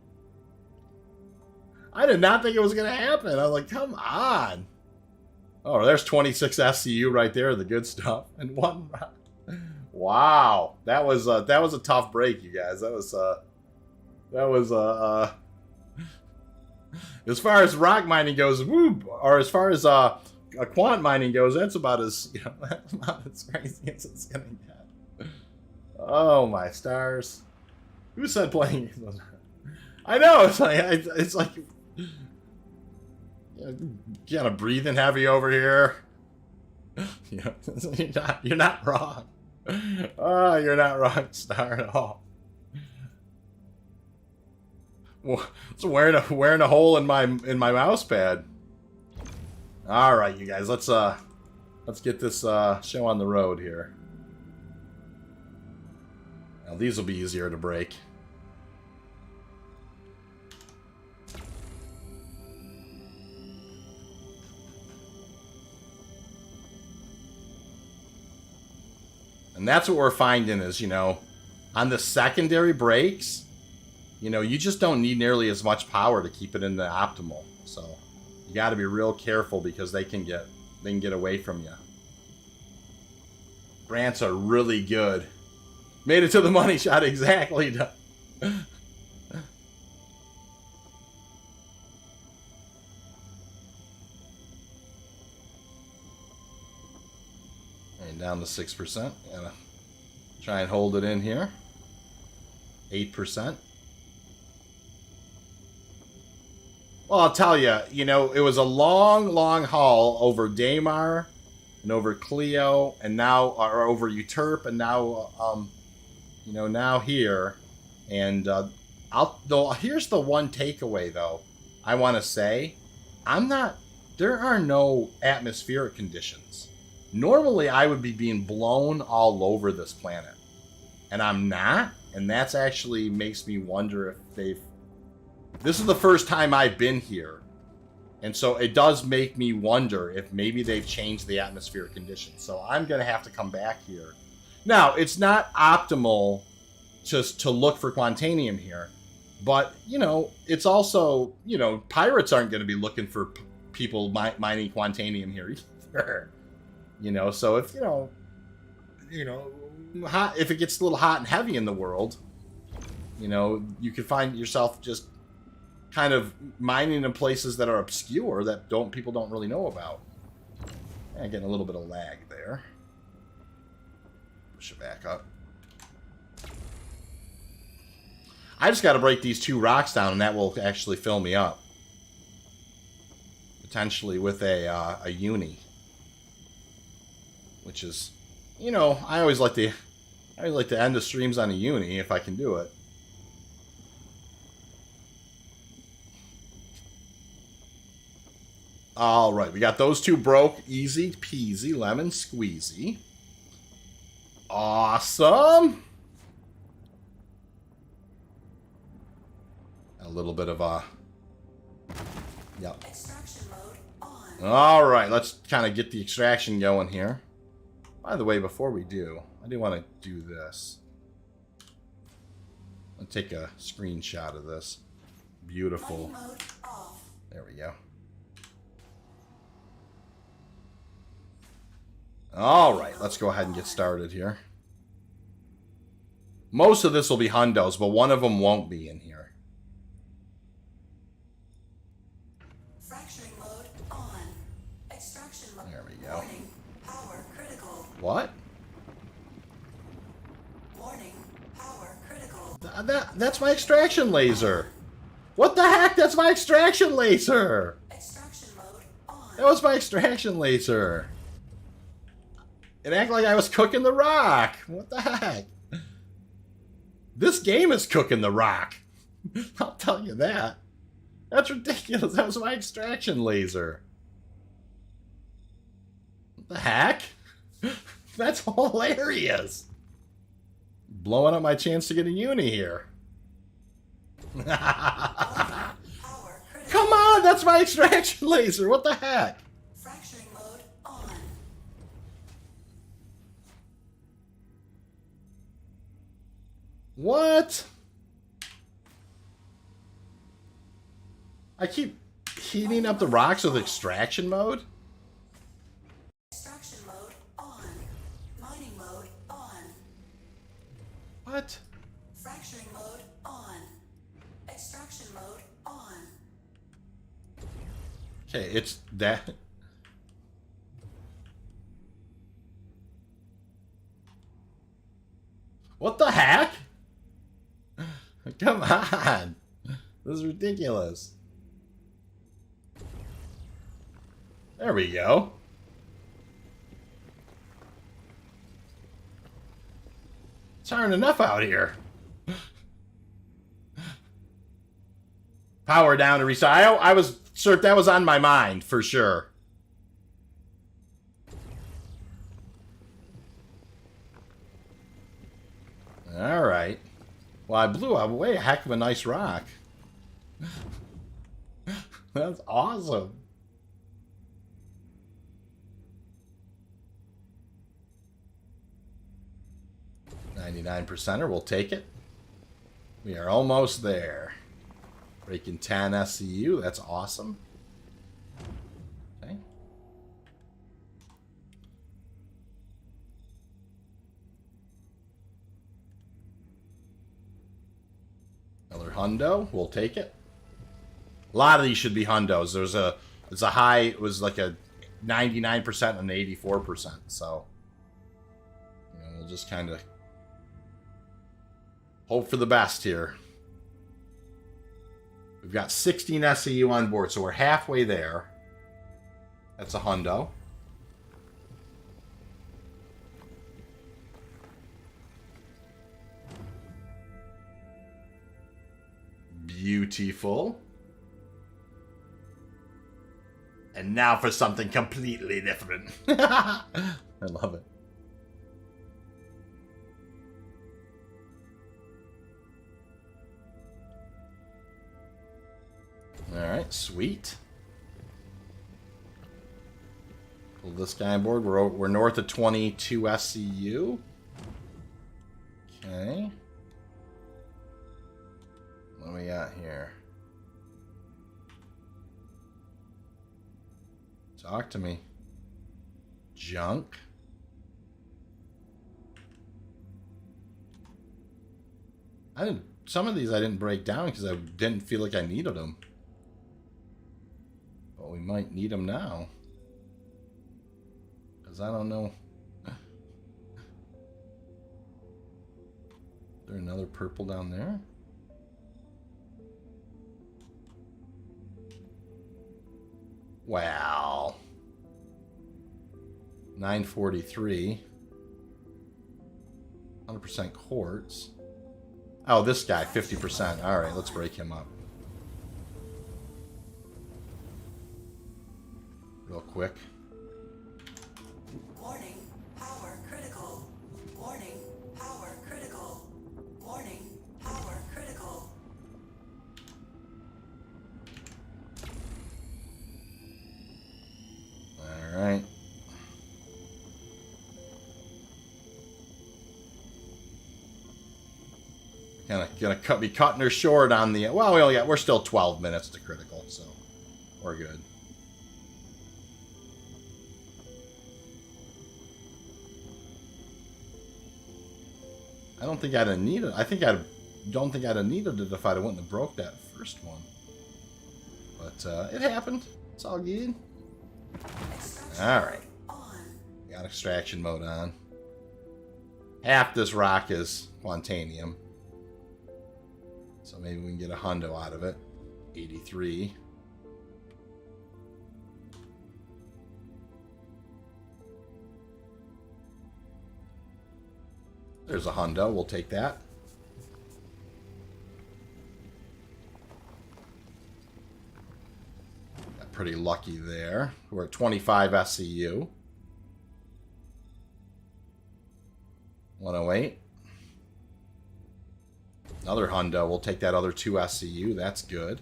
I did not think it was going to happen. I was like, come on. Oh, there's 26 SCU right there, the good stuff. And one rock. Wow. That was a tough break, you guys. That was as far as rock mining goes, woo, or as far as quant mining goes, that's about as, you know, that's about as crazy as it's going to get. Oh my stars. Who said playing? I know, it's like kind of breathing heavy over here. Yeah, you're not wrong. Oh, you're not wrong, Star, at all. Well, it's wearing a hole in my mouse pad. All right, you guys, let's get this show on the road here. Now these will be easier to break. And that's what we're finding is, you know, on the secondary brakes, you know, you just don't need nearly as much power to keep it in the optimal. So you got to be real careful because they can get away from you. Brants are really good. Made it to the money shot exactly. And down to 6%. Gonna try and hold it in here. 8%. Well, I'll tell you, you know, it was a long, long haul over Daymar and over Clio and now, or over Uterp and now, you know, now here. And here's the one takeaway, though, I want to say. I'm not there are no atmospheric conditions. Normally, I would be being blown all over this planet. And I'm not. And that's actually makes me wonder if they've... This is the first time I've been here. And so it does make me wonder if maybe they've changed the atmospheric conditions. So I'm going to have to come back here. Now, it's not optimal just to look for Quantanium here. But, you know, it's also, you know, pirates aren't going to be looking for people mining Quantanium here either. You know, so if, you know, hot, if it gets a little hot and heavy in the world, you know, you could find yourself just kind of mining in places that are obscure that people don't really know about. And getting a little bit of lag there. Push it back up. I just got to break these 2 rocks down, and that will actually fill me up. Potentially with a uni. Which is, you know, I always like to end the streams on a uni if I can do it. All right, we got those 2 broke. Easy peasy, lemon squeezy. Awesome. A little bit of a... Yep. Extraction mode on. All right, let's kind of get the extraction going here. By the way, before we do, I do want to do this. I'll take a screenshot of this. Beautiful. Mining mode off. There we go. All right, let's go ahead and get started here. Most of this will be hundos, but one of them won't be in here. Fracturing mode on. Extraction mode. There we go. Warning. Power critical. What? Warning. Power critical. That's my extraction laser. What the heck? That's my extraction laser. Extraction mode on. That was my extraction laser. It acted like I was cooking the rock. What the heck? This game is cooking the rock. I'll tell you that. That's ridiculous. That was my extraction laser. What the heck? That's hilarious. Blowing up my chance to get a uni here. Power critical. Come on, that's my extraction laser. What the heck? Fracturing mode on. What? I keep heating up the rocks with extraction mode? Extraction mode on. Mining mode on. What? Fracturing mode on. Extraction mode on. Okay, it's that. What the heck? Come on. This is ridiculous. There we go. It's hard enough out here. Power down to recycle. I was certain that was on my mind for sure. All right. Well, I blew away a heck of a nice rock. That's awesome. %, we'll take it. We are almost there. Breaking 10 SCU, that's awesome. Okay. Another hundo, we'll take it. A lot of these should be hundos. There's a high, it was like a 99% and 84%. So, you know, we'll just kind of hope for the best here. We've got 16 SCU on board, so we're halfway there. That's a hundo. Beautiful. And now for something completely different. I love it. Alright, sweet. Pull this guy on board. We're north of 22 SCU. Okay. What do we got here? Talk to me. Junk. Some of these I didn't break down because I didn't feel like I needed them. But we might need them now. Because I don't know. Is there another purple down there? Wow. 943. 100% quartz. Oh, this guy, 50%. Alright, let's break him up. Real quick. Warning, power critical. Warning, power critical. Warning, power critical. Alright. Gonna be cutting her short on the... Well, we're still 12 minutes to critical, so we're good. I don't think I'd have needed... don't think I'd have needed it if I wouldn't have broke that first one. But it happened. It's all good. Alright. Got extraction mode on. Half this rock is Quantanium. So maybe we can get a hundo out of it. 83. There's a hundo. We'll take that. Got pretty lucky there. We're at 25 SCU. 108. Another hundo. We'll take that other 2 SCU. That's good.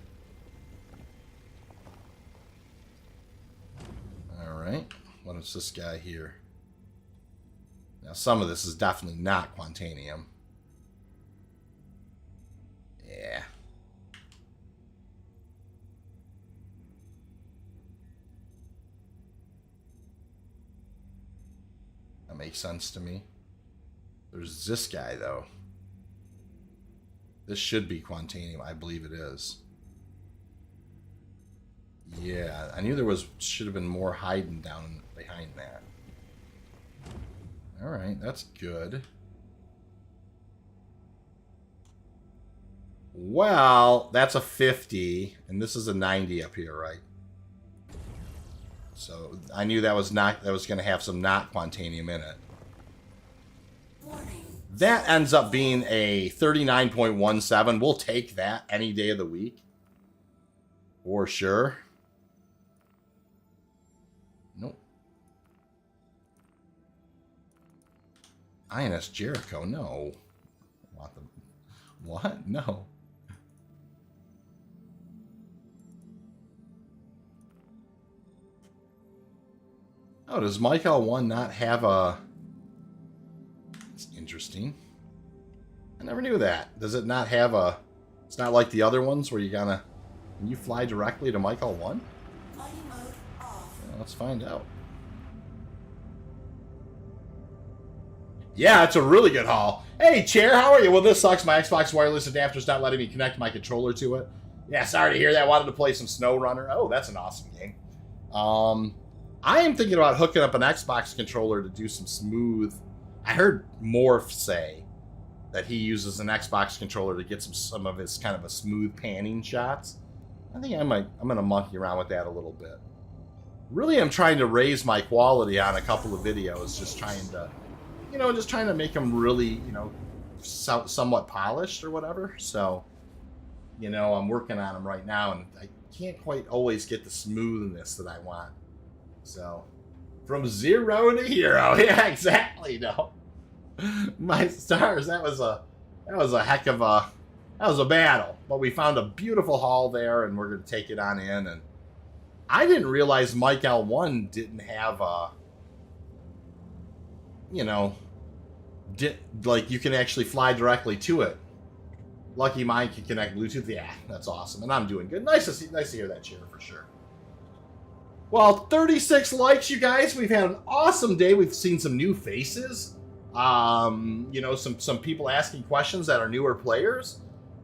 Alright. What is this guy here? Now, some of this is definitely not Quantanium. Yeah. That makes sense to me. There's this guy, though. This should be Quantanium. I believe it is. Yeah, I knew there should have been more hiding down behind that. Alright, that's good. Well, that's a 50, and this is a 90 up here, right? So I knew that was going to have some not Quantanium in it. Warning. That ends up being a 39.17. We'll take that any day of the week. For sure. Nope. INS Jericho, no. Want them. What? No. Oh, does Michael 1 not have a... That's interesting. I never knew that. Does it not have a... It's not like the other ones where you gotta... Can you fly directly to Michael 1? Mighty mode off. Yeah, let's find out. Yeah, it's a really good haul. Hey, Chair, how are you? Well, this sucks. My Xbox wireless adapter's not letting me connect my controller to it. Yeah, sorry to hear that. Wanted to play some SnowRunner. Oh, that's an awesome game. I am thinking about hooking up an Xbox controller to do some smooth... I heard Morph say that he uses an Xbox controller to get some of his kind of a smooth panning shots. I think I'm going to monkey around with that a little bit. Really, I'm trying to raise my quality on a couple of videos, just trying to, just trying to make them really, somewhat polished or whatever. So, I'm working on them right now, and can't quite always get the smoothness that I want. So, from 0 to hero. Yeah, exactly. No, my stars. That was a heck of a battle. But we found a beautiful haul there, and we're gonna take it on in. And I didn't realize Mike L1 didn't have a, you know, like you can actually fly directly to it. Lucky mine can connect Bluetooth. Yeah, that's awesome. And I'm doing good. Nice to hear that cheer for sure. Well, 36 likes, you guys. We've had an awesome day. We've seen some new faces. You know, some people asking questions that are newer players.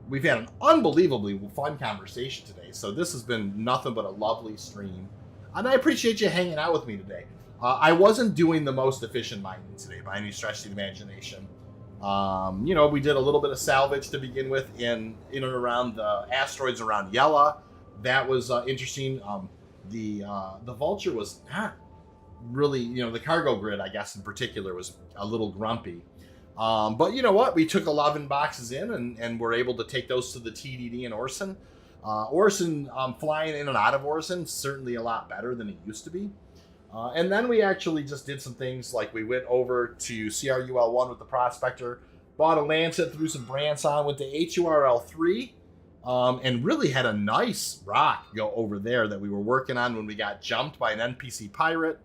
We've had an unbelievably fun conversation today. So this has been nothing but a lovely stream. And I appreciate you hanging out with me today. I wasn't doing the most efficient mining today by any stretch of the imagination. You know, we did a little bit of salvage to begin with in and around the asteroids around Yella. That was interesting. The Vulture was not really, you know, the cargo grid, I guess, in particular, was a little grumpy. But you know what? We took 11 boxes in and were able to take those to the TDD and Orson. Orson, flying in and out of Orson, certainly a lot better than it used to be. And then we actually just did some things like we went over to CRUL1 with the Prospector, bought a Lancet, threw some Brants on, went to HURL3, and really had a nice rock go over there that we were working on when we got jumped by an NPC pirate.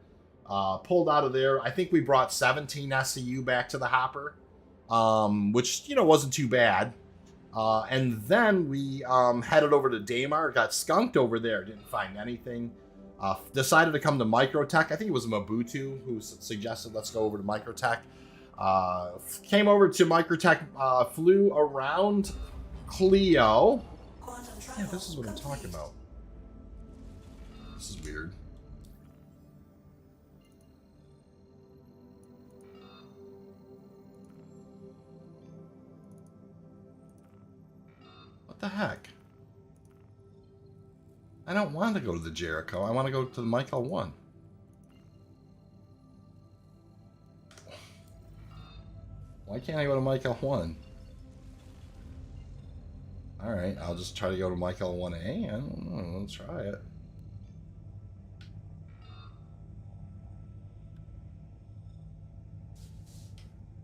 Pulled out of there. I think we brought 17 SCU back to the hopper, which, you know, wasn't too bad. And then we headed over to Daymar, got skunked over there, didn't find anything. Decided to come to Microtech. I think it was Mabutu who suggested let's go over to Microtech. Came over to Microtech, flew around Clio. Yeah, this is what I'm talking about. This is weird. What the heck? I don't want to go to the Jericho. I want to go to the Michael 1. Why can't I go to Michael 1? Alright, I'll just try to go to Michael 1A. I don't know. Let's try it.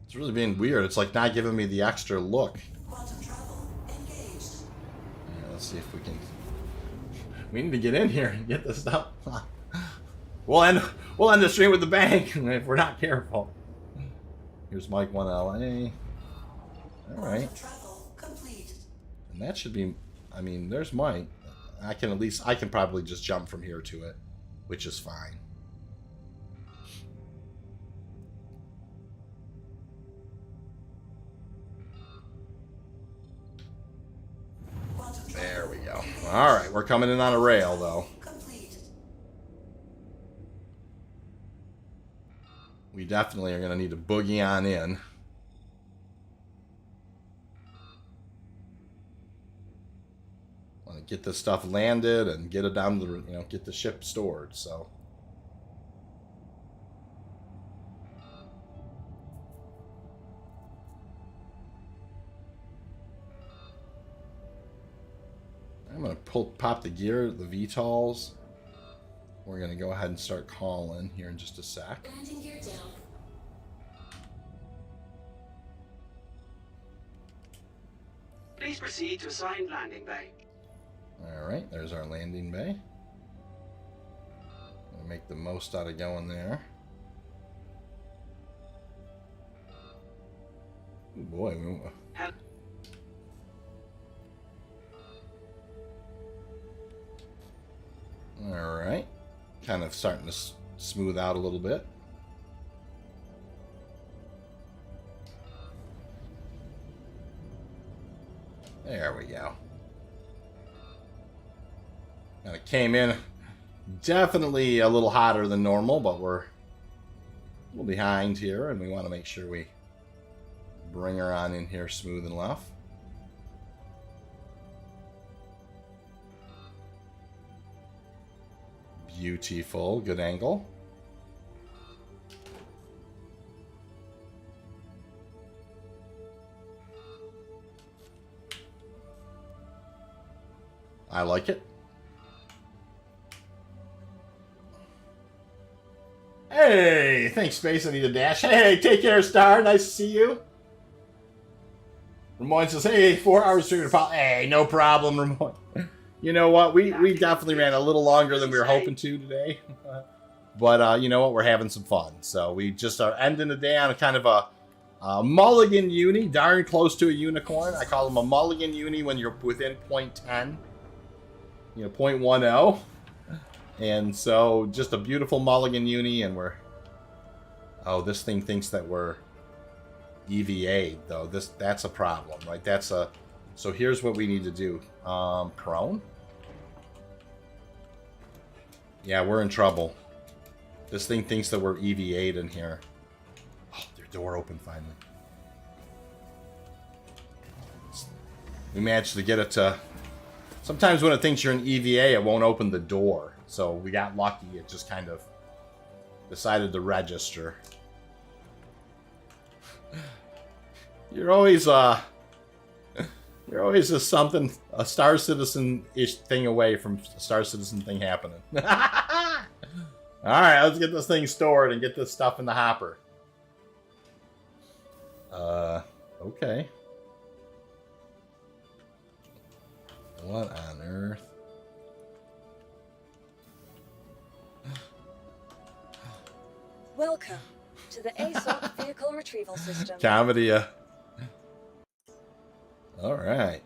It's really being weird. It's like not giving me the extra look. Quantum travel engaged. Yeah, let's see if we can... We need to get in here and get this stuff. We'll end the stream with the bang if we're not careful. Here's Mike 1LA. Alright. Travel complete. And that should be, I mean, there's Mike. I can probably just jump from here to it, which is fine. There we go. Alright, we're coming in on a rail, though. Complete. We definitely are going to need to boogie on in. Want to get this stuff landed and get it down to the, you know, get the ship stored, so... I'm going to pop the gear, the VTOLs. We're going to go ahead and start calling here in just a sec. Landing gear down. Please proceed to assigned landing bay. Alright, there's our landing bay. Gonna make the most out of going there. Oh boy, alright. Kind of starting to smooth out a little bit. There we go. Kind of came in definitely a little hotter than normal, but we're a little behind here, and we want to make sure we bring her on in here smooth enough. Beautiful, good angle. I like it. Hey, thanks, Space. I need a dash. Hey, take care, Star. Nice to see you. Ramon says, hey, 4 hours to Paul. Hey, no problem, Ramon. You know what? We definitely ran a little longer than we were hoping to today. But you know what? We're having some fun. So we just are ending the day on a kind of a mulligan uni, darn close to a unicorn. I call them a mulligan uni when you're within 0.10, 0.10. And so just a beautiful mulligan uni, and we're... Oh, this thing thinks that we're EVA'd, though. That's a problem, right? So here's what we need to do. Prone? Yeah, we're in trouble. This thing thinks that we're EVA'd in here. Oh, their door opened finally. We managed to get it to... Sometimes when it thinks you're an EVA, it won't open the door. So we got lucky. It just kind of decided to register. You're always just something, a Star Citizen-ish thing away from a Star Citizen thing happening. Alright, let's get this thing stored and get this stuff in the hopper. Okay. What on earth? Welcome to the ASOP Vehicle Retrieval System. Comedy, Alright.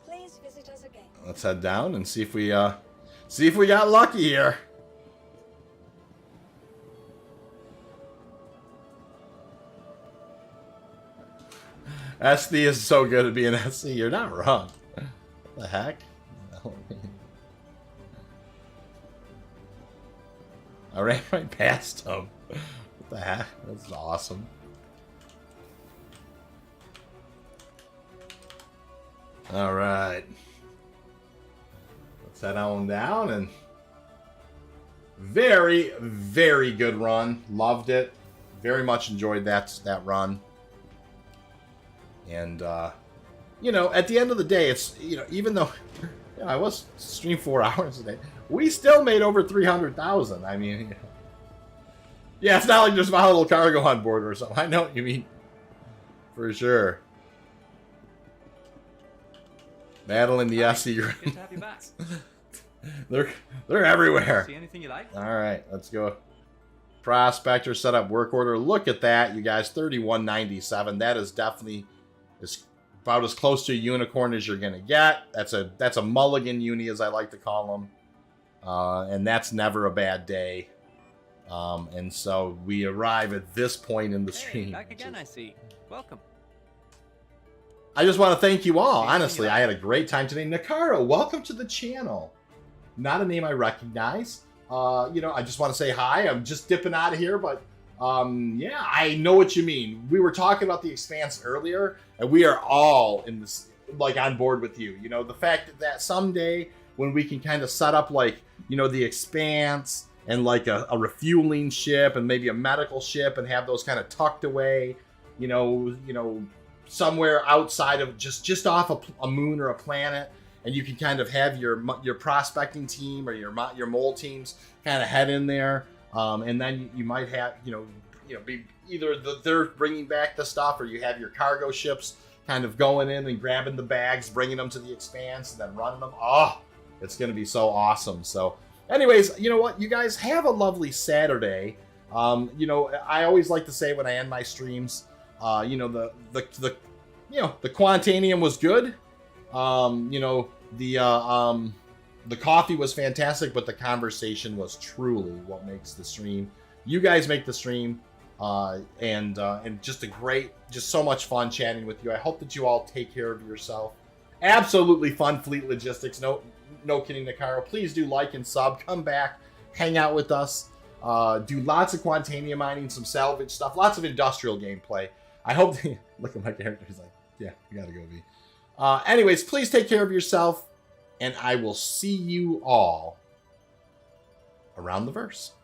Please visit us again. Let's head down and see if we got lucky here. SD is so good at being SC. You're not wrong. What the heck? No. I ran right past him. What the heck? That's awesome. Alright. Let's head on down, and very, very good run. Loved it. Very much enjoyed that run. And at the end of the day, it's even though I was streamed 4 hours a day, we still made over 300,000. I mean, yeah, it's not like there's my little cargo on board or something. I know what you mean, for sure. Battling the SC. Good to have you back. they're everywhere. See anything you like? All right, let's go. Prospector setup work order. Look at that, you guys. 3197. That is definitely about as close to a unicorn as you're gonna get. That's a mulligan uni, as I like to call them, and that's never a bad day. And so we arrive at this point in the stream. Back again, I see. Welcome. I just want to thank you all. Honestly, I had a great time today. Nakaro, welcome to the channel. Not a name I recognize. I just want to say hi. I'm just dipping out of here, but yeah, I know what you mean. We were talking about the Expanse earlier, and we are all in this, like, on board with you. The fact that someday when we can kind of set up, like, the Expanse and like a refueling ship and maybe a medical ship and have those kind of tucked away, somewhere outside of just off a moon or a planet, and you can kind of have your prospecting team or your mole teams kind of head in there, and then you might have be either they're bringing back the stuff, or you have your cargo ships kind of going in and grabbing the bags, bringing them to the Expanse, and then running them. Oh, it's going to be so awesome. So anyways, you know what, you guys have a lovely Saturday. I always like to say when I end my streams, the Quantanium was good. The coffee was fantastic, but the conversation was truly what makes the stream. You guys make the stream, and just just so much fun chatting with you. I hope that you all take care of yourself. Absolutely fun fleet logistics. No kidding, Nakaro. Please do like and sub. Come back, hang out with us. Do lots of Quantanium mining, some salvage stuff, lots of industrial gameplay. I hope look at my character. He's like, yeah, you gotta go, V. Anyways, please take care of yourself, and I will see you all around the verse.